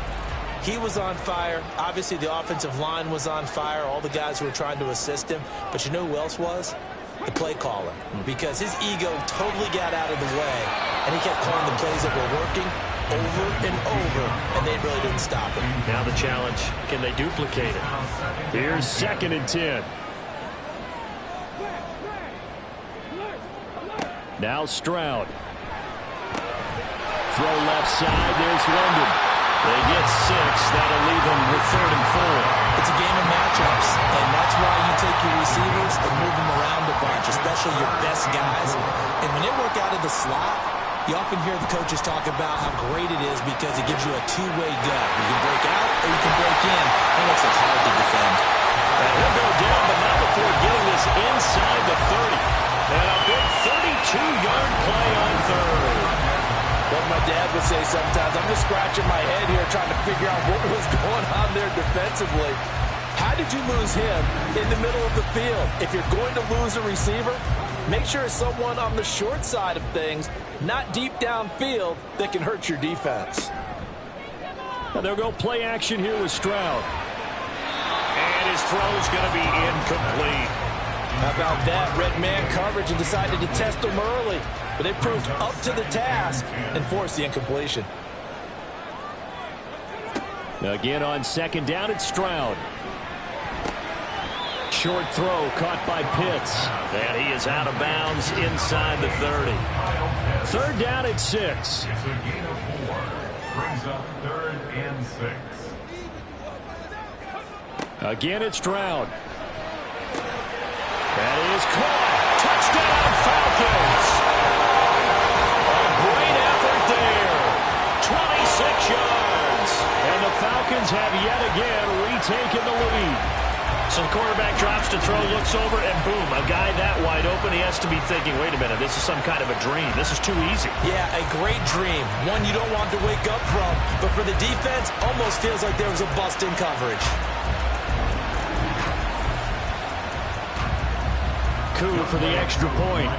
He was on fire. Obviously, the offensive line was on fire. All the guys who were trying to assist him. But you know who else was? The play caller. Because his ego totally got out of the way. And he kept calling the plays that were working over and over. And they really didn't stop him. Now the challenge, can they duplicate it? Here's 2nd and 10. Now Stroud. Throw left side. There's London. They get 6. That'll leave them with 3rd and 4. It's a game of matchups, and that's why you take your receivers and move them around a bunch, especially your best guys. And when they work out of the slot, you often hear the coaches talk about how great it is because it gives you a two-way go. You can break out or you can break in. That makes it hard to defend. And he'll go down, but not before getting this inside the 30. And a big 32-yard play on 3rd. What my dad would say sometimes, I'm just scratching my head here trying to figure out what was going on there defensively. How did you lose him in the middle of the field? If you're going to lose a receiver, make sure it's someone on the short side of things, not deep downfield, that can hurt your defense. And they'll go play action here with Stroud. And his throw's going to be incomplete. How about that? Red man coverage and decided to test them early. But they proved up to the task and forced the incompletion. Again on second down, it's Stroud. Short throw caught by Pitts. And he is out of bounds inside the 30. Third down at 6. It's a gain of 4. Brings up 3rd and 6. Again, it's Stroud. That is caught. Touchdown, Falcons. A great effort there. 26 yards. And the Falcons have yet again retaken the lead. So the quarterback drops to throw, looks over, and boom, a guy that wide open, he has to be thinking, wait a minute, this is some kind of a dream. This is too easy. Yeah, a great dream. One you don't want to wake up from. But for the defense, almost feels like there was a bust in coverage. Coup for the extra point.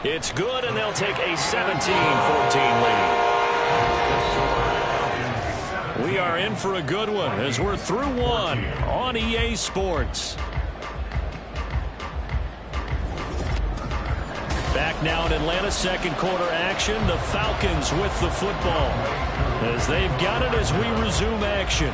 It's good, and they'll take a 17-14 lead. We are in for a good one as we're through one on EA Sports. Back now in Atlanta, second quarter action. The Falcons with the football as they've got it as we resume action.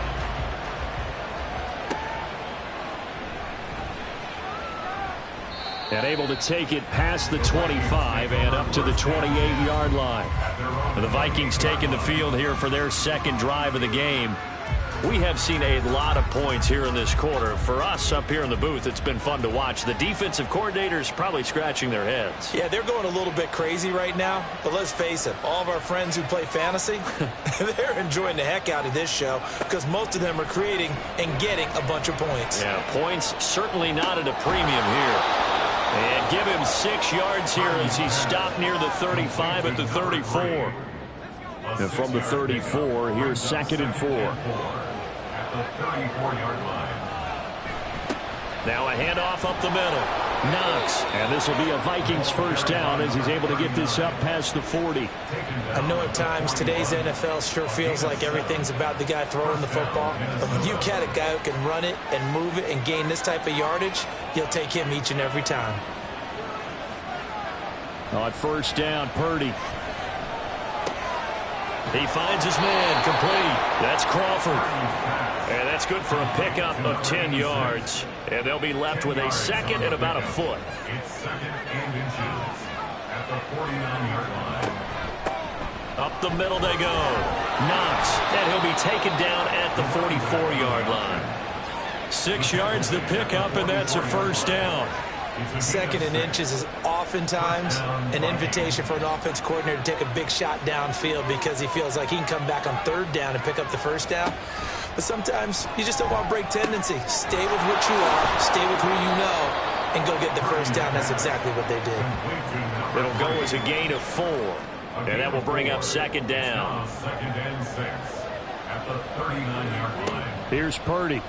And able to take it past the 25 and up to the 28-yard line. The Vikings taking the field here for their second drive of the game. We have seen a lot of points here in this quarter. For us up here in the booth, it's been fun to watch. The defensive coordinators probably scratching their heads. Yeah, they're going a little bit crazy right now. But let's face it, all of our friends who play fantasy, they're enjoying the heck out of this show because most of them are creating and getting a bunch of points. Yeah, points certainly not at a premium here. And give him 6 yards here as he stopped near the 35 at the 34. And from the 34, here's 2nd and 4. At the 34-yard line. Now a handoff up the middle. Knox. And this will be a Vikings first down as he's able to get this up past the 40. I know at times today's NFL sure feels like everything's about the guy throwing the football. But when you get a guy who can run it and move it and gain this type of yardage, you'll take him each and every time. On first down, Purdy. He finds his man, complete. That's Crawford. And that's good for a pickup of 10 yards. And they'll be left with a second and about a foot. It's 2nd and inches at the 49-yard line. Up the middle they go. Knox. And he'll be taken down at the 44-yard line. 6 yards the pickup, and that's a first down. 2nd and inches is oftentimes an invitation for an offense coordinator to take a big shot downfield because he feels like he can come back on 3rd down and pick up the first down. But sometimes you just don't want to break tendency. Stay with what you are, stay with who you know, and go get the first down. That's exactly what they did. It'll go as a gain of 4, and that will bring up 2nd down. 2nd and 6 at the 39-yard line. Here's Purdy.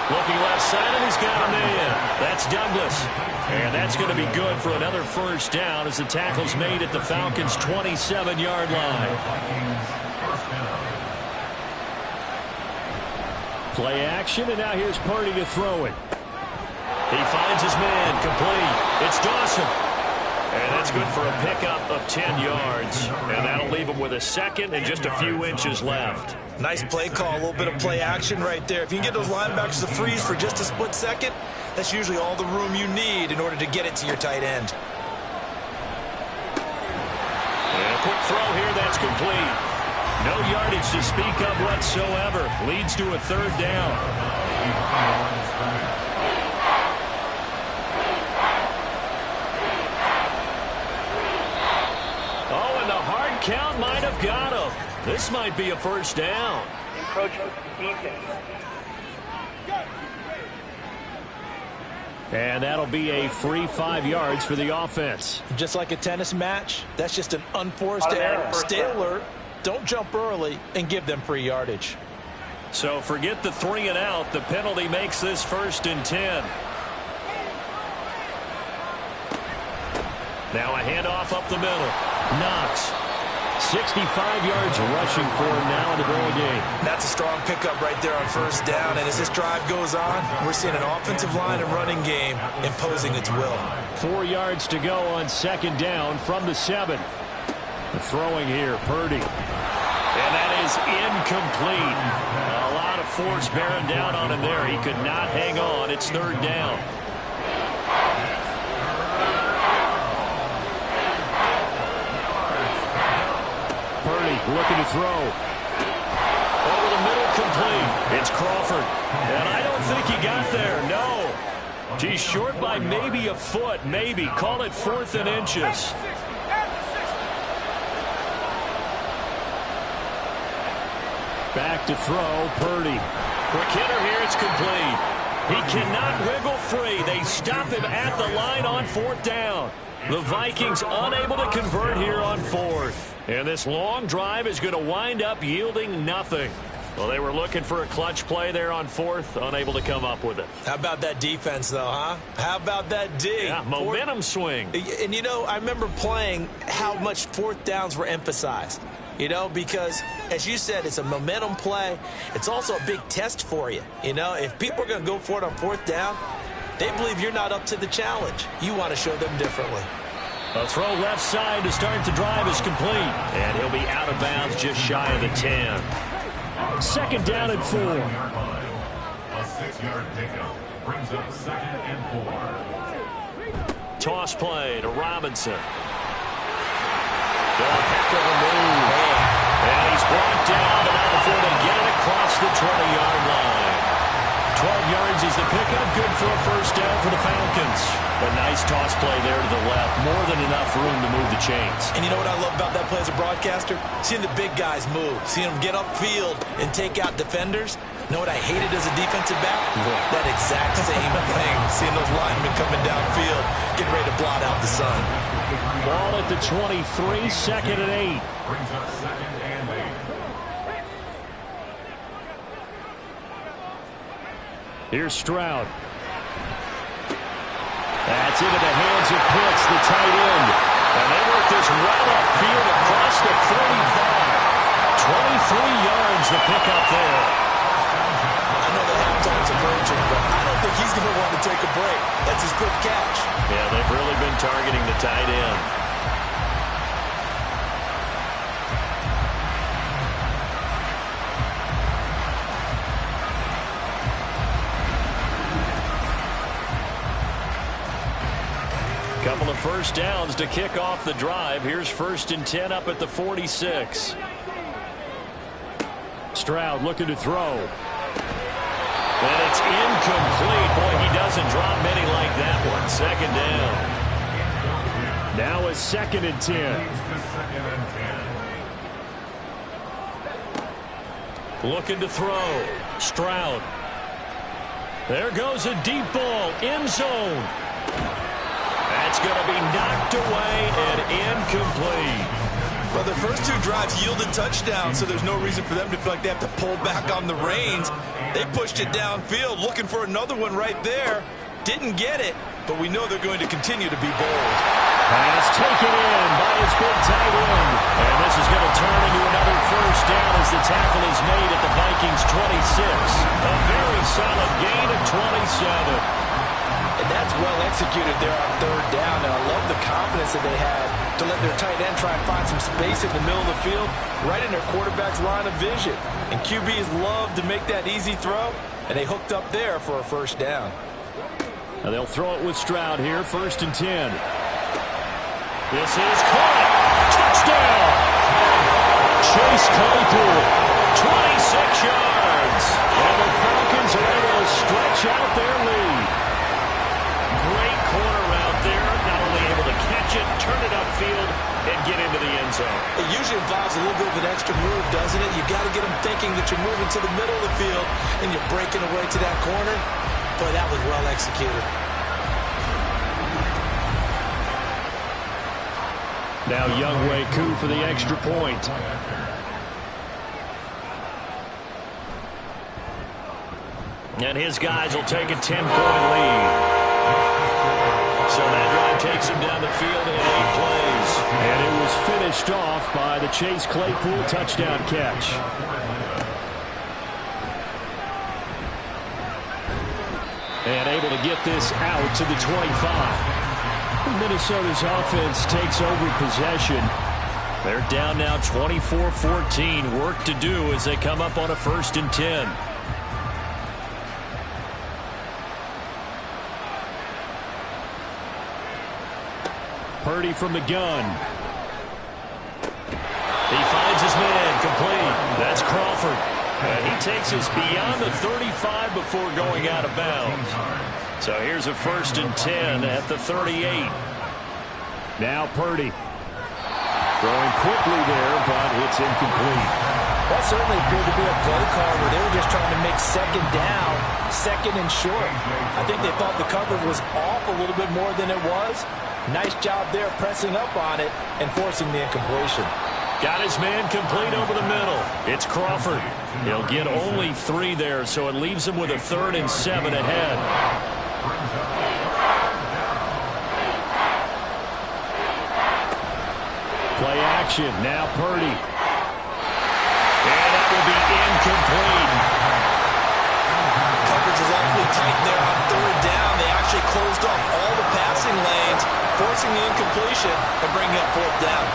Looking left side, and he's got a man. That's Douglas. And that's going to be good for another first down as the tackle's made at the Falcons' 27-yard line. Play action, and now here's Purdy to throw it. He finds his man, complete. It's Dawson. And that's good for a pickup of 10 yards. And that'll leave him with a second and just a few inches left. Nice play call, a little bit of play action right there. If you can get those linebackers to freeze for just a split second, that's usually all the room you need in order to get it to your tight end. And a quick throw here, that's complete. No yardage to speak of whatsoever. Leads to a 3rd down. Oh, and the hard count might have got him. This might be a first down. Encroachment defense. And that'll be a free 5 yards for the offense. Just like a tennis match, that's just an unforced error. Stay alert, don't jump early and give them free yardage. So forget the 3 and out. The penalty makes this 1st and 10. Now a handoff up the middle. Knox. 65 yards rushing for him now in the ball game. That's a strong pickup right there on 1st down. And as this drive goes on, we're seeing an offensive line and running game imposing its will. 4 yards to go on 2nd down from the 7. The throwing here, Purdy. And that is incomplete. A lot of force bearing down on him there. He could not hang on. It's 3rd down. Purdy looking to throw. Over the middle, complete. It's Crawford. And I don't think he got there. No. He's short by maybe a foot. Maybe. Call it 4th and inches. Back to throw, Purdy. Quick hitter here, it's complete. He cannot wiggle free. They stop him at the line on 4th down. The Vikings unable to convert here on 4th. And this long drive is going to wind up yielding nothing. Well, they were looking for a clutch play there on 4th, unable to come up with it. How about that defense, though, huh? How about that D? Yeah, momentum swing. And, you know, I remember playing how much 4th downs were emphasized. You know, because, as you said, it's a momentum play. It's also a big test for you. You know, if people are going to go for it on 4th down, they believe you're not up to the challenge. You want to show them differently. A throw left side to start the drive is complete. And he'll be out of bounds just shy of the 10. 2nd down and 4. A 6-yard pickup brings up 2nd and 4. Toss play to Robinson. A heck of a move. And he's brought down, but not before they get it across the 20-yard line. 12 yards is the pickup. Good for a 1st down for the Falcons. A nice toss play there to the left. More than enough room to move the chains. And you know what I love about that play as a broadcaster? Seeing the big guys move. Seeing them get upfield and take out defenders. You know what I hated as a defensive back? That exact same thing. Seeing those linemen coming downfield, getting ready to blot out the sun. Ball at the 23, 2nd and 8. Brings up 2nd and 8. Here's Stroud. That's into the hands of Pitts, the tight end. And they work this right upfield across the 45. 23 yards the pickup there. I know the halftime's approaching, but I don't think he's going to want to take a break. That's his quick catch. Yeah, they've really been targeting the tight end. Couple of 1st downs to kick off the drive. Here's 1st and 10 up at the 46. Stroud looking to throw. And it's incomplete. Boy, he doesn't drop many like that one. 2nd down. Now a 2nd and 10. Looking to throw. Stroud. There goes a deep ball. End zone. That's going to be knocked away and incomplete. Well, their first 2 drives yielded touchdowns, so there's no reason for them to feel like they have to pull back on the reins. They pushed it downfield, looking for another one right there. Didn't get it, but we know they're going to continue to be bold. Pass taken in by his big tight end. And this is going to turn into another 1st down as the tackle is made at the Vikings 26. A very solid gain of 27. And that's well executed there on 3rd down. And I love the confidence that they had to let their tight end try and find some space in the middle of the field, right in their quarterback's line of vision. And QBs love to make that easy throw, and they hooked up there for a 1st down. Now they'll throw it with Stroud here, 1st and 10. This is caught. Touchdown. Chase Claypool, 26 yards. And the Falcons are able to stretch out their lead. Great corner out there, not only able to catch it, turn it upfield, and get into the end zone. It usually involves a little bit of an extra move, doesn't it? You've got to get them thinking that you're moving to the middle of the field and you're breaking away to that corner. Boy, that was well executed. Now Younghoe Koo for the extra point. And his guys will take a 10-point lead. So that drive takes him down the field in 8 plays. And it was finished off by the Chase Claypool touchdown catch. And able to get this out to the 25. Minnesota's offense takes over possession. They're down now 24-14. Work to do as they come up on a 1st and 10. Purdy from the gun. He finds his man complete. That's Crawford. And he takes us beyond the 35 before going out of bounds. So here's a 1st and 10 at the 38. Now Purdy. Throwing quickly there, but it's incomplete. That certainly appeared to be a play call where they were just trying to make 2nd down, 2nd and short. I think they thought the coverage was off a little bit more than it was. Nice job there pressing up on it and forcing the incompletion. Got his man complete over the middle. It's Crawford. He'll get only 3 there, so it leaves him with a 3rd and 7 ahead. Play action. Now Purdy. And that will be incomplete. Coverage is awfully tight there on 3rd down. They actually closed off all the passing lanes, forcing the incompletion and bringing up 4th down.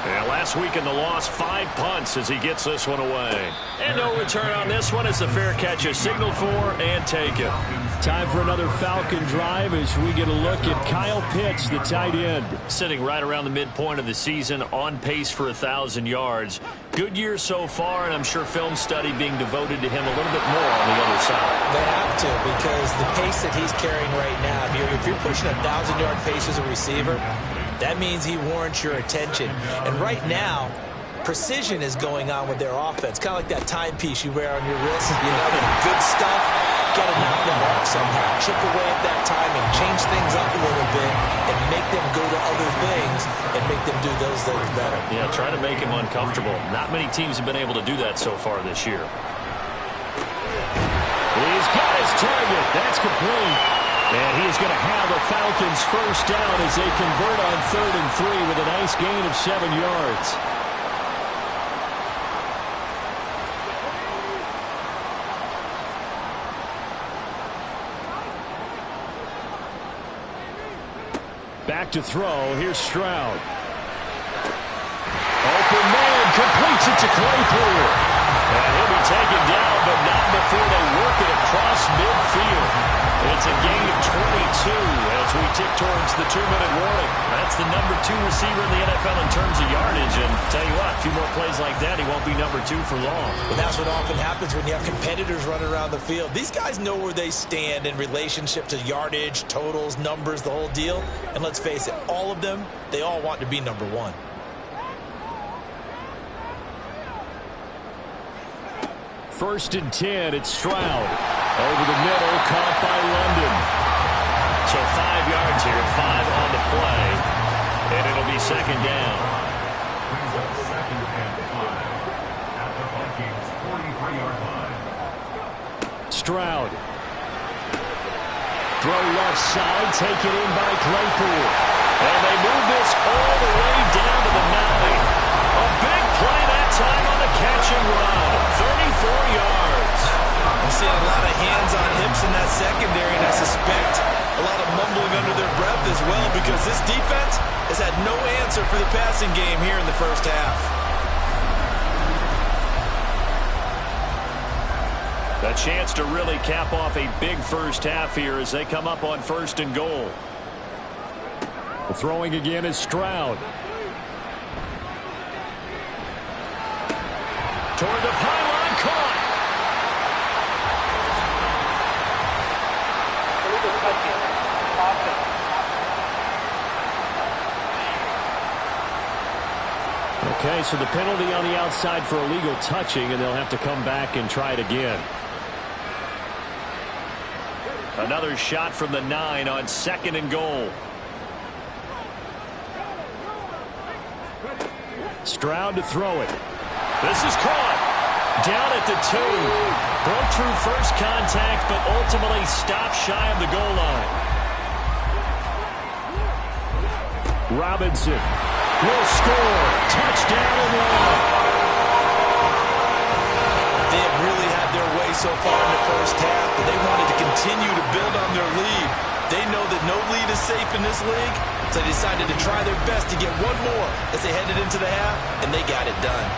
And last week in the loss, 5 punts as he gets this one away. And no return on this one as the fair catch is signaled for and taken. Time for another Falcon drive as we get a look at Kyle Pitts, the tight end. Sitting right around the midpoint of the season, on pace for 1,000 yards. Good year so far, and I'm sure film study being devoted to him a little bit more on the other side. They have to, because the pace that he's carrying right now, if you're pushing 1,000-yard pace as a receiver, that means he warrants your attention. And right now, precision is going on with their offense. Kind of like that timepiece you wear on your wrist. You know, the good stuff, got to knock them off somehow. Chip away at that timing, change things up a little bit, and make them go to other things and make them do those things better. Yeah, try to make him uncomfortable. Not many teams have been able to do that so far this year. He's got his target. That's complete. And he is going to have a Falcons 1st down as they convert on 3rd and 3 with a nice gain of 7 yards. Back to throw. Here's Stroud. Open man completes it to Claypool. And he'll be taken down, but not before they work it across midfield. It's a gain of 22 as we tick towards the 2-minute warning. That's the number 2 receiver in the NFL in terms of yardage. And tell you what, a few more plays like that, he won't be number 2 for long. But that's what often happens when you have competitors running around the field. These guys know where they stand in relationship to yardage, totals, numbers, the whole deal. And let's face it, all of them, they all want to be number 1. First and 10, it's Stroud. Over the middle, caught by London. So 5 yards here, 5 on the play. And it'll be 2nd down. Brings up 2nd and 5 at the Vikings 43-yard line. Stroud. Throw left side, taken in by Claypool. And they move this all the way down to the 9. A big play that time on the catch and run. 34 yards. I'm seeing a lot of hands on hips in that secondary, and I suspect a lot of mumbling under their breath as well, because this defense has had no answer for the passing game here in the 1st half. A chance to really cap off a big 1st half here as they come up on 1st and goal. Throwing again is Stroud. Toward the pylon, caught. Okay, so the penalty on the outside for illegal touching, and they'll have to come back and try it again. Another shot from the 9 on 2nd and goal. Stroud to throw it. This is caught. Down at the 2. Broke through first contact, but ultimately stopped shy of the goal line. Robinson will score. Touchdown and one. They have really had their way so far in the first half, but they wanted to continue to build on their lead. They know that no lead is safe in this league, so they decided to try their best to get one more as they headed into the half, and they got it done.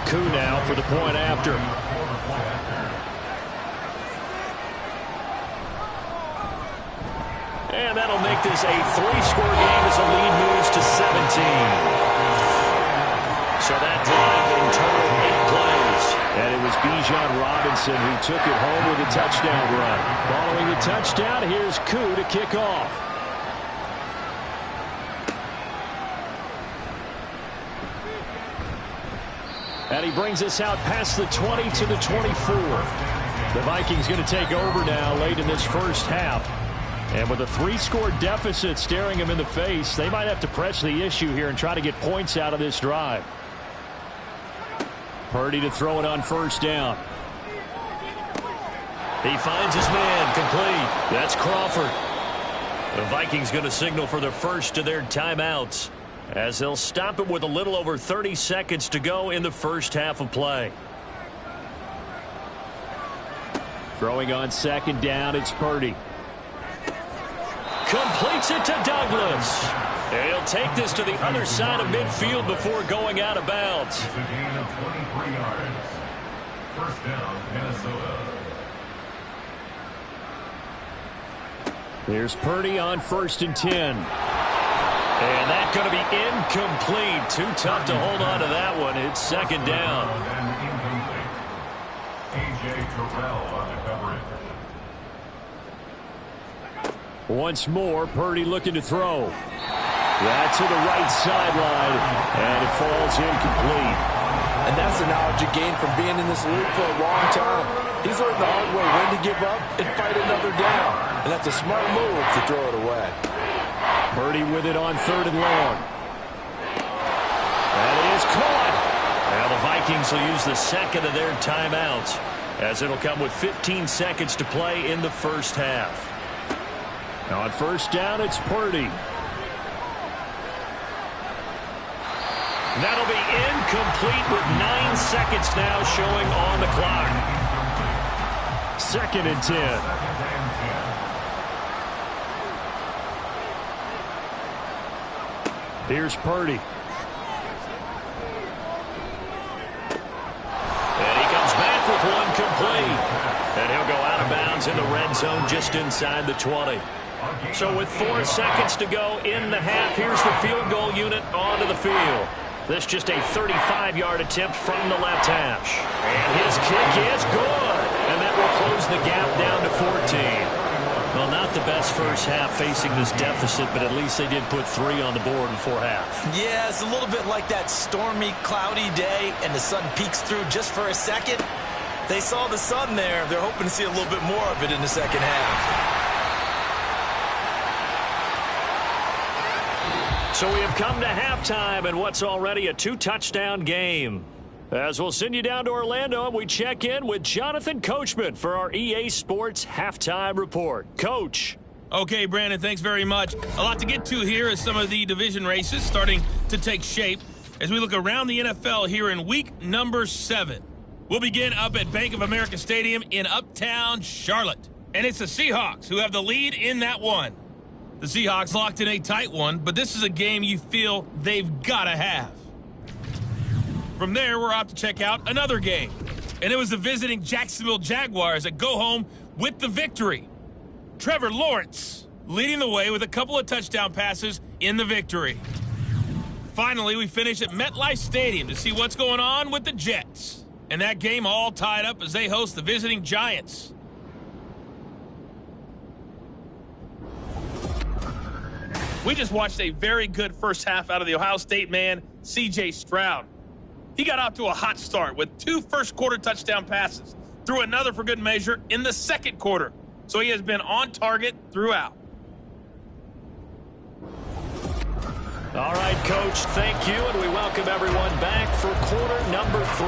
Koo now for the point after. And that'll make this a 3-score game as the lead moves to 17. So that drive in total 8 plays. And it was Bijan Robinson who took it home with a touchdown run. Following the touchdown, here's Koo to kick off. And he brings us out past the 20 to the 24. The Vikings going to take over now late in this first half. And with a 3-score deficit staring him in the face, they might have to press the issue here and try to get points out of this drive. Purdy to throw it on first down. He finds his man, complete. That's Crawford. The Vikings going to signal for the first of their timeouts, as they'll stop it with a little over 30 seconds to go in the first half of play. Throwing on second down, it's Purdy. Completes it to Douglas. He'll take this to the other side of midfield before going out of bounds. It's a gain of 23 yards. First down, Minnesota. Here's Purdy on 1st and 10. And that's going to be incomplete. Too tough to hold on to that one. It's second down. A.J. Terrell on the coverage. Once more, Purdy looking to throw. That to the right sideline, and it falls incomplete. And that's the knowledge you gain from being in this league for a long time. He's learned the hard way when to give up and fight another down. And that's a smart move to throw it away. Purdy with it on 3rd and long. That is caught. Now the Vikings will use the second of their timeouts, as it'll come with 15 seconds to play in the first half. Now on first down, it's Purdy. That'll be incomplete with 9 seconds now showing on the clock. 2nd and 10. Here's Purdy. And he comes back with one complete. And he'll go out of bounds in the red zone just inside the 20. So with 4 seconds to go in the half, here's the field goal unit onto the field. This just a 35-yard attempt from the left hash. And his kick is good. And that will close the gap down to 14. Well, not the best first half facing this deficit, but at least they did put 3 on the board before half. Yeah, it's a little bit like that stormy, cloudy day, and the sun peeks through just for a second. They saw the sun there. They're hoping to see a little bit more of it in the second half. So we have come to halftime in what's already a 2-touchdown game. As we'll send you down to Orlando, and we check in with Jonathan Coachman for our EA Sports Halftime Report. Coach. Okay, Brandon, thanks very much. A lot to get to here as some of the division races starting to take shape as we look around the NFL here in week number 7. We'll begin up at Bank of America Stadium in Uptown Charlotte. And it's the Seahawks who have the lead in that one. The Seahawks locked in a tight one, but this is a game you feel they've got to have. From there, we're off to check out another game. And it was the visiting Jacksonville Jaguars that go home with the victory. Trevor Lawrence leading the way with a couple of touchdown passes in the victory. Finally, we finish at MetLife Stadium to see what's going on with the Jets. And that game all tied up as they host the visiting Giants. We just watched a very good first half out of the Ohio State man, C.J. Stroud. He got off to a hot start with 2 first-quarter touchdown passes, threw another for good measure in the second quarter. So he has been on target throughout. All right, Coach, thank you, and we welcome everyone back for quarter number 3.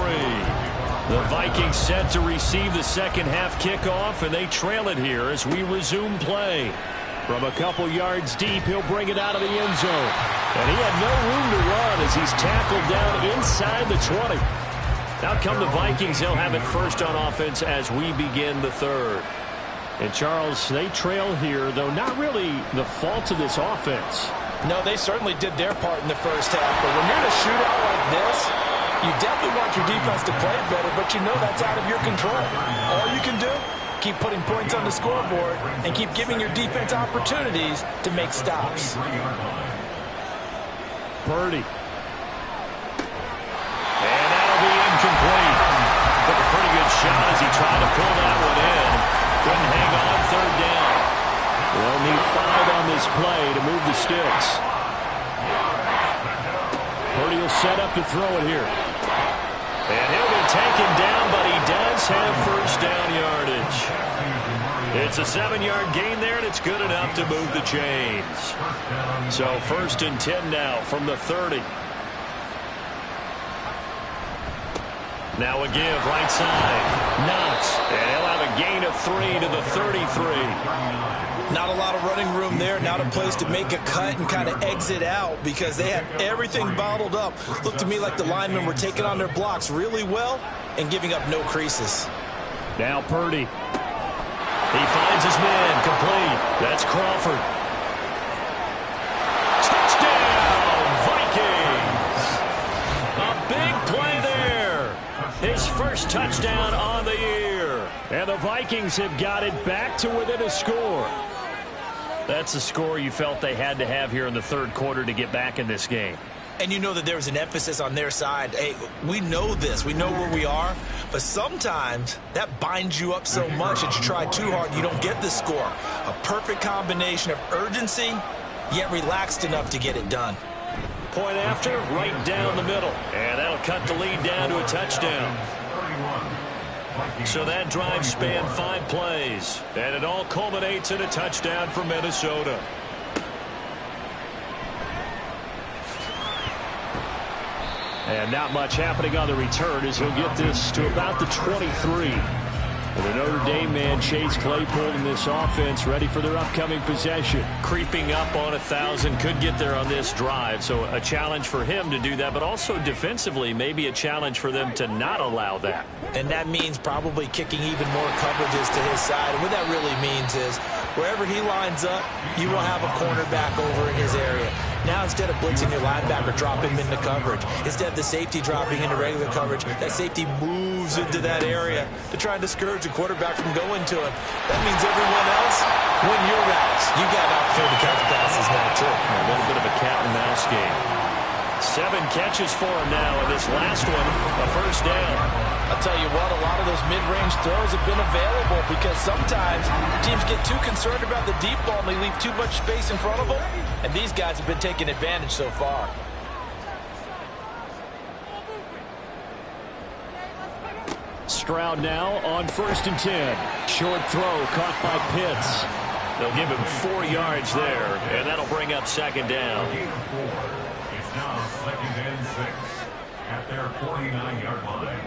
The Vikings set to receive the second half kickoff, and they trail it here as we resume play. From a couple yards deep, he'll bring it out of the end zone. And he had no room to run as he's tackled down inside the 20. Out come the Vikings. They'll have it first on offense as we begin the third. And, Charles, they trail here, though not really the fault of this offense. No, they certainly did their part in the first half. But when you're in a shootout like this, you definitely want your defense to play better, but you know that's out of your control. All you can do, keep putting points on the scoreboard and keep giving your defense opportunities to make stops. Purdy. And that'll be incomplete. Took a pretty good shot as he tried to pull that one in. Couldn't hang on third down. They'll need 5 on this play to move the sticks. Purdy will set up to throw it here. And he'll be taken down, but he does have first down yardage. It's a 7-yard gain there, and it's good enough to move the chains. So 1st and 10 now from the 30. Now a give, right side. Knox. And he'll have a gain of 3 to the 33. Not a lot of running room there. Not a place to make a cut and kind of exit out because they had everything bottled up. Looked to me like the linemen were taking on their blocks really well and giving up no creases. Now Purdy. He finds his man, complete. That's Crawford. Touchdown, Vikings! A big play there. His first touchdown on the year. And the Vikings have got it back to within a score. That's the score you felt they had to have here in the third quarter to get back in this game. And you know that there was an emphasis on their side. Hey, we know this. We know where we are. But sometimes that binds you up so much that you try too hard, you don't get the score. A perfect combination of urgency, yet relaxed enough to get it done. Point after, right down the middle. And that'll cut the lead down to a touchdown. So that drive spanned 5 plays. And it all culminates in a touchdown for Minnesota. And not much happening on the return as he'll get this to about the 23. And the Notre Dame man, Chase Claypool, in this offense, ready for their upcoming possession. Creeping up on 1,000, could get there on this drive. So a challenge for him to do that, but also defensively, maybe a challenge for them to not allow that. And that means probably kicking even more coverages to his side. And what that really means is wherever he lines up, you will have a cornerback over in his area. Now, instead of blitzing your linebacker, drop him into coverage. Instead of the safety dropping into regular coverage, that safety moves into that area to try and discourage the quarterback from going to him. That means everyone else, win your routes. You got an opportunity to catch passes now, too. A little bit of a cat and mouse game. 7 catches for him now, and this last one, a first down. I'll tell you what, a lot of those mid-range throws have been available because sometimes teams get too concerned about the deep ball and they leave too much space in front of them, and these guys have been taking advantage so far. Stroud now on 1st and 10. Short throw caught by Pitts. They'll give him 4 yards there, and that'll bring up 2nd down. It's now 2nd and 6 at their 49-yard line.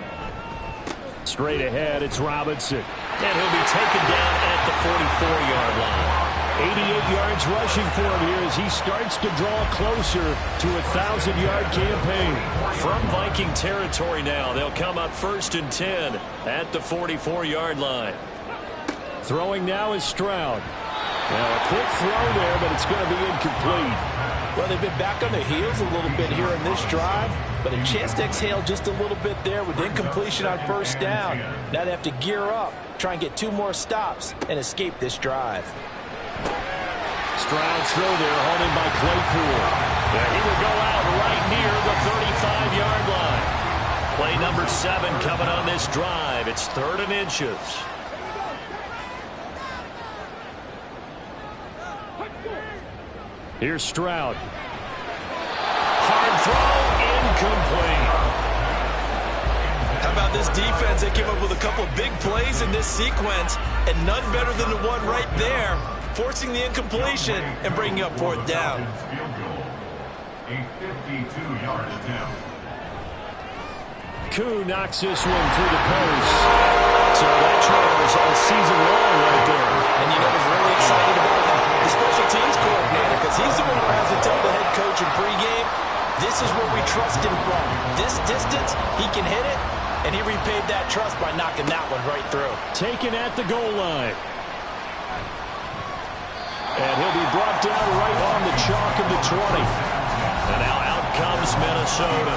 Straight ahead, it's Robinson. And he'll be taken down at the 44-yard line. 88 yards rushing for him here as he starts to draw closer to a 1,000-yard campaign. From Viking territory now, they'll come up 1st and 10 at the 44-yard line. Throwing now is Stroud. Now a quick throw there, but it's going to be incomplete. Well, they've been back on their heels a little bit here in this drive, but a chance to exhale just a little bit there with incompletion on 1st down. Now they have to gear up, try and get 2 more stops, and escape this drive. Stroud's throw there, holding by Claypool. Yeah, he will go out right near the 35-yard line. Play number 7 coming on this drive. It's 3rd and inches. Here's Stroud. Hard throw, incomplete. How about this defense? They came up with a couple of big plays in this sequence, and none better than the one right there, forcing the incompletion and bringing up 4th down. a 52-yard attempt. Koo knocks this one through the post. So that trials all season long right there. And you know what's really exciting about that? The special teams coordinator, because he's the one who has to tell the head coach in pregame, this is where we trust him from. This distance, he can hit it, and he repaid that trust by knocking that one right through. Taken at the goal line. And he'll be brought down right on the chalk of the 20. And now out comes Minnesota.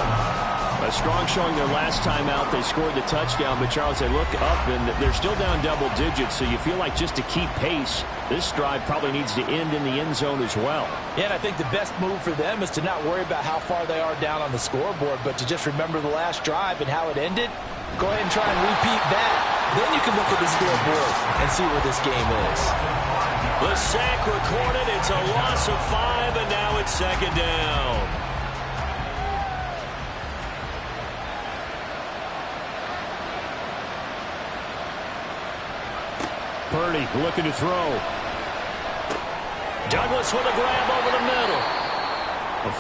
A strong showing their last time out. They scored the touchdown, but Charles, they look up, and they're still down double digits, so you feel like just to keep pace, this drive probably needs to end in the end zone as well. Yeah, and I think the best move for them is to not worry about how far they are down on the scoreboard, but to just remember the last drive and how it ended. Go ahead and try and repeat that. Then you can look at the scoreboard and see where this game is. The sack recorded. It's a loss of 5, and now it's second down. Purdy looking to throw. Douglas with a grab over the middle.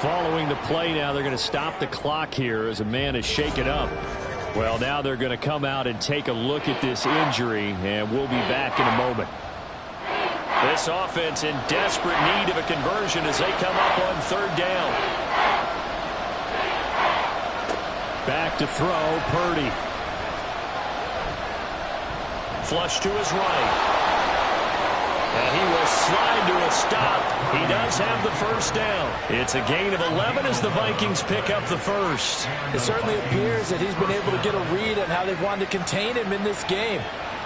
Following the play now, they're going to stop the clock here as a man is shaken up. Well, now they're going to come out and take a look at this injury, and we'll be back in a moment. This offense in desperate need of a conversion as they come up on third down. Back to throw, Purdy. Flush to his right. And he will slide to a stop. He does have the first down. It's a gain of 11 as the Vikings pick up the first. It certainly appears that he's been able to get a read on how they've wanted to contain him in this game.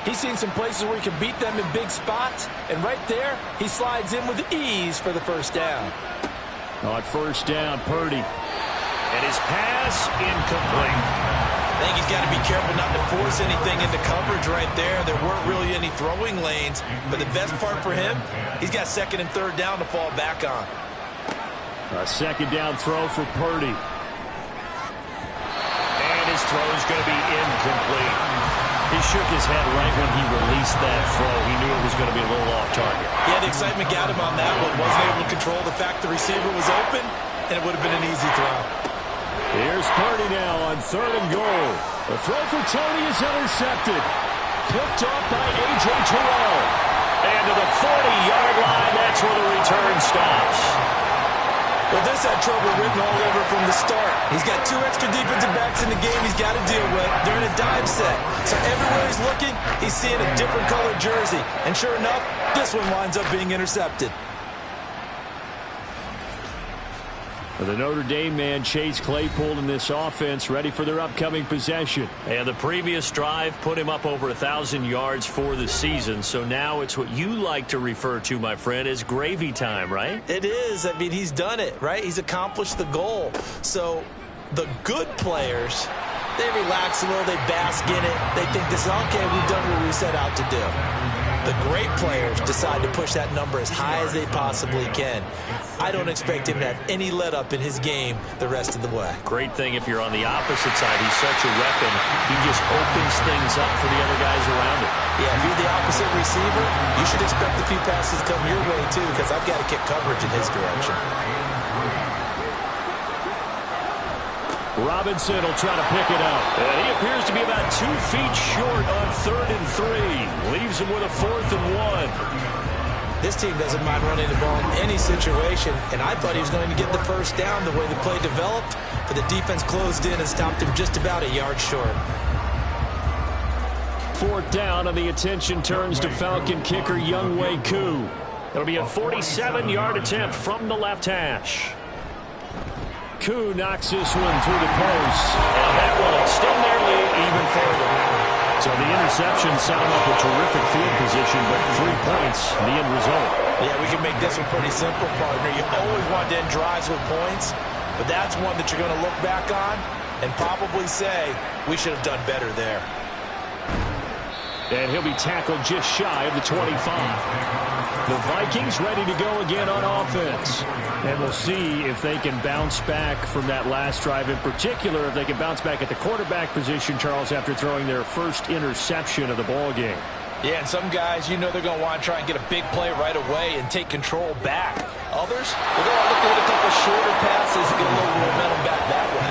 He's seen some places where he can beat them in big spots, and right there, he slides in with ease for the first down. On first down, Purdy. And his pass incomplete. I think he's got to be careful not to force anything into coverage right there. There weren't really any throwing lanes, but the best part for him, he's got second and third down to fall back on. A second down throw for Purdy. And his throw is going to be incomplete. He shook his head right when he released that throw. He knew it was going to be a little off target. Yeah, the excitement got him on that one. Wasn't able to control the fact the receiver was open, and it would have been an easy throw. Here's Purdy now on third and goal. The throw for Tony is intercepted. Picked off by A.J. Terrell. And to the 40-yard line, that's where the return stops. Well, this had trouble written all over from the start. He's got 2 extra defensive backs in the game he's got to deal with. They're in a dime set. So everywhere he's looking, he's seeing a different colored jersey. And sure enough, this one winds up being intercepted. The Notre Dame man, Chase Claypool, in this offense, ready for their upcoming possession. And the previous drive put him up over 1,000 yards for the season. So now it's what you like to refer to, my friend, as gravy time, right? It is. I mean, he's done it, right? He's accomplished the goal. So the good players, they relax a little, they bask in it. They think this is, okay, we've done what we set out to do. The great players decide to push that number as high as they possibly can. I don't expect him to have any let-up in his game the rest of the way. Great thing if you're on the opposite side. He's such a weapon. He just opens things up for the other guys around him. Yeah, if you're the opposite receiver, you should expect a few passes to come your way, too, because I've got to kick coverage in his direction. Robinson will try to pick it up. And he appears to be about 2 feet short on 3rd and 3. Leaves him with a 4th and 1. This team doesn't mind running the ball in any situation, and I thought he was going to get the first down the way the play developed, but the defense closed in and stopped him just about a yard short. 4th down, and the attention turns to Falcon kicker Younghoe Koo. It'll be a 47-yard attempt from the left hash. Koo knocks this one through the post, and that will extend their lead even further. So the interception set him up a terrific field position, but 3 points, the end result. Yeah, we can make this one pretty simple, partner. You always want to end drives with points, but that's one that you're going to look back on and probably say, we should have done better there. And he'll be tackled just shy of the 25. The Vikings ready to go again on offense. And we'll see if they can bounce back from that last drive. In particular, if they can bounce back at the quarterback position, Charles, after throwing their first interception of the ball game. Yeah, and some guys, you know they're going to want to try and get a big play right away and take control back. Others, they're going to look to hit a couple shorter passes and get a little momentum back that way.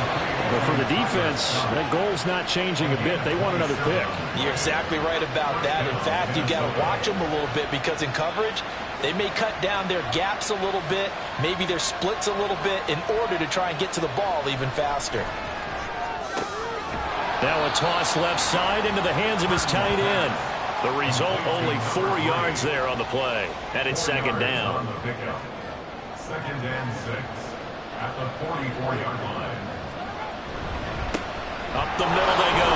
But for the defense, that goal's not changing a bit. They want another pick. You're exactly right about that. In fact, you've got to watch them a little bit because in coverage, they may cut down their gaps a little bit, maybe their splits a little bit in order to try and get to the ball even faster. Now a toss left side into the hands of his tight end. The result, only 4 yards there on the play. And it's second down. Second and 6 at the 44-yard line. Up the middle they go.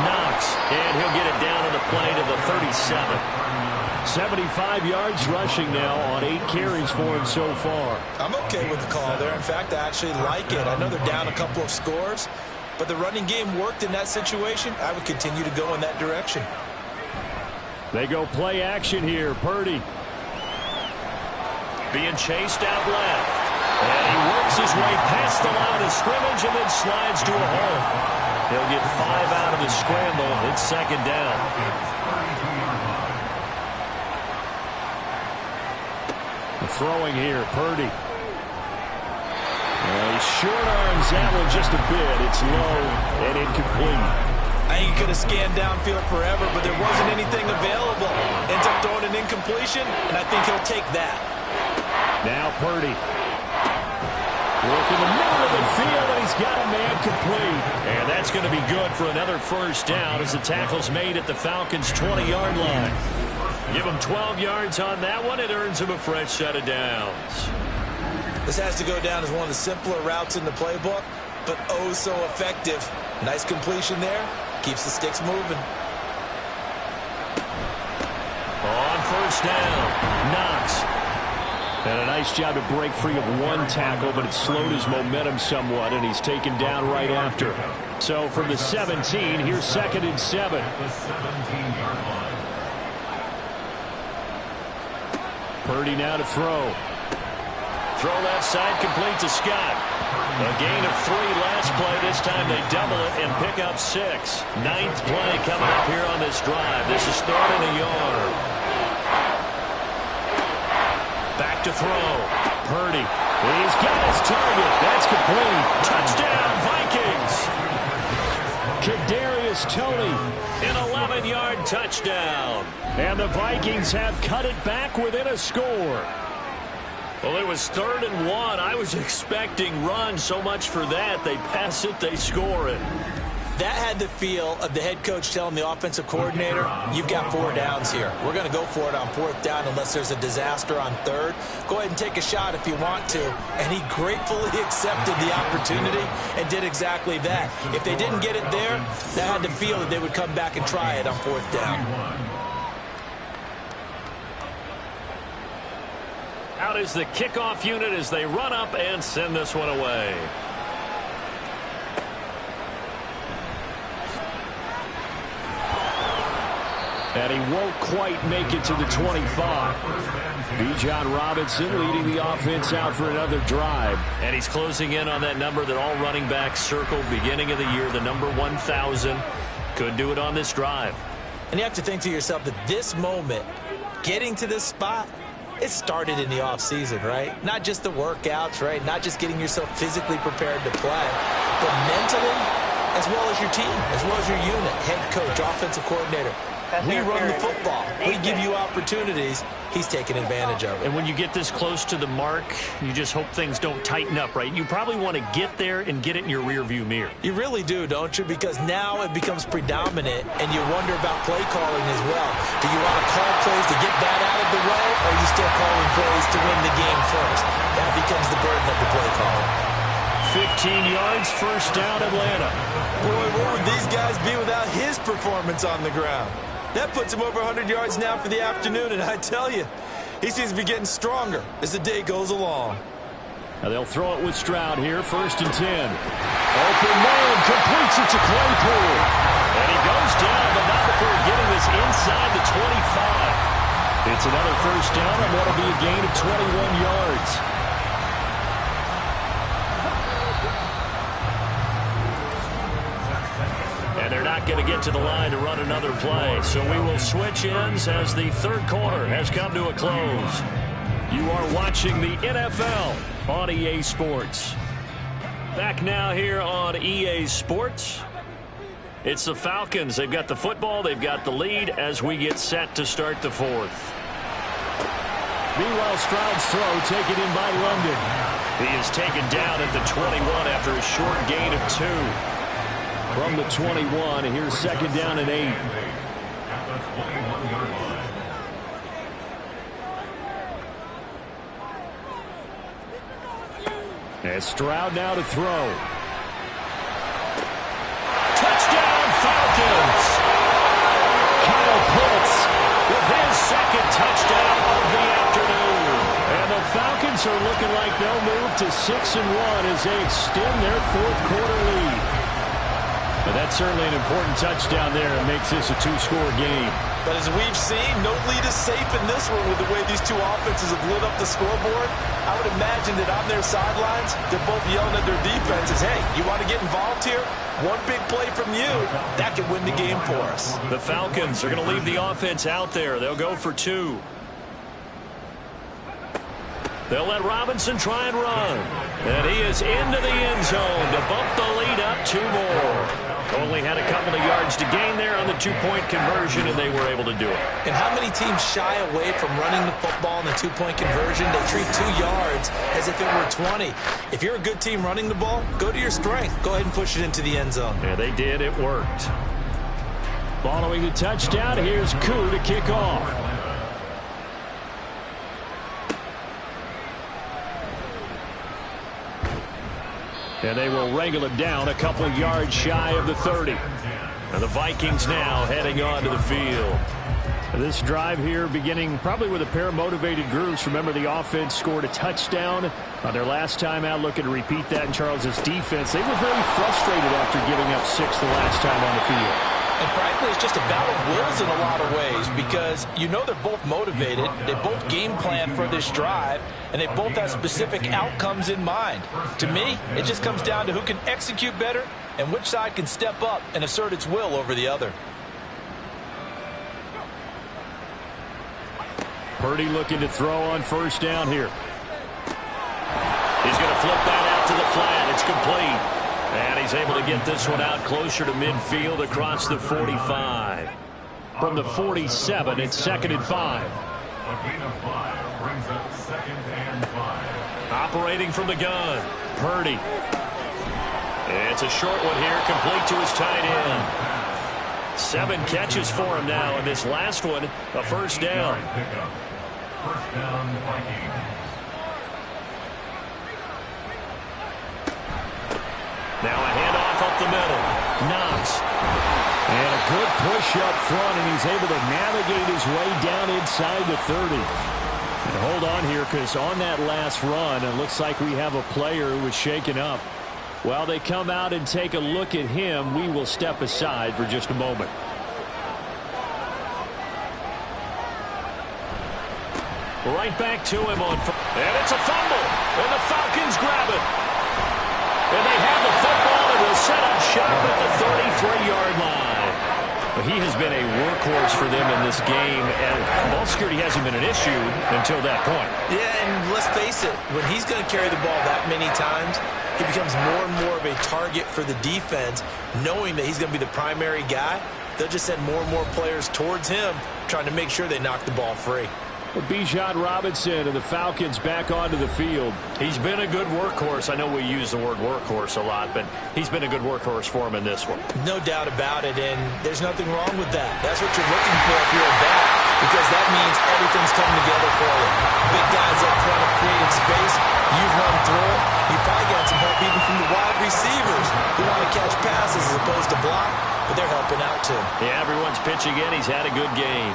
Knox, and he'll get it down on the play to the 37. 75 yards rushing now on 8 carries for him so far. I'm okay with the call there. In fact, I actually like it. I know they're down a couple of scores, but the running game worked in that situation. I would continue to go in that direction. They go play action here. Purdy being chased out left. And he works his way past the line of scrimmage and then slides to a hole. He'll get 5 out of the scramble. It's second down. Throwing here, Purdy. He short arms that one just a bit. It's low and incomplete. I think he could have scanned downfield forever, but there wasn't anything available. Ends up throwing an incompletion, and I think he'll take that. Now Purdy. Working the middle of the field, and he's got a man complete. And that's going to be good for another first down as the tackle's made at the Falcons' 20-yard line. Give him 12 yards on that one. It earns him a fresh set of downs. This has to go down as one of the simpler routes in the playbook, but oh so effective. Nice completion there. Keeps the sticks moving. On first down, Knox. And a nice job to break free of one tackle, but it slowed his momentum somewhat, and he's taken down right after. So from the 17, here's second and 7. Purdy now to throw. Throw left side, complete to Scott. A gain of 3 last play. This time they double it and pick up 6. 9th play coming up here on this drive. This is 3rd and a yard. Back to throw. Purdy. He's got his target. That's complete. Touchdown, Vikings. Kadarius Toney, an 11-yard touchdown. And the Vikings have cut it back within a score. Well, it was 3rd and 1. I was expecting run. So much for that. They pass it, they score it. That had the feel of the head coach telling the offensive coordinator, you've got 4 downs here. We're going to go for it on 4th down unless there's a disaster on 3rd. Go ahead and take a shot if you want to. And he gratefully accepted the opportunity and did exactly that. If they didn't get it there, that had the feel that they would come back and try it on 4th down. Out is the kickoff unit as they run up and send this one away. And he won't quite make it to the 25. Bijan Robinson leading the offense out for another drive. And he's closing in on that number that all running backs circled beginning of the year, the number 1,000. Could do it on this drive. And you have to think to yourself that this moment, getting to this spot, it started in the offseason, right? Not just the workouts, right? Not just getting yourself physically prepared to play, but mentally, as well as your team, as well as your unit, head coach, offensive coordinator. We run the football. We give you opportunities. He's taking advantage of it. And when you get this close to the mark, you just hope things don't tighten up, right? You probably want to get there and get it in your rearview mirror. You really do, don't you? Because now it becomes predominant, and you wonder about play calling as well. Do you want to call plays to get that out of the way, or are you still calling plays to win the game first? That becomes the burden of the play caller. 15 yards, first down, Atlanta. Boy, what would these guys be without his performance on the ground? That puts him over 100 yards now for the afternoon, and I tell you, he seems to be getting stronger as the day goes along. Now they'll throw it with Stroud here, 1st and 10. Open man, completes it to Claypool. And he goes down, but not before getting this inside the 25. It's another first down, and that'll be a gain of 21 yards. And they're not not going to get to the line to run another play. So we will switch ends as the third quarter has come to a close. You are watching the NFL on EA Sports. Back now here on EA Sports. It's the Falcons. They've got the football. They've got the lead as we get set to start the fourth. Meanwhile, Stroud's throw taken in by London. He is taken down at the 21 after a short gain of 2. From the 21, here's second down and 8. At the 21-yard line. And Stroud now to throw. Touchdown, Falcons! Kyle Pitts with his second touchdown of the afternoon. And the Falcons are looking like they'll move to 6-1 as they extend their fourth quarter lead. But that's certainly an important touchdown there. It makes this a 2-score game. But as we've seen, no lead is safe in this one with the way these two offenses have lit up the scoreboard. I would imagine that on their sidelines, they're both yelling at their defenses, hey, you want to get involved here? One big play from you, that could win the game for us. The Falcons are going to leave the offense out there. They'll go for 2. They'll let Robinson try and run. And he is into the end zone to bump the lead up 2 more. Only had a couple of yards to gain there on the 2-point conversion, and they were able to do it. And how many teams shy away from running the football in the 2-point conversion? They treat 2 yards as if it were 20. If you're a good team running the ball, go to your strength. Go ahead and push it into the end zone. Yeah, they did. It worked. Following the touchdown, here's Koo to kick off. And they will wrangle it down a couple of yards shy of the 30. And the Vikings now heading onto the field. This drive here beginning probably with a pair of motivated groups. Remember, the offense scored a touchdown on their last time out, looking to repeat that in Charles's defense. They were very frustrated after giving up 6 the last time on the field. And frankly, it's just a battle of wills in a lot of ways because you know they're both motivated, they both game plan for this drive, and they both have specific outcomes in mind. To me, it just comes down to who can execute better and which side can step up and assert its will over the other. Purdy looking to throw on first down here. He's going to flip that out to the flat. It's complete. And he's able to get this one out closer to midfield across the 45. From the 47, it's 2nd and 5. A gain of 5 brings up 2nd and 5. Operating from the gun, Purdy. It's a short one here, complete to his tight end. 7 catches for him now, and this last one, a first down. First down, Vikings. Now a handoff up the middle. Knox. And a good push up front, and he's able to navigate his way down inside the 30. And hold on here, because on that last run, it looks like we have a player who was shaken up. While they come out and take a look at him, we will step aside for just a moment. Right back to him on. And it's a fumble. And the Falcons grab it. And they have the football and will set up shop at the 33-yard line. But he has been a workhorse for them in this game, and ball security hasn't been an issue until that point. Yeah, and let's face it, when he's going to carry the ball that many times, he becomes more and more of a target for the defense, knowing that he's going to be the primary guy. They'll just send more and more players towards him, trying to make sure they knock the ball free. Bijan Robinson and the Falcons back onto the field. He's been a good workhorse. I know we use the word workhorse a lot, but he's been a good workhorse for him in this one. No doubt about it, and there's nothing wrong with that. That's what you're looking for if you're a back, because that means everything's coming together for you. Big guys up front have created space. You've run through it. You've probably got some help even from the wide receivers who want to catch passes as opposed to block, but they're helping out too. Yeah, everyone's pitching in. He's had a good game.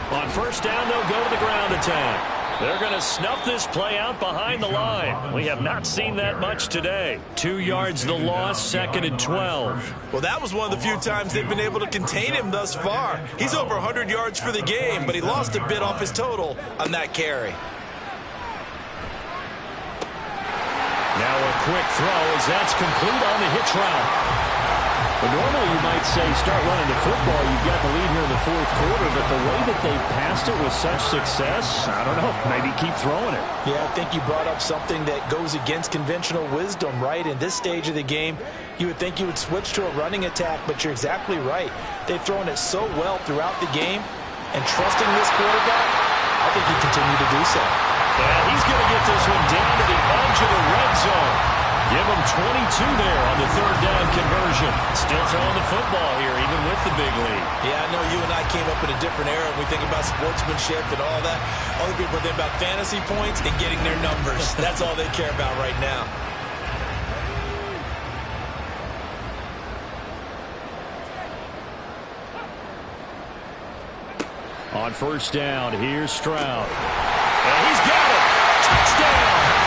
On first down, they'll go to the ground attack. They're going to snuff this play out behind the line. We have not seen that much today. 2 yards the loss, 2nd and 12. Well, that was one of the few times they've been able to contain him thus far. He's over 100 yards for the game, but he lost a bit off his total on that carry. Now a quick throw as that's complete on the hitch route. But normally you might say start running the football. You've got the lead here in the fourth quarter, but the way that they passed it with such success, I don't know, maybe keep throwing it. Yeah, I think you brought up something that goes against conventional wisdom, right? In this stage of the game, you would think you would switch to a running attack, but you're exactly right. They've thrown it so well throughout the game, and trusting this quarterback, I think he continued to do so. And he's going to get this one down to the edge of the red zone. Give him 22 there on the third down conversion. Still throwing the football here, even with the big lead. Yeah, I know you and I came up in a different era. We think about sportsmanship and all that. Other people think about fantasy points and getting their numbers. That's all they care about right now. On first down, here's Stroud. And he's got it. Touchdown.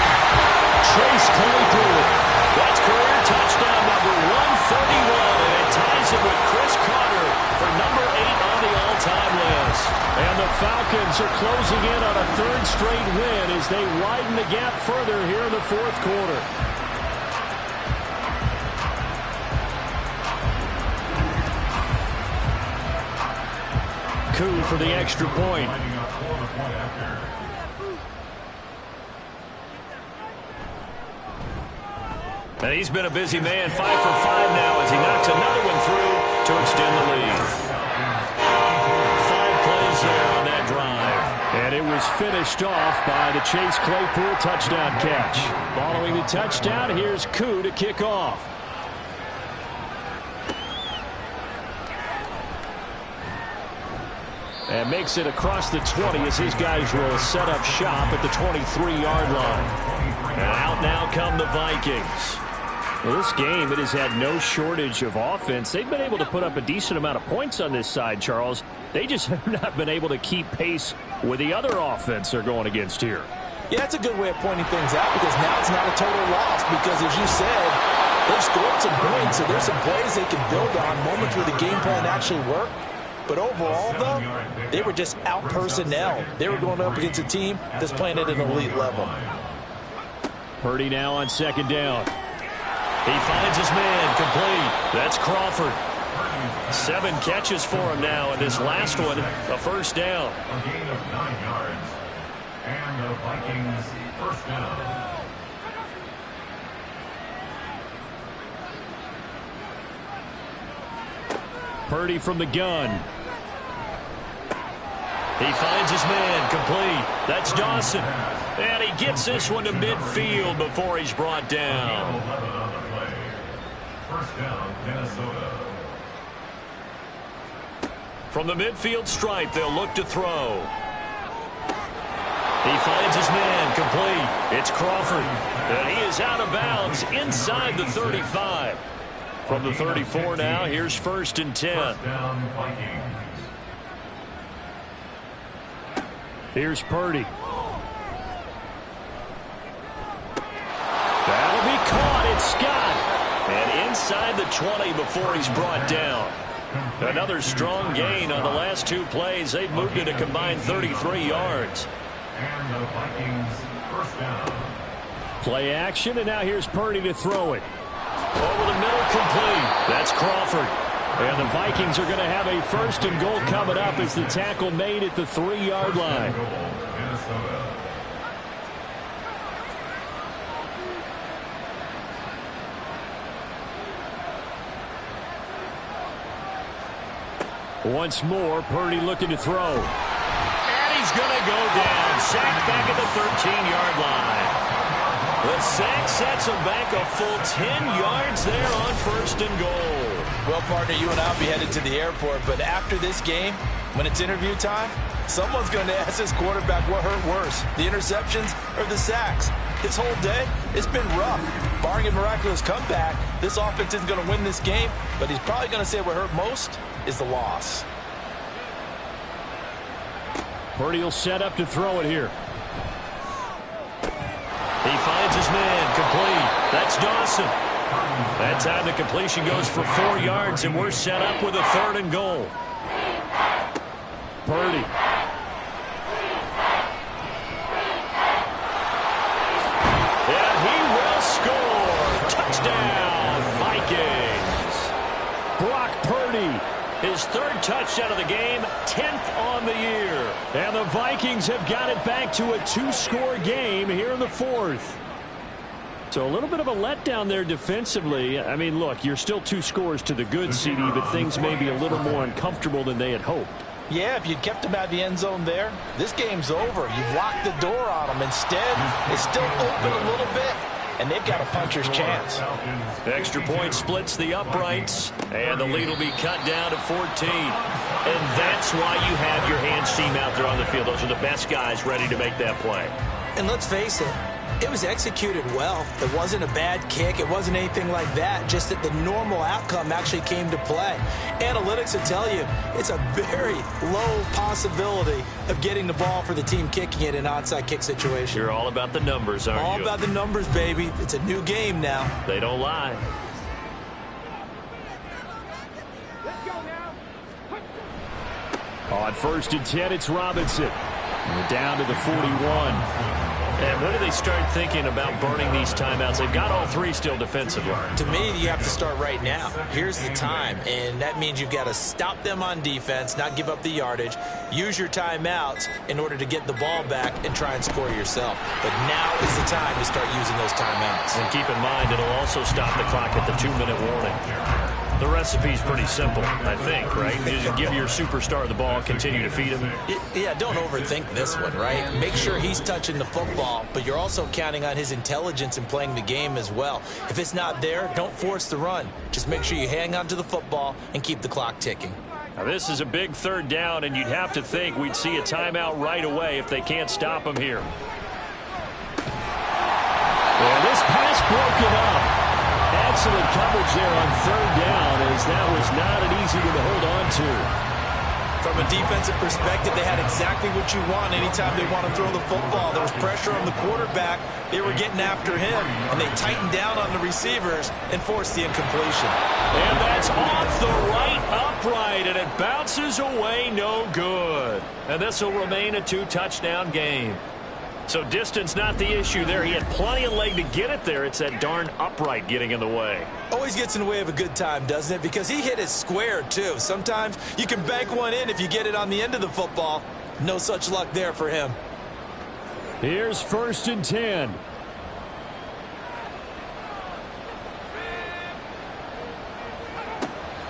Chase Claypool. That's career touchdown number 131, and it ties it with Chris Carter for number 8 on the all-time list. And the Falcons are closing in on a third straight win as they widen the gap further here in the fourth quarter. Coup for the extra point. And he's been a busy man, 5 for 5 now as he knocks another one through to extend the lead. 5 plays there on that drive. And it was finished off by the Chase Claypool touchdown catch. Following the touchdown, here's Koo to kick off. And makes it across the 20 as his guys will set up shop at the 23-yard line. And out now come the Vikings. Well, this game, it has had no shortage of offense. They've been able to put up a decent amount of points on this side, Charles. They just have not been able to keep pace with the other offense they're going against here. Yeah, that's a good way of pointing things out because now it's not a total loss because, as you said, they've scored some points, so there's some plays they can build on, moments where the game plan actually worked. But overall, though, they were just out-personnel. They were going up against a team that's playing at an elite level. Purdy now on second down. He finds his man complete. That's Crawford. 7 catches for him now, and this last one, a first down. A gain of 9 yards. And the Vikings first down. Purdy from the gun. He finds his man complete. That's Dawson. And he gets this one to midfield before he's brought down. 11 on the play. First down, Minnesota. From the midfield stripe, they'll look to throw. He finds his man complete. It's Crawford. And he is out of bounds inside the 35. From the 34 now, here's first and 10. First down, Vikings. Here's Purdy. That'll be caught. It's Scott. And inside the 20 before he's brought down. Another strong gain on the last 2 plays. They've moved it a combined 33 yards. And the Vikings first down. Play action, and now here's Purdy to throw it. Over the middle, complete. That's Crawford. And the Vikings are going to have a first and goal coming up as the tackle made at the 3-yard line. Minnesota. Once more, Purdy looking to throw. And he's going to go down. Sacked back at the 13-yard line. The sack sets him back a full 10 yards there on first and goal. Well, partner, you and I will be headed to the airport, but after this game, when it's interview time, someone's going to ask this quarterback what hurt worse, the interceptions or the sacks. His whole day, it's been rough. Barring a miraculous comeback, this offense isn't going to win this game, but he's probably going to say what hurt most is the loss. Purdy will set up to throw it here. He finds his man complete. That's Dawson. That time the completion goes for 4 yards, and we're set up with a third and goal. Purdy. And he will score. His third touchdown of the game, 10th on the year. And the Vikings have got it back to a 2-score game here in the fourth. So a little bit of a letdown there defensively. I mean, look, you're still 2 scores to the good, CD, but things may be a little more uncomfortable than they had hoped. Yeah, if you'd kept him out of the end zone there, this game's over. You've locked the door on him. Instead, it's still open a little bit, and they've got a puncher's chance. Extra point splits the uprights, and the lead will be cut down to 14. And that's why you have your hands team out there on the field. Those are the best guys ready to make that play. And let's face it, it was executed well. It wasn't a bad kick. It wasn't anything like that. Just that the normal outcome actually came to play. Analytics will tell you it's a very low possibility of getting the ball for the team kicking it in an onside kick situation. You're all about the numbers, aren't you? All about the numbers, baby. It's a new game now. They don't lie. Let's go now. On 1st and 10, it's Robinson. We're down to the 41. And when do they start thinking about burning these timeouts? They've got all 3 still defensively. To me, you have to start right now. Here's the time, and that means you've got to stop them on defense, not give up the yardage, use your timeouts in order to get the ball back and try and score yourself. But now is the time to start using those timeouts. And keep in mind, it'll also stop the clock at the 2-minute warning. The recipe's pretty simple, I think, right? You just give your superstar the ball, continue to feed him. Yeah, don't overthink this one, right? Make sure he's touching the football, but you're also counting on his intelligence in playing the game as well. If it's not there, don't force the run. Just make sure you hang on to the football and keep the clock ticking. Now, this is a big 3rd down, and you'd have to think we'd see a timeout right away if they can't stop him here. And this pass broken up. Excellent coverage there on 3rd down, as that was not an easy one to hold on to. From a defensive perspective, they had exactly what you want anytime they want to throw the football. There was pressure on the quarterback. They were getting after him, and they tightened down on the receivers and forced the incompletion. And that's off the right upright, and it bounces away no good. And this will remain a 2-touchdown game. So distance not the issue there. He had plenty of leg to get it there. It's that darn upright getting in the way. Always gets in the way of a good time, doesn't it? Because he hit it square, too. Sometimes you can bank one in if you get it on the end of the football. No such luck there for him. Here's 1st and 10.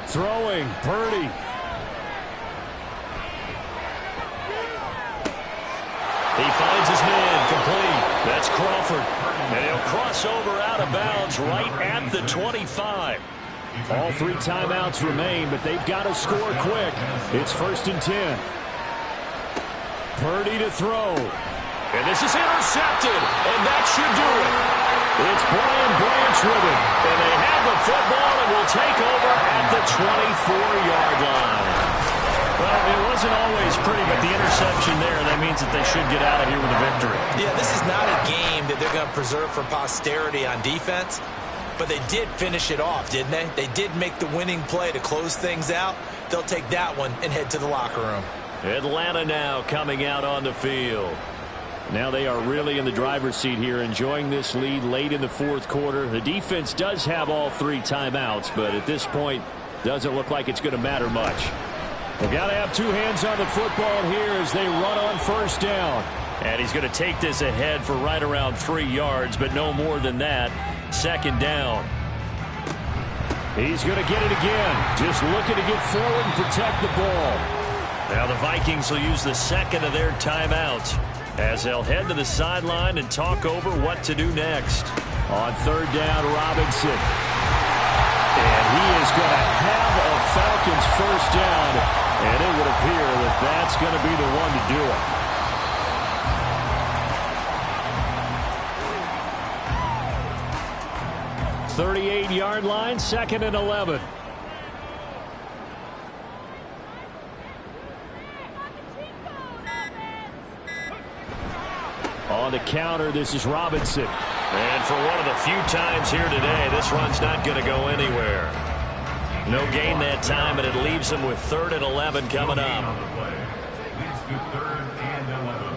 Throwing, Purdy. He finds his man, complete. That's Crawford. And he'll cross over out of bounds right at the 25. All 3 timeouts remain, but they've got to score quick. It's 1st and 10. Purdy to throw. And this is intercepted, and that should do it. It's Brian Branch with it. And they have the football and will take over at the 24-yard line. Well, it wasn't always pretty, but the interception there, that means that they should get out of here with a victory. Yeah, this is not a game that they're going to preserve for posterity on defense, but they did finish it off, didn't they? They did make the winning play to close things out. They'll take that one and head to the locker room. Atlanta now coming out on the field. Now they are really in the driver's seat here, enjoying this lead late in the 4th quarter. The defense does have all 3 timeouts, but at this point, doesn't look like it's going to matter much. They've got to have 2 hands on the football here as they run on 1st down. And he's going to take this ahead for right around 3 yards, but no more than that. 2nd down. He's going to get it again. Just looking to get forward and protect the ball. Now the Vikings will use the 2nd of their timeouts as they'll head to the sideline and talk over what to do next. On 3rd down, Robinson. And he is going to have a Falcons 1st down. And it would appear that that's going to be the one to do it. 38-yard line, 2nd and 11. On the counter, this is Robinson. And for one of the few times here today, this run's not going to go anywhere. No gain that time, and it leaves them with 3rd and 11 coming up. Leads to 3rd and 11.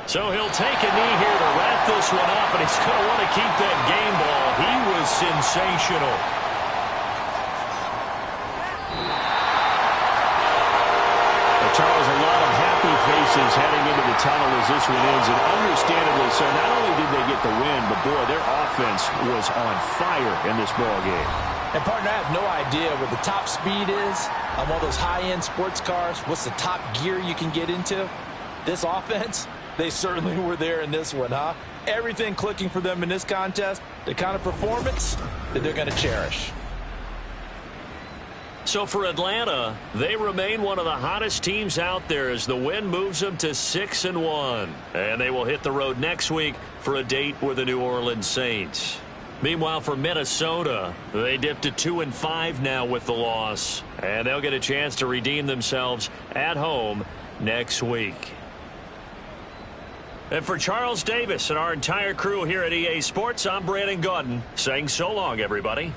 So he'll take a knee here to wrap this one up, and he's going to want to keep that game ball. He was sensational. Well, Charles, a lot of happy faces heading into the tunnel as this one ends, and understandably so. Not only did they get the win, but, boy, their offense was on fire in this ball game. And, partner, I have no idea what the top speed is on one of those high-end sports cars. What's the top gear you can get into? This offense, they certainly were there in this one, huh? Everything clicking for them in this contest, the kind of performance that they're going to cherish. So for Atlanta, they remain one of the hottest teams out there as the win moves them to 6-1. And they will hit the road next week for a date with the New Orleans Saints. Meanwhile, for Minnesota, they dipped to 2-5 now with the loss. And they'll get a chance to redeem themselves at home next week. And for Charles Davis and our entire crew here at EA Sports, I'm Brandon Gaudin saying so long, everybody.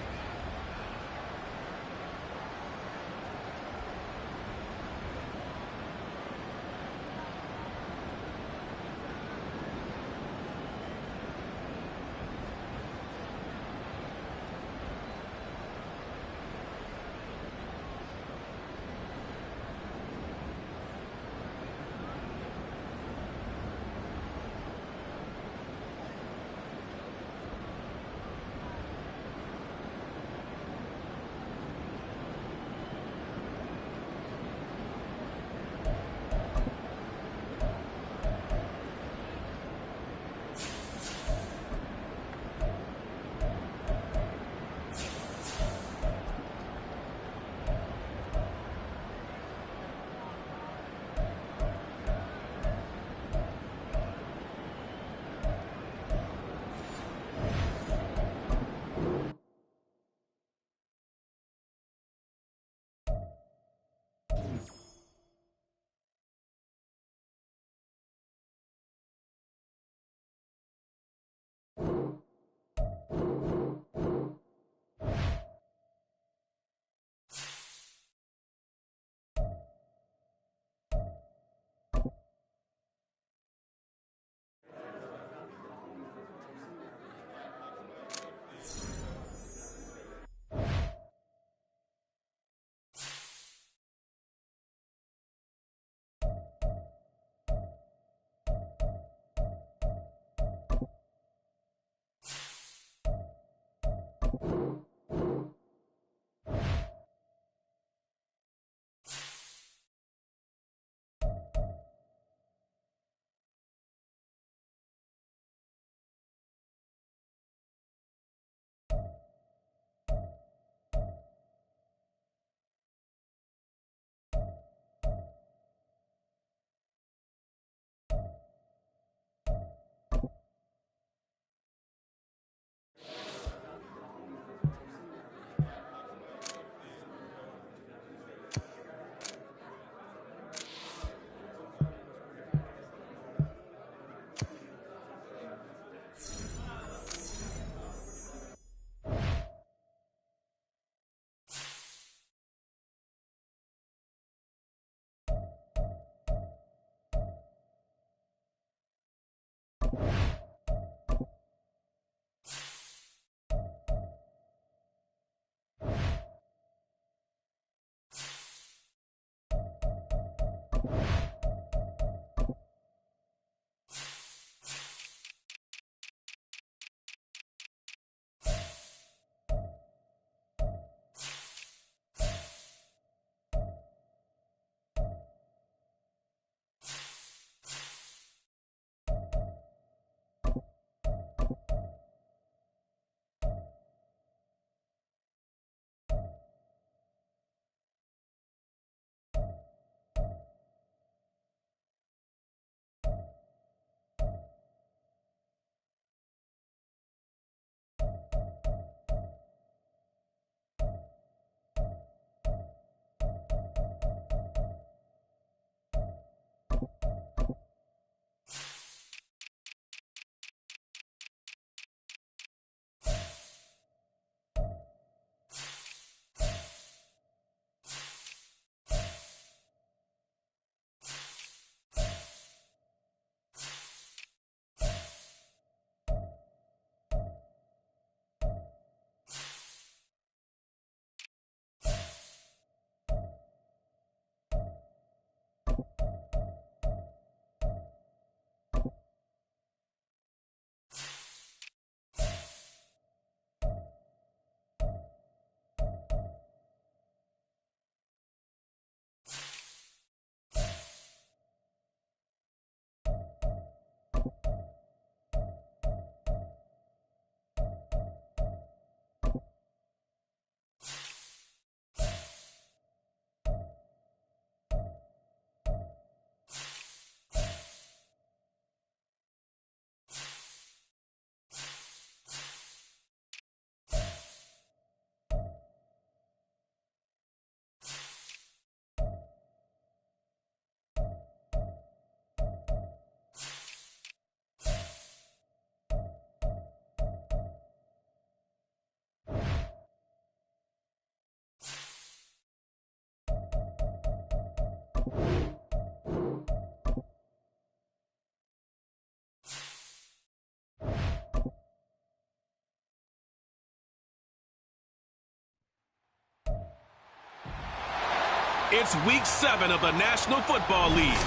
It's Week 7 of the National Football League,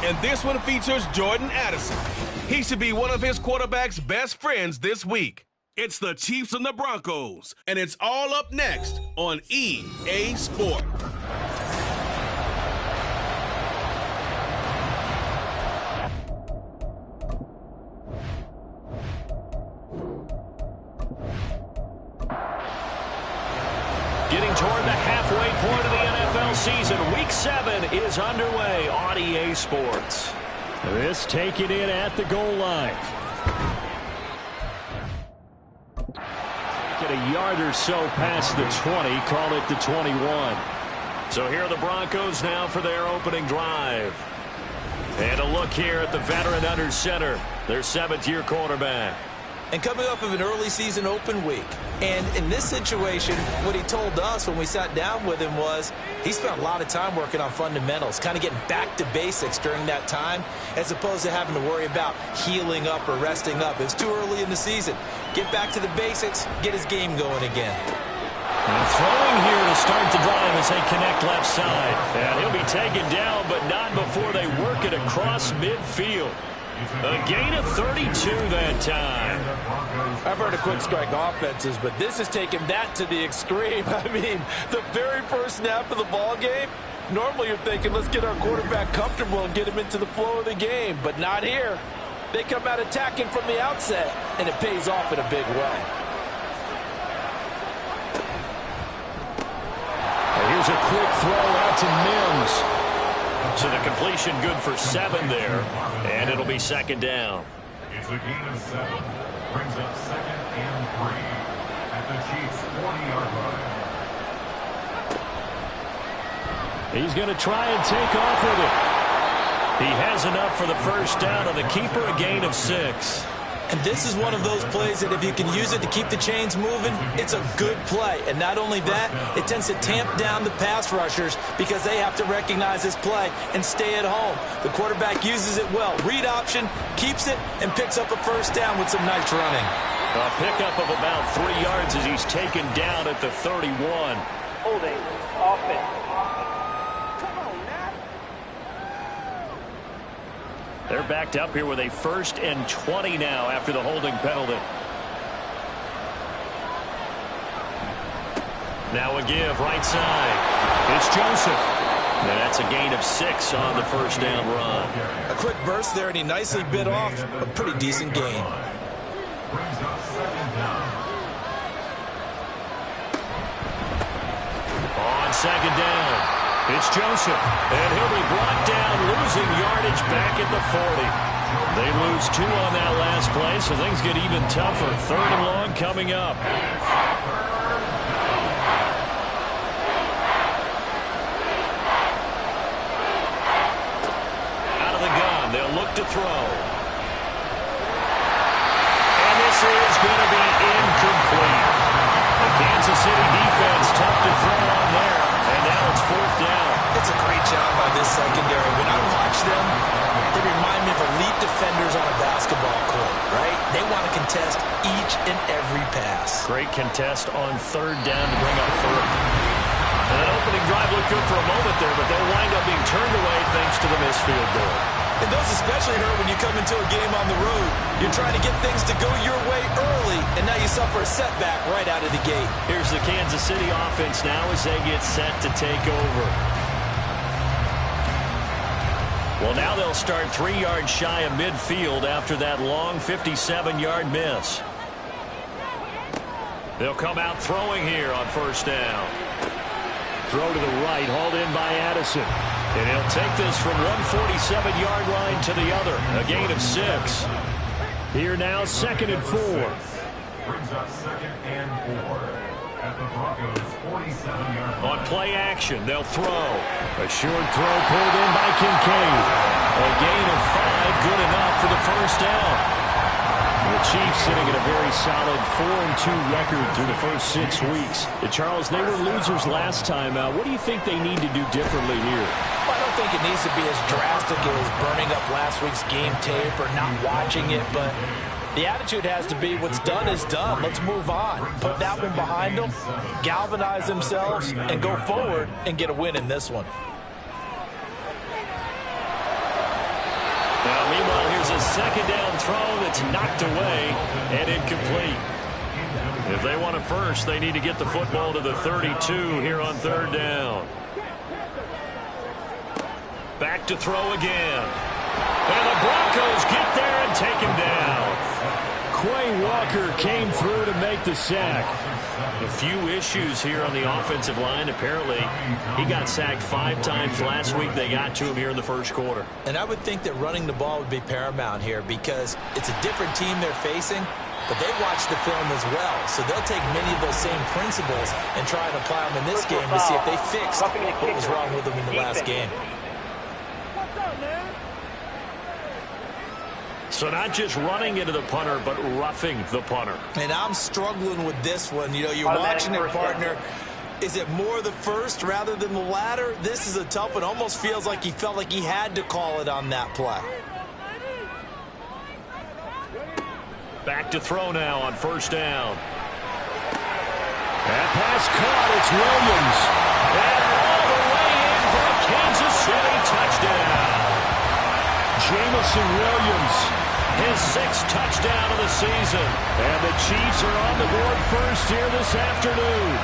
and this one features Jordan Addison. He should be one of his quarterback's best friends this week. It's the Chiefs and the Broncos, and it's all up next on EA Sports. Getting toward the halfway point of the NFL season. Week 7 is underway on EA Sports. This taken in at the goal line. Get a yard or so past the 20, call it the 21. So here are the Broncos now for their opening drive. And a look here at the veteran under center, their 7th-year quarterback. And coming off of an early season open week. And in this situation, what he told us when we sat down with him was he spent a lot of time working on fundamentals, kind of getting back to basics during that time, as opposed to having to worry about healing up or resting up. It's too early in the season. Get back to the basics, get his game going again. And throwing here to start the drive as they connect left side. And he'll be taken down, but not before they work it across midfield. A gain of 32 that time. I've heard of quick strike offenses, but this has taken that to the extreme. I mean, the very first snap of the ball game, normally you're thinking, let's get our quarterback comfortable and get him into the flow of the game, but not here. They come out attacking from the outset, and it pays off in a big way. Here's a quick throw out to Mims. So the completion good for 7 there, and it'll be second down. It's a gain of 7. Brings up 2nd and 3 at the Chiefs' 40-yard line. He's going to try and take off with it. He has enough for the first down on the keeper, a gain of 6. And this is one of those plays that if you can use it to keep the chains moving, it's a good play. And not only that, it tends to tamp down the pass rushers because they have to recognize this play and stay at home. The quarterback uses it well. Read option, keeps it, and picks up a first down with some nice running. A pickup of about 3 yards as he's taken down at the 31. Holding offense. They're backed up here with a 1st and 20 now after the holding penalty. Now a give right side. It's Joseph. And that's a gain of 6 on the first down run. A quick burst there, and he nicely bit off a pretty decent gain. Brings up 2nd down. On second down. It's Joseph, and he'll be brought down, losing yardage back at the 40. They lose 2 on that last play, so things get even tougher. 3rd and long coming up. Out of the gun, they'll look to throw. And this is going to be incomplete. The Kansas City defense tough to throw on there. And now it's 4th down. It's a great job by this secondary. When I watch them, they remind me of elite defenders on a basketball court, right? They want to contest each and every pass. Great contest on 3rd down to bring up 4th. And that opening drive looked good for a moment there, but they'll wind up being turned away thanks to the missed field goal. And those especially hurt when you come into a game on the road. You're trying to get things to go your way early, and now you suffer a setback right out of the gate. Here's the Kansas City offense now as they get set to take over. Well, now they'll start 3 yards shy of midfield after that long 57-yard miss. They'll come out throwing here on 1st down. Throw to the right, hauled in by Addison. And he'll take this from 147-yard line to the other. A gain of 6. Here now, 2nd and 4. Brings up 2nd and 4 at the Broncos' 47-yard line. On play action, they'll throw. A short throw pulled in by Kincaid. A gain of 5, good enough for the first down. The Chiefs sitting at a very solid 4-2 record through the first 6 weeks. Charles, they were losers last time out. What do you think they need to do differently here? Well, I don't think it needs to be as drastic as burning up last week's game tape or not watching it, but the attitude has to be what's done is done. Let's move on. Put that one behind them, galvanize themselves, and go forward and get a win in this one. second down throw that's knocked away and incomplete. If they want it first, they need to get the football to the 32 here on third down. Back to throw again. And the Broncos get there and take him down. Quay Walker came through to make the sack. A few issues here on the offensive line. Apparently, he got sacked 5 times last week. They got to him here in the first quarter. And I would think that running the ball would be paramount here because it's a different team they're facing, but they watch the film as well. So they'll take many of those same principles and try and apply them in this game to see if they fix what was wrong with them in the last game. So not just running into the punter, but roughing the punter. And I'm struggling with this one. You know, you're watching your partner. Is it more the first rather than the latter? This is a tough one. Almost feels like he felt like he had to call it on that play. Back to throw now on first down. That pass caught. It's Williams. And all the way in for a Kansas City touchdown. Jamison Williams. His 6th touchdown of the season. And the Chiefs are on the board first here this afternoon.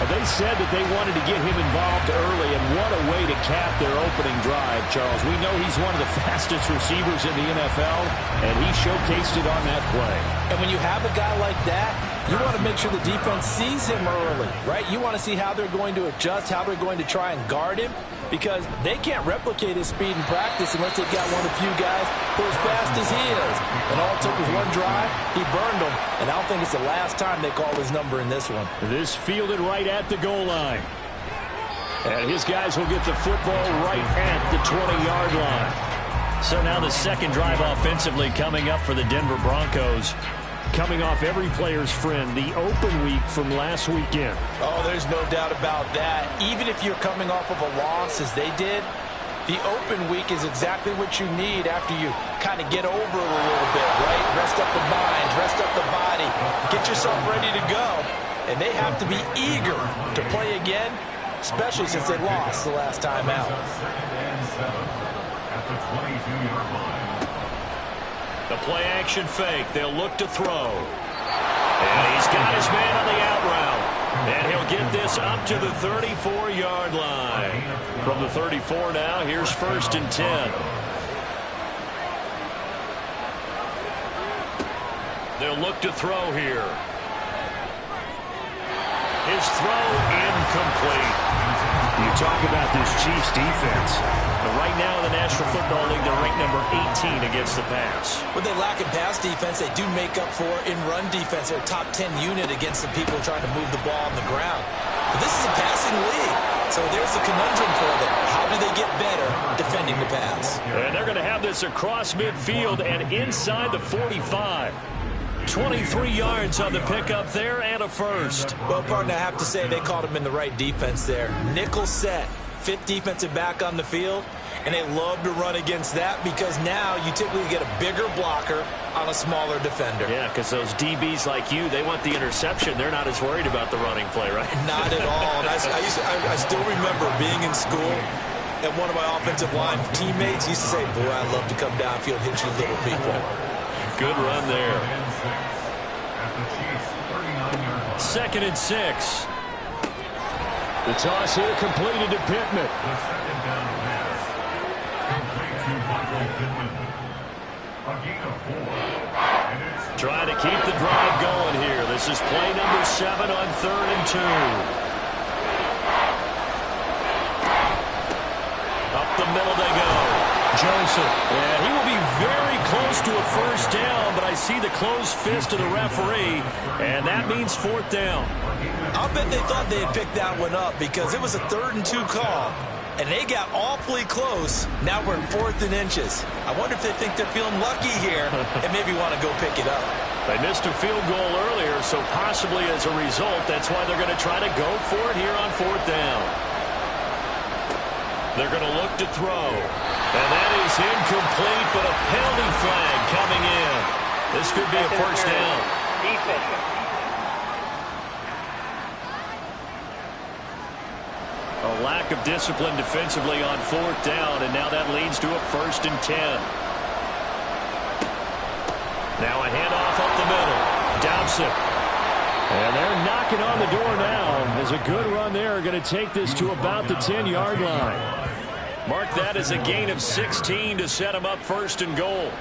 They said that they wanted to get him involved early, and what a way to cap their opening drive, Charles. We know he's one of the fastest receivers in the NFL, and he showcased it on that play. And when you have a guy like that, you want to make sure the defense sees him early, right? You want to see how they're going to adjust, how they're going to try and guard him, because they can't replicate his speed in practice unless they've got one of the few guys who are as fast as he is. And all it took was one drive. He burned them, and I don't think it's the last time they call his number in this one. This fielded right at the goal line. And his guys will get the football right at the 20-yard line. So now the second drive offensively coming up for the Denver Broncos. Coming off every player's friend, the open week from last weekend. Oh, there's no doubt about that. Even if you're coming off of a loss as they did, the open week is exactly what you need after you kind of get over it a little bit, right? Rest up the mind, rest up the body, get yourself ready to go. And they have to be eager to play again, especially since they lost the last time out. At the 22-yard line. The play-action fake. They'll look to throw. And he's got his man on the out route. And he'll get this up to the 34-yard line. From the 34 now, here's 1st and 10. They'll look to throw here. His throw incomplete. You talk about this Chiefs defense. Right now in the National Football League, they're ranked number 18 against the pass. When they lack in pass defense, they do make up for in run defense. They're a top 10 unit against the people trying to move the ball on the ground. But this is a passing league, so there's the conundrum for them. How do they get better defending the pass? And they're going to have this across midfield and inside the 45. 23 yards on the pickup there and a first. Well, partner, I have to say they caught him in the right defense there. Nickel set, 5th defensive back on the field, and they love to run against that because now you typically get a bigger blocker on a smaller defender. Yeah, because those DBs like you, they want the interception. They're not as worried about the running play, right? Not at all. And I still remember being in school, and one of my offensive line teammates used to say, boy, I'd love to come downfield and hit you little people. Good run there. 2nd and 6. The toss here completed to Pittman. The second down pass. Complete to Michael Pittman. A gain of 4. And it's Trying to keep the drive going here. This is play number 7 on 3rd and 2. Up the middle they go. Joseph. And he will be very close to a first down, but I see the closed fist of the referee, and that means 4th down. I'll bet they thought they had picked that one up because it was a 3rd and 2 call, and they got awfully close. Now we're in 4th and inches. I wonder if they think they're feeling lucky here and maybe want to go pick it up. They missed a field goal earlier, so possibly as a result, that's why they're going to try to go for it here on 4th down. They're going to look to throw. And that is incomplete, but a penalty flag coming in. This could be a first down. A lack lack of discipline defensively on 4th down, and now that leads to a 1st and 10. Now a handoff up the middle. Dobson. And they're knocking on the door now. As a good run there, going to take this to about the 10-yard line. Mark that as a gain of 16 to set him up 1st and goal.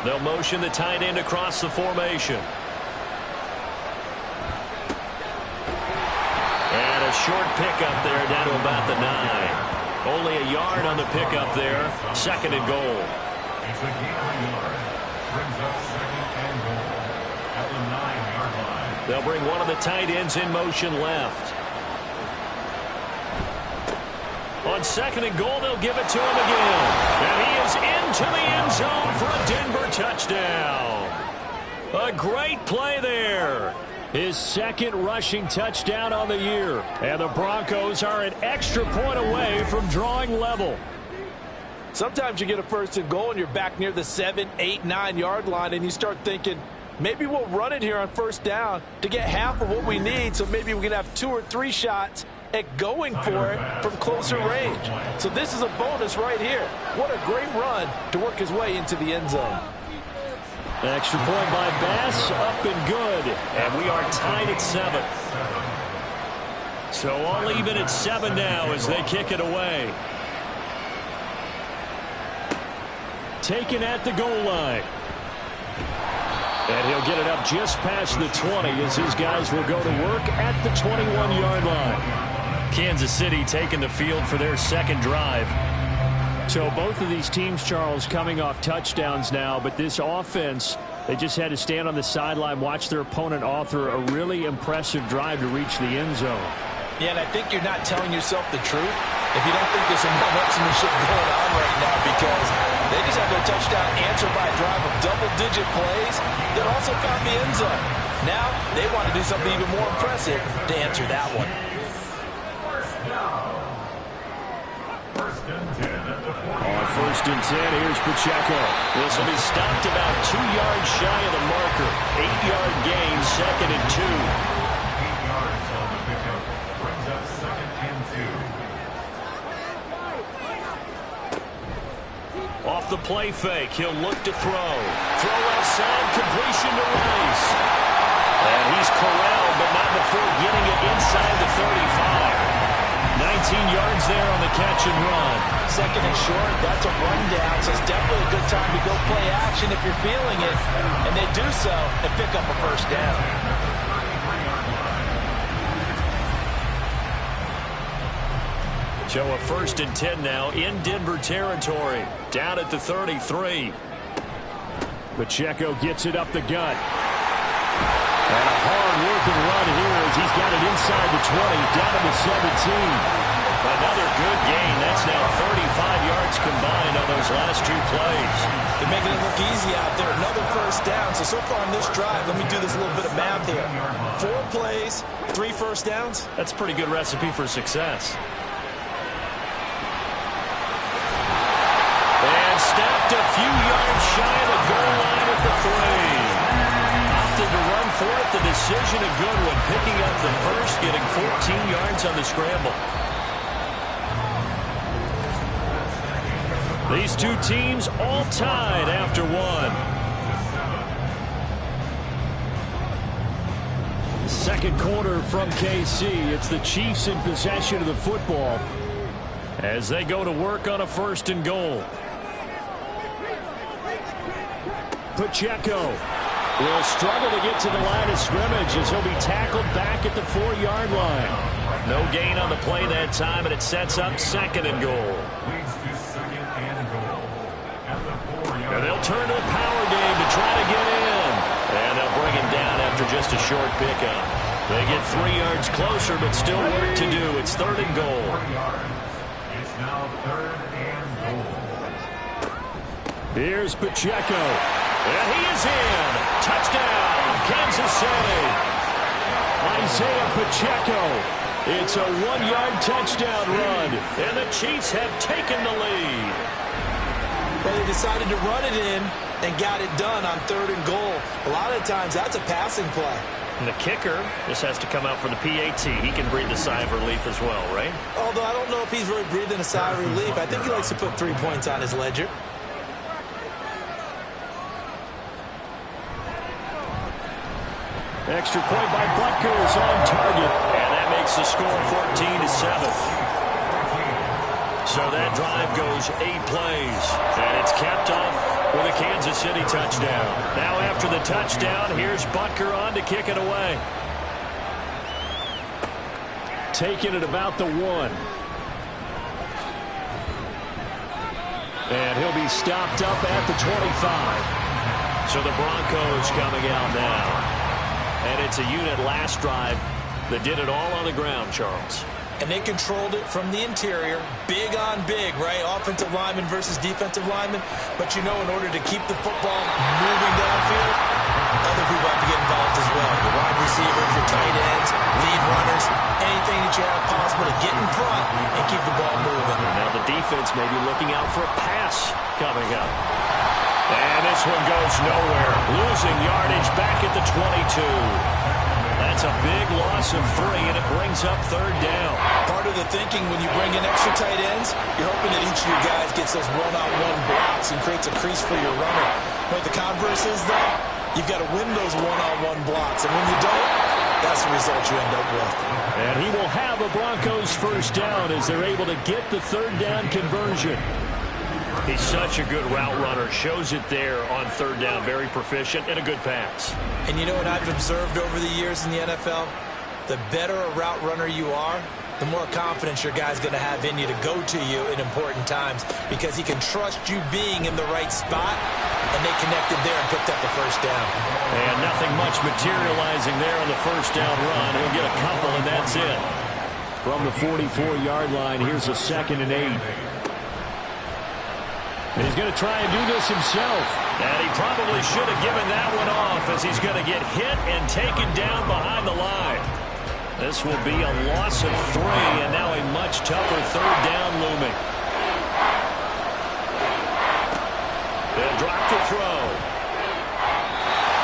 They'll motion the tight end across the formation. And a short pickup there down to about the 9. Only a yard on the pickup there. 2nd and goal. It's a gain of a yard. Brings up 2nd and goal at the 9-yard line. They'll bring one of the tight ends in motion left. On 2nd and goal, they'll give it to him again. And he is into the end zone for a Denver touchdown. A great play there. His 2nd rushing touchdown on the year. And the Broncos are an extra point away from drawing level. Sometimes you get a 1st and goal and you're back near the 7, 8, 9-yard line and you start thinking, maybe we'll run it here on 1st down to get half of what we need, so maybe we can have 2 or 3 shots at going for it from closer range. So this is a bonus right here. What a great run to work his way into the end zone. An extra point by Bass, up and good. And we are tied at 7. So all even at 7 now as they kick it away. Taken at the goal line. And he'll get it up just past the 20 as his guys will go to work at the 21-yard line. Kansas City taking the field for their 2nd drive. So both of these teams, Charles, coming off touchdowns now, but this offense, they just had to stand on the sideline, watch their opponent author a really impressive drive to reach the end zone. Yeah, and I think you're not telling yourself the truth if you don't think there's some one-upsmanship going on right now, because they just had their touchdown answered by a drive of double-digit plays that also found the end zone. Now they want to do something even more impressive to answer that one. On 1st and 10, here's Pacheco. This will be stopped about 2 yards shy of the marker. 8-yard gain, 2nd and 2. 8 yards on the pickup. Brings up 2nd and 2. Off the play fake, he'll look to throw. Throw outside, completion to Rice. And he's corralled, but not before getting it inside the 35. 19 yards there on the catch and run. 2nd and short, that's a rundown, so it's definitely a good time to go play action if you're feeling it. And they do so and pick up a 1st down. So a 1st and 10 now in Denver territory. Down at the 33. Pacheco gets it up the gut. And a hard-working run here as he's got it inside the 20, down to the 17. Another good gain. That's now 35 yards combined on those last 2 plays. They're making it look easy out there. Another 1st down. So far on this drive, let me do this little bit of math here. 4 plays, 3 1st downs. That's a pretty good recipe for success. And stopped a few yards shy of the goal line at the 3. Opted to run for it. The decision a good one. Picking up the 1st, getting 14 yards on the scramble. These 2 teams all tied after 1. Second quarter from KC. It's the Chiefs in possession of the football as they go to work on a 1st and goal. Pacheco will struggle to get to the line of scrimmage as he'll be tackled back at the 4-yard line. No gain on the play that time, and it sets up 2nd and goal. And they'll turn to a power game to try to get in. And they'll bring him down after just a short pickup. They get 3 yards closer, but still work to do. It's 3rd and goal. It's now 3rd and goal. Here's Pacheco. And he is in. Touchdown, Kansas City. Isaiah Pacheco. It's a 1-yard touchdown run. And the Chiefs have taken the lead. Well, they decided to run it in and got it done on 3rd and goal. A lot of times, that's a passing play. And the kicker just has to come out for the PAT. He can breathe a sigh of relief as well, right? Although I don't know if he's really breathing a sigh of relief. I think he likes to put 3 points on his ledger. Extra point by Butker is on target. And that makes the score 14-7. So that drive goes 8 plays. And it's capped off with a Kansas City touchdown. Now after the touchdown, here's Butker on to kick it away. Taking it about the 1. And he'll be stopped up at the 25. So the Broncos coming out now. And it's a unit last drive that did it all on the ground, Charles. And they controlled it from the interior, big on big, right? Offensive lineman versus defensive lineman. But you know, in order to keep the football moving downfield, other people have to get involved as well. Your wide receivers, your tight ends, lead runners, anything that you have possible to get in front and keep the ball moving. Now the defense may be looking out for a pass coming up. And this one goes nowhere. Losing yardage back at the 22. That's a big loss of 3, and it brings up 3rd down. Part of the thinking when you bring in extra tight ends, you're hoping that each of your guys gets those one-on-one blocks and creates a crease for your runner. But the converse is, though, you've got to win those one-on-one blocks. And when you don't, that's the result you end up with. And he will have a Broncos 1st down as they're able to get the 3rd down conversion. He's such a good route runner. Shows it there on 3rd down. Very proficient and a good pass. And you know what I've observed over the years in the NFL? The better a route runner you are, the more confidence your guy's going to have in you to go to you in important times because he can trust you being in the right spot, and they connected there and picked up the 1st down. And nothing much materializing there on the 1st down run. He'll get a couple, and that's it. From the 44-yard line, here's a 2nd and 8. And he's going to try and do this himself. And he probably should have given that one off as he's going to get hit and taken down behind the line. This will be a loss of 3, and now a much tougher 3rd down looming. They'll drop to throw.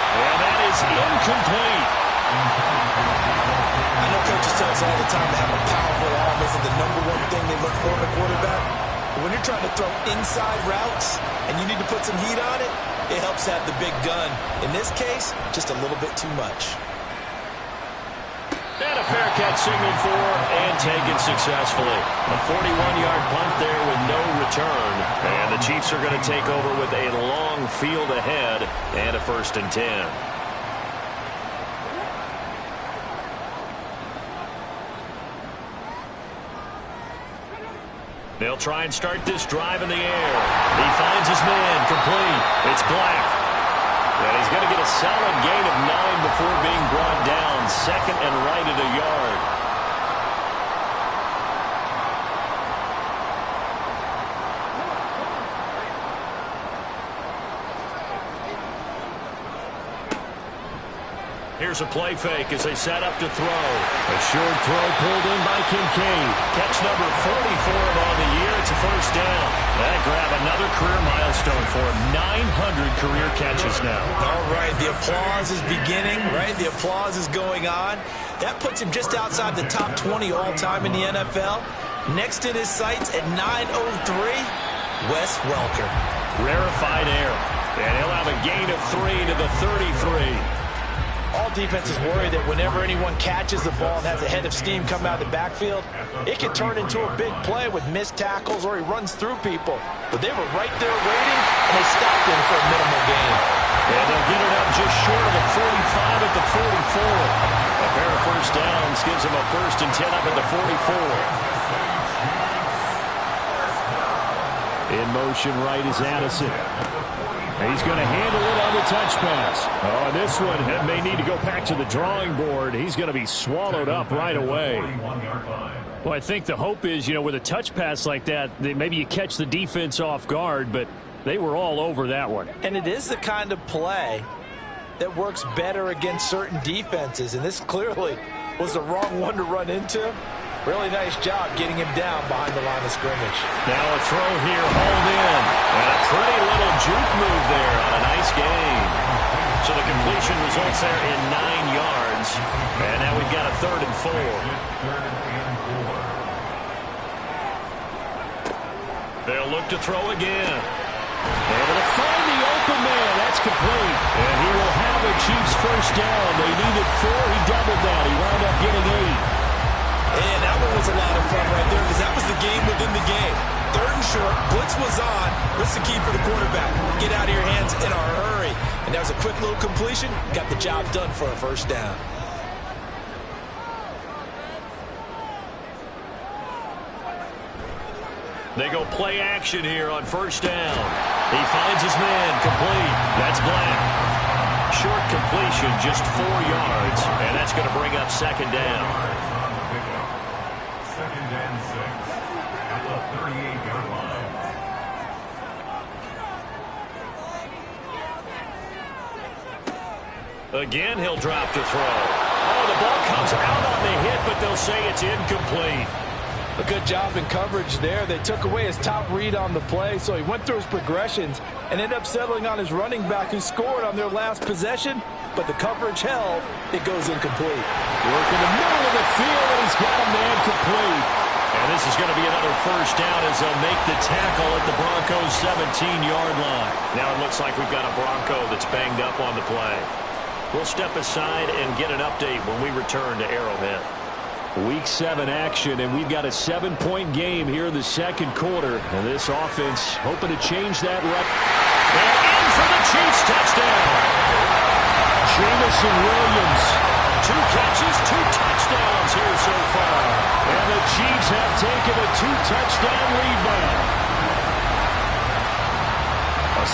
And that is incomplete. I know coaches tell us all the time to have a powerful arm isn't the #1 thing they look for in a quarterback. When you're trying to throw inside routes and you need to put some heat on it, it helps have the big gun. In this case, just a little bit too much. And a fair catch signaled for and taken successfully. A 41-yard punt there with no return. And the Chiefs are going to take over with a long field ahead and a 1st and 10. They'll try and start this drive in the air. He finds his man, complete. It's Black. And he's going to get a solid gain of 9 before being brought down. 2nd and right at a yard. Here's a play fake as they set up to throw. A short throw pulled in by Kincaid. Catch number 44 on the year. It's a 1st down. That grab another career milestone for him. 900 career catches now. All right, the applause is beginning, right? The applause is going on. That puts him just outside the top 20 all-time in the NFL. Next in his sights at 903, Wes Welker. Rarefied air. And he'll have a gain of 3 to the 33. All defenses worry that whenever anyone catches the ball and has a head of steam come out of the backfield, it can turn into a big play with missed tackles or he runs through people. But they were right there waiting, and they stopped him for a minimal gain. And they'll get it up just short of the 45 at the 44. A pair of 1st downs gives them a 1st and 10 up at the 44. In motion right is Addison. He's going to handle it on the touch pass. Oh, this one may need to go back to the drawing board. He's going to be swallowed up right away. Well, I think the hope is, you know, with a touch pass like that, maybe you catch the defense off guard, but they were all over that one. And it is the kind of play that works better against certain defenses, and this clearly was the wrong one to run into. Really nice job getting him down behind the line of scrimmage. Now a throw here, hauled in. And a pretty little juke move there on a nice gain. So the completion results there in 9 yards. And now we've got a 3rd and 4. They'll look to throw again. Able to find the open man. That's complete. And he will have a Chiefs first down. They needed 4. He doubled that. He wound up getting 8. And that one was a lot of fun right there because that was the game within the game. 3rd and short, blitz was on. What's the key for the quarterback? Get out of your hands in a hurry. And that was a quick little completion. Got the job done for a first down. They go play action here on first down. He finds his man, complete. That's Black. Short completion, just 4 yards, and that's going to bring up 2nd down. 2nd and 6 at the 38-yard line. Again, he'll drop to throw. Oh, the ball comes out on the hit, but they'll say it's incomplete. A good job in coverage there. They took away his top read on the play, so he went through his progressions and ended up settling on his running back who scored on their last possession, but the coverage held. It goes incomplete. Work in the middle of the field, and he's got a man complete. And this is going to be another first down as they'll make the tackle at the Broncos' 17-yard line. Now it looks like we've got a Bronco that's banged up on the play. We'll step aside and get an update when we return to Arrowhead. Week 7 action, and we've got a 7-point game here in the 2nd quarter. And this offense hoping to change that record. They're in for the Chiefs touchdown. Jamison Williams. 2 catches, 2 touchdowns here so far. And the Chiefs have taken a 2-touchdown lead now.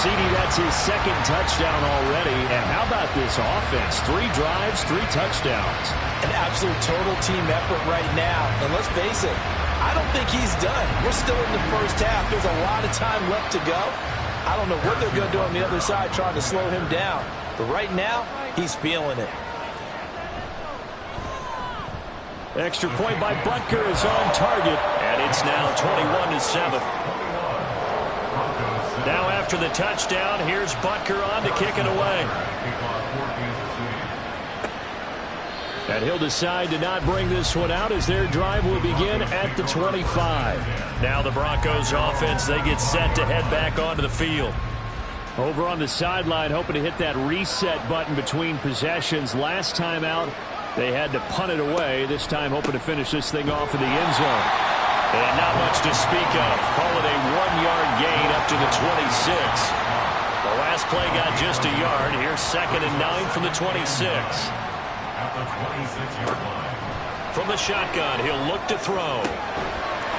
CD, that's his 2nd touchdown already. And how about this offense? 3 drives, 3 touchdowns. An absolute total team effort right now. And let's face it, I don't think he's done. We're still in the first half. There's a lot of time left to go. I don't know what they're going to do on the other side trying to slow him down. But right now, he's feeling it. Extra point by Butker is on target. And it's now 21-7. Now after the touchdown, here's Butker on to kick it away. And he'll decide to not bring this one out as their drive will begin at the 25. Now the Broncos offense, they get set to head back onto the field. Over on the sideline, hoping to hit that reset button between possessions. Last time out, they had to punt it away. This time hoping to finish this thing off in the end zone. And not much to speak of. Call it a 1-yard gain up to the 26. The last play got just a yard. Here's 2nd and 9 from the 26. At the 26-yard line. From the shotgun, he'll look to throw.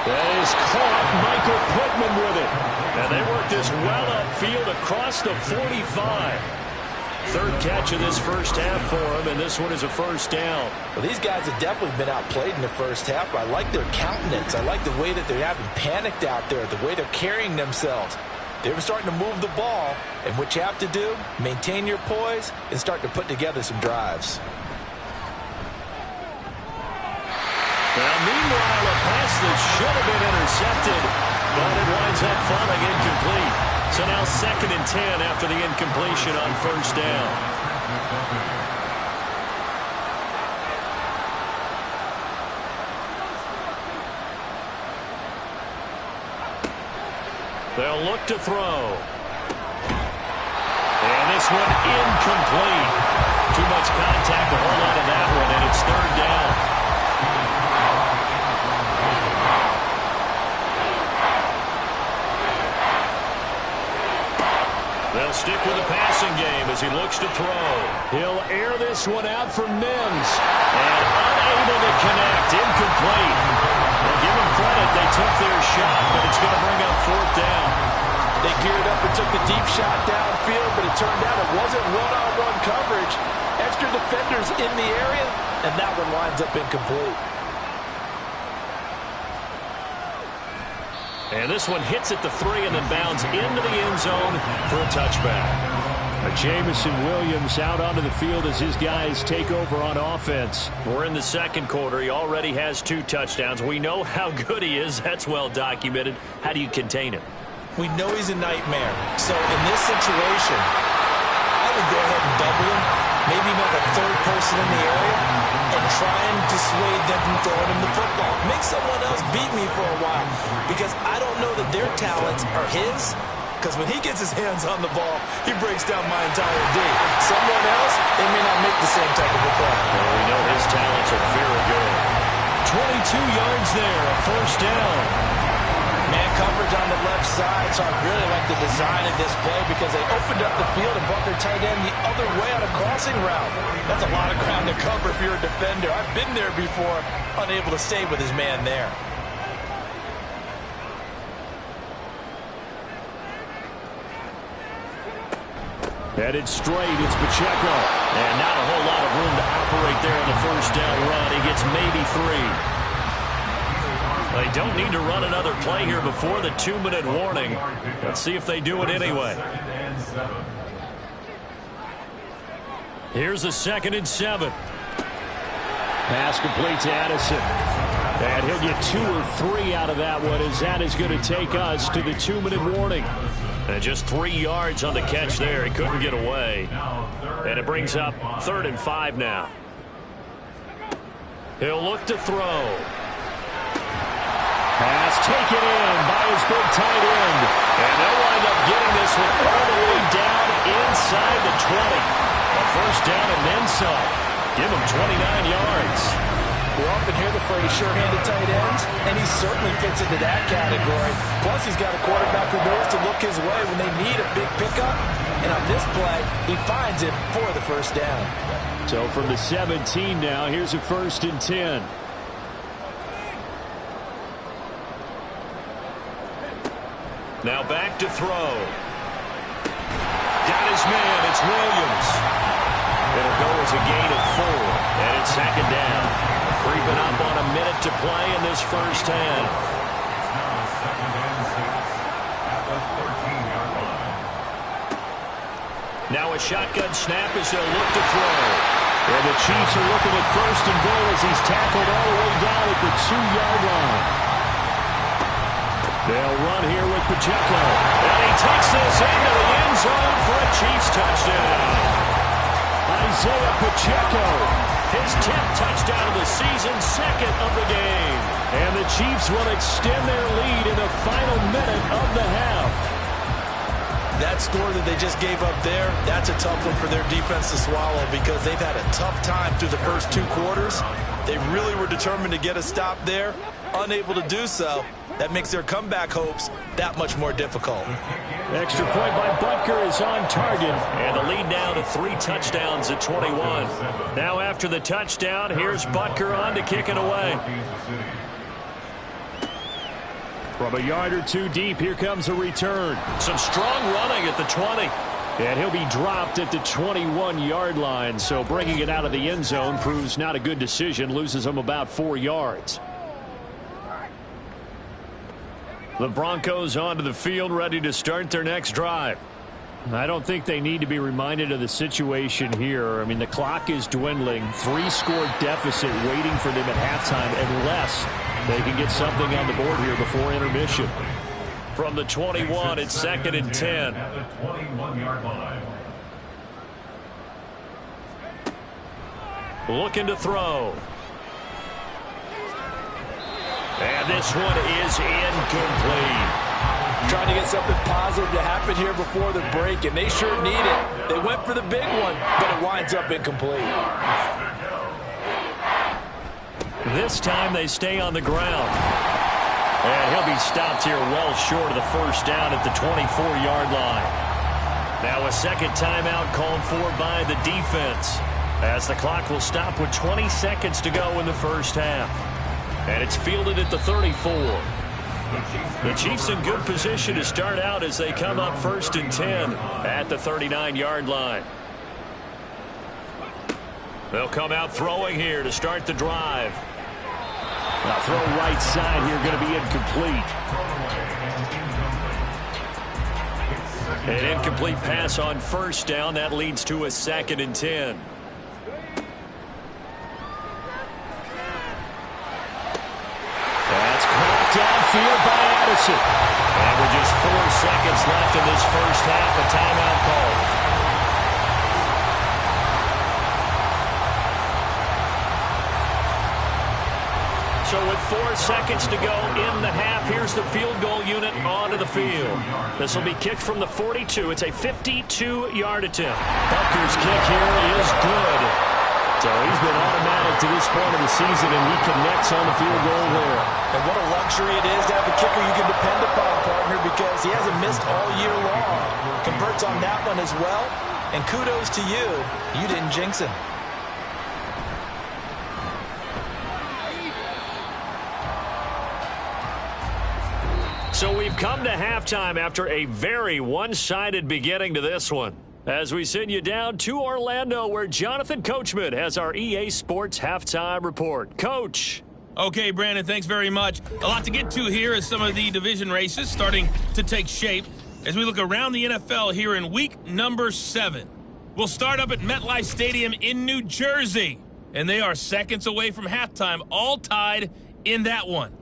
That is caught. Michael Pittman with it. And they work this well upfield across the 45. 3rd catch of this first half for him, and this one is a first down. Well, these guys have definitely been outplayed in the first half, but I like their countenance. I like the way that they haven't panicked out there, the way they're carrying themselves. They're starting to move the ball, and what you have to do, maintain your poise and start to put together some drives. Well, meanwhile, a pass that should have been intercepted, but it winds up falling incomplete. So now 2nd and 10 after the incompletion on first down. They'll look to throw. And this one incomplete. Too much contact to hold on to that one, and it's 3rd down. They'll stick with the passing game as he looks to throw. He'll air this one out for Mims. And unable to connect. Incomplete. Well, give them credit. They took their shot, but it's going to bring up 4th down. They geared up and took the deep shot downfield, but it turned out it wasn't one-on-one coverage. Extra defenders in the area, and that one winds up incomplete. And this one hits at the 3 and then bounds into the end zone for a touchback. Jamison Williams out onto the field as his guys take over on offense. We're in the 2nd quarter. He already has 2 touchdowns. We know how good he is. That's well documented. How do you contain him? We know he's a nightmare. So in this situation, I probably go ahead and double him, maybe even have a third person in the area, and try and dissuade them from throwing him the football. Make someone else beat me for a while, because I don't know that their talents are his, because when he gets his hands on the ball, he breaks down my entire D. Someone else, they may not make the same type of a play. Well, we know his talents are very good. 22 yards there, a first down. Man coverage on the left side, so I really like the design of this play because they opened up the field and brought their tight end the other way on a crossing route. That's a lot of ground to cover if you're a defender. I've been there before, unable to stay with his man there. Headed straight, it's Pacheco. And not a whole lot of room to operate there on the first down run. He gets maybe 3. They don't need to run another play here before the 2-minute warning. Let's see if they do it anyway. Here's a 2nd and 7. Pass complete to Addison. And he'll get 2 or 3 out of that one, as that is going to take us to the 2-minute warning. And just 3 yards on the catch there. He couldn't get away. And it brings up 3rd and 5 now. He'll look to throw. Pass taken in by his big tight end. And they'll wind up getting this one all the way down inside the 20. A first down and then some. Give him 29 yards. We often hear the phrase sure-handed tight ends, and he certainly fits into that category. Plus, he's got a quarterback who knows to look his way when they need a big pickup. And on this play, he finds it for the first down. So from the 17 now, here's a 1st and 10. Now back to throw. Got his man. It's Williams. It'll go as a gain of 4. And it's 2nd down. Creeping up on a minute to play in this first half. Now a shotgun snap as they'll look to throw. And the Chiefs are looking at 1st and goal as he's tackled all the way down at the 2-yard line. They'll run here with Pacheco. And he takes this into the end zone for a Chiefs touchdown. Isaiah Pacheco. His 10th touchdown of the season, 2nd of the game. And the Chiefs will extend their lead in the final minute of the half. That score that they just gave up there, that's a tough one for their defense to swallow because they've had a tough time through the first 2 quarters. They really were determined to get a stop there, unable to do so. That makes their comeback hopes that much more difficult. Extra point by Butker is on target. And the lead now to 3 touchdowns at 21. Now after the touchdown, here's Butker on to kick it away. From a yard or 2 deep, here comes a return. Some strong running at the 20. And he'll be dropped at the 21-yard line. So bringing it out of the end zone proves not a good decision. Loses him about 4 yards. The Broncos onto the field, ready to start their next drive. I don't think they need to be reminded of the situation here. I mean, the clock is dwindling. 3-score deficit waiting for them at halftime unless they can get something on the board here before intermission. From the 21, it's 2nd and 10. At the 21-yard line. Looking to throw. And this one is incomplete. Trying to get something positive to happen here before the break, and they sure need it. They went for the big one, but it winds up incomplete. This time they stay on the ground. And he'll be stopped here well short of the first down at the 24-yard line. Now a second timeout called for by the defense, as the clock will stop with 20 seconds to go in the first half. And it's fielded at the 34. The Chiefs in good position to start out as they come up 1st and 10 at the 39-yard line. They'll come out throwing here to start the drive. Now throw right side here, going to be incomplete. An incomplete pass on first down. That leads to a 2nd and 10. That's caught downfield by Addison. And with just 4 seconds left in this first half, a timeout call. So with 4 seconds to go in the half, here's the field goal unit onto the field. This will be kicked from the 42. It's a 52-yard attempt. Butker's kick here is good. So he's been automatic to this point of the season, and he connects on the field goal there. And what a luxury it is to have a kicker you can depend upon, partner, because he hasn't missed all year long. Converts on that one as well. And kudos to you. You didn't jinx him. So we've come to halftime after a very one-sided beginning to this one. As we send you down to Orlando, where Jonathan Coachman has our EA Sports Halftime Report. Coach. Okay, Brandon, thanks very much. A lot to get to here as some of the division races starting to take shape as we look around the NFL here in week number 7. We'll start up at MetLife Stadium in New Jersey, and they are seconds away from halftime, all tied in that one.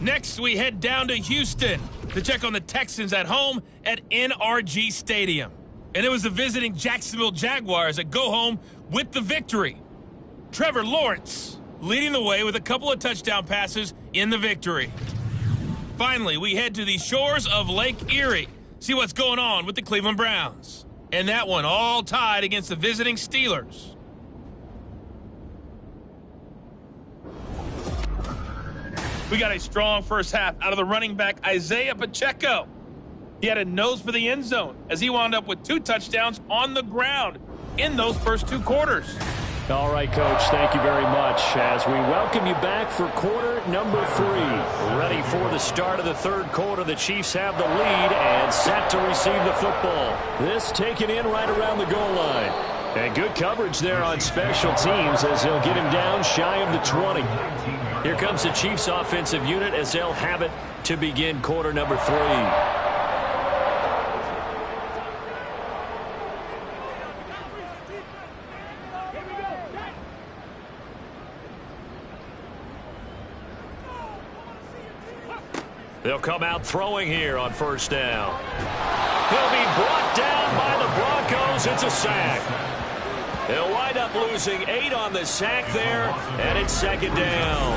Next, we head down to Houston to check on the Texans at home at NRG Stadium. And it was the visiting Jacksonville Jaguars that go home with the victory. Trevor Lawrence leading the way with a couple of touchdown passes in the victory. Finally, we head to the shores of Lake Erie, see what's going on with the Cleveland Browns. And that one all tied against the visiting Steelers. We got a strong first half out of the running back, Isaiah Pacheco. He had a nose for the end zone as he wound up with 2 touchdowns on the ground in those first 2 quarters. All right, Coach, thank you very much as we welcome you back for quarter number 3. Ready for the start of the third quarter. The Chiefs have the lead and set to receive the football. This taken in right around the goal line. And good coverage there on special teams as they'll get him down shy of the 20. Here comes the Chiefs offensive unit as they'll have it to begin quarter number 3. They'll come out throwing here on first down. He'll be brought down by the Broncos. It's a sack. They'll wind up losing 8 on the sack there, and it's second down.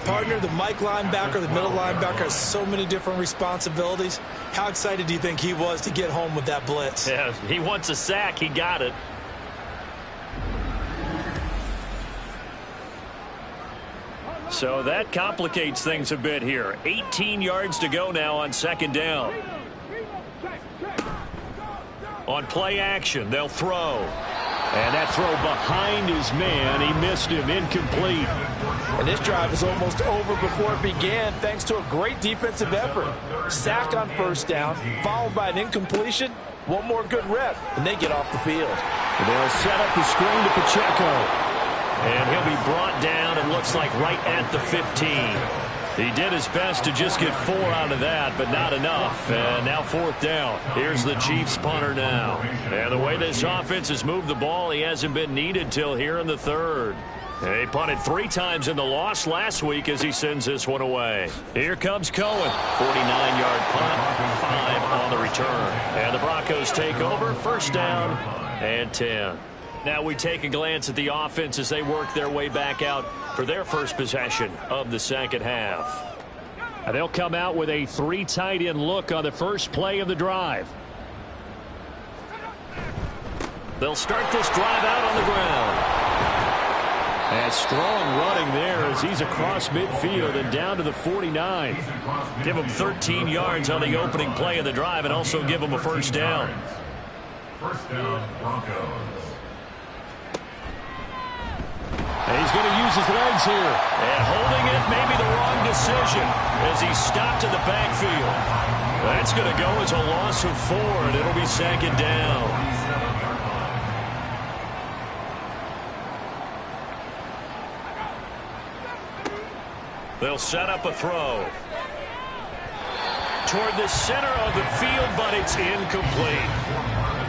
Partner, the Mike linebacker, the middle linebacker has so many different responsibilities. How excited do you think he was to get home with that blitz? Yeah, he wants a sack. He got it. So that complicates things a bit here. 18 yards to go now on second down. On play action, they'll throw. And that throw behind his man, he missed him, incomplete. And this drive is almost over before it began thanks to a great defensive effort. Sack on first down, followed by an incompletion. One more good rep, and they get off the field. They'll set up the screen to Pacheco. And he'll be brought down, it looks like right at the 15. He did his best to just get 4 out of that, but not enough. And now fourth down. Here's the Chiefs punter now. And the way this offense has moved the ball, he hasn't been needed till here in the third. And he punted 3 times in the loss last week as he sends this one away. Here comes Cohen. 49-yard punt, 5 on the return. And the Broncos take over, first down and 10. Now we take a glance at the offense as they work their way back out for their first possession of the second half. And they'll come out with a 3 tight end look on the first play of the drive. They'll start this drive out on the ground. And strong running there as he's across midfield and down to the 49. Give him 13 yards on the opening play of the drive and also give him a first down. First down, Broncos. And he's going to use his legs here. And holding it may be the wrong decision as he stopped in the backfield. That's going to go as a loss of 4, and it'll be second down. They'll set up a throw. Toward the center of the field, but it's incomplete.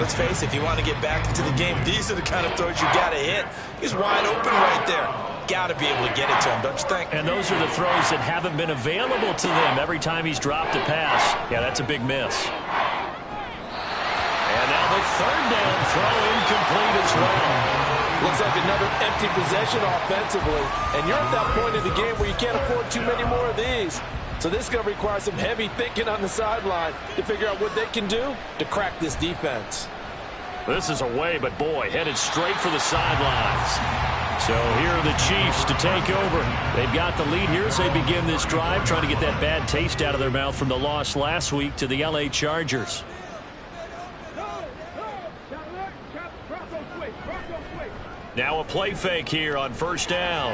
Let's face it, if you want to get back into the game, these are the kind of throws you got to hit. He's wide open right there. Got to be able to get it to him, don't you think? And those are the throws that haven't been available to them every time he's dropped a pass. Yeah, that's a big miss. And now the third down throw incomplete as well. Looks like another empty possession offensively. And you're at that point in the game where you can't afford too many more of these. So this is going to require some heavy thinking on the sideline to figure out what they can do to crack this defense. This is away, but boy, headed straight for the sidelines. So here are the Chiefs to take over. They've got the lead here as they begin this drive, trying to get that bad taste out of their mouth from the loss last week to the LA Chargers. Now a play fake here on first down.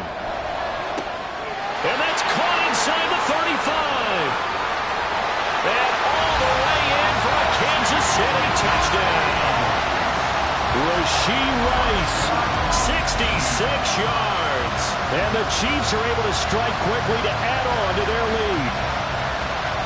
And that's caught inside the 35. And all the way in for a Kansas City touchdown. Rashee Rice, 66 yards. And the Chiefs are able to strike quickly to add on to their lead.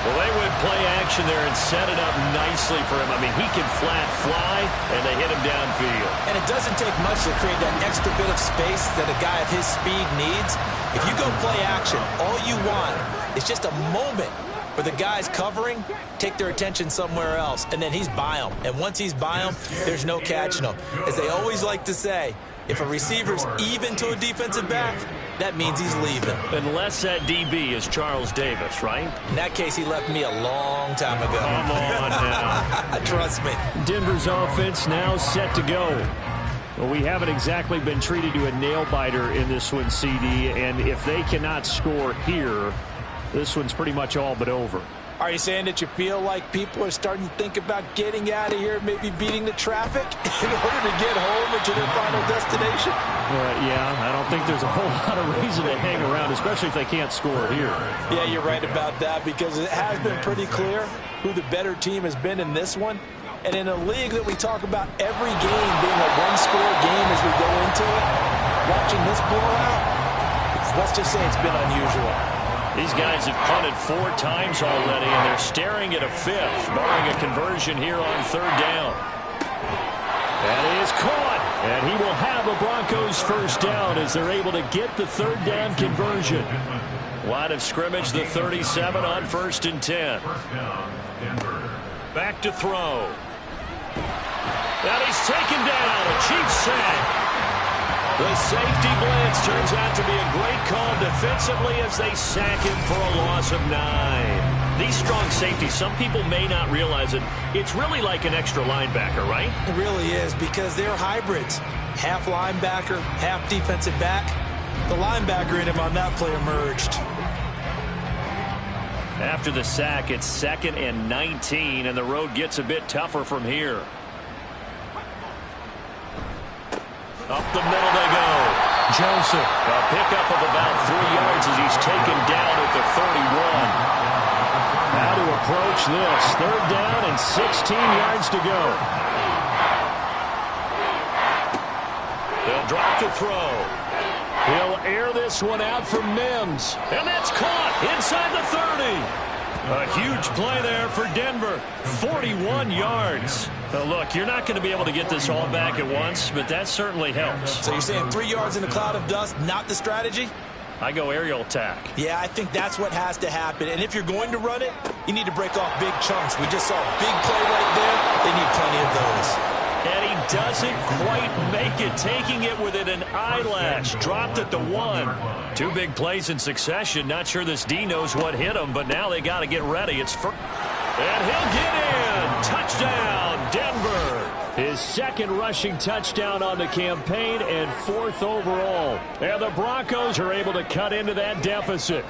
Well, they went play action there and set it up nicely for him. I mean, he can flat fly, and they hit him downfield. And it doesn't take much to create that extra bit of space that a guy of his speed needs. If you go play action, all you want is just a moment where the guys covering take their attention somewhere else, and then he's by them. And once he's by them, there's no catching them. As they always like to say, if a receiver's even to a defensive back, that means he's leaving. Unless that DB is Charles Davis, right? In that case, he left me a long time ago. Come on now. Trust me. Denver's offense now set to go. Well, we haven't exactly been treated to a nail-biter in this one, CD, and if they cannot score here, this one's pretty much all but over. Are you saying that you feel like people are starting to think about getting out of here, maybe beating the traffic in order to get home or to their final destination? Yeah, I don't think there's a whole lot of reason to hang around, especially if they can't score here. Yeah, you're right about that, because it has been pretty clear who the better team has been in this one. And in a league that we talk about every game being a one-score game as we go into it, watching this blowout, let's just say it's been unusual. These guys have punted 4 times already, and they're staring at a 5th, barring a conversion here on third down. That is caught, and he will have a Broncos first down as they're able to get the third down conversion. Line of scrimmage, the 37 on 1st and 10. Back to throw. And he's taken down, a Chiefs sack. The safety blitz turns out to be a great call defensively as they sack him for a loss of 9. These strong safeties, some people may not realize it. It's really like an extra linebacker, right? It really is, because they're hybrids. Half linebacker, half defensive back. The linebacker in him on that play emerged. After the sack, it's 2nd and 19, and the road gets a bit tougher from here. Up the middle they go. Joseph, a pickup of about 3 yards as he's taken down at the 31. How to approach this. Third down and 16 yards to go. They'll drop the throw. He'll air this one out for Mims. And that's caught inside the 30. A huge play there for Denver. 41 yards. Now look, you're not going to be able to get this all back at once, but that certainly helps. So you're saying 3 yards in a cloud of dust, not the strategy? I go aerial attack. Yeah, I think that's what has to happen. And if you're going to run it, you need to break off big chunks. We just saw a big play right there. They need plenty of those. And he doesn't quite make it, taking it within an eyelash. Dropped at the 1. 2 big plays in succession. Not sure this D knows what hit him, but now they got to get ready. It's first. And he'll get in. Touchdown, Denver. His 2nd rushing touchdown on the campaign and 4th overall. And the Broncos are able to cut into that deficit.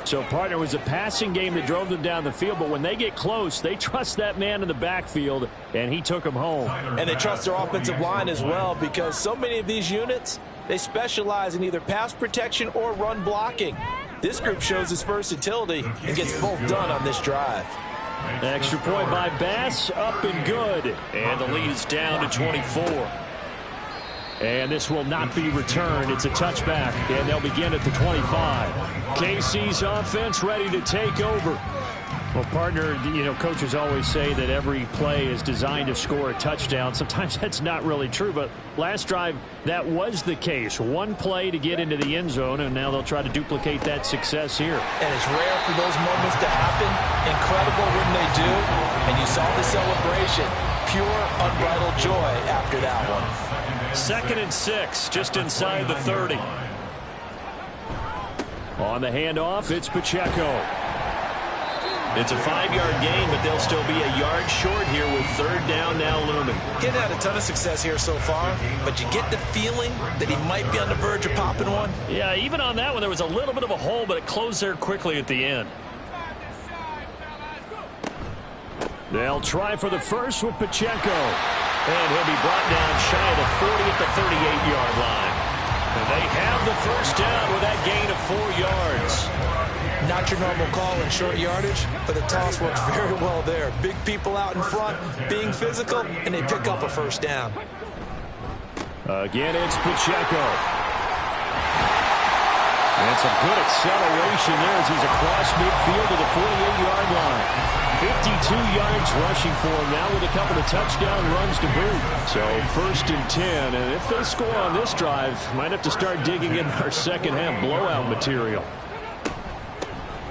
So, partner, was a passing game that drove them down the field, but when they get close, they trust that man in the backfield, and he took them home. And they trust their offensive line as well, because so many of these units, they specialize in either pass protection or run blocking. This group shows its versatility and gets both done on this drive. Extra point by Bass, up and good. And the lead is down to 24. And this will not be returned. It's a touchback, and they'll begin at the 25. KC's offense ready to take over. Well, partner, you know, coaches always say that every play is designed to score a touchdown. Sometimes that's not really true, but last drive, that was the case. 1 play to get into the end zone, and now they'll try to duplicate that success here. And it's rare for those moments to happen. Incredible when they do. And you saw the celebration. Pure, unbridled joy after that one. 2nd and 6, just inside the 30. On the handoff, it's Pacheco. It's a 5-yard gain, but they'll still be a yard short here with 3rd down now looming. Getting had a ton of success here so far, but you get the feeling that he might be on the verge of popping one. Yeah, even on that one, there was a little bit of a hole, but it closed there quickly at the end. They'll try for the first with Pacheco. And he'll be brought down shy of the 40 at the 38-yard line. And they have the first down with that gain of 4 yards. Not your normal call in short yardage, but the toss works very well there. Big people out in front, being physical, and they pick up a first down. Again, it's Pacheco. And some good acceleration there as he's across midfield to the 48-yard line. 52 yards rushing for him now with a couple of touchdown runs to boot. So 1st and 10, and if they score on this drive, might have to start digging in our second half blowout material.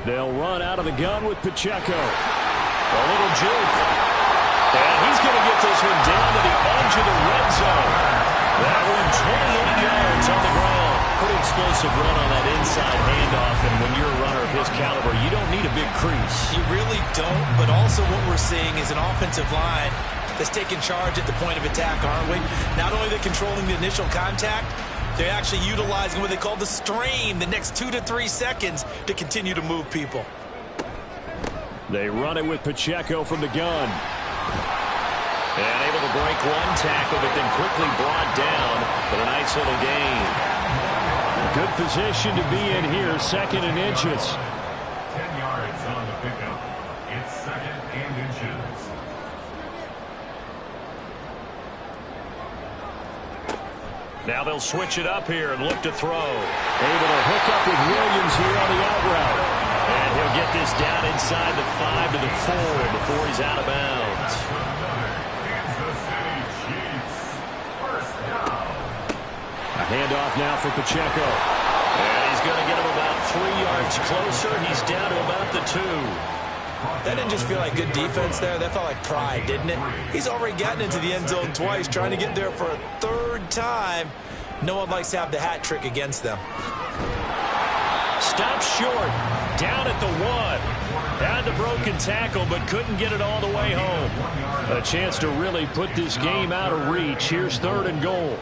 They'll run out of the gun with Pacheco. A little juke. And he's going to get this one down to the edge of the red zone. That one 28 yards on the ground. Pretty explosive run on that inside handoff, and when you're a runner of his caliber, you don't need a big crease. You really don't, but also what we're seeing is an offensive line that's taking charge at the point of attack, aren't we? Not only are they controlling the initial contact, they're actually utilizing what they call the strain, the next 2 to 3 seconds, to continue to move people. They run it with Pacheco from the gun. And able to break one tackle, but then quickly brought down. But a nice little gain. Good position to be in here, 2nd and inches. 10 yards on the pickup. It's 2nd and inches. Now they'll switch it up here and look to throw. Able to hook up with Williams here on the out route. And he'll get this down inside the 5 to the 4 before he's out of bounds. A handoff now for Pacheco. And he's going to get him about 3 yards closer. He's down to about the 2. That didn't just feel like good defense there. That felt like pride, didn't it? He's already gotten into the end zone twice, trying to get there for a 3rd time. No one likes to have the hat trick against them. Stop short. Down at the 1. Had the broken tackle, but couldn't get it all the way home. A chance to really put this game out of reach. Here's 3rd and goal.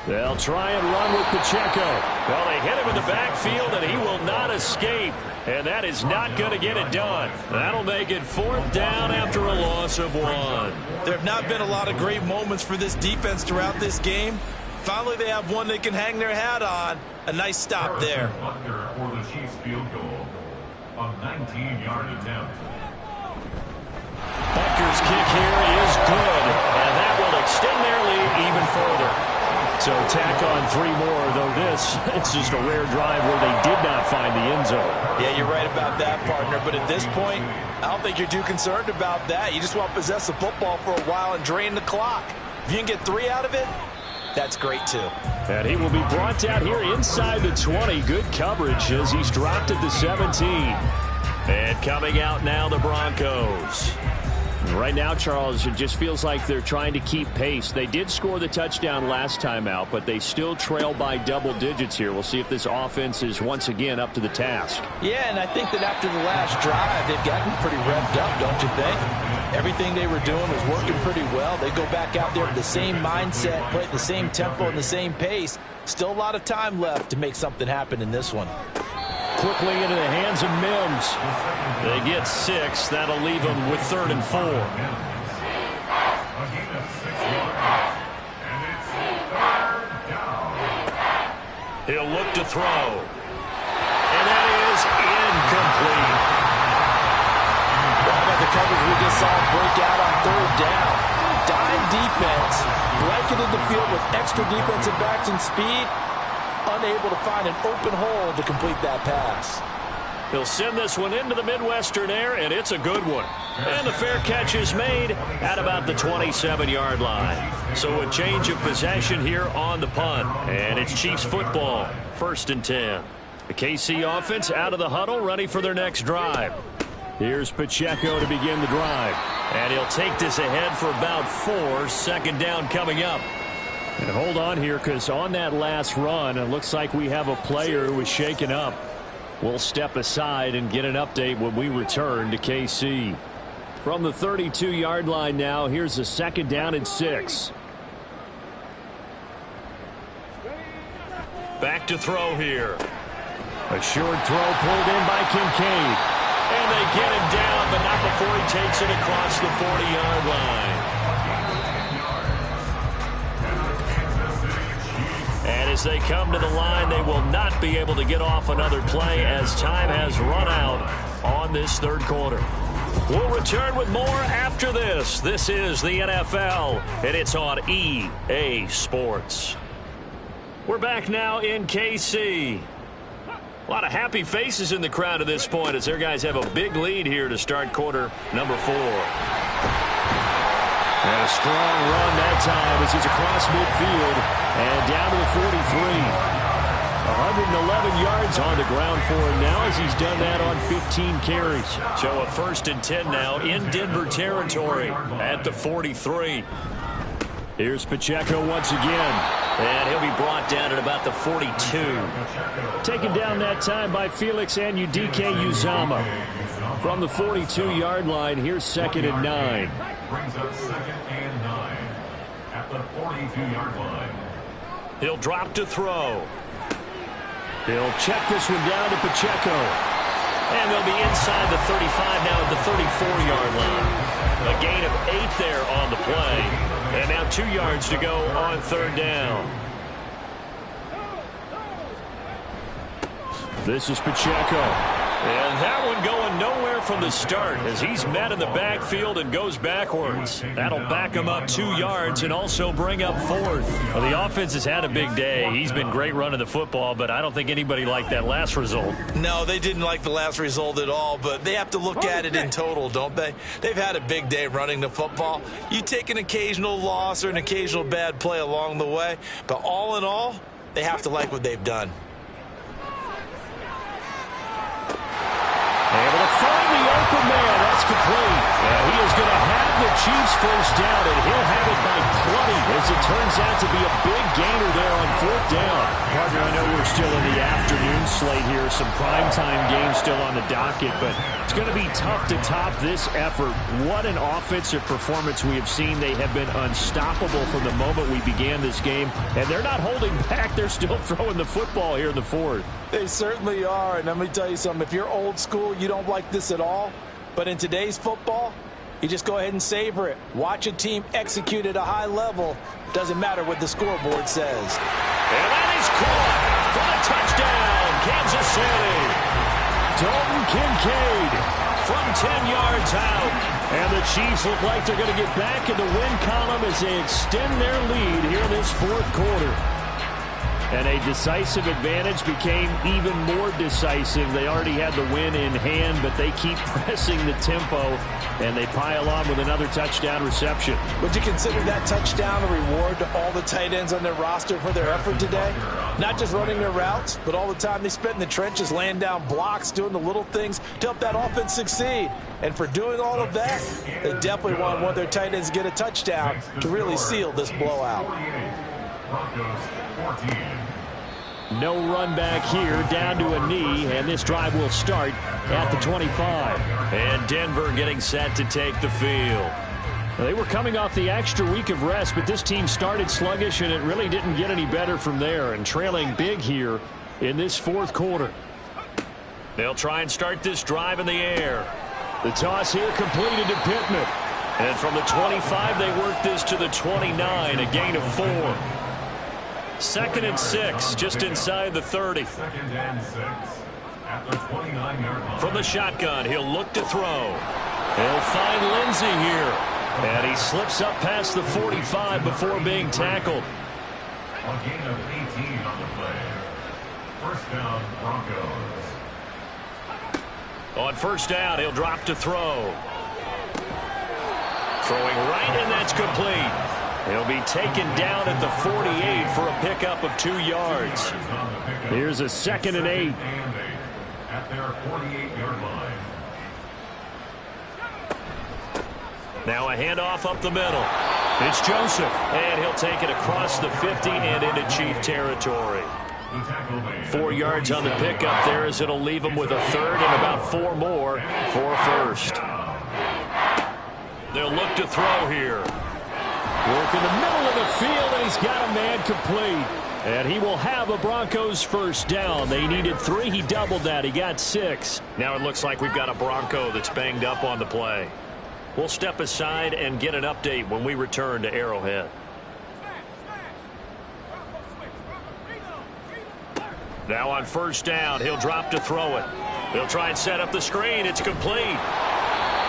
They'll try and run with Pacheco. Well, they hit him in the backfield, and he will not escape. And that is not going to get it done. That'll make it 4th down after a loss of 1. There have not been a lot of great moments for this defense throughout this game. Finally, they have one they can hang their hat on. A nice stop there. Butler for the Chiefs field goal. A 19-yard attempt. Butker's kick here is good, and that will extend their lead even further. So tack on 3 more, though this, it's just a rare drive where they did not find the end zone. Yeah, you're right about that, partner. But at this point, I don't think you're too concerned about that. You just want to possess the football for a while and drain the clock. If you can get 3 out of it, that's great, too. And he will be brought down here inside the 20. Good coverage as he's dropped at the 17. And coming out now, the Broncos. Right now, Charles, it just feels like they're trying to keep pace. They did score the touchdown last time out, but they still trail by double digits here. We'll see if this offense is once again up to the task. Yeah, and I think that after the last drive, they've gotten pretty revved up, don't you think? Everything they were doing was working pretty well. They go back out there with the same mindset, play at the same tempo and the same pace. Still a lot of time left to make something happen in this one. Quickly into the hands of Mims. They get 6. That'll leave them with 3rd and 4. He'll look to throw. And that is incomplete. What about the coverage we just saw break out on 3rd down? Dime defense, blanketed the field with extra defensive backs and speed. Unable to find an open hole to complete that pass. He'll send this one into the Midwestern air, and it's a good one. And the fair catch is made at about the 27-yard line. So a change of possession here on the punt. And it's Chiefs football, 1st and 10. The KC offense out of the huddle, ready for their next drive. Here's Pacheco to begin the drive. And he'll take this ahead for about 4. 2nd down coming up. And hold on here, because on that last run, it looks like we have a player who was shaken up. We'll step aside and get an update when we return to KC. From the 32-yard line now, here's a 2nd down and 6. Back to throw here. A short throw pulled in by Kincaid. And they get him down, but not before he takes it across the 40-yard line. And as they come to the line, they will not be able to get off another play as time has run out on this 3rd quarter. We'll return with more after this. This is the NFL, and it's on EA Sports. We're back now in KC. A lot of happy faces in the crowd at this point as their guys have a big lead here to start quarter number 4. And a strong run that time as he's across midfield and down to the 43. 111 yards on the ground for him now as he's done that on 15 carries. So a 1st and 10 now in Denver territory at the 43. Here's Pacheco once again. And he'll be brought down at about the 42. Taken down that time by Felix Anudike-Uzomah. From the 42-yard line, here's 2nd and 9. Brings up 2nd and 9 at the 42-yard line. He'll drop to throw. He'll check this one down to Pacheco. And they'll be inside the 35 now at the 34-yard line. A gain of 8 there on the play. And now 2 yards to go on 3rd down. This is Pacheco. And that one going nowhere from the start as he's met in the backfield and goes backwards. That'll back him up 2 yards and also bring up 4th. Well, the offense has had a big day. He's been great running the football, but I don't think anybody liked that last result. No, they didn't like the last result at all, but they have to look at it in total, don't they? They've had a big day running the football. You take an occasional loss or an occasional bad play along the way, but all in all, they have to like what they've done. Able to find the open man. That's complete. And he is going to have the Chiefs 1st down, and he'll have it by plenty as it turns out to be a big gainer there on 4th down. Partner, I know we're still in the afternoon slate here. Some primetime games still on the docket, but it's going to be tough to top this effort. What an offensive performance we have seen. They have been unstoppable from the moment we began this game, and they're not holding back. They're still throwing the football here in the 4th. They certainly are, and let me tell you something. If you're old school, you don't like this at all. But in today's football, you just go ahead and savor it. Watch a team execute at a high level. Doesn't matter what the scoreboard says. And that is caught for the touchdown, Kansas City. Dalton Kincaid from 10 yards out. And the Chiefs look like they're going to get back in the win column as they extend their lead here in this 4th quarter. And a decisive advantage became even more decisive. They already had the win in hand, but they keep pressing the tempo, and they pile on with another touchdown reception. Would you consider that touchdown a reward to all the tight ends on their roster for their effort today? Not just running their routes, but all the time they spent in the trenches, laying down blocks, doing the little things to help that offense succeed. And for doing all of that, they definitely want one of their tight ends to get a touchdown to really seal this blowout. No run back here, down to a knee, and this drive will start at the 25. And Denver getting set to take the field. They were coming off the extra week of rest, but this team started sluggish, and it really didn't get any better from there, and trailing big here in this 4th quarter. They'll try and start this drive in the air. The toss here completed to Pittman. And from the 25, they work this to the 29, a gain of 4. 2nd and 6, just inside the 30. 2nd and 6 at the 29-yard line. From the shotgun, he'll look to throw. He'll find Lindsey here. And he slips up past the 45 before being tackled. A gain of 18 on the play. 1st down, Broncos. On 1st down, he'll drop to throw. Throwing right, and that's complete. He'll be taken down at the 48 for a pickup of 2 yards. Here's a 2nd and 8. At their 48-yard line. Now a handoff up the middle. It's Joseph, and he'll take it across the 50 and into Chief territory. 4 yards on the pickup there as it'll leave him with a third and about 4 more for first. They'll look to throw here. Work in the middle of the field, and he's got a man complete. And he will have a Broncos first down. They needed 3. He doubled that. He got 6. Now it looks like we've got a Bronco that's banged up on the play. We'll step aside and get an update when we return to Arrowhead. Now on first down, he'll drop to throw it. They'll try and set up the screen. It's complete.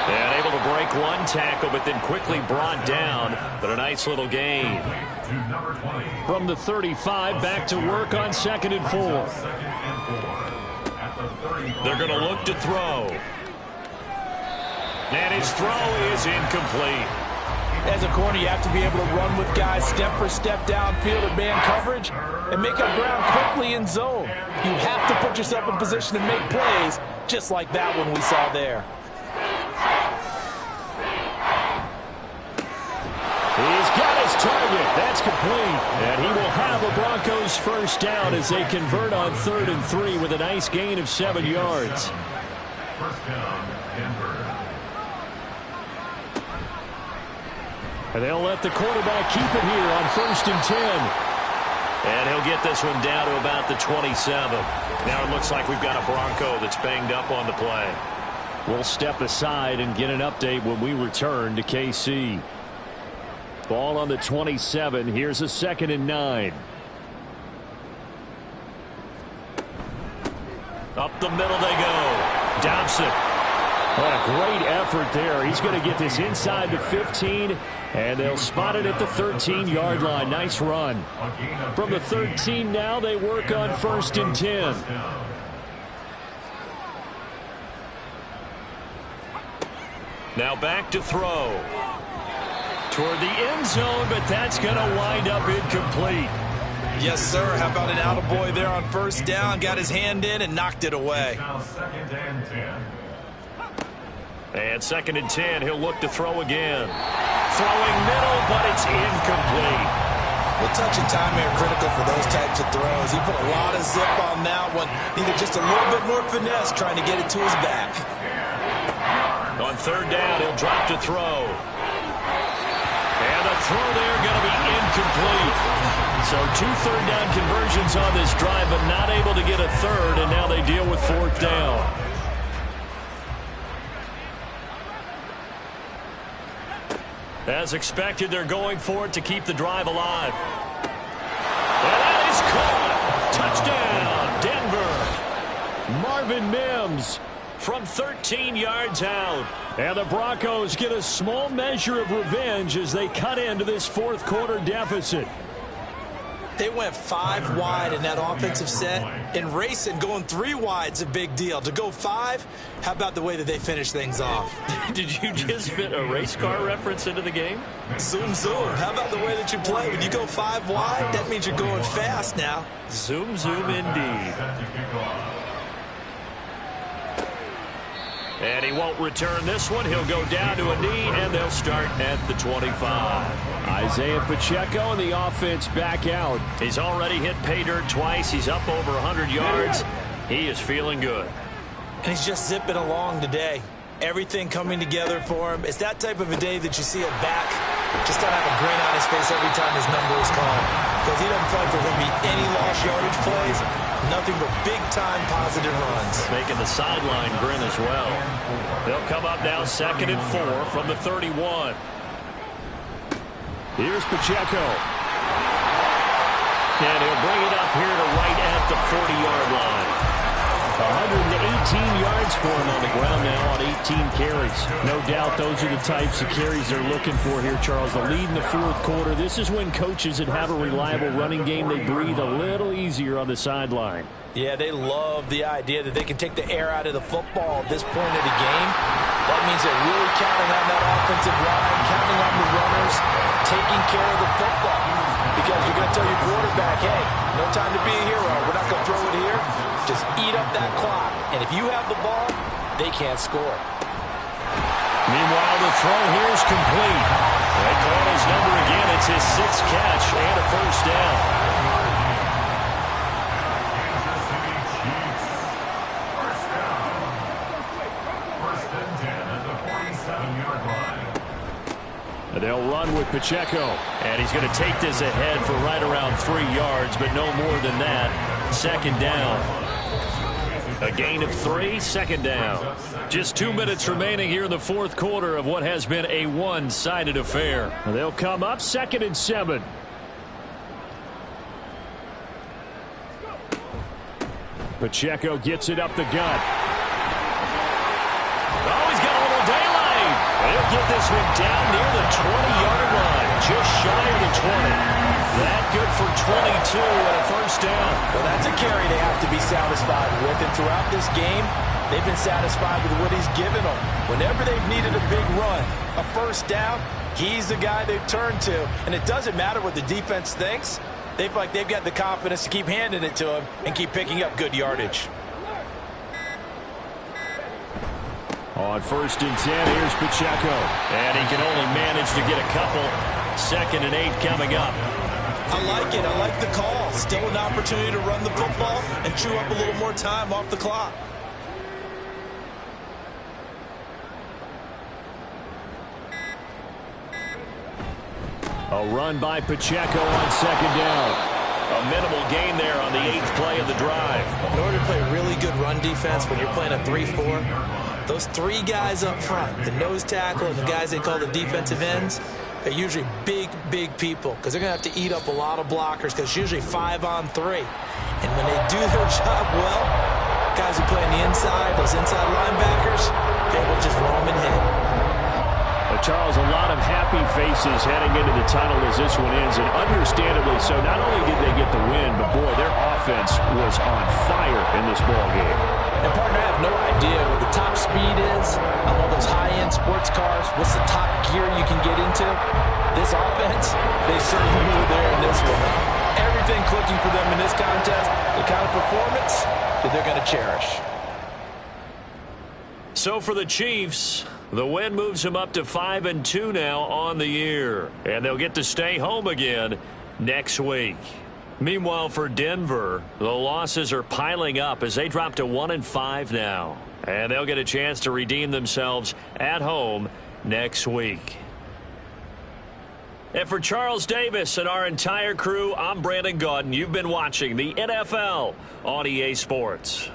And able to break one tackle, but then quickly brought down. But a nice little gain. From the 35, back to work on 2nd and 4. They're going to look to throw. And his throw is incomplete. As a corner, you have to be able to run with guys step for step downfield in man coverage and make up ground quickly in zone. You have to put yourself in position to make plays, just like that one we saw there. He's got his target. That's complete. And he will have a Broncos first down as they convert on 3rd and 3 with a nice gain of 7 yards. First down, Denver. And they'll let the quarterback keep it here on 1st and 10. And he'll get this one down to about the 27. Now it looks like we've got a Bronco that's banged up on the play. We'll step aside and get an update when we return to KC. Ball on the 27. Here's a 2nd and 9. Up the middle they go. Dobson. What a great effort there. He's going to get this inside the 15, and they'll spot it at the 13-yard line. Nice run. From the 13 now, they work on 1st and 10. Now back to throw. Toward the end zone, but that's going to wind up incomplete. Yes, sir. How about an attaboy there on first down? Got his hand in and knocked it away. Now 2nd and 10. And 2nd and 10, he'll look to throw again. Throwing middle, but it's incomplete. Well, touch and time are critical for those types of throws. He put a lot of zip on that one. Needed just a little bit more finesse trying to get it to his back. On 3rd down, he'll drop to throw. And the throw there going to be incomplete. So 2 third down conversions on this drive, but not able to get a third, and now they deal with 4th down. As expected, they're going for it to keep the drive alive. And that is caught. Touchdown, Denver. Marvin Mims from 13 yards out. And the Broncos get a small measure of revenge as they cut into this 4th quarter deficit. They went 5 wide in that offensive set, and racing going 3 wide is a big deal. To go 5, how about the way that they finish things off? Did you just fit a race car reference into the game? Zoom, zoom. How about the way that you play? When you go 5 wide, that means you're going fast now. Zoom, zoom indeed. And he won't return this one. He'll go down to a knee, and they'll start at the 25. Isaiah Pacheco and the offense back out. He's already hit pay dirt twice. He's up over 100 yards. He is feeling good. And he's just zipping along today. Everything coming together for him. It's that type of a day that you see a back just kind of have a grin on his face every time his number is called. Because he doesn't feel like there's going to be any lost yardage plays. Nothing but big-time positive runs. Making the sideline grin as well. They'll come up now 2nd and 4 from the 31. Here's Pacheco. And he'll bring it up here to right at the 40-yard line. 118 yards for him on the ground now on 18 carries. No doubt those are the types of carries they're looking for here, Charles. The lead in the 4th quarter. This is when coaches that have a reliable running game, they breathe a little easier on the sideline. Yeah, they love the idea that they can take the air out of the football at this point of the game. That means they're really counting on that offensive line, counting on the runners, taking care of the football. Because you're going to tell your quarterback, hey, no time to be a hero. We're not going to throw it here. Just eat up that clock. And if you have the ball, they can't score. Meanwhile, the throw here is complete. They call his number again. It's his 6th catch and a first down. Kansas City Chiefs. First down. First and 10 at the 47-yard line. They'll run with Pacheco. And he's going to take this ahead for right around 3 yards, but no more than that. Second down. A gain of 3, second down. Just 2 minutes remaining here in the fourth quarter of what has been a one-sided affair. They'll come up 2nd and 7. Pacheco gets it up the gut. Oh, he's got a little daylight. They'll get this one down near the 20-yard line, just shy of the 20. That good for 22 and a first down. Well, that's a carry they have to be satisfied with. And throughout this game, they've been satisfied with what he's given them. Whenever they've needed a big run, a first down, he's the guy they've turned to. And it doesn't matter what the defense thinks. They feel like they've got the confidence to keep handing it to him and keep picking up good yardage. On 1st and 10, here's Pacheco. And he can only manage to get a couple. 2nd and 8 coming up. I like it. I like the call. Still an opportunity to run the football and chew up a little more time off the clock. A run by Pacheco on 2nd down. A minimal gain there on the 8th play of the drive. In order to play really good run defense when you're playing a 3-4, those 3 guys up front, the nose tackle and the guys they call the defensive ends, they're usually big, big people because they're going to have to eat up a lot of blockers because it's usually 5 on 3. And when they do their job well, guys who play on the inside, those inside linebackers, they will just roam and hit. Charles, a lot of happy faces heading into the tunnel as this one ends, and understandably so. Not only did they get the win, but boy, their offense was on fire in this ball game. And partner, I have no idea what the top speed is on all those high-end sports cars. What's the top gear you can get into? This offense, they certainly were there in this one. Everything clicking for them in this contest, the kind of performance that they're going to cherish. So for the Chiefs, the win moves them up to 5-2 now on the year. And they'll get to stay home again next week. Meanwhile, for Denver, the losses are piling up as they drop to 1-5 now. And they'll get a chance to redeem themselves at home next week. And for Charles Davis and our entire crew, I'm Brandon Gaudin. You've been watching the NFL on EA Sports.